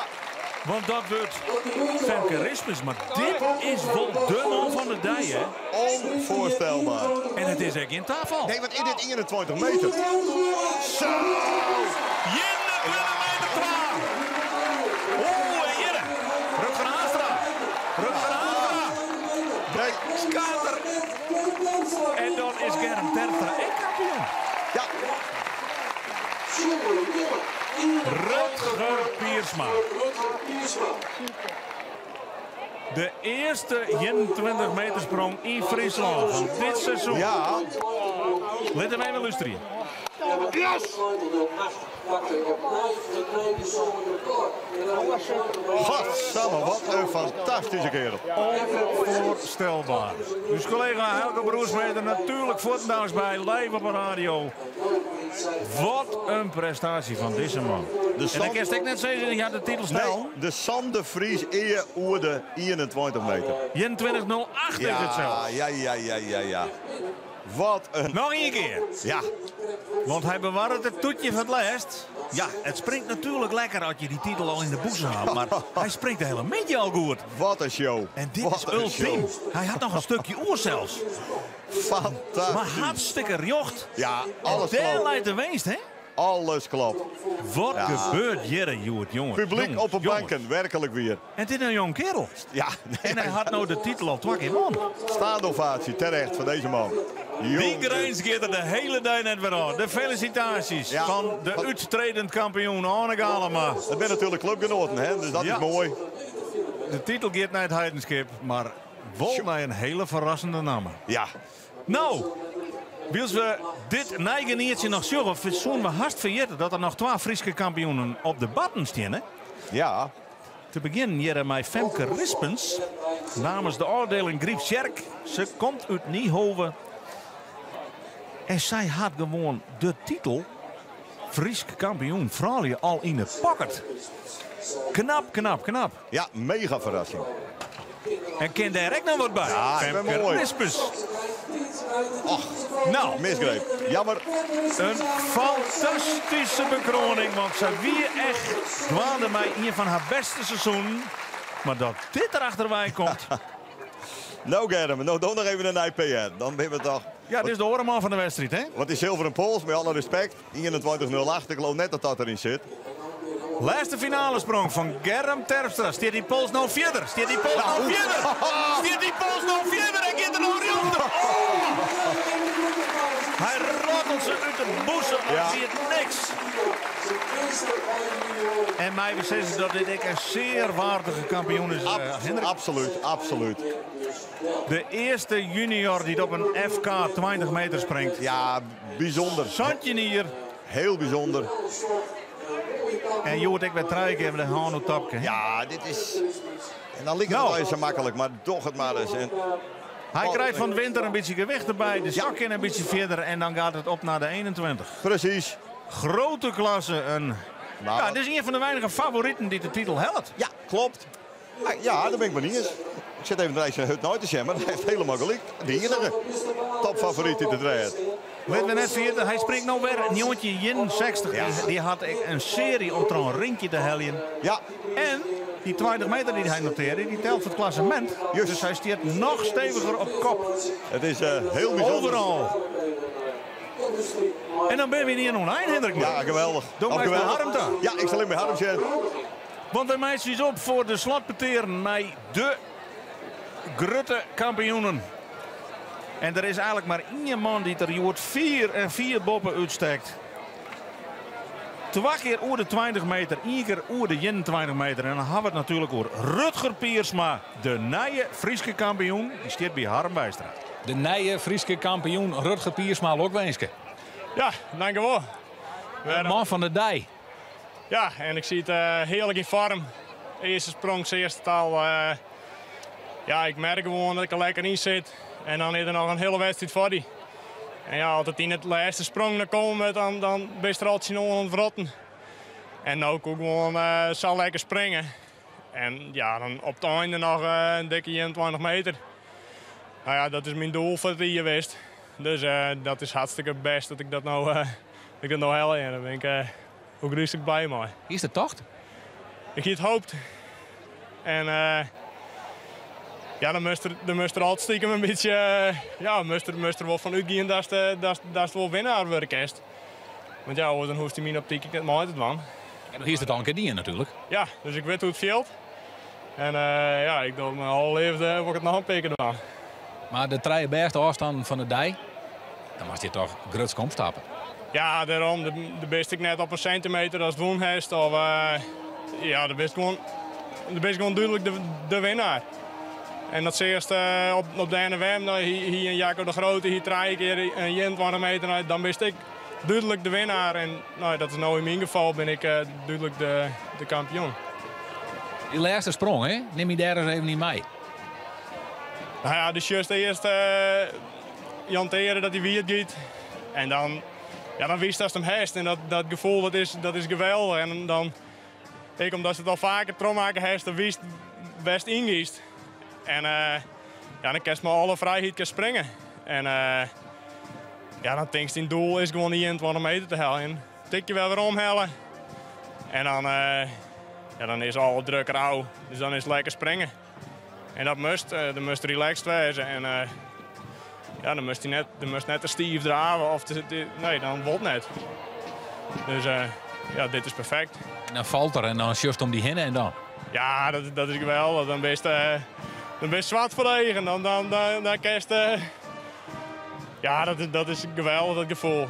Want dat wordt Femke Rispers. Maar dit is wel de man van de dij, hè? Onvoorstelbaar. En het is echt in tafel. Nee, wat is dit 21 meter? Zo! Rutger Haastra. Nee. Skater. En dan is Germ Tertra en kampioen. Ja. Rutger Piersma. De eerste 21 meter sprong in Friesland van dit seizoen. Ja. Let hem even luisteren. Yes! Godsamme, wat een fantastische kerel. Onvoorstelbaar. Dus collega Helke Broersmeder natuurlijk voortdans bij live op de radio. Wat een prestatie van deze man. En ik kan net zeggen, die had de titel snel. Nee, de Sander Vries eer oerde 21 meter. 21.08 is het zelf. Ja. Wat een... Nog een keer. Ja. Want hij bewaart het toetje van het lijst. Ja, het springt natuurlijk lekker als je die titel al in de boezem haalt. Maar hij springt de hele beetje al goed. Wat een show. En dit is ultiem. Hij had nog een stukje oor zelfs. Fantastisch. Maar hartstikke rjocht. Ja, alles klopt. Daar klopt. leidt de winst, hè? Alles klopt. Wat gebeurt hier, jongen? Publiek op de banken, werkelijk weer. En dit is een jong kerel. Ja. En hij had nou de titel al 2 keer won. Staande ovatie, terecht voor deze man. Die grijns gaat er de hele dag net weer aan. De felicitaties van de uittredend kampioen Anne Galema. Het bent natuurlijk clubgenoten, hè? Dus dat is mooi. De titel gaat naar het Heidenskip, maar wel naar een hele verrassende naam. Ja. Nou, als we dit neigeniertje nog zorgen, zullen we haast vergeten dat er nog 2 Friese kampioenen op de batten staan. Hè? Ja. Te beginnen hier met Femke Rispens namens de afdeling Griep Sjerk. Ze komt uit Niehoven. En zij had gewoon de titel Fries kampioen vrouwen al in het pakket. Knap, knap, knap. Ja, mega verrassing. En ken daar ook nog wat bij? Ja, Femke mooi. Rispens. Och, nou, misgreep. Jammer. Een fantastische bekroning, want ze wie echt dwaande mij een van haar beste seizoenen. Maar dat dit erachterbij komt. Nou Germ, nou doe nog even een IPN. Dan ben we toch... Ja, dit is de oorman van de wedstrijd, hè? Wat is zilveren pols, met alle respect. 21-08, ik geloof net dat dat erin zit. Laatste finale sprong van Germ Terpstra. Steert die pols nou verder? Steert die pols nou verder? Steert die pols nou verder? En gaat er nou niet onder? Oh! Hij rattelt ze uit de boezem. Hij ziet niks. En mij beslist dat dit een zeer waardige kampioen is. Absoluut, absoluut. De eerste junior die op een FK 20 meter springt. Ja, bijzonder. Zandje hier. Heel bijzonder. En je hoort ik weer truiken hebben de Hano Tapke. Ja, dit is... En dan ligt het wel eens zo makkelijk, maar toch het maar eens. En... Hij krijgt van de winter een beetje gewicht erbij. De zak in een beetje verder en dan gaat het op naar de 21. Precies. Grote klasse. Ja, dit is een van de weinige favorieten die de titel helpt. Ja, klopt. Ja, daar ben ik maar niet eens. Ik zit even een hut nooit te zien, maar dat heeft helemaal gelijk. De enige topfavoriet in de draad. Weet we net vergeten, hij springt nou weer een jongetje 60. Ja. Die had een serie om er een ringje te heljen. Ja. En die 20 meter die hij noteerde, die telt voor het klassement. Dus hij steert nog steviger op kop. Het is heel bijzonder. Overal. En dan ben we hier nog een eind, Hendrik. Ja, geweldig. Doe maar bij Harm dan. Ja, ik zal in mijn Harm zetten. Want de meisjes op voor de slotpeteren met de grote kampioenen. En er is eigenlijk maar één man die er joort 4 en 4 boppen uitsteekt. 2 keer over de 20 meter, 1 keer over de 21 meter. En dan hebben we het natuurlijk over Rutger Piersma, de nieuwe Friese kampioen. Die staat bij Harm Bijstra. De nieuwe Friese kampioen Rutger Piersma ook wenske. Ja, dankjewel. Man van de dij. Ja, en ik zie het heerlijk in vorm. Eerste sprong, eerste taal. Ja, ik merk gewoon dat ik er lekker in zit. En dan is er nog een hele wedstrijd voor die. En ja, als het in het laatste sprong komt, dan ben je er altijd nog aan het verrotten. En nou ook gewoon zal lekker springen. En ja, dan op het einde nog een dikke 21 meter. Nou ja, dat is mijn doel voor het hier geweest. Dus dat is hartstikke best dat ik dat nou hel. En dan ben ik ook rustig bij mij. Is de tocht? Ik heb het hoopt. En ja, dan moest er altijd stiekem een beetje... ja, moest er wel van uitgaan dat het wel winnaar wordt. Want ja, dan hoeft hij mijn optiek niet meer uit te doen. En dan is het al een keer die natuurlijk. Ja, dus ik weet hoe het veelt. En ja, ik dacht mijn hele leven word ik het nog een peken doen. Maar de 3 beste afstand van de dij, dan was je toch gruts kom stappen. Ja, daarom. De best ik net op een centimeter als het woonhest. Of ja, de best gewoon duidelijk de winnaar. En dat is eerst op de NWM, hier een Jacco de Grote, hier 3 keer een 21 meter. Dan ben ik duidelijk de winnaar. En nou, dat is nou in mijn geval ben ik duidelijk de kampioen. Die laatste sprong, hè? Neem je daar eens even niet mee. Nou ja, dus juist eerst janteren dat hij weer gaat. En dan wist dat hem hest. En dat gevoel dat is geweldig. En dan, omdat ze het al vaker trommaken heeft, dan wist best ingiest. En ja, dan kan je maar alle vrijheid springen. En ja, dan denk je in doel is gewoon die 21 meter te halen. En tik je wel weer omhellen. En dan, ja, dan is al druk rauw. Dus dan is het lekker springen. En dat moest relaxed wezen. En ja, dan moest net de stief draven. Of nee, dan wordt net. Dus ja, dit is perfect. En dan valt er en dan just om die hinnen en dan? Ja, dat is geweldig. Dan ben je zwart voor regen. Dan kan je... ja, dat is geweldig, dat gevoel.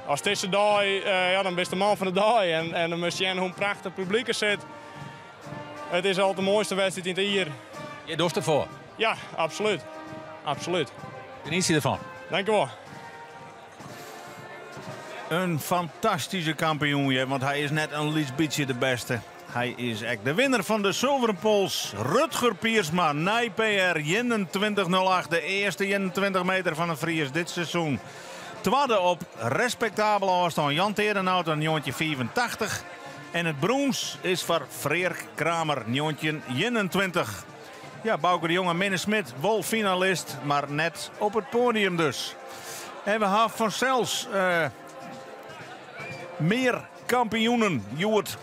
Als het is de dag, ja, dan ben je de man van de dag. En dan moest je in hoe prachtig publiek zit. Het is altijd de mooiste wedstrijd in het jaar. Je doet ervoor. Ja, absoluut. Absoluut. Geniet je ervan. Dankjewel. Een fantastische kampioen, ja, want hij is net een liesbietje de beste. Hij is echt de winnaar van de Zilveren Pols. Rutger Piersma, NijPR 21.08. De eerste 21 meter van het Fries dit seizoen. Tweede op respectabele afstand Jan Terenhout, een Jontje 85. En het brons is voor Freerk Kramer, Jontje 21. Ja, Bouke de Jonge, Minne Smit, wel finalist, maar net op het podium dus. En we hebben vanzelfs meer kampioenen, Joert.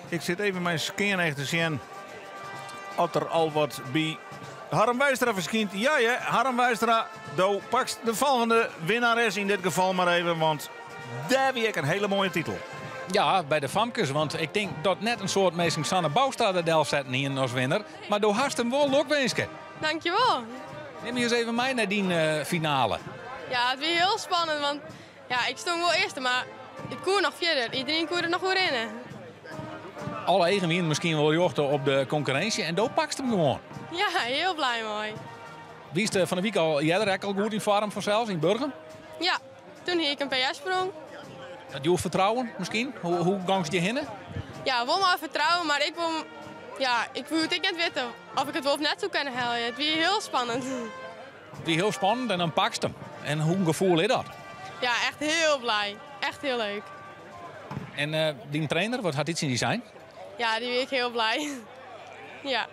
Ik zit even mijn scan echt te zien. Als er al wat bij Harm Wijstra verschijnt. Ja, Harm Wijstra, pakt de volgende winnares in dit geval maar even. Want daar heb ik een hele mooie titel. Ja, bij de Famkes. Want ik denk dat net een soort meestal Sanne Boustra de Delft zetten hier als winnaar. Maar door hast hem wel ook wenske. Dankjewel. Neem je eens even mee naar die finale. Ja, het was heel spannend. Want ja, ik stond wel eerste, maar ik koer nog verder. Iedereen koer er nog weer in. Alle eigen misschien wel jochten op de concurrentie. En daar pakst hem gewoon. Ja, heel blij mooi. Wie is van de week al jij al goed in vorm vanzelfs in Burgum? Ja, toen hier ik een PS-sprong. Dat je vertrouwen misschien? Hoe gangst je heen? Ja, wel maar vertrouwen, maar ik wil... Ja, ik wil het niet weten of ik het wel of net zo kan halen. Het was heel spannend. Het was heel spannend en dan pakst hem. En hoe een gevoel is dat? Ja, echt heel blij. Echt heel leuk. En die trainer, wat had iets in die zijn? Ja, die ben ik heel blij. Ja.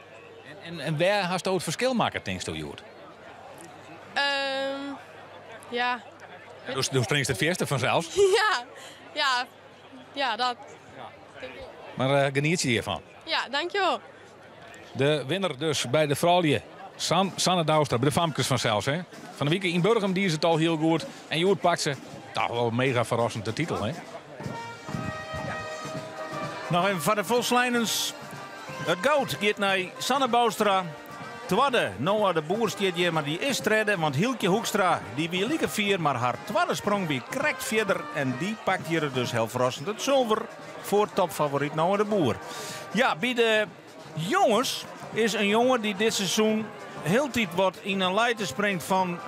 En waar had je het verschil maken, denk je, Joert? Ja. Dus springst het eerste vanzelf? Ja, dat. Maar geniet je hiervan? Ja, dankjewel. De winnaar dus bij de vrouwtje. Sanne Douwstra, bij de Famkes vanzelfs. Hè? Van de week in Burgum die is het al heel goed. En Joert pakt ze. Toch wel mega verrassend de titel, hè? Nog even van de volslijners. Het goud gaat naar Sanne Boustra. Tweede, Noah de Boer staat hier, maar die is redden. Want Hieltje Hoekstra, die weer lieke vier, maar haar tweede sprong weer correct verder. En die pakt hier dus heel verrassend het zilver voor topfavoriet Noah de Boer. Ja, bij de jongens is een jongen die dit seizoen heel tijd wat in een lijten springt van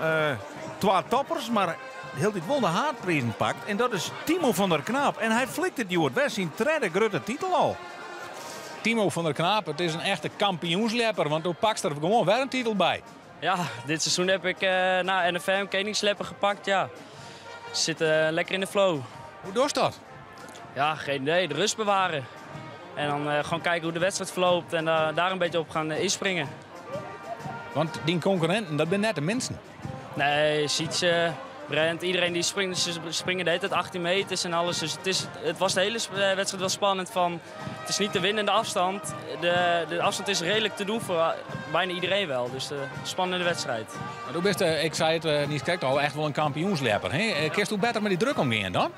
2 toppers. Maar heel dit wel de haardprijzen pakt. En dat is Timo van der Knaap. En hij flikt het Joert West in tweede grote titel al. Timo van der Knaap, het is een echte kampioenslepper. Want toen pakt er gewoon weer een titel bij. Ja, dit seizoen heb ik na NFM koningslepper gepakt. Ja. Zit lekker in de flow. Hoe doe je dat? Ja, geen idee. De rust bewaren. En dan gewoon kijken hoe de wedstrijd verloopt. En daar een beetje op gaan inspringen. Want die concurrenten, dat ben net de minsten. Nee, Sietse, Brent, iedereen die springt. Ze springen de hele tijd 18 meters en alles. Dus het was de hele wedstrijd wel spannend. Het is niet de winnende afstand. De afstand is redelijk te doen voor bijna iedereen wel. Dus spannende wedstrijd. Maar du bent, ik zei het niet correct al, echt wel een kampioenslepper. Kerst hoe beter met die druk omgaan dan?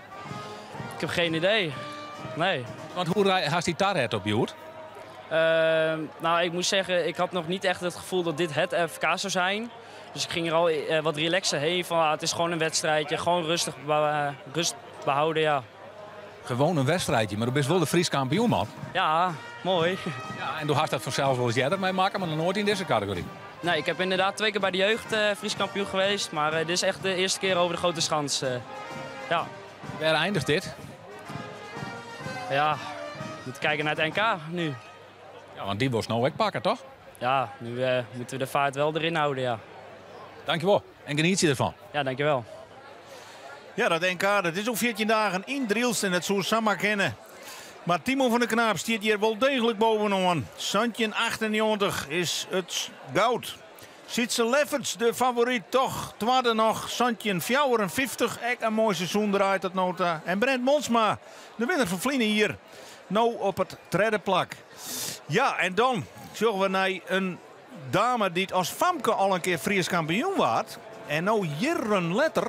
Ik heb geen idee. Nee. Want hoe had die tarret op Joert? Nou, ik moet zeggen, ik had nog niet echt het gevoel dat dit het FK zou zijn. Dus ik ging er al wat relaxer heen. Van, het is gewoon een wedstrijdje, gewoon rustig rust behouden, ja. Gewoon een wedstrijdje, maar du bent wel de Fries kampioen, man. Ja, mooi. Ja, en du had dat vanzelf wel eens jij ermee maken, maar dan nooit in deze categorie. Nee, ik heb inderdaad 2 keer bij de jeugd Fries kampioen geweest. Maar dit is echt de eerste keer over de grote schans. Ja. Waar eindigt dit? Ja, we moeten kijken naar het NK nu. Ja, want die was nou wegpakken, toch? Ja, nu moeten we de vaart wel erin houden, ja. Dankjewel. En geniet je ervan. Ja, dankjewel. Ja, dat NK, dat is op 14 dagen in Driels en dat zou Samma kennen. Maar Timo van der Knaap staat hier wel degelijk bovenaan. Santje 98 is het goud. Sietse Lefferts, de favoriet toch. Tweede nog, Santje 54. Echt een mooi seizoen draait dat nota. En Brent Monsma, de winnaar van Vlienen hier. Nou op het derde plak. Ja, en dan zorgen we naar een dame die als Famke al een keer Fries kampioen waard. En nou jaren letter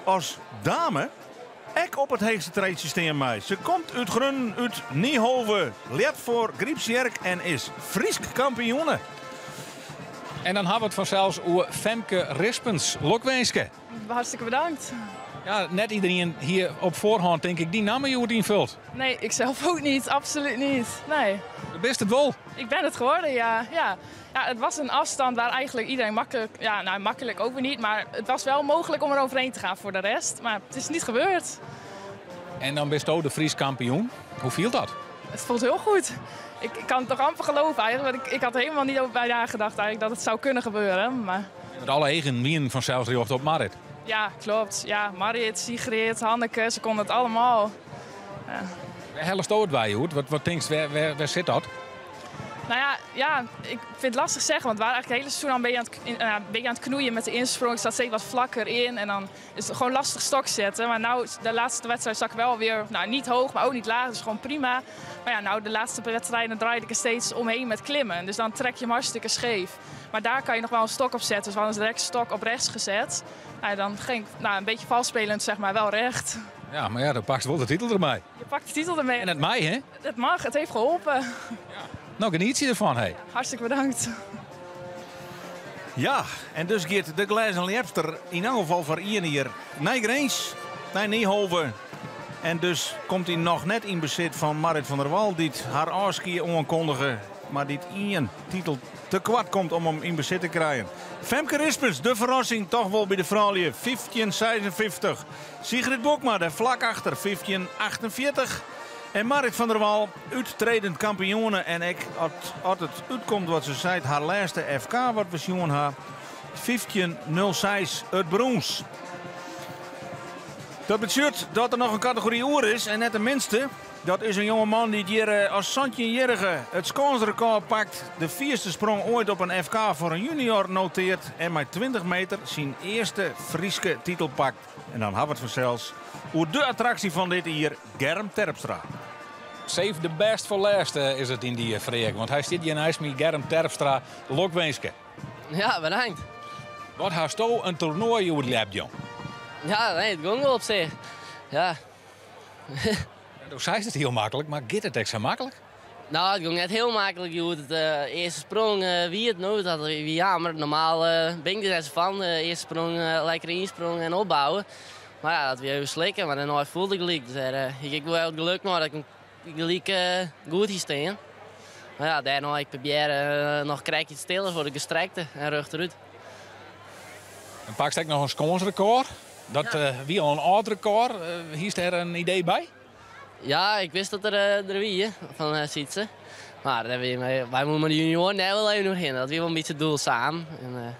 als dame ook op het heegste treedsysteem mee. Ze komt uit Grun, uit Niehoven, leert voor Griepsjerk en is Fries kampioene. En dan hebben we het vanzelfs over Femke Rispens, Lokweenske. Hartstikke bedankt. Ja, net iedereen hier op voorhand denk ik die namen je invult. Nee, ik zelf ook niet. Absoluut niet. Nee. Best het wel? Ik ben het geworden, ja. Ja, het was een afstand waar eigenlijk iedereen makkelijk... Ja, nou, makkelijk ook weer niet. Maar het was wel mogelijk om er overheen te gaan voor de rest. Maar het is niet gebeurd. En dan best ook de Fries kampioen. Hoe viel dat? Het voelt heel goed. Ik kan het toch amper geloven eigenlijk. Want ik had er helemaal niet over bij nagedacht eigenlijk dat het zou kunnen gebeuren. Maar... Met alle eigen wien vanzelfs recht op Marit. Ja, klopt. Ja, Marit, Sigrid, Hanneke, ze konden het allemaal. Ja. Helle stoot bij je. Wat denk je, waar zit dat? Nou ja, ik vind het lastig zeggen, want we waren eigenlijk het hele seizoen al een beetje aan het knoeien met de insprong. Ik zat steeds wat vlakker in en dan is het gewoon lastig stok zetten. Maar nou, de laatste wedstrijd zag ik wel weer, nou niet hoog, maar ook niet laag, dus gewoon prima. Maar ja, nou de laatste wedstrijden draaide ik er steeds omheen met klimmen. Dus dan trek je hem hartstikke scheef. Maar daar kan je nog wel een stok op zetten, dus we hadden direct stok op rechts gezet. Nou, dan ging ik een beetje valspelend, zeg maar, wel recht. Ja, maar ja, dan pak je wel de titel ermee. Je pakt de titel ermee. En het mij, hè? Het mag, het heeft geholpen. Nou, geniet je ervan, hé. Hartstikke bedankt. Ja, en dus gaat de glazen Lepster in elk geval voor Ian hier naar Greens, naar Niehoven. En dus komt hij nog net in bezit van Marit van der Wal, die haar afskiën onkondigen, maar die Ian titel te kwart komt om hem in bezit te krijgen. Femke Rispens, de verrassing toch wel bij de vrouwen, 15:56. Sigrid Bokma, de vlak achter, 15:48. En Marit van der Wal, uittredend kampioene. En als het uitkomt wat ze zei, haar laatste FK wat we zien haar, 15:06 het brons. Dat betekent dat er nog een categorie oer is en net de minste. Dat is een jongeman die hier als Santje-Jerige het scoresrecord pakt. De 4e sprong ooit op een FK voor een junior noteert. En met 20 meter zijn eerste Frieske titel pakt. En dan hebben we het vanzelfs over de attractie van dit hier, Germ Terpstra. Save the best for last is het in die vreek. Want hij zit hier naast me, Germ Terpstra, Lokwenske. Ja, bedankt. Wat haast u een toernooi over het lab, jong? Ja, nee, het ging wel op zich. Ja. Toen zei het heel makkelijk, maar gaat het echt zo makkelijk? Nou, het ging net heel makkelijk. Je hoort het eerste sprong, wie het nooit had, wie jammer. Normaal ben ik er net van. Eerste sprong, lekker insprong en opbouwen. Maar ja, dat weer even slikken, maar daarna voelde ik gelijk. Dus ik wel het geluk nog dat ik gelijk goed hier staan. Maar ja, daarna ik probeer nog een krijgje stiller voor de gestrekte en rug eruit. En pak ik nog een scoresrecord. Dat wie al een oud record. Hier is er een idee bij? Ja, ik wist dat er wie van Sietse. Maar wij moeten met de junioren daar wel even nog in. Dat weer wel een beetje het doel samen. En,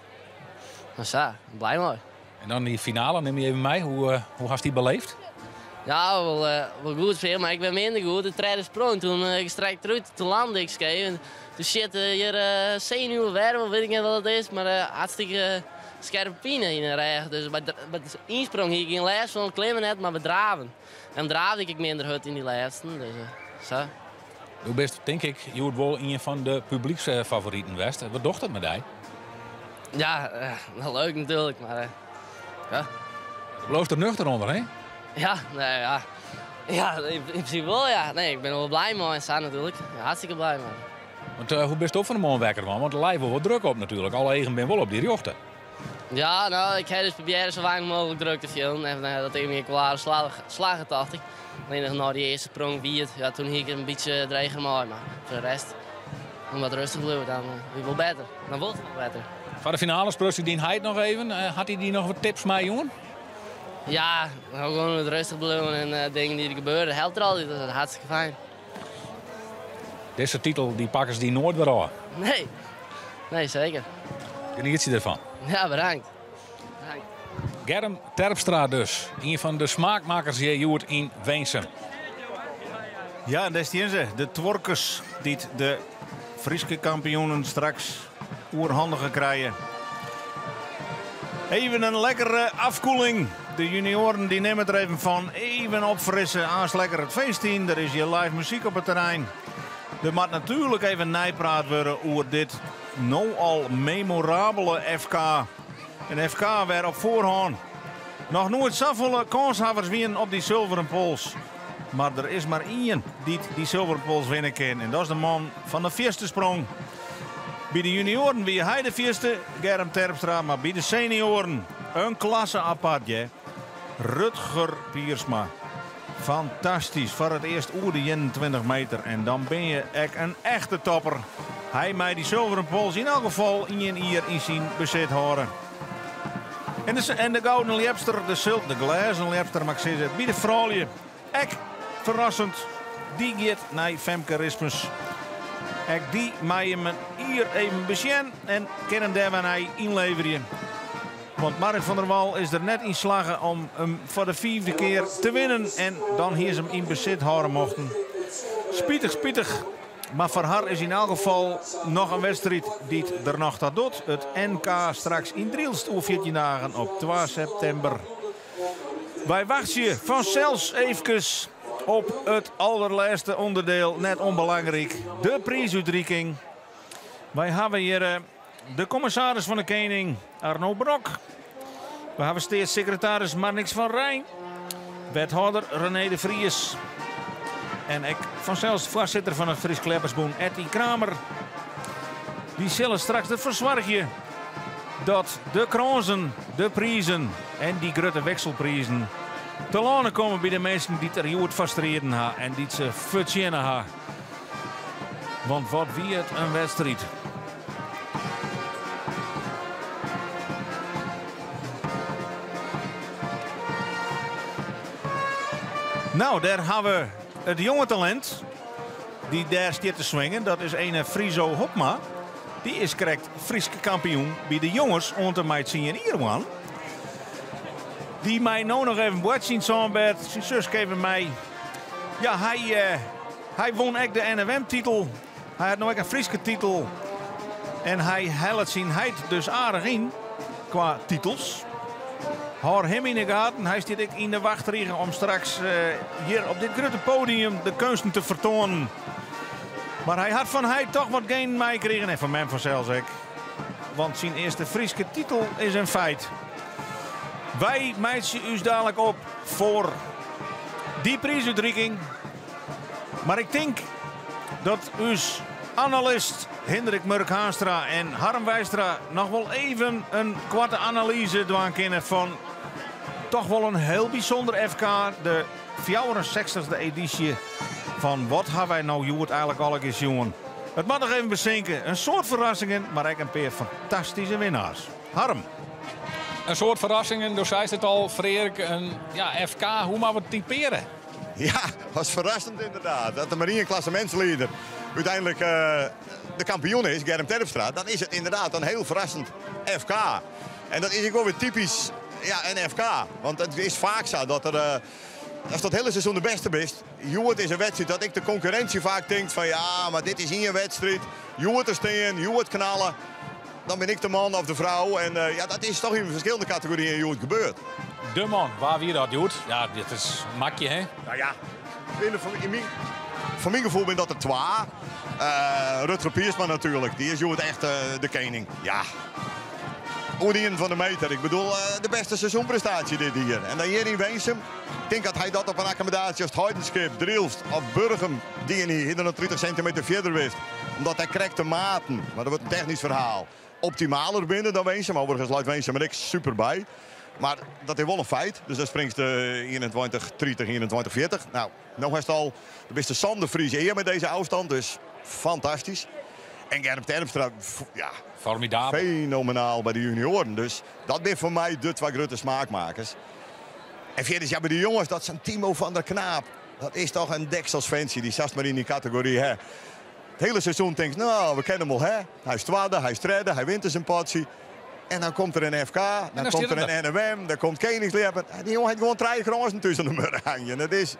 dus ja, blij mooi. En dan die finale, neem je even mee. Hoe hast die beleefd? Ja, wel goed veel, maar ik ben minder goed. De tweede sprong, toen gestrekt eruit, toen landde ik scheef. Toen zit hier zenuwen wervel, weet ik niet wat het is, maar hartstikke scherpe pijn in de rug. Dus bij de insprong hier geen les van klimmen net, maar bedraven. En draafde ik minder hut in die laatste. Dus, zo. U bent, denk ik, je wordt wel een van de publieksfavorieten West. Wat docht het met die? Ja, wel leuk natuurlijk, maar ja. Belooft er nuchter onder, hè? Ja, nee, ja. Ja, in principe wel, ja. Nee, ik ben wel blij mee en staan natuurlijk. Ja, hartstikke blij mee. Want hoe best op van de morgenwekker man? Want er lijkt wel wat druk op natuurlijk. Alle eigen ben wel op die jochten. Ja, nou, ik heb dus proberen zo weinig mogelijk druk te filmen. En dat ik meer klare slagen dacht ik. Alleen nog na die eerste sprong wie het. Ja, toen ging ik een beetje dreigen maar voor de rest, om wat rustig te blijven, dan weer wel beter. Dan wordt het wel beter. Van de finale sprak die Heid nog even. Had hij die nog wat tips mee, jongen? Ja, gewoon het rustig blijven en dingen die er gebeuren. Helpt er altijd, dat is hartstikke fijn. Deze titel die pakken ze die nooit weer aan. Nee, zeker. Geniet je ervan? Ja, bedankt. Germ Terpstra dus. Een van de smaakmakers hier in Weensum. Ja, en daar staan ze. De tworkers die de Frieske kampioenen straks oerhandigen krijgen. Even een lekkere afkoeling. De junioren die nemen er even van. Even opfrissen. Aans lekker het feest in. Er is hier live muziek op het terrein. Er moet natuurlijk even nijpraat worden over dit nogal memorabele FK. Een FK waar op voorhand nog nooit zoveel kanshavers winnen op die zilveren pols. Maar er is maar één die zilveren pols winnen kan. En dat is de man van de eerste sprong. Bij de junioren wie hij de eerste, Germ Terpstra. Maar bij de senioren een klasse apartje. Rutger Piersma. Fantastisch. Voor het eerst oer de 21 meter. En dan ben je echt een echte topper. Hij mij die zilveren pols in elk geval hier in zijn bezit horen. En de gouden lepster, de glazen lepster, mag ik zeggen, bij de vrouwje. Echt verrassend. Die gaat naar Femke Rispens. En die mij hem hier even bezien en kunnen daar naar inleveren. Want Marit van der Wal is er net in slagen om hem voor de 4e keer te winnen. En dan hier ze hem in bezit houden mochten. Spietig. Maar voor haar is in elk geval nog een wedstrijd die het er nog dat doet. Het NK straks in Drielst over 14 dagen op 2 september. Wij wachten vanzelfs even op het allerlaatste onderdeel. Net onbelangrijk. De prijsuitreiking. Wij hebben hier de commissaris van de Koning, Arno Brok. We hebben steeds secretaris Marnix van Rijn. Wethouder René de Vries. En ik vanzelfs voorzitter van het Fries Kleppersboen, Etty Kramer. Die zullen straks het verzorgen dat de kransen, de prijzen en die grote wekselprijzen te lonen komen bij de mensen die er goed frustreren hebben en die ze verdienen hebben. Want wat wie het een wedstrijd. Nou, daar hebben we het jonge talent die daar staat te swingen. Dat is een Friso Hopma. Die is correct Frieske kampioen bij de jongens onder mij zien in Ierwan. Die mij nou nog even wat zien samen met zijn zus geven mij. Ja, hij won echt de NWM-titel. Hij had nog een Frieske titel. En hij helpt zijn heid dus aardig in qua titels. Hoor hem in de gaten. Hij staat in de wachtregen om straks hier op dit grote podium de kunsten te vertonen. Maar hij had van hij toch wat geen mij gekregen. En van mij vanzelfs ook. Want zijn eerste Frieske titel is een feit. Wij meiden u dadelijk op voor die prijsuitreiking. Maar ik denk dat uw analist Hendrik Murk-Haanstra en Harm Wijstra nog wel even een korte analyse doen kunnen van toch wel een heel bijzonder FK. De 64e editie van wat hebben wij nou Joert eigenlijk al eens jongen. Het mag nog even bezinken. Een soort verrassingen, maar ook een paar fantastische winnaars. Harm. Een soort verrassingen, dus zei het al, Freek, een FK, hoe maar we het typeren? Ja, was verrassend inderdaad. Dat de Marine klassementsleider uiteindelijk de kampioen is, Germ Terpstra. Dan is het inderdaad een heel verrassend FK. En dat is ook weer typisch een FK. Want het is vaak zo dat er, als dat hele seizoen de beste bent, Joert is een wedstrijd dat ik de concurrentie vaak denkt van ja, maar dit is hier een wedstrijd. Joert er staan, Joert knallen. Dan ben ik de man of de vrouw. En dat is toch in verschillende categorieën in Joert gebeurd. De man, waar wie dat doet, ja, dit is makje, hè? Nou ja, van mijn gevoel ben dat er 2. Rutger Piersma natuurlijk, die is Joert echt de koning. Ja, Oedien van de meter. Ik bedoel, de beste seizoenprestatie dit hier. En dan hier in Weensum, ik denk dat hij dat op een accommodatie als Heidenskip, Drielst of Burgum, die in hier 30 centimeter verder wist. Omdat hij krijgt de maten, maar dat wordt een technisch verhaal. Optimaler binnen dan Weensum, overigens luidt Weensum er ik super bij. Maar dat is wel een feit. Dus dan springt de 21, 30, 21, 40. Nou is al de beste Sander Vries hier met deze afstand. Dus fantastisch. En Germ Terpstra, ja, formidabel. Fenomenaal bij de junioren. Dus dat zijn voor mij de 2 grote smaakmakers. En verder, ja, bij de jongens, dat is een Timo van der Knaap. Dat is toch een dekselsfancy. Die zat maar in die categorie, hè. Het hele seizoen denkt, nou, we kennen hem al, hè. Hij is tweede, hij is derde, hij wint zijn potje. En dan komt er een FK, dan komt er een NWM, dan komt Koningslepen. Die jongen heeft gewoon 3 grozen tussen de muren hangen. Dat is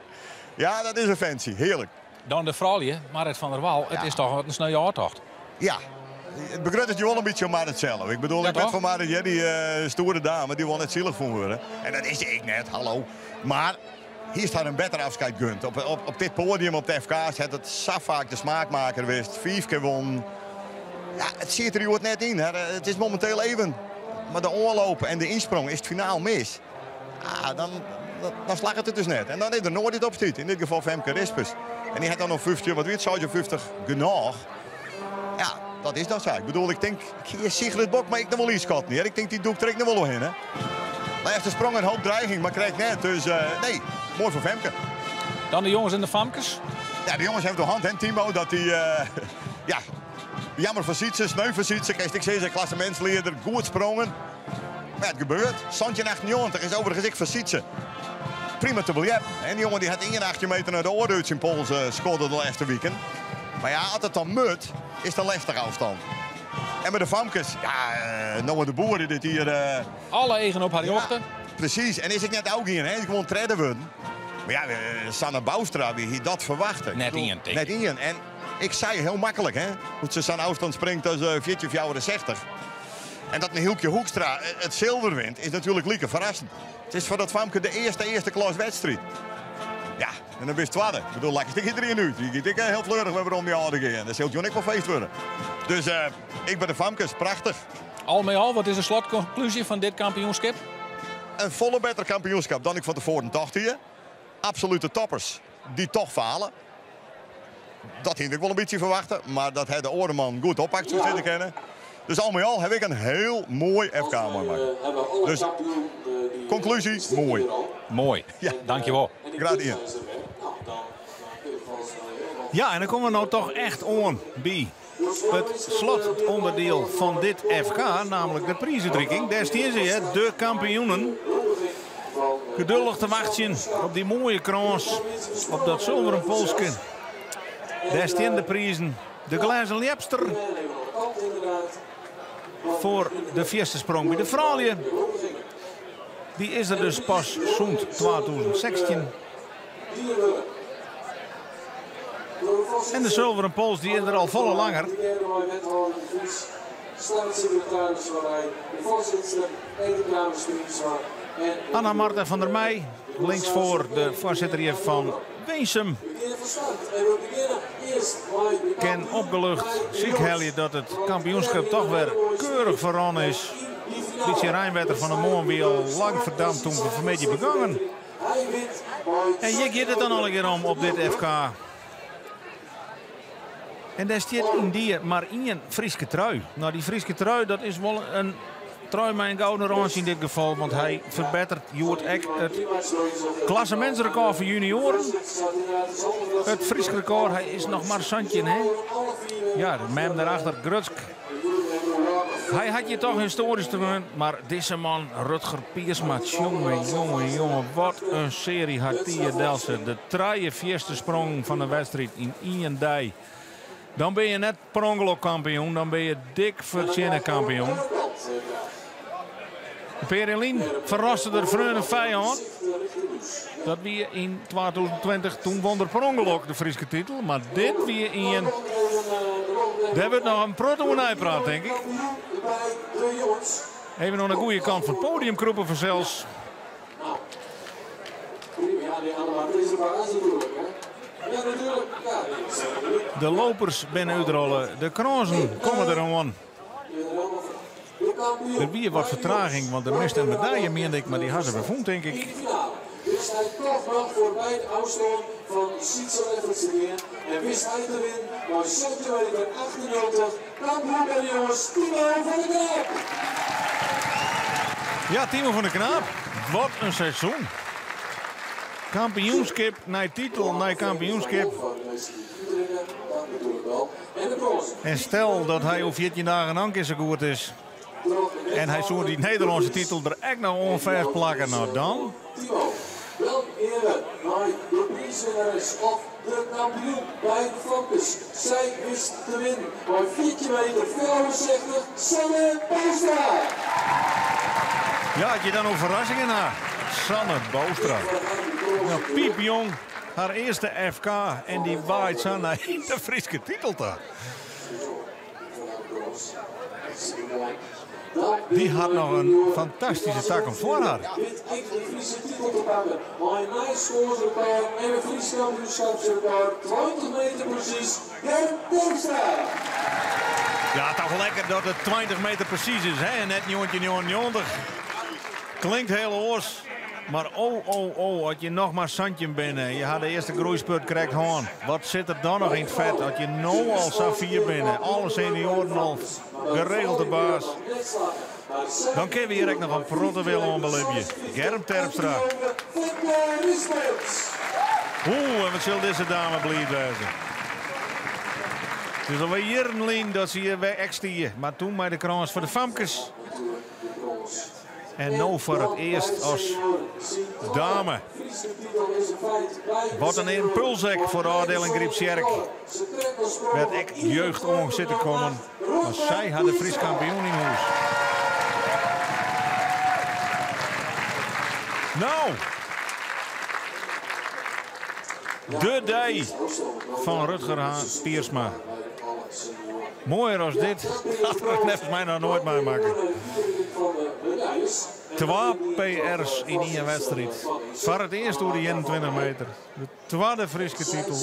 een fancy, heerlijk. Dan de vrouwje, Marit van der Wal. Het is toch een sneuwe aantocht. Ja, het begrijpt het je wel een beetje om Marit zelf. Ik bedoel, ik weet van Marit, die stoere dame, die wil net zielig voor worden. En dat is ik net, hallo. Maar hier staat een beter afscheid gunt. Op dit podium, op de FK's, had het zo vaak de smaakmaker geweest. 5 keer won. Ja, het ziet er hier net in. Hè. Het is momenteel even. Maar de oorlopen en de insprong is het finaal mis. Ah, dan slag het dus net. En dan is er nooit iets op stiet. In dit geval Femke Rispens. En die had dan nog 50, wat weet je, 50 genoeg. Ja, dat is dat zo. Ik bedoel, ik denk, Sigrid Bok, maar ik nog wel iets schat niet. Ik denk, die doe ik trek nog wel in. Hè. Hij heeft de sprong een hoop dreiging, maar krijgt net. Dus nee, mooi voor Femke. Dan de jongens en de famkes. Ja, de jongens hebben de hand, hè, Timo, dat die... ja, jammer van Sietse, sneu van Sietse. Kijk, ik zei zijn klassementsleider, goed sprongen. Maar het gebeurt. Santje 98 is overigens ik van Sietse. Prima te biljet. En die jongen die had 81 meter naar de oor uit zijn pols scoorde de laatste weekend. Maar ja, als het dan moet, is het een lastige afstand. En met de famkes, ja, Noah de Boer dit hier... Alle eigen op Harry Ochten. Precies, en is ik net ook hier, hè? Ik gewoon treden worden. Maar ja, Sanne Boustra, wie hier dat verwachten? Net in. Net in. En ik zei heel makkelijk, hè? Hoe ze zo'n afstand springt als 40 of 60. En dat een Hielke Hoekstra het zilver wint, is natuurlijk lieke verrassend. Het is voor dat famke de eerste klas wedstrijd. Ja, en dan wist het. Ik bedoel, lekker stik iedereen nu. Die gaat heel fleurig we om die oude gaan. Dat zult Jon ik wel feest worden. Dus ik ben de famkes, prachtig. Al met al, wat is de slotconclusie van dit kampioenschap? Een volle beter kampioenschap dan ik van tevoren dacht hier. Absolute toppers die toch falen. Dat had ik wel een beetje verwachten. Maar dat hij de Oordeman goed oppakt, zo zitten kennen. Dus al met al heb ik een heel mooi FK maken. Dus conclusie, mooi. Mooi. Ja, dankjewel. Graag gedaan. Ja, en dan komen we nou toch echt on bij het slotonderdeel van dit FK, namelijk de prijsuitreiking. Daar staan ze, hè, de kampioenen. Geduldig te wachten op die mooie krans, op dat zilveren polsje. Daar staan de prijzen. De glazen lepster voor de vierstesprong bij de vrouwen. Die is er dus pas zo'n 2016. En de zilveren pols die is er al volle langer. Anna Marta van der Meij, links voor de voorzitter hier van Weesum. Ken opgelucht, zie ik dat het kampioenschap toch weer keurig vooraan is. Beetje Rijnwetter van de Moon wie al lang verdampt toen we vanmiddag begonnen. En je gaat het dan al een keer om op dit FK. En daar staat in die maar één Frieske trui. Nou, die Frieske trui, dat is wel een trui met een gouden oranje in dit geval. Want hij verbetert het klassementsrecord voor junioren. Het Frieske record, hij is nog maar Santje, hè? Ja, de man daarachter, Grutsk. Hij had je toch historisch te doen, maar deze man, Rutger Piersma, jongen, wat een serie had die Delsen. De 43e sprong van de wedstrijd in één dag. Dan ben je net per ongeluk kampioen, dan ben je dik verdiende kampioen. Perelien verraste de vreugde vijand. Dat weer in 2020, toen won er per ongeluk de Friese titel. Maar dit weer in... Daar wordt nog een proto praat, denk ik. Even aan de goede kant van het podium kroepen voor zelfs. De lopers binnen uitrollen. De kransen komen er aan. Er weer wat vertraging, want de mist en medaille meende ik, maar die hadden we vond, denk ik. Wist hij toch nog voorbij de afstand van Sietse Leffertse en wist hij te winnen bij 7,98. Kampioen bij de jongens, Timo van der Knaap. Ja, Timo van der Knaap. Wat een seizoen. Kampioenschap, naar titel, naar kampioenschap. En stel dat hij over 14 dagen een anker zo goed is. En hij zou die Nederlandse titel er echt nog onver plakken. Nou dan. Wel eerder naar de prijswinnares of de kampioen bij de Famkes. Zij wist te winnen bij 4,65 meter, Sanne Boustra. Ja, had je dan ook verrassingen na? Sanne Boustra. Nou, piepjong, haar eerste FK en die waait zo naar de Friese titel te. Die had nog een fantastische tak om voor haar. Wint ik de Friese titel te pakken. Maar een nice scoresrecord en een Friese kampioenschapsrecord. 20 meter precies, Gert Boustra. Ja, toch lekker dat het 20 meter precies is, hè? Net 90. Klinkt heel oors. Maar als je nog maar Santje binnen. Je had de eerste groeispurt krijgt gewoon. Wat zit er dan nog in het vet? Had je nou al Safir binnen. Alle senioren al geregeld de baas. Dan kunnen we hier ook nog een protte willen onbelubje. Germ Terpstra. Oeh, en wat zal deze dame blij wezen. Het is alweer hier een lijn dat ze hier weg extra. Maar toen bij de krans voor de Famkes. En nu voor het eerst als dame. Wat een impulsek voor de afdeling Griepsjerk. Werd ik jeugd om zitten komen. Want zij had de Fries kampioen in huis. Nou. De dij van Rutger Piersma. Mooier als dit gaat er volgens mij nog nooit mee maken. 2 PR's in één wedstrijd. Voor het eerst door de 21 meter. De tweede Friese titel.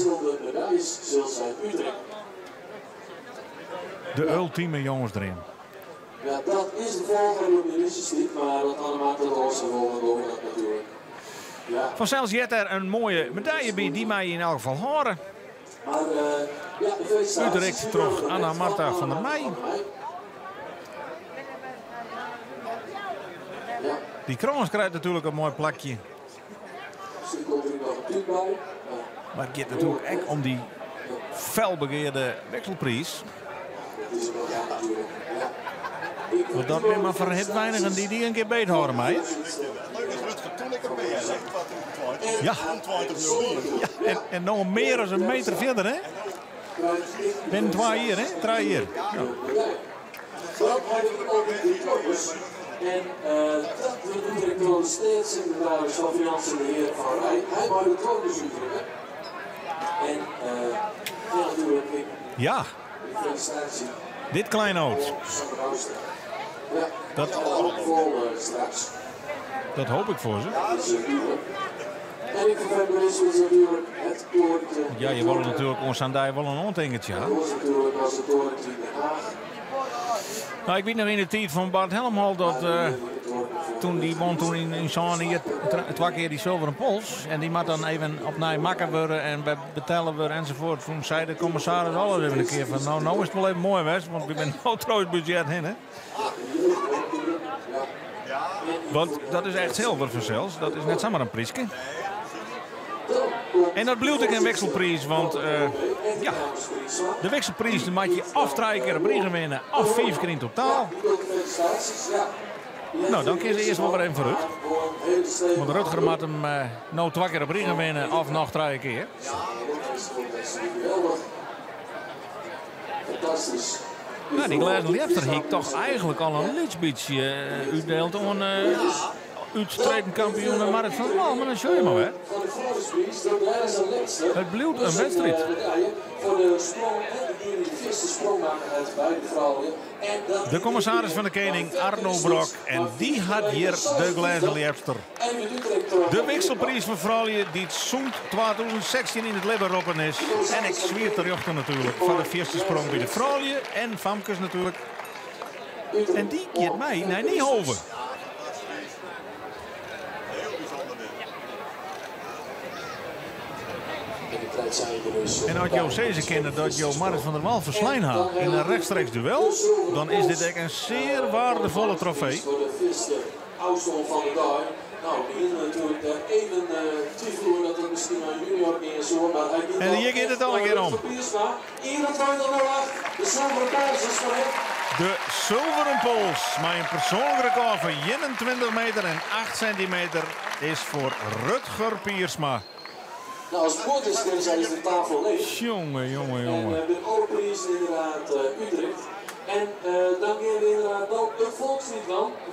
De ultieme jongensdream. Ja, dat is de volgende minister, maar dat allemaal te lossen volgende natuurlijk. Ja. Vanzelfs jet er een mooie medaille bij die mij in elk geval horen. Utrecht terug Anna Marta van der Meij. Die Kroons krijgt natuurlijk een mooi plakje. Maar het gaat natuurlijk echt om die felbegeerde wekselprijs. Want dat weer maar voor het weinigen die een keer beet horen mij. Ja. Ja, en nog meer dan een meter verder, hè? Ben 2 hier, hè? 3 hier. Ja. En dat wil Utrecht nog steeds in de bedrijf van Financiën de heer Van Rij. Hij maakt het ook dus Utrecht. En ja, natuurlijk. Ja. Dit kleinood. Ja, dat hoop ik voor ze. En in november is dus natuurlijk het torentje. Ja, je wil natuurlijk ons aan die wel een ontingetje. Dat was natuurlijk als het torentje in Den Haag. Nou, ik weet nog in de tijd van Bart Helmhol dat toen die won toen in Zaan hier 2 keer die zilveren pols. En die moet dan even opnieuw makken worden en we betalen we enzovoort. Toen zei de commissaris alles even een keer van nou is het wel even mooi West, want we zijn nou trouwens budget in, hè. Want dat is echt zilver voor zelfs. Dat is net zomaar een prijsje. En dat blijft ook een wekselprijs, want ja, de wekselprijs dan maak je of 3 keer op regen winnen, of 5 keer in totaal. Nou, dan kun je eerst wel weer even vooruit. Want Rutger moet hem nou 2 keer op regen winnen, of nog 3 keer. Nou, die glazen liefster heeft toch eigenlijk al een beetje uitdeeld om een uitstreden kampioen en Marit van der Wal, maar dan show je maar hè. Het blijft een wedstrijd. De commissaris van de Koning, Arno Brok, en die had hier de glazen liefster. De wikselprijs voor vrouwen die zo'n 2016 in het leven roppen is. En ik zweer terug natuurlijk van de eerste sprong bij de vrouwen en Famkes natuurlijk. En die keert mij naar Niehoven. En als jou deze kennen dat jou Marit van der Wal verslaan had in een rechtstreeks duel, dan is dit echt een zeer waardevolle trofee. Nou, beginnen natuurlijk even twijfelen dat het misschien een junior is hoor, maar hij en hier gaat het al een keer om. 21-08, de zilveren pols is voor hem. De zilveren pols, maar een persoonlijk record van 21 meter en 8 centimeter is voor Rutger Piersma. Nou, als het goed is, dan zijn de tafel leeg. Jongen. En de Europrijs inderdaad Utrecht. En dan gaan we inderdaad ook het volkslied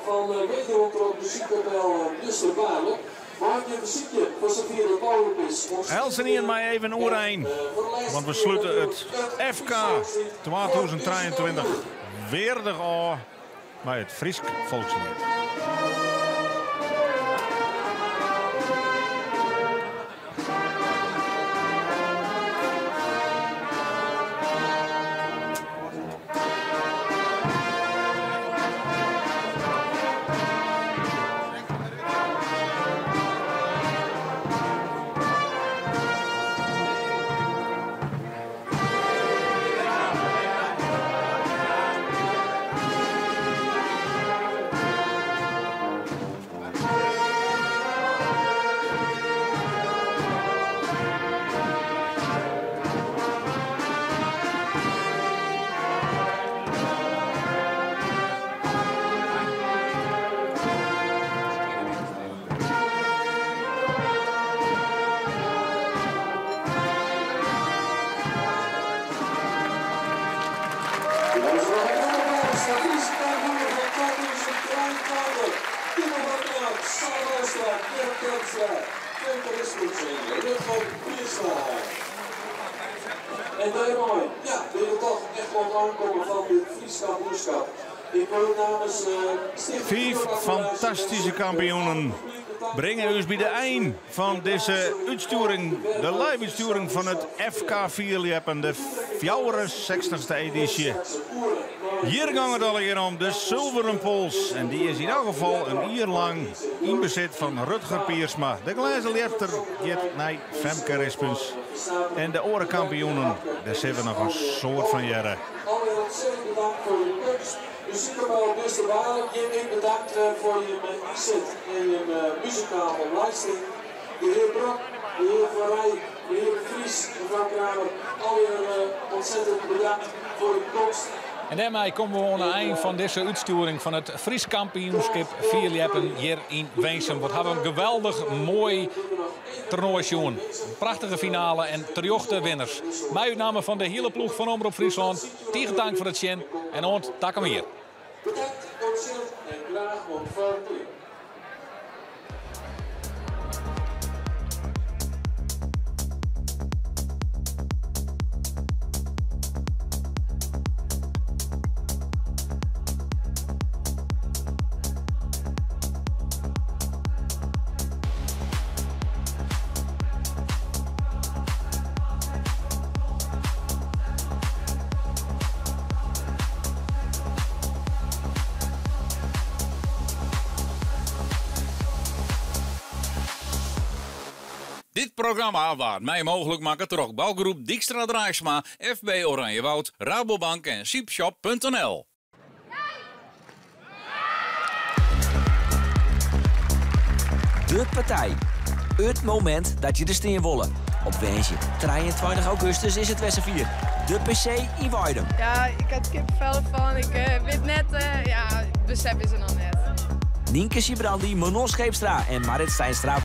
van wederom op muziekkapel Buster Baarle. Maak je een muziekje voor Sofia de Pauwelpis. Helsen hier mij even oer een. Want we sluiten het FK 2023 weerdig af bij het Fries volkslied. Dirk Kerkstra, Femke Rismussen, Rutger Pierstra. En daarmee, ja, willen we toch echt wel aankomen van dit Fries kampioenschap. Ik wil namens Vijf fantastische kampioenen brengen ons bij de eind van deze uitsturing, de live-uitsturing van het FK Vierlepen, de 64e editie. Hier gaat het al hier om de zilveren pols. En die is in elk geval een uur lang in bezit van Rutger Piersma. De glazen liefter gaat naar Femke Rispens. En de orenkampioenen, daar zitten we nog een soort van jaren. Alweer ontzettend bedankt voor je komst. U ziet er wel best wel. Jimmy, bedankt voor je inzet en je muzikale livestream. De heer Brok, de heer Van Rij, de heer Vries, mevrouw Kramer, alweer ontzettend bedankt voor je komst. En daarmee komen we aan het eind van deze uitsturing van het Fries kampioenschap Vierlepen hier in Weensum. Wat hebben we een geweldig mooi toernooi zien. Een prachtige finale en terjochte winners. Mij uitname van de hele ploeg van Omroep Friesland. Tegen dank voor het zien en ont tak hem hier. Bedankt, ontzettend en graag ontvangen. Dit programma waar mij mogelijk maken door bouwgroep Dijkstra Draagsma, FB Oranjewoud, Rabobank en Siepshop.nl. De partij. Het moment dat je de steen wollen. Op Weensje, 23 augustus is het Wessenvier. De PC in Weidum. Ja, ik had kippenvel van. Ik weet net, ja, het besef is er nog net. Nienke Siebrandi, Manon Scheepstra en Marit Steinstra.